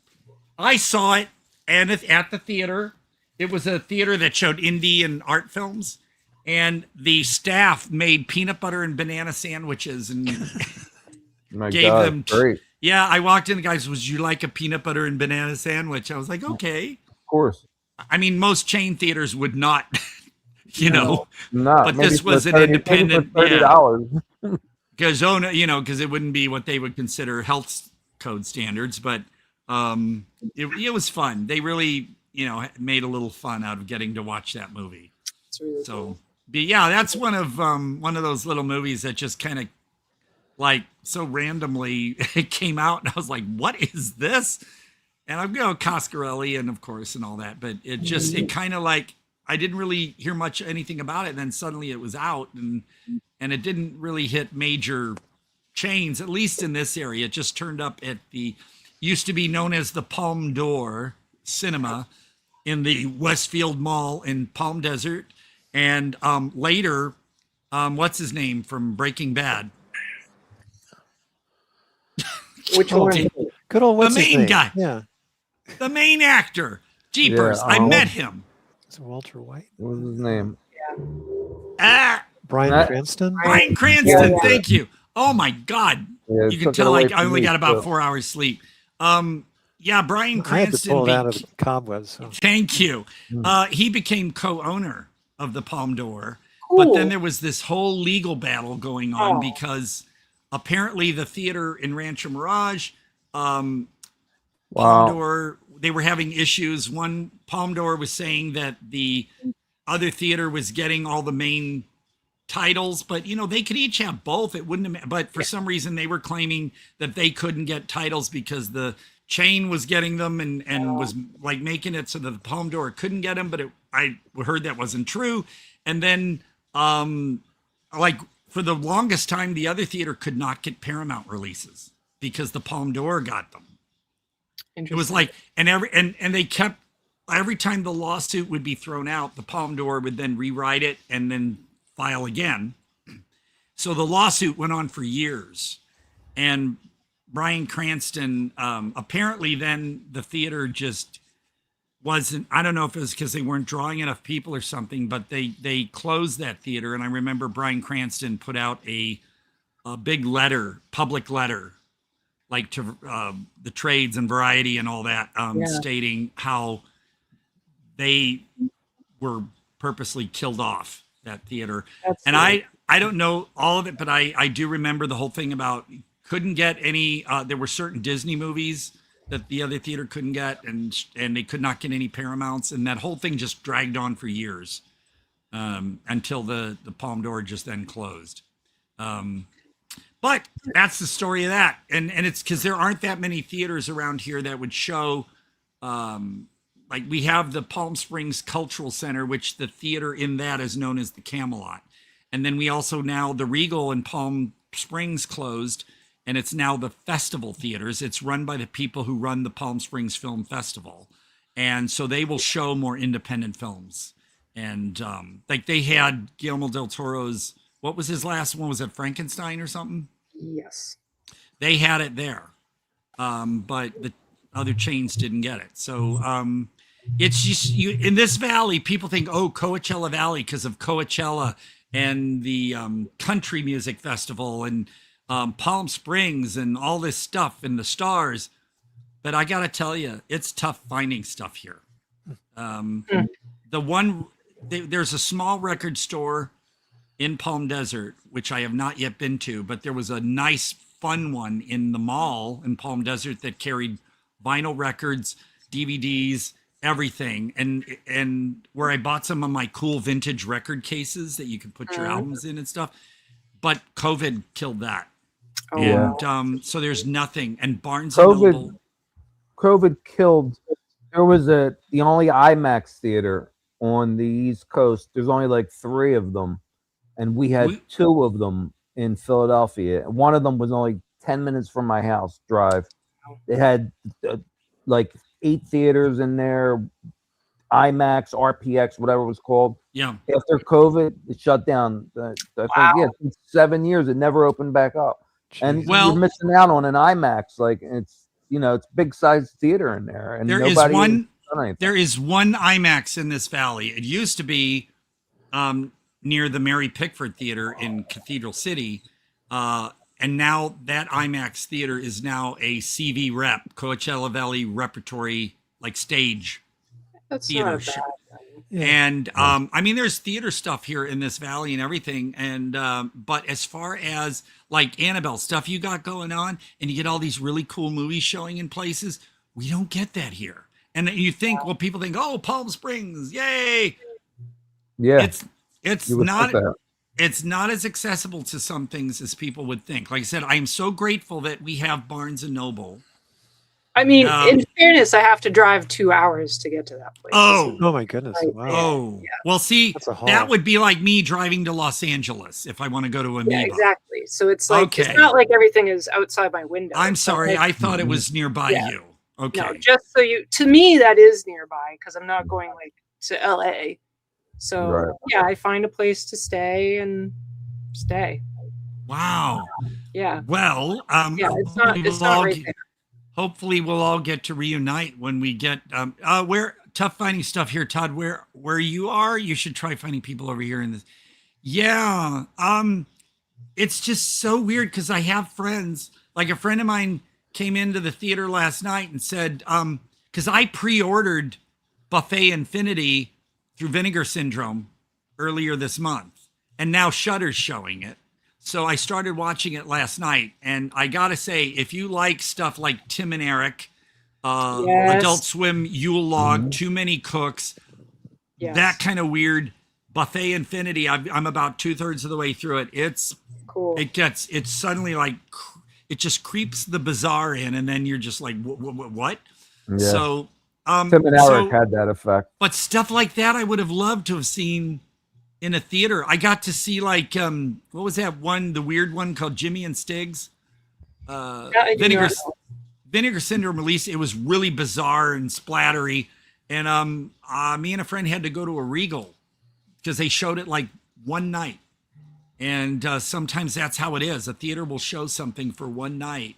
I saw it and at the theater. It was a theater that showed indie and art films, and the staff made peanut butter and banana sandwiches and My gave god, them. great. Yeah, I walked in. The guys, would you like a peanut butter and banana sandwich? I was like, okay. Of course. I mean, most chain theaters would not. you know. No, But this was an independent, $30. Because because it wouldn't be what they would consider health code standards, but it was fun. They really made a little fun out of getting to watch that movie. It's really so cool. but yeah, that's one of those little movies that just kind of like so randomly it came out, and I was like, what is this? And I'm Coscarelli and of course and all that, but it kind of like I didn't really hear much anything about it, and then suddenly it was out, and it didn't really hit major chains, at least in this area. It just turned up at the used to be known as the Palm d'Or Cinema in the Westfield Mall in Palm Desert, and later, what's his name from Breaking Bad? Which one? Good old what's the his main name? guy. Yeah. The main actor. Jeepers. I met him. Is it Walter White? What was his name? Brian Cranston? Brian Cranston, thank you. Oh my God. Yeah, you can tell I only got about 4 hours sleep. Brian Cranston. I had to pull it out of the cobwebs. So. Thank you. He became co-owner of the Palme d'Or, but then there was this whole legal battle going on because apparently the theater in Rancho Mirage, Palme d'Or, they were having issues. One Palme d'Or was saying that the other theater was getting all the main titles, but they could each have both. It wouldn't have, but for some reason they were claiming that they couldn't get titles because the chain was getting them and was like making it so that the Palme d'Or couldn't get them, but I heard that wasn't true. And then like for the longest time the other theater could not get Paramount releases because the Palme d'Or got them. It was like and they kept every time the lawsuit would be thrown out, the Palme d'Or would then rewrite it and then file again. So the lawsuit went on for years, and Brian Cranston, apparently then the theater just wasn't, I don't know if it was because they weren't drawing enough people or something, but they closed that theater. And I remember Brian Cranston put out a big letter, public letter, like to the trades and Variety and all that, stating how they were purposely killed off that theater. And I don't know all of it, but I do remember the whole thing about couldn't get any, there were certain Disney movies that the other theater couldn't get, and they could not get any Paramounts, and that whole thing just dragged on for years until the Palme d'Or just then closed. But that's the story of that. And it's because there aren't that many theaters around here that would show, like we have the Palm Springs Cultural Center, which the theater in that is known as the Camelot. And then we also now, the Regal in Palm Springs closed, and it's now the Festival Theaters. It's run by the people who run the Palm Springs Film Festival. And so they will show more independent films. And like they had Guillermo del Toro's, what was his last one? Was it Frankenstein or something? Yes. They had it there. But the other chains didn't get it. So it's just, you in this valley, people think, oh, Coachella Valley because of Coachella and the country music festival and Palm Springs and all this stuff and the stars. But I got to tell you, it's tough finding stuff here. There's a small record store in Palm Desert, which I have not yet been to, but there was a nice, fun one in the mall in Palm Desert that carried vinyl records, DVDs, everything. And where I bought some of my cool vintage record cases that you could put your albums in and stuff. But COVID killed that. And so there's nothing. And Barnes & Noble. COVID killed. There was the only IMAX theater on the East Coast. There's only like 3 of them. And we had 2 of them in Philadelphia. One of them was only 10 minutes from my house drive. They had like 8 theaters in there, IMAX, RPX, whatever it was called. Yeah. After COVID, it shut down. I think 7 years, it never opened back up. Jeez. And you're missing out on an IMAX. Like it's big size theater in there, and there is one IMAX in this valley. It used to be near the Mary Pickford Theater in Cathedral City. And now that IMAX theater is now a CV rep, Coachella Valley Repertory, like stage That's theater. not bad. And I mean, there's theater stuff here in this valley and everything. And but as far as like Annabelle stuff you got going on, and you get all these really cool movies showing in places, we don't get that here. And you think, well, people think, oh, Palm Springs, yay! Yeah, it's you would not. think that. It's not as accessible to some things as people would think. Like I said, I am so grateful that we have Barnes and Noble. I mean, in fairness, I have to drive 2 hours to get to that place. Oh my goodness! Wow. Oh, well, see, that would be like me driving to Los Angeles if I want to go to Amoeba. Yeah, exactly. So it's like it's not like everything is outside my window. I'm It's sorry, like- I thought it was nearby you. Okay. No, just so you. To me, that is nearby because I'm not going like to LA. So Right. yeah, I find a place to stay and stay. Wow. Yeah. Well, Yeah, it's not. It's not right there. hopefully we'll all get to reunite when we get where tough finding stuff here, Todd. Where you are, you should try finding people over here in this. Yeah. It's just so weird because I have friends, like a friend of mine came into the theater last night and said, because I pre-ordered Buffet Infinity through Vinegar Syndrome earlier this month, and now Shudder's showing it. So I started watching it last night, and I gotta say, if you like stuff like Tim and Eric, Yes. Adult Swim, Yule Log, Too Many Cooks, Yes. that kind of weird Buffet Infinity, I'm about 2/3 of the way through it. It's cool. It's suddenly like, it just creeps the bizarre in, and then you're just like, what? Yeah. So, Tim and Eric had that effect. but stuff like that, I would have loved to have seen in a theater. I got to see like, what was that one, the weird one called Jimmy and Stiggs? I do Vinegar, not know. Vinegar Syndrome release. It was really bizarre and splattery. And me and a friend had to go to a Regal because they showed it like one night. And sometimes that's how it is. A theater will show something for one night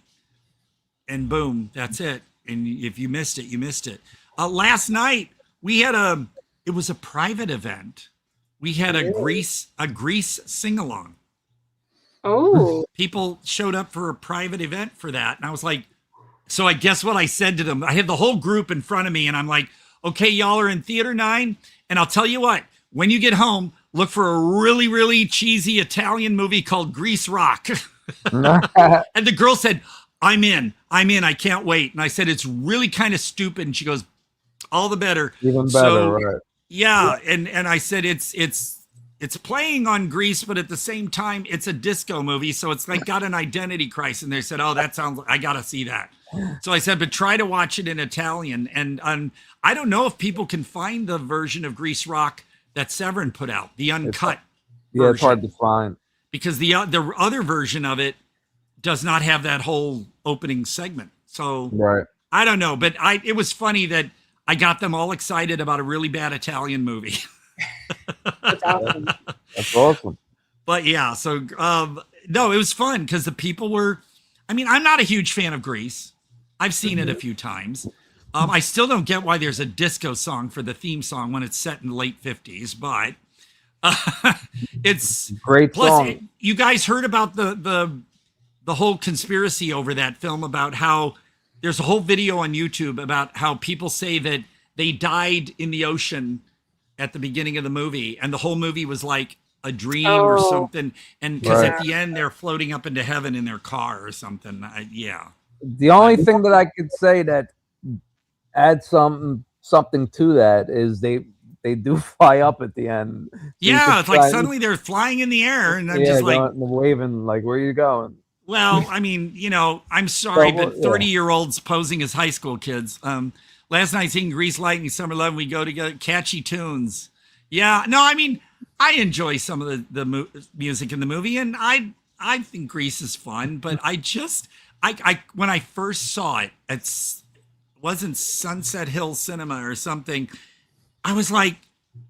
and boom, that's it. And if you missed it, you missed it. Last night we had it was a private event. We had a Grease sing-along. Oh. People showed up for a private event for that. And I was like, so I guess what I said to them, I had the whole group in front of me and I'm like, okay, y'all are in Theater 9. And I'll tell you what, when you get home, look for a really, really cheesy Italian movie called Grease Rock. And the girl said, I'm in, I can't wait. And I said, it's really kind of stupid. And she goes, all the better. Even better, So, right? Yeah. And I said, it's playing on Grease, but at the same time, it's a disco movie. So it's like got an identity crisis. And they said, oh, that sounds, I got to see that. So I said, but try to watch it in Italian. And I don't know if people can find the version of Grease Rock that Severin put out, the uncut Yeah, it's hard version. to find. Because the other version of it does not have that whole opening segment. So Right. I don't know, but it was funny that I got them all excited about a really bad Italian movie. That's awesome. That's awesome. But yeah, so no, it was fun because the people were, I mean, I'm not a huge fan of Grease. I've seen it a few times. I still don't get why there's a disco song for the theme song when it's set in the late 50s, but it's Great plus song. you guys heard about the whole conspiracy over that film, about how there's a whole video on YouTube about how people say that they died in the ocean at the beginning of the movie and the whole movie was like a dream or something, and because Right. at the end they're floating up into heaven in their car or something. Yeah. The only thing that I could say that adds something to that is they do fly up at the end. So you Yeah, can it's like try- suddenly they're flying in the air, and I'm yeah, just like, going, waving like, where are you going? well, I mean, I'm sorry, Well, but yeah. 30-year-olds posing as high school kids. Last night seeing Grease Lightning, Summer Love, we go together, catchy tunes. Yeah, no, I mean, I enjoy some of the music in the movie, and I think Grease is fun, but I when I first saw it, wasn't Sunset Hill Cinema or something, I was like,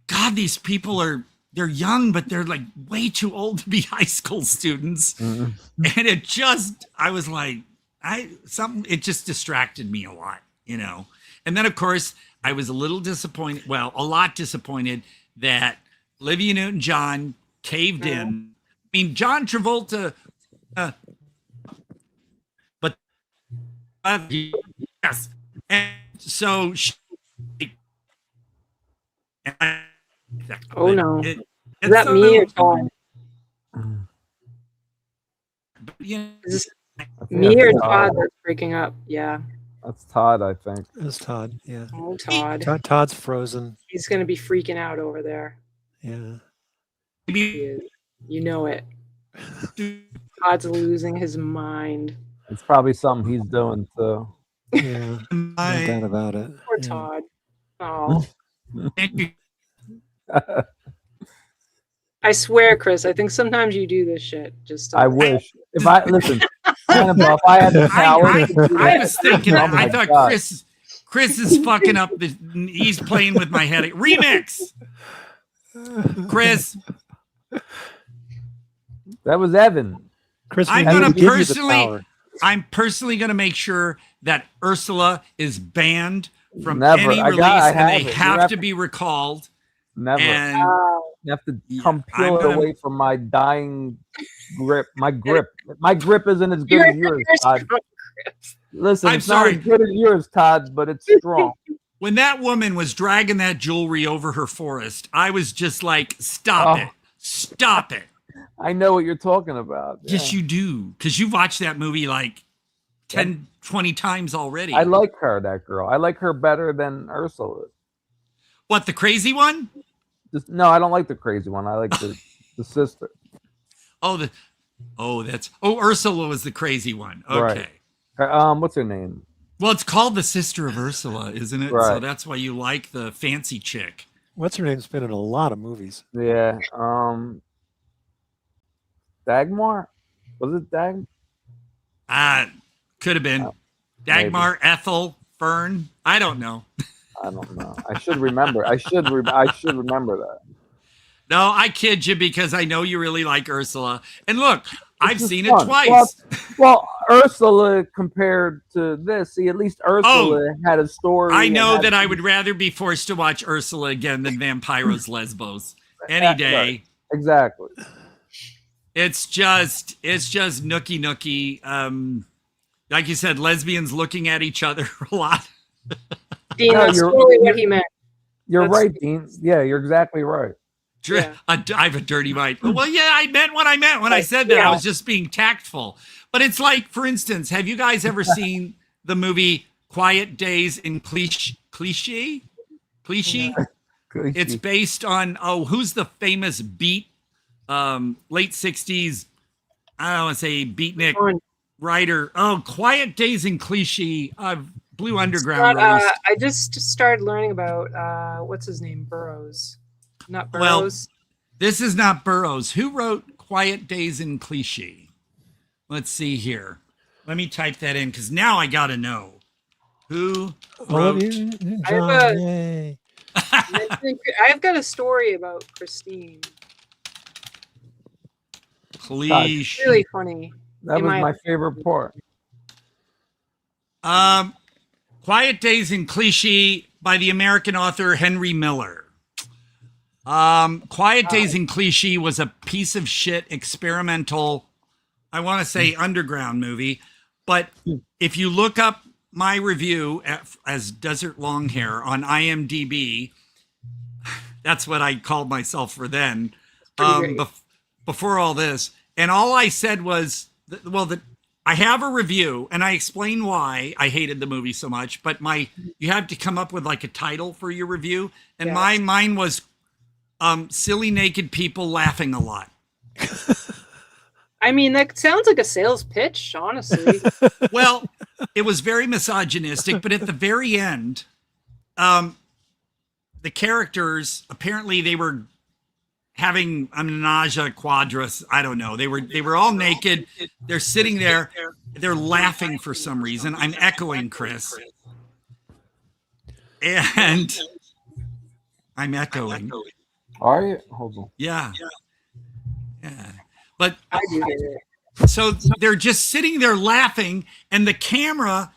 God, these people they're young, but they're like way too old to be high school students. Mhm. And I was like, it just distracted me a lot, And then of course I was a little disappointed, a lot disappointed that Olivia Newton-John caved in. I mean, John Travolta, but yes. And so Oh no. Is that me or Todd? You Is this I think me that's or Todd. Todd that's breaking up? Yeah. That's Todd, I think. It's Todd. Yeah. Oh, Todd. Todd's frozen. He's gonna be freaking out over there. Yeah. He is. You know it. Todd's losing his mind. It's probably something he's doing too. Yeah. No doubt about it. Poor Yeah. Todd. Oh. I swear, Chris, I think sometimes you do this shit. Just to I wish. If I listen, Annabelle, if I had the power, I was thinking Oh that. I my thought God. Chris is fucking up. He's playing with my headache. Remix, Chris. That was Evan. Chris, I'm we gonna give you the personally. power. I'm personally gonna make sure that Ursula is banned from Never. any I release, have and they it. You have have to to- be recalled. Never. And You have to come I'm peel it gonna- away from my dying grip. My grip isn't as good as yours, Todd. Listen, I'm it's sorry. not as good as yours, Todd, but it's strong. When that woman was dragging that jewelry over her forest, I was just like, "Stop Oh. it! Stop it!" I know what you're talking about. Yes, yeah. you do, because you watched that movie like 10, 20 times already. I like her, that girl. I like her better than Ursula. What, the crazy one? No, I don't like the crazy one. I like the sister. Ursula was the crazy one. Okay. Right. What's her name? Well, it's called The Sister of Ursula, isn't it? So Right. that's why you like the fancy chick. What's her name's been in a lot of movies. Yeah. Dagmar? Was it Dag? Could have been Dagmar, Ethel, Fern. I don't know. I don't know. I should remember. I should remember that. No, I kid you because I know you really like Ursula. And look, I've This is seen fun. it twice. Well, Ursula compared to this, see, at least Ursula had a story. I know and that had- I would rather be forced to watch Ursula again than Vampiros Lesbos any day. Right. Exactly. It's just nookie nookie. Like you said, lesbians looking at each other a lot. Dean, No, that's you're- totally what he meant. You're right, Dean. Yeah, you're exactly right. I have a dirty mind. Well, yeah, I meant what I meant when I said that. I was just being tactful. But it's like, for instance, have you guys ever seen the movie Quiet Days in Clichy? It's based on, who's the famous beat, late 60s, I don't want to say beatnik writer. Quiet Days in Clichy, Blue Underground. I just started learning about, what's his name? Burroughs. Not Burroughs. Well, this is not Burroughs. Who wrote Quiet Days in Clichy? Let's see here. Let me type that in because now I got to know. Who wrote? I've got a story about Christine. Clichy. Really funny. That was my favorite part. Quiet Days in Clichy by the American author Henry Miller. Quiet Days in Clichy was a piece of shit experimental, I want to say underground movie. But if you look up my review as Desert Longhair on IMDb, that's what I called myself for then, before all this. And all I said was, I have a review and I explain why I hated the movie so much, but you have to come up with like a title for your review. And mine was silly naked people laughing a lot. I mean, that sounds like a sales pitch, honestly. Well, it was very misogynistic, but at the very end, the characters, apparently they were having a menage a quadrus. I don't know. They were all naked. They're sitting there. They're laughing for some reason. I'm echoing Chris. And I'm echoing. Are you? Hold on. Yeah. But I do get it. So they're just sitting there laughing, and the camera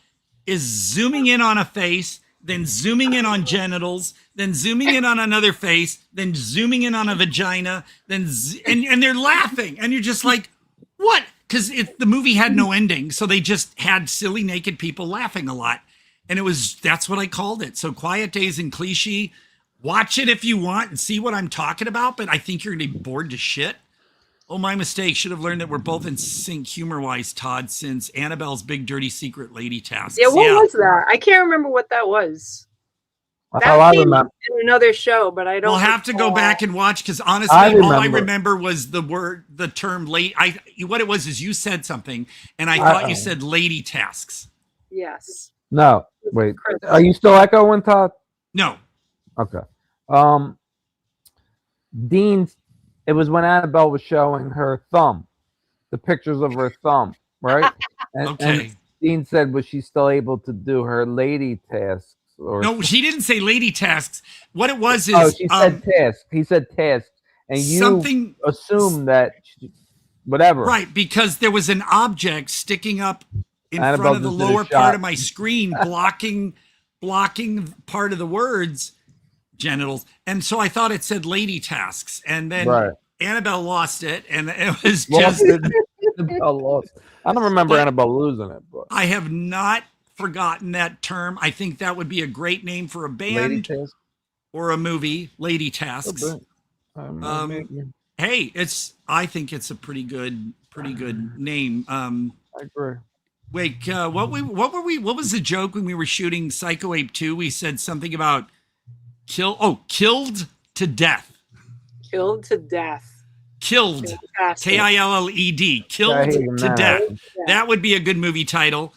is zooming in on a face, then zooming in on genitals, then zooming in on another face, then zooming in on a vagina, then and they're laughing, and you're just like, what? Because the movie had no ending, so they just had silly naked people laughing a lot, and that's what I called it. So Quiet Days in Clichy. Watch it if you want and see what I'm talking about, but I think you're going to be bored to shit. Oh, my mistake. Should have learned that we're both in sync humor-wise, Todd, since Annabelle's Big Dirty Secret Lady Tasks. Yeah, what was that? I can't remember what that was. That's That how I came remember. in another show, but I don't. We'll have to go back and watch because honestly, all I remember was the term late. What it was is you said something, and I thought you said lady tasks. Yes. No, wait. Are you still echoing, Todd? No. Okay. Dean, it was when Annabelle was showing her thumb, the pictures of her thumb, right? And Dean said, was she still able to do her lady tasks? Or no, she didn't say lady tasks. What it was is she said tasks. He said tasks, and you assumed that whatever. Right, because there was an object sticking up in front of the lower part of my screen, blocking part of the words, genitals, and so I thought it said lady tasks, and then Annabelle lost it, and it was just. Annabelle lost. I don't remember Annabelle losing it, but I have not forgotten that term. I think that would be a great name for a band or a movie. Lady Tasks. Hey, I think it's a pretty good name. I agree. Wait, what was the joke when we were shooting Psycho Ape 2? We said something about killed to death. Killed to death. Killed. Killed. Killed to death. That would be a good movie title.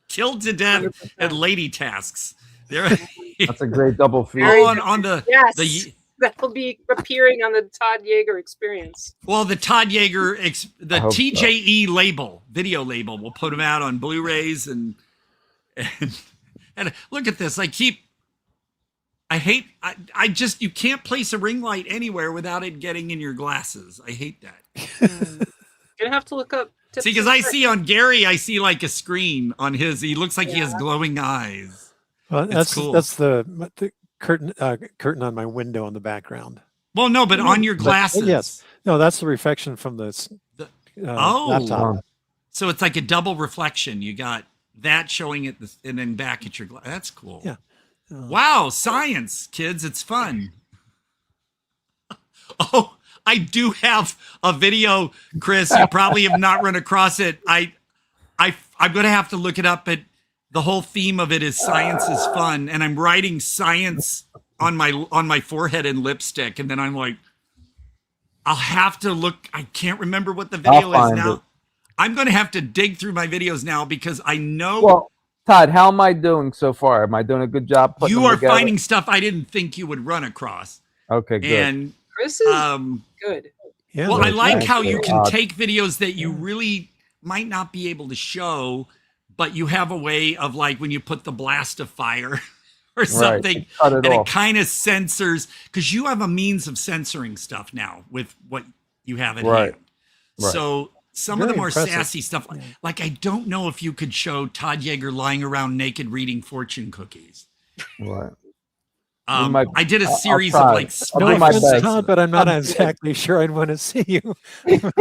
Killed to death 100%. And lady tasks. That's a great double feature. That will be appearing on the Todd Jaeger experience. Well, the Todd Jaeger, the TJE label, video label, we'll put them out on Blu-rays and look at this. You can't place a ring light anywhere without it getting in your glasses. I hate that. Gonna have to look up. See, because I see on Gary, I see like a screen on his. He looks like he has glowing eyes. Well, that's cool. That's the curtain on my window in the background. Well, no, but on your glasses. Yes. No, that's the reflection from the laptop. So it's like a double reflection. You got that showing it, and then back at your glass. That's cool. Yeah. Wow, science, kids, it's fun. Oh, I do have a video, Chris. You probably have not run across it. I'm going to have to look it up, but the whole theme of it is science is fun, and I'm writing science on my forehead in lipstick, and then I'm like, I'll have to look. I can't remember what the video is now. I'm going to have to dig through my videos now because I know. Well, Todd, how am I doing so far? Am I doing a good job? You are finding stuff I didn't think you would run across. Okay, good. And Chris is good. Yeah, well, I like how you can take videos that you really might not be able to show, but you have a way of like when you put the blast of fire or something, and it kind of censors, because you have a means of censoring stuff now with what you have at hand. So some of the more sassy stuff, like I don't know if you could show Todd Jaeger lying around naked reading fortune cookies. Right. I did a series of like Todd, but I'm not exactly sure I'd want to see you. All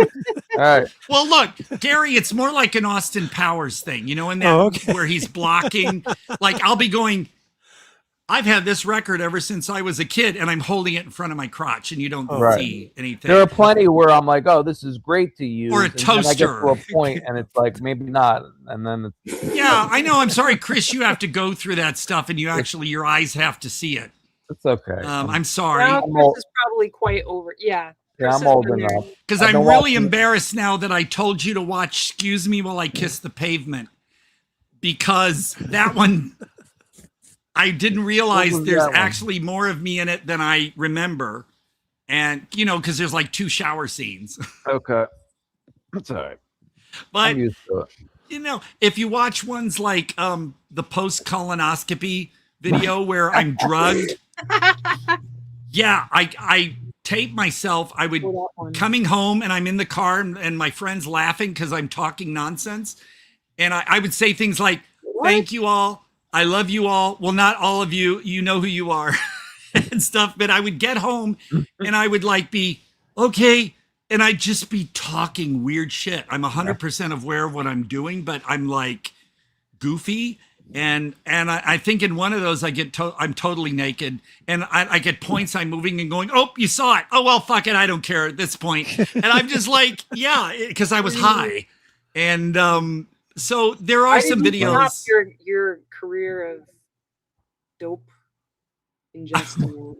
right. Well, look, Gary, it's more like an Austin Powers thing, you know, in that where he's blocking. Like I'll be going, I've had this record ever since I was a kid, and I'm holding it in front of my crotch, and you don't see anything. There are plenty where I'm like, "Oh, this is great to use," or a toaster. I get to a point, and it's like maybe not, and then it's... Yeah, I know. I'm sorry, Chris. You have to go through that stuff, and you actually your eyes have to see it. It's okay. I'm sorry. Now, Chris is probably quite over. Yeah. Yeah, I'm old enough. Because I'm really embarrassed now that I told you to watch "Excuse Me While I Kiss the Pavement," because that one. I didn't realize there's actually more of me in it than I remember. And, you know, because there's like 2 shower scenes. Okay. That's all right. But, you know, if you watch ones like the post-colonoscopy video where I'm drugged. Yeah, I tape myself. I would coming home and I'm in the car and my friend's laughing because I'm talking nonsense. And I would say things like, thank you all. I love you all. Well, not all of you. You know who you are and stuff. But I would get home and I would like be, okay. And I'd just be talking weird shit. I'm 100% aware of what I'm doing, but I'm like goofy. And I think in one of those I'm totally naked, and I get points. I'm moving and going. Oh, you saw it. Oh well, fuck it. I don't care at this point. And I'm just like, yeah, because I was high, and so there are some videos. Stop your career of dope ingesting,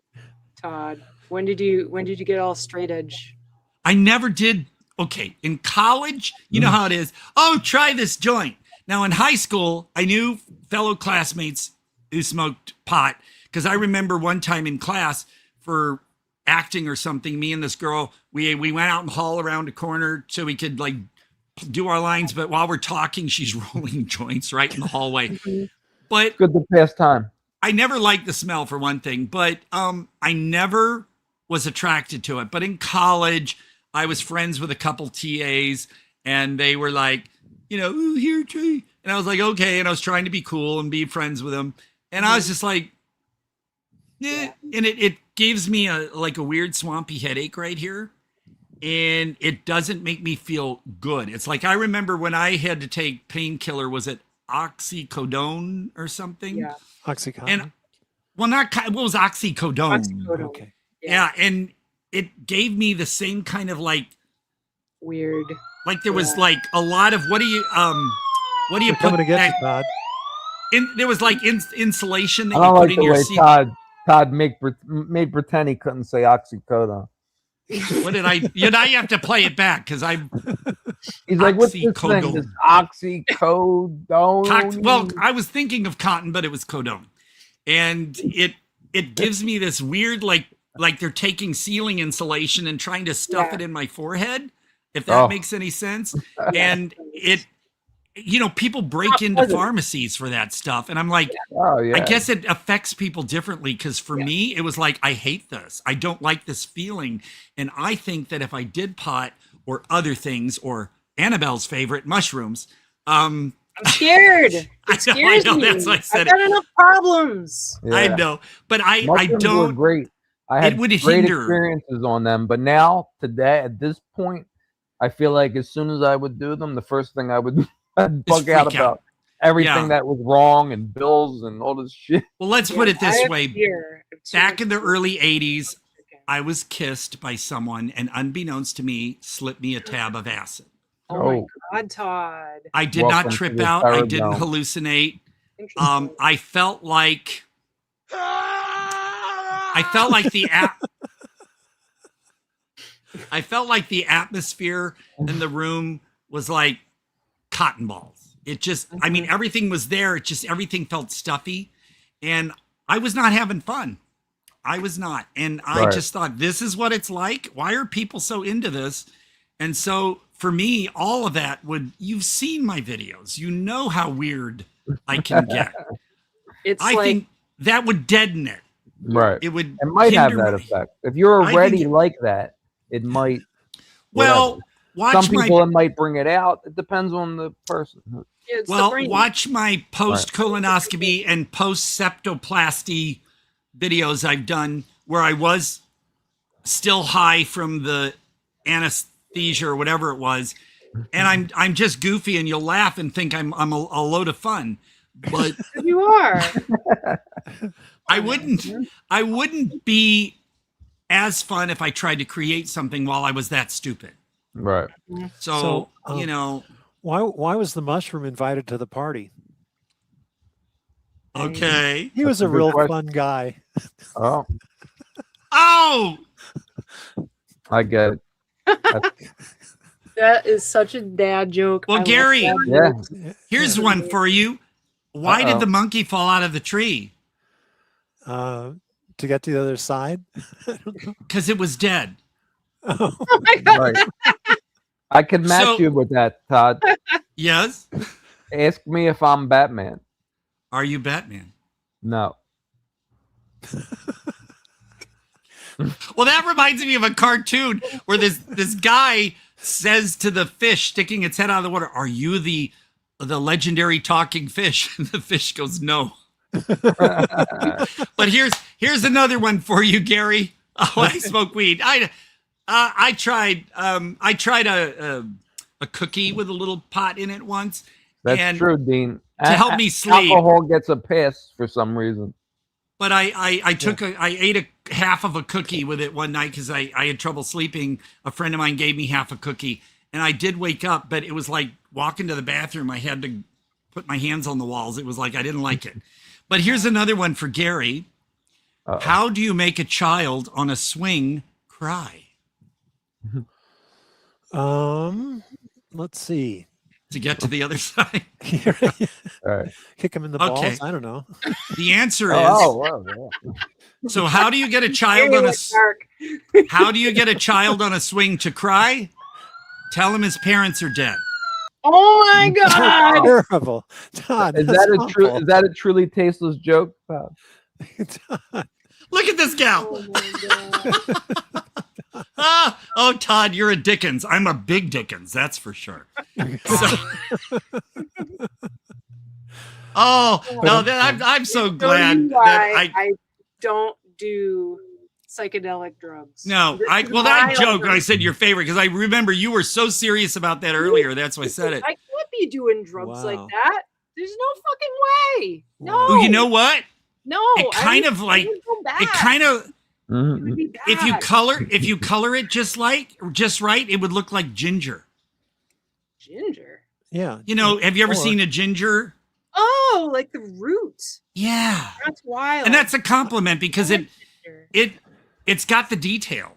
Todd. When did you get all straight edge? I never did. Okay, in college, you know how it is. Oh, try this joint. Now in high school, I knew fellow classmates who smoked pot, because I remember one time in class for acting or something, me and this girl, we went out in the hall around a corner so we could like do our lines, but while we're talking, she's rolling joints right in the hallway. But good to pass time. I never liked the smell, for one thing, but I never was attracted to it. But in college, I was friends with a couple TAs, and they were like, you know, ooh, here, Trey. And I was like, okay. And I was trying to be cool and be friends with them. And I was just like, yeah. And it gives me a weird swampy headache right here. And it doesn't make me feel good. It's like, I remember when I had to take painkiller, was it oxycodone or something? Yeah. Oxycontin. And what was oxycodone? Oxycodone. Okay. Yeah. And it gave me the same kind of like weird, like there was like a lot of, what do you They're put coming to get that, you, Todd. there was like insulation that I don't you put like in the your way seat. Todd made pretend he couldn't say oxycodone. What did I? Now you have to play it back because I. He's like, what's this thing? This oxycodone. Well, I was thinking of cotton, but it was codone, and it gives me this weird like they're taking ceiling insulation and trying to stuff it in my forehead, if that makes any sense. And it, people break into pharmacies for that stuff, and I'm like, I guess it affects people differently, because for me, it was like, I hate this. I don't like this feeling. And I think that if I did pot or other things, or Annabelle's favorite, mushrooms, I'm scared. It scares me. That's why I said I've got enough problems. Yeah. I know, but I don't. Were great. I had would great hinder. experiences on them, but now, today, at this point, I feel like as soon as I would do them, the first thing I would do, I'd bug out about everything that was wrong and bills and all this shit. Well, let's put it this way. Back in the early 80s, I was kissed by someone, and unbeknownst to me, slipped me a tab of acid. Oh my God, Todd. I did not trip out. I didn't hallucinate. I felt like the atmosphere in the room was like cotton balls. It just, I mean, everything was there. It just, everything felt stuffy, and I was not having fun. I was not. And I just thought, this is what it's like. Why are people so into this? And so for me, all of that you've seen my videos. You know how weird I can get. I think that would deaden it. Right. It might have that effect. If you're already like that, it might. Well, some people it might bring it out. It depends on the person. Well, watch my post colonoscopy and post septoplasty videos I've done where I was still high from the anesthesia or whatever it was, and I'm just goofy, and you'll laugh and think I'm a load of fun, but you are. I wouldn't be as fun if I tried to create something while I was that stupid. Right. So why was the mushroom invited to the party? Okay. He was a real fun guy. Oh. I get it. That is such a dad joke. Well, Gary, here's one for you. Why did the monkey fall out of the tree? To get to the other side? Because it was dead. Oh my God. Right. I can match you with that, Todd. Yes. Ask me if I'm Batman. Are you Batman? No. Well, that reminds me of a cartoon where this guy says to the fish sticking its head out of the water, "Are you the legendary talking fish?" And the fish goes, "No." But here's another one for you, Gary. Oh, I smoke weed. I tried a cookie with a little pot in it once, That's true, Dean. To help me sleep. Alcohol gets a pass for some reason. But I ate a half of a cookie with it one night because I had trouble sleeping. A friend of mine gave me half a cookie, and I did wake up, but it was like walking to the bathroom. I had to put my hands on the walls. It was like I didn't like it. But here's another one for Gary. How do you make a child on a swing cry? Let's see. To get to the other side. All right. Kick him in the balls. I don't know. The answer is. So how do you get a child on how do you get a child on a swing to cry? Tell him his parents are dead. Oh my God! Terrible, Todd. Is that a truly tasteless joke? Look at this gal. Oh, Todd, you're a Dickens. I'm a big Dickens, that's for sure. I'm so glad that I don't do psychedelic drugs. No, that joke. I said your favorite because I remember you were so serious about that earlier. That's why I said it. I can't be doing drugs like that. There's no fucking way. No. Well, you know what? No. It kind of if you color it just right, it would look like ginger. Ginger. Yeah. You know, have you ever seen a ginger? Oh, like the roots. Yeah. That's wild. And that's a compliment because it's got the detail.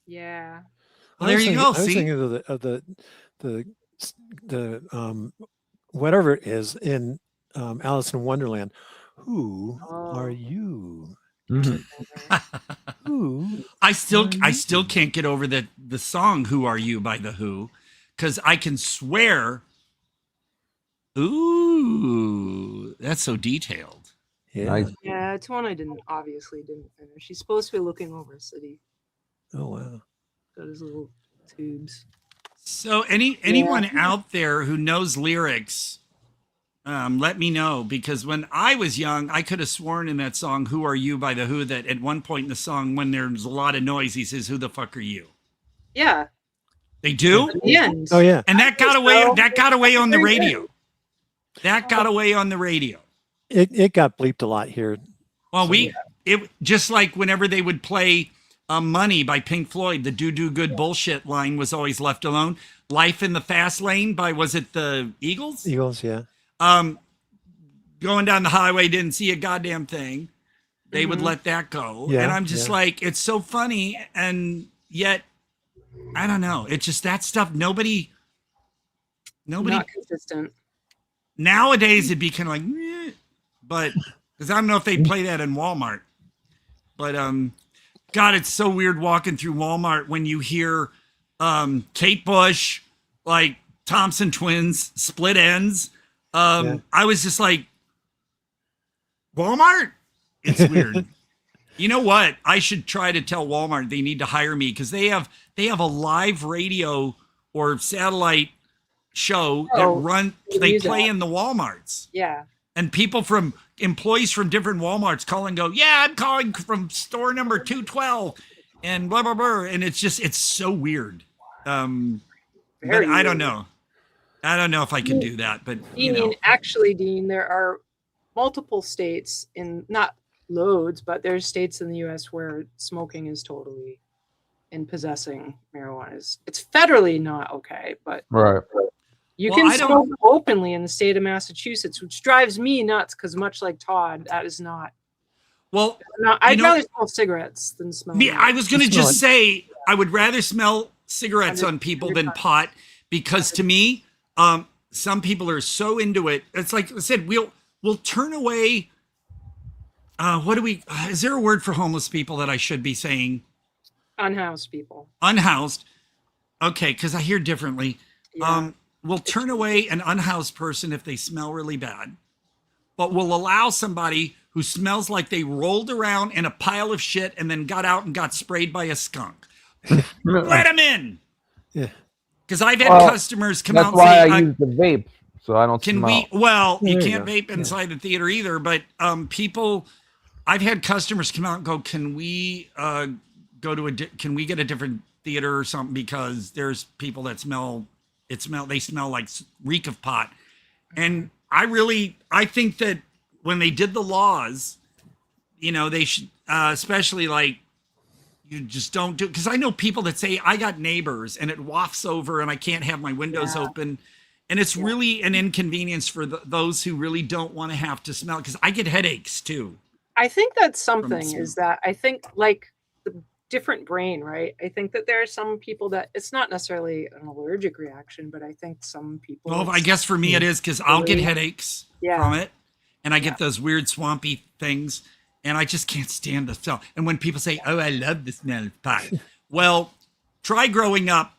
Yeah. Well, there you go. I was thinking of the whatever it is in Alice in Wonderland. Who are you? I still can't get over the song "Who Are You" by the Who, because I can swear. Ooh, that's so detailed. Yeah, nice. Yeah, it's one I obviously didn't finish. She's supposed to be looking over a city. Oh wow! Got his little tubes. So anyone out there who knows lyrics, let me know, because when I was young, I could have sworn in that song "Who Are You" by the Who that at one point in the song, when there's a lot of noise, he says, "Who the fuck are you?" Yeah. They do? At the end. Oh yeah. And that got away. That got away on the radio. That got away on the radio. It got bleeped a lot here. Well, it just like whenever they would play "Money" by Pink Floyd, the "do good bullshit" line was always left alone. "Life in the Fast Lane" by, was it the Eagles? Eagles, yeah. Going down the highway, didn't see a goddamn thing. They would let that go. Yeah, and I'm just like, it's so funny. And yet, I don't know. It's just that stuff. Nobody Not consistent. Nowadays it'd be kind of like, meh, but because I don't know if they play that in Walmart. But God, it's so weird walking through Walmart when you hear Kate Bush, like Thompson Twins, Split Ends. I was just like, Walmart? It's weird. You know what? I should try to tell Walmart they need to hire me, because they have a live radio or satellite show they play in the Walmarts. Yeah. And employees from different Walmarts call and go, yeah, I'm calling from store number 212 and blah, blah, blah. And it's so weird. But I don't know. I don't know if I can do that, but Actually, Dean, there are multiple states, not loads, but there's states in the US where smoking is totally, and possessing marijuana it's federally not okay, but right. You can smoke openly in the state of Massachusetts, which drives me nuts, because much like Todd, that is not. Well, I'd rather smell cigarettes than smell. Yeah, I was going to just say I would rather smell cigarettes on people than pot, because to me, some people are so into it. It's like I said, we'll turn away. Is there a word for homeless people that I should be saying? Unhoused people. Unhoused. Okay, because I hear differently. Yeah. We'll turn away an unhoused person if they smell really bad, but we'll allow somebody who smells like they rolled around in a pile of shit and then got out and got sprayed by a skunk. Let them in. Yeah. Because I've had customers come out and say, that's why I use the vape, so I don't smell. You can't vape inside the theater either, but I've had customers come out and go, can we can we get a different theater or something, because there's people that smell like reek of pot. And I think that when they did the laws, you know, they should, especially like, you just don't do, because I know people that say, I got neighbors and it wafts over and I can't have my windows open. And it's really an inconvenience for those who really don't want to have to smell, because I get headaches too. I think that's something is that I think like the different brain, right? I think that there are some people that it's not necessarily an allergic reaction, but I think some people. Well, I guess for me it is, because I'll get headaches from it. And I get those weird swampy things. And I just can't stand the smell. And when people say, oh, I love the smell of pot. Well, try growing up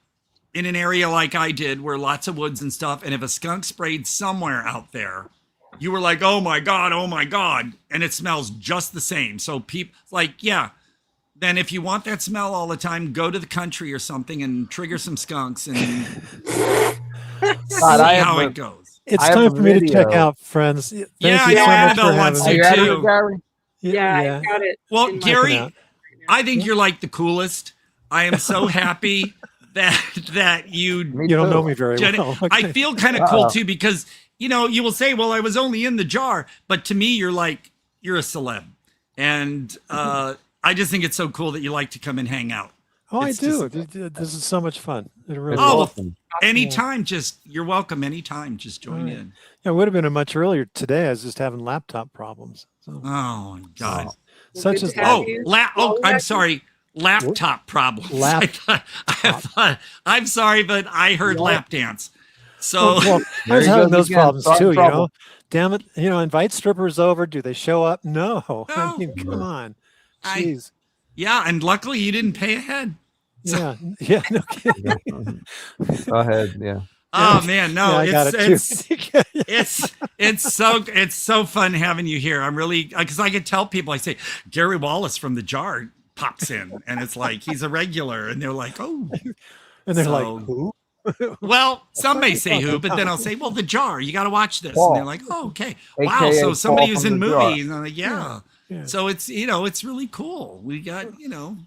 in an area like I did, where lots of woods and stuff. And if a skunk sprayed somewhere out there, you were like, oh my God. And it smells just the same. So people like, then if you want that smell all the time, go to the country or something and trigger some skunks and see how it goes. It's time for me to check out, friends. Thank you so much for having me. I got it. Well, Gary, I think you're like the coolest. I am so happy that you don't know me very well. Okay. I feel kind of cool too, because you know, you will say, well, I was only in the jar, but to me, you're a celeb. And I just think it's so cool that you like to come and hang out. Oh, I do. This is so much fun. It really awesome. Anytime, you're welcome. Anytime, just join in. Yeah, it would have been a much earlier today. I was just having laptop problems. So. Oh God! Such as I'm sorry. Laptop problems. I'm sorry, but I heard lap dance. So I was having those problems too. You know, damn it. You know, invite strippers over. Do they show up? No. I mean, come on. Jeez. And luckily you didn't pay ahead. So. Yeah, no kidding. Go ahead, yeah. Oh man, no, it's so fun having you here. I'm really, because I could tell people, I say Gary Wallace from the Jar pops in, and it's like he's a regular, and they're like, oh, and they're like, who? Well, some may say who, but then I'll say, well, the Jar, you got to watch this, and they're like, oh, okay, wow, so somebody who's in movies, and I'm like, yeah. So it's, you know, it's really cool. We got, you know.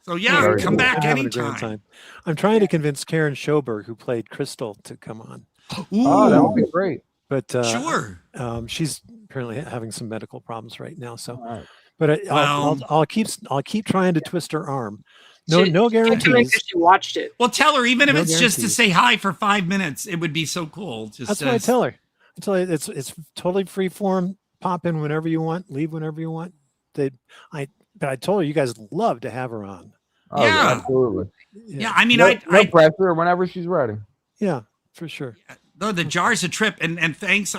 So come back anytime. I'm trying to convince Karen Schoberg, who played Crystal, to come on. Oh, that would be great. But sure, she's apparently having some medical problems right now. So, but I'll keep trying to twist her arm. No guarantees. She watched it. Well, tell her, even if it's just to say hi for 5 minutes, it would be so cool. That's what I tell her. I tell her it's totally free form. Pop in whenever you want, leave whenever you want. But I told her you guys love to have her on. Oh, yeah, absolutely. Yeah, I mean, no pressure whenever she's ready. Yeah, for sure. Though the Jar's a trip, and thanks.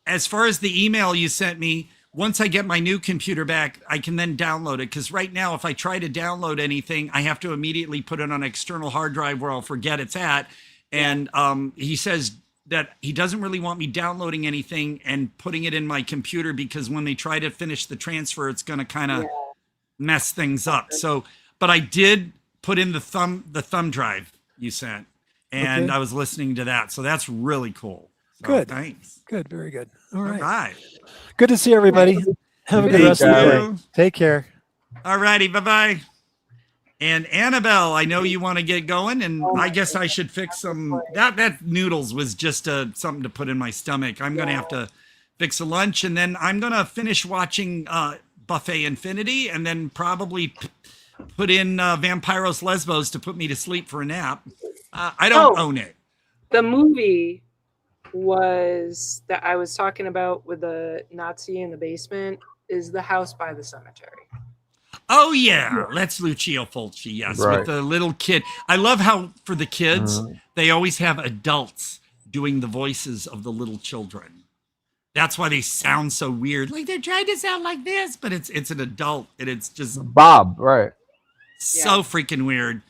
As far as the email you sent me, once I get my new computer back, I can then download it. Because right now, if I try to download anything, I have to immediately put it on an external hard drive where I'll forget it's at. And he says that he doesn't really want me downloading anything and putting it in my computer, because when they try to finish the transfer, it's going to kind of mess things up. So, but I did put in the thumb drive you sent, and I was listening to that. So that's really cool. So, good. Thanks. Good. Very good. All right. All right. Good to see everybody. Have a good rest of the day. Take care. All righty. Bye-bye. And Annabelle, I know you want to get going, and I guess I should fix some. That noodles was just something to put in my stomach. I'm going to have to fix a lunch, and then I'm going to finish watching Buffet Infinity, and then probably put in Vampiros Lesbos to put me to sleep for a nap. I don't own it. The movie was that I was talking about with the Nazi in the basement is The House by the Cemetery. Oh yeah, that's Lucio Fulci. Yes, right. With the little kid. I love how for the kids they always have adults doing the voices of the little children. That's why they sound so weird. Like they're trying to sound like this, but it's an adult, and it's just Bob, right? So freaking weird.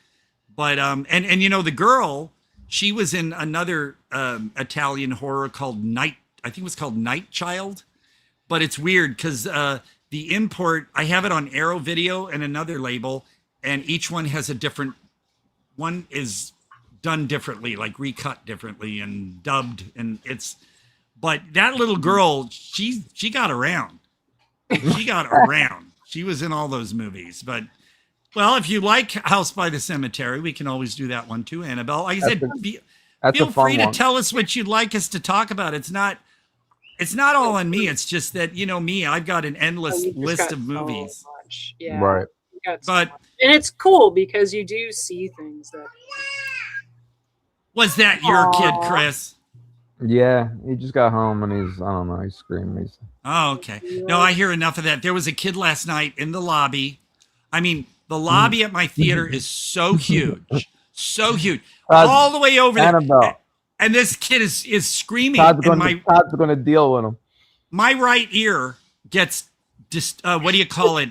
But and you know, the girl, she was in another Italian horror called Night. I think it was called Night Child. But it's weird because the import, I have it on Arrow Video and another label, and each one has a different, one is done differently, like recut differently and dubbed, and but that little girl, she got around. She got around. She was in all those movies. But, well, if you like House by the Cemetery, we can always do that one too, Annabelle. Like I said, That's feel a fun free to one. tell us what you'd like us to talk about. It's not all on me. It's just that, me, I've got an endless list of movies. So much. Yeah. Right. But and it's cool because you do see things that. Was that your kid, Chris? Yeah, he just got home and he's screaming. Oh, okay. No, I hear enough of that. There was a kid last night in the lobby. I mean, the lobby at my theater is so huge, so huge, all the way over there. And this kid is screaming. Todd's going to deal with him. My right ear gets just what do you call it?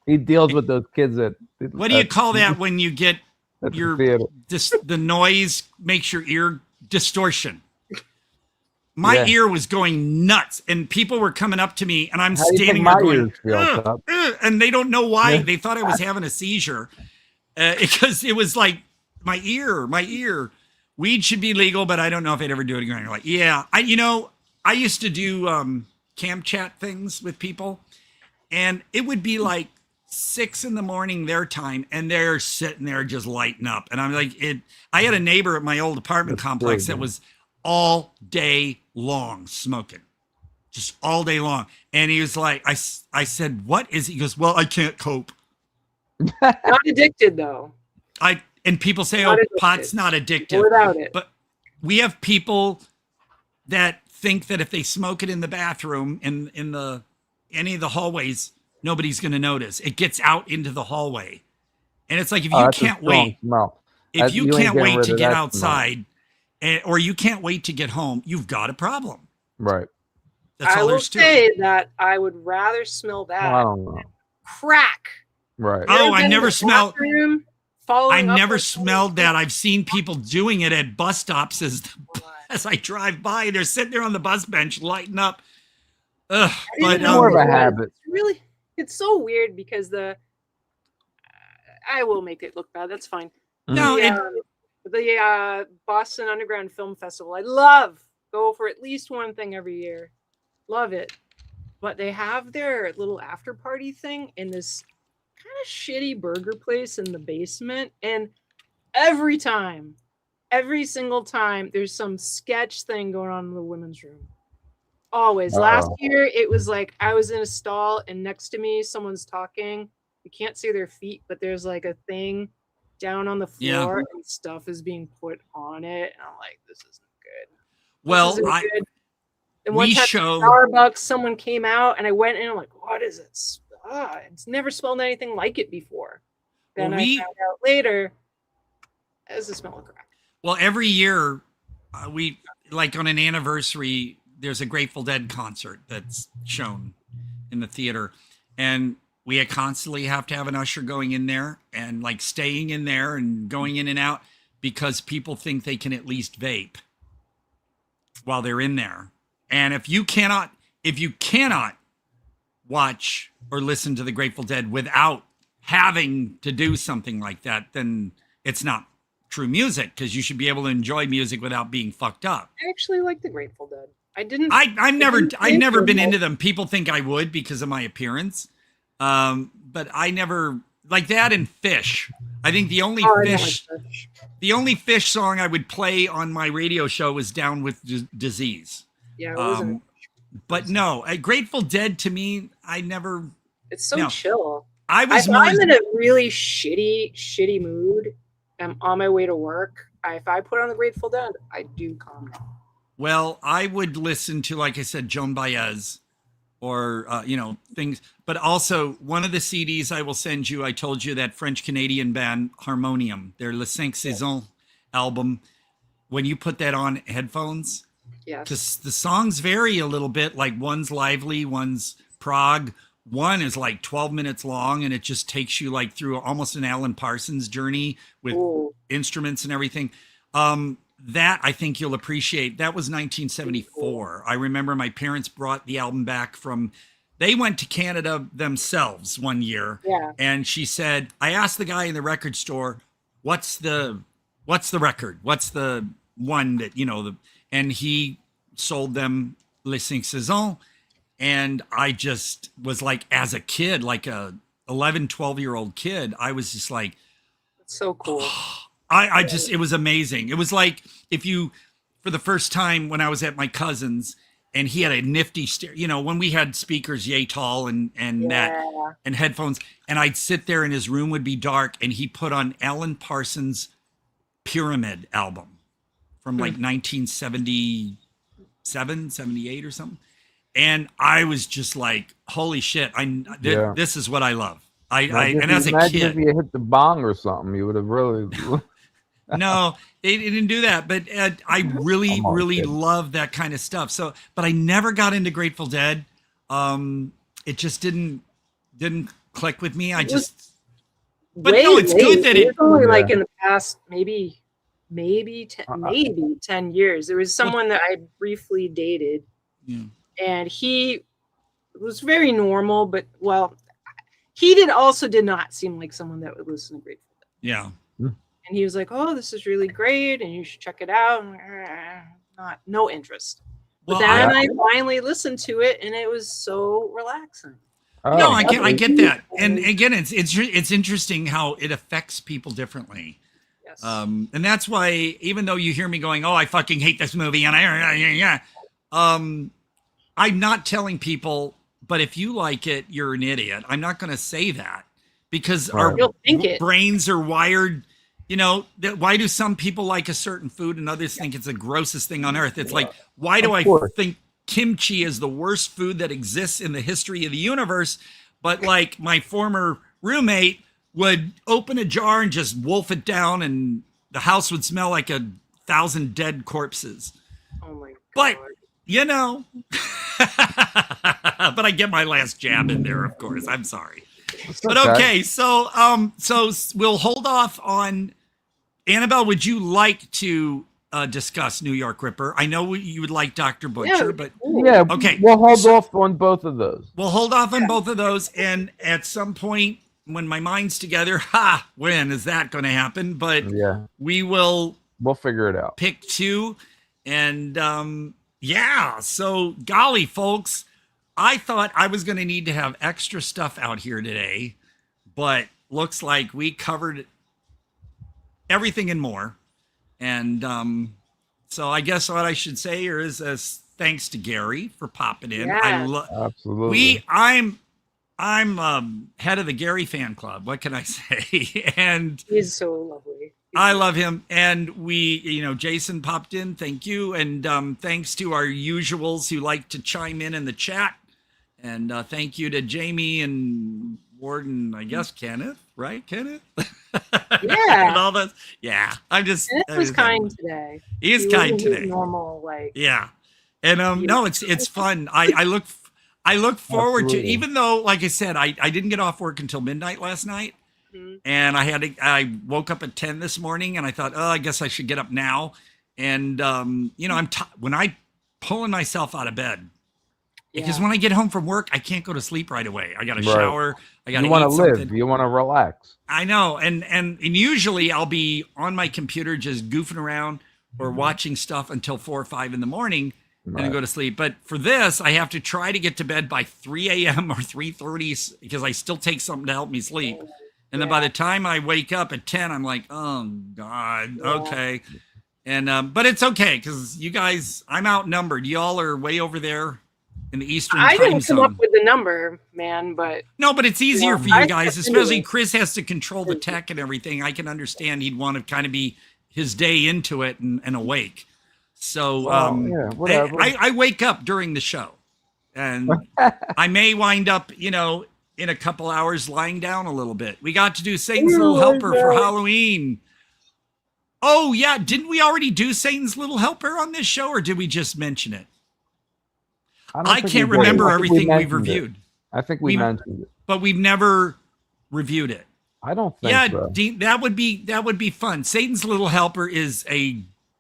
He deals with those kids what do you call that when you get the noise makes your ear distortion? My ear was going nuts, and people were coming up to me, and I'm standing there going, and they don't know why. Yeah. They thought I was having a seizure because it was like my ear. Weed should be legal, but I don't know if I'd ever do it again. Like, yeah, I used to do cam chat things with people, and it would be like 6 a.m. their time, and they're sitting there just lighting up. And I'm like, I had a neighbor at my old apartment complex that was all day long smoking, just all day long. And he was like, I said, what is it? He goes, well, I can't cope. Not addicted though. And people say, oh, pot's not addictive. Without it. But we have people that think that if they smoke it in the bathroom, in any of the hallways, nobody's going to notice. It gets out into the hallway. And it's like, if you can't wait, if you can't wait to get outside, or you can't wait to get home, you've got a problem. Right. That's all there's to it. I will say that I would rather smell that I don't know. crack. Right. Oh, I never smelled. I I never smelled that. I've seen people doing it at bus stops as I drive by. They're sitting there on the bus bench lighting up. Ugh, but more of a habit. Really, it's so weird because I will make it look bad. That's fine. No, the Boston Underground Film Festival. I love. Go for at least one thing every year. Love it. But they have their little after party thing in this kind of shitty burger place in the basement. And every single time, there's some sketch thing going on in the women's room. Always. Last year, it was like I was in a stall and next to me, someone's talking. You can't see their feet, but there's like a thing down on the floor and stuff is being put on it. And I'm like, this isn't good. Well, good. And one time Starbucks, someone came out and I went in and I'm like, what is it? It's never smelled anything like it before. Then I found out later, it doesn't smell like crack. Well, every year we like on an anniversary, there's a Grateful Dead concert that's shown in the theater. And we constantly have to have an usher going in there and like staying in there and going in and out because people think they can at least vape while they're in there. And if you cannot watch or listen to the Grateful Dead without having to do something like that, then it's not true music because you should be able to enjoy music without being fucked up. I actually like the Grateful Dead. I've never been into them. People think I would because of my appearance. But I never like that and Fish. I think the only Fish song I would play on my radio show was Down with Disease. Yeah, it wasn't. But no, Grateful Dead to me, I never. It's so chill. I'm in a really shitty mood. I'm on my way to work. If I put on the Grateful Dead, I do calm down. Well, I would listen to, like I said, Joan Baez or, things. But also, one of the CDs I will send you, I told you that French-Canadian band Harmonium, their Les Cinq Saisons album, when you put that on headphones, because the songs vary a little bit, like one's lively, one's prog, one is like 12 minutes long, and it just takes you like through almost an Alan Parsons journey with instruments and everything. That I think you'll appreciate. That was 1974. I remember my parents brought the album back they went to Canada themselves one year. Yeah. And she said, I asked the guy in the record store, what's the record? What's the one that, and he sold them Les Cinq Saisons. And I just was like, as a kid, like a 11, 12-year-old kid, I was just like, it's so cool. I just, it was amazing. It was like if you, for the first time when I was at my cousin's and he had a nifty when we had speakers yay tall and headphones, and I'd sit there and his room would be dark and he put on Alan Parsons' Pyramid album from like 1977, 78 or something. And I was just like, holy shit, this is what I love. And as a kid, if you hit the bong or something, you would have really. No, it didn't do that. But I really, really love that kind of stuff. So, but I never got into Grateful Dead. It just didn't click with me. But it's good that it was only like in the past maybe 10 years. There was someone that I briefly dated, and he was very normal, but he did not seem like someone that would listen to Grateful Dead. Yeah. And he was like, "Oh, this is really great, and you should check it out." And no interest. But then I finally listened to it, and it was so relaxing. No, I get that, and again, it's interesting how it affects people differently. Yes. And that's why, even though you hear me going, "Oh, I fucking hate this movie," and I'm not telling people, but if you like it, you're an idiot. I'm not going to say that because our brains are wired. Why do some people like a certain food and others think it's the grossest thing on earth? It's like, why do I think kimchi is the worst food that exists in the history of the universe? But like my former roommate would open a jar and just wolf it down and the house would smell like 1,000 dead corpses. Oh my God. But, but I get my last jab in there, of course. I'm sorry. But okay, so we'll hold off on Annabelle. Would you like to discuss New York Ripper? I know you would like Dr. Butcher, but okay, we'll hold off on both of those. We'll hold off on both of those, and at some point when my mind's together, when is that going to happen? But we'll figure it out. Pick two, and so golly, folks. I thought I was going to need to have extra stuff out here today, but looks like we covered everything and more. And so I guess what I should say here is thanks to Gary for popping in. Yeah. Absolutely. I'm head of the Gary fan club. What can I say? And he's so lovely. I love him. And Jason popped in. Thank you. And thanks to our usuals who like to chime in the chat. And thank you to Jamie and Warden, I guess Kenneth, right? Kenneth? Yeah. And all this. Yeah. Kenneth was kind today. He is kind today. Normal, yeah. And no, it's fun. I look forward to, even though, like I said, I didn't get off work until midnight last night. And I woke up at 10 this morning and I thought, I guess I should get up now. And when I pulling myself out of bed, because when I get home from work, I can't go to sleep right away. I got to shower. I got to eat something. You want to live. You want to relax. I know. And usually I'll be on my computer just goofing around or watching stuff until 4 or 5 in the morning and then go to sleep. But for this, I have to try to get to bed by 3 a.m. or 3:30 because I still take something to help me sleep. And then by the time I wake up at 10, I'm like, oh, God, okay. And but it's okay because you guys, I'm outnumbered. Y'all are way over there in the Eastern time zone. I didn't come up with the number, man, but... No, but it's easier for you guys, especially Chris has to control the tech and everything. I can understand he'd want to kind of be his day into it and awake. So I wake up during the show. And I may wind up, in a couple hours lying down a little bit. We got to do Satan's Little Helper for Halloween. Oh, yeah. Didn't we already do Satan's Little Helper on this show, or did we just mention it? I can't remember everything we've reviewed. I think we mentioned it. But we've never reviewed it. I don't think so. Dean, that would be fun. Satan's Little Helper is a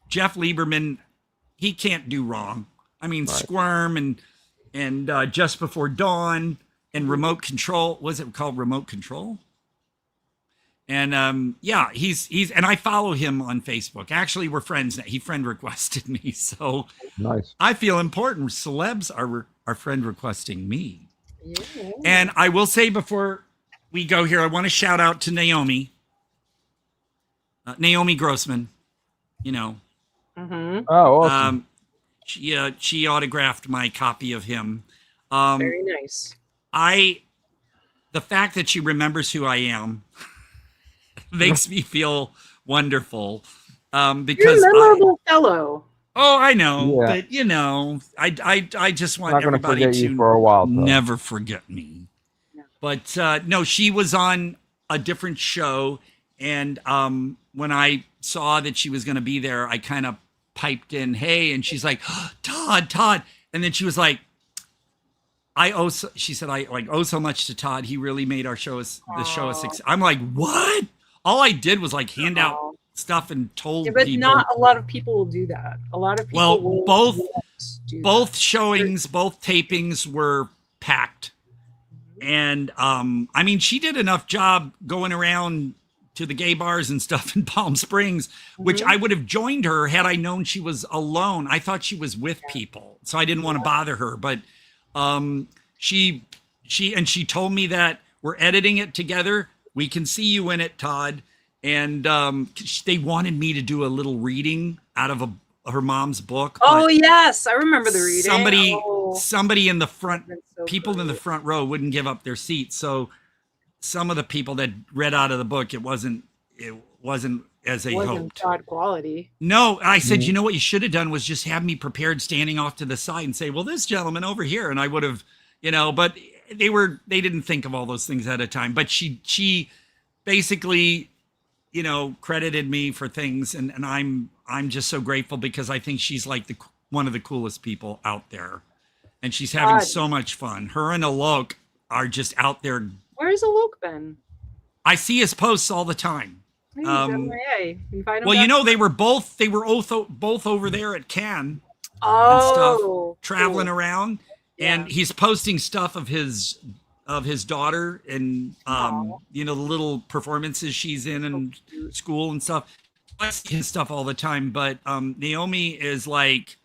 Jeff Lieberman. He can't do wrong. I mean, Squirm and Just Before Dawn and Remote Control. Was it called Remote Control? And he's and I follow him on Facebook. Actually, we're friends now. He friend requested me, so nice. I feel important. Celebs are friend requesting me. Yeah. And I will say before we go here, I want to shout out to Naomi. Naomi Grossman, you know. Mm-hmm. Oh, awesome. She autographed my copy of him. Very nice. The fact that she remembers who I am makes me feel wonderful. Because you're a memorable fellow. Oh, I know, Yeah. but you know, I just want Not gonna everybody forget you to for a while, though. never forget me. But no, she was on a different show, and when I saw that she was going to be there, I kind of piped in, "Hey," and she's like, oh, "Todd," and then she was like, she said, "I owe so much to Todd. He really made the show a success." I'm like, "What?" All I did was like hand out stuff and told but people. not a lot of people will do that. A lot of people will both showings, both tapings were packed. And I mean, she did enough job going around to the gay bars and stuff in Palm Springs, which I would have joined her had I known she was alone. I thought she was with people, so I didn't want to bother her. But she told me that we're editing it together. We can see you in it, Todd. And they wanted me to do a little reading out of her mom's book. Oh yes, I remember the reading. Somebody in the front, people in the front row wouldn't give up their seats. So some of the people that read out of the book, it wasn't as they hoped. Todd quality. No, I said, you know what you should have done was just have me prepared, standing off to the side, and say, "Well, this gentleman over here," and I would have, you know. But they didn't think of all those things at a time. But she basically, you know, credited me for things, and I'm just so grateful because I think she's like one of the coolest people out there, and she's having so much fun. Her and Alok are just out there. Where's Alok been? I see his posts all the time. Well, you know, they were both over there at Cannes and stuff, traveling around, and he's posting stuff of his daughter and you know, the little performances she's in school and stuff. I see his stuff all the time. But Naomi is like,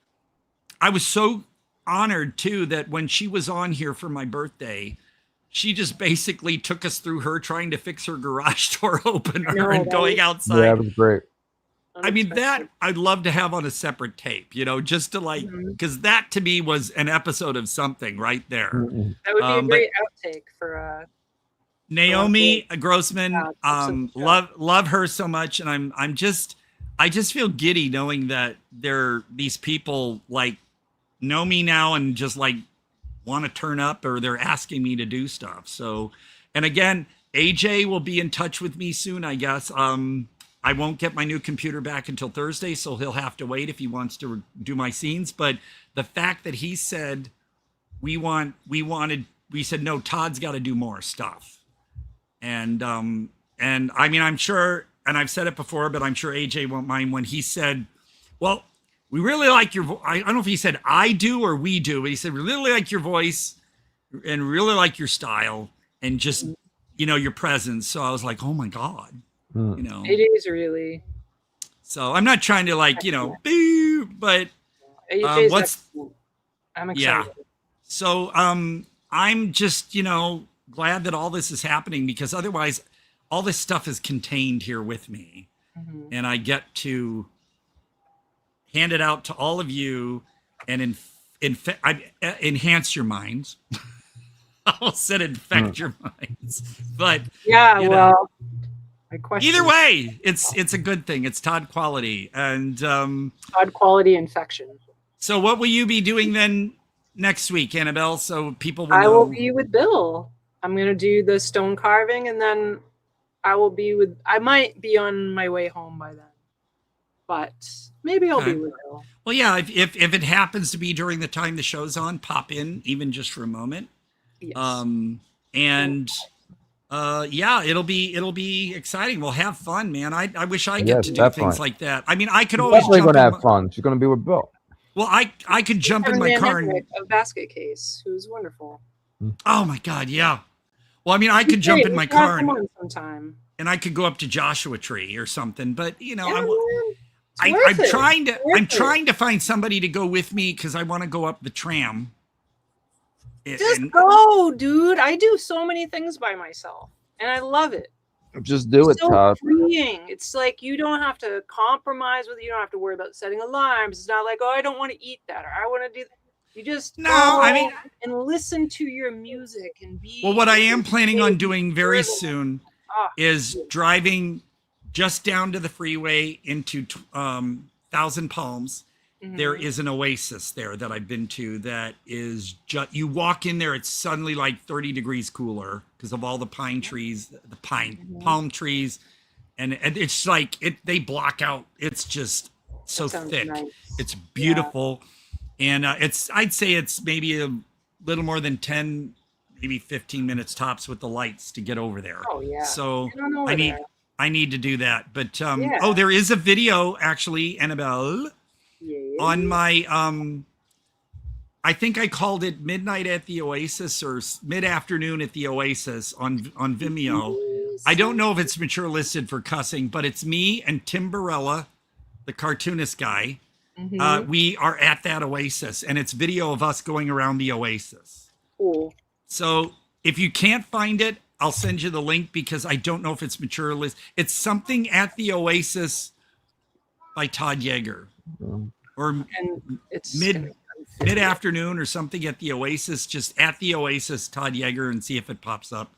I was so honored too that when she was on here for my birthday, she just basically took us through her trying to fix her garage door opener and going outside. Yeah, it was great. I mean, that I'd love to have on a separate tape, you know, just to like, because that to me was an episode of something right there. That would be a great outtake for Naomi Grossman. Love her so much, and I just feel giddy knowing that these people like know me now and just like want to turn up, or they're asking me to do stuff. So, and again, AJ will be in touch with me soon, I guess. I won't get my new computer back until Thursday, so he'll have to wait if he wants to do my scenes. But the fact that he said we said no, Todd's got to do more stuff. And I mean, I'm sure, and I've said it before, but I'm sure AJ won't mind when he said, well, we really like your voice. I don't know if he said I do or we do, but he said, we really like your voice and really like your style and just, you know, your presence. So I was like, oh my God, you know. It is really. So I'm not trying to like, you know, boo, but I'm excited. Yeah. So I'm just, you know, glad that all this is happening, because otherwise all this stuff is contained here with me, and I get to hand it out to all of you and enhance your minds. I almost said infect your minds, but yeah, well, either way, it's a good thing. It's Todd quality, and Todd quality infection. So what will you be doing then next week, Annabelle? So people will know. I will be with Bill. I'm going to do the stone carving, and then I might be on my way home by then, but maybe I'll be with Bill. Well, yeah, if it happens to be during the time the show's on, pop in, even just for a moment. Yes. Yeah, it'll be exciting. We'll have fun, man. I wish I get to do things like that. I mean, I could always definitely jump going to have fun. She's going to be with Bill. Well, I could jump in my car. A basket case, who's wonderful. Oh my God, yeah. Well, I mean, I could jump in my car sometime, and I could go up to Joshua Tree or something. But you know, I'm trying to find somebody to go with me because I want to go up the tram. Just go, dude. I do so many things by myself, and I love it. Just do it, so Todd. freeing. It's like you don't have to compromise with it. You don't have to worry about setting alarms. It's not like, oh, I don't want to eat that or I want to do that. You just and listen to your music and be. Well, what I am planning on doing very soon is driving just down to the freeway into Thousand Palms. Mm-hmm. There is an oasis there that I've been to that is just, you walk in there, it's suddenly like 30 degrees cooler because of all the pine trees, palm trees. And it's like, they block out. It's just so thick. Nice. It's beautiful. Yeah. And I'd say it's maybe a little more than 10, maybe 15 minutes tops with the lights to get over there. Oh yeah. So I need to do that. But oh, there is a video actually, Annabelle, on my I think I called it Midnight at the Oasis or Mid-Afternoon at the Oasis on Vimeo. I don't know if it's mature listed for cussing, but it's me and Tim Barella, the cartoonist guy. Mm-hmm. We are at that oasis, and it's video of us going around the oasis. Cool. So if you can't find it, I'll send you the link because I don't know if it's mature list. It's something at the oasis by Todd Jaeger, or it's mid-afternoon or something at the oasis. Just at the oasis, Todd Jaeger, and see if it pops up.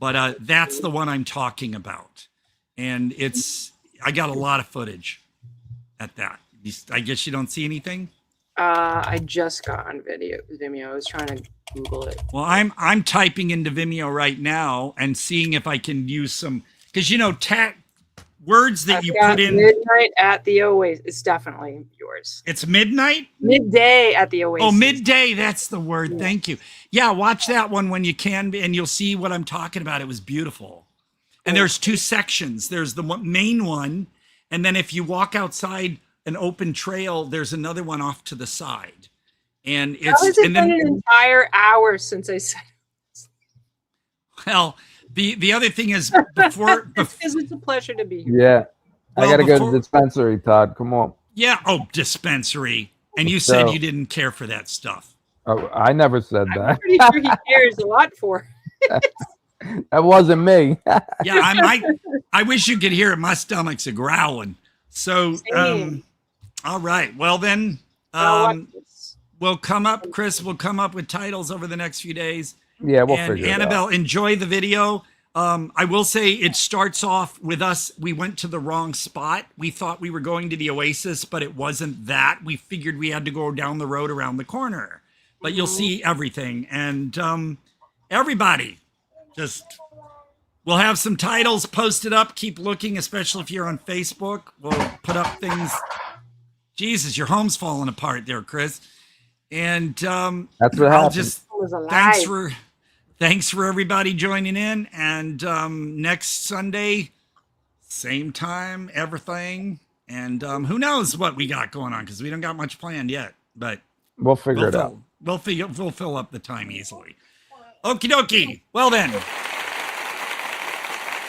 But that's the one I'm talking about, and I got a lot of footage at that. I guess you don't see anything. I just got on Vimeo. I was trying to Google it. Well, I'm typing into Vimeo right now and seeing if I can use some, because words that you put in. Midnight at the Oasis. It's definitely yours. It's midnight. Midday at the Oasis. Oh, midday. That's the word. Yeah. Thank you. Yeah, watch that one when you can, and you'll see what I'm talking about. It was beautiful. And there's two sections. There's the main one, and then if you walk outside an open trail, there's another one off to the side, and it's been an entire hour since I said it. Well, the other thing is before because it's a pleasure to be here. Yeah, well, I gotta go to the dispensary, Todd. Come on. Yeah. Oh, dispensary. And you said you didn't care for that stuff. Oh, I never said that. I'm pretty sure he cares a lot for it. That wasn't me. Yeah, I wish you could hear it. My stomach's a growling. So, all right. Well, then we'll come up, Chris. We'll come up with titles over the next few days. Yeah, we'll figure it out. Annabelle, enjoy the video. I will say it starts off with us. We went to the wrong spot. We thought we were going to the Oasis, but it wasn't that. We figured we had to go down the road around the corner. But you'll see everything. And everybody, we'll have some titles posted up. Keep looking, especially if you're on Facebook. We'll put up things. Jesus, your home's falling apart there, Chris. And that's what happened. Thanks for everybody joining in. And next Sunday, same time, everything. And who knows what we got going on, because we don't got much planned yet. But we'll figure it out. We'll fill up the time easily. Okie dokie. Well then,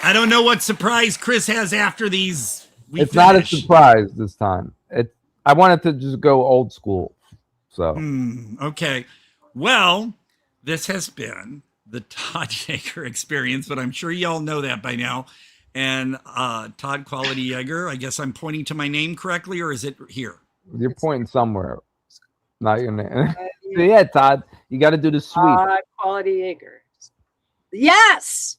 I don't know what surprise Chris has after these. It's not a surprise this time. I wanted to just go old school. So okay. Well, this has been the Todd Jaeger experience, but I'm sure y'all know that by now. And Todd Quality Jaeger, I guess I'm pointing to my name correctly, or is it here? You're pointing somewhere. Not your name. Yeah, Todd, you got to do the sweep. Todd Quality Jaeger. Yes.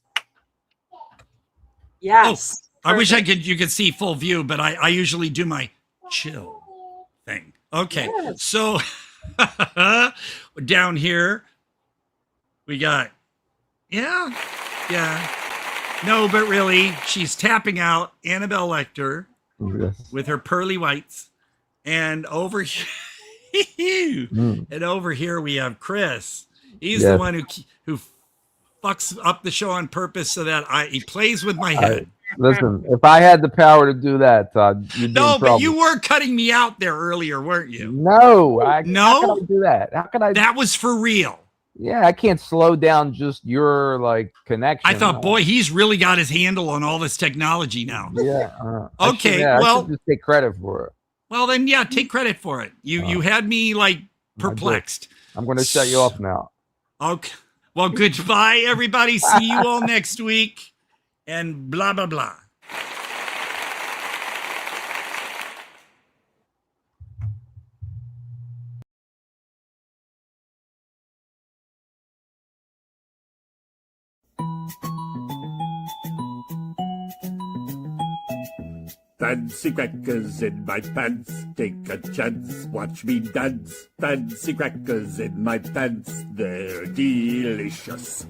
Yes. Oh, I wish you could see full view, but I usually do my chill thing. Okay. Yes. So down here we got, yeah. No, but really, she's tapping out Annabelle Lecter with her pearly whites. And over here, and over here we have Chris. He's the one who fucks up the show on purpose so that he plays with my head. Listen, if I had the power to do that, Todd, you'd be in trouble. But you were cutting me out there earlier, weren't you? No. How could I do that? How could I? That was for real. Yeah, I can't slow down just your connection. I thought, boy, he's really got his handle on all this technology now. Yeah. Okay. I should just take credit for it. Well, then, yeah, take credit for it. You had me perplexed. I'm going to shut you off now. Okay. Well, goodbye, everybody. See you all next week. and blah, blah, blah. Fancy crackers in my pants, take a chance, watch me dance. Fancy crackers in my pants, they're delicious.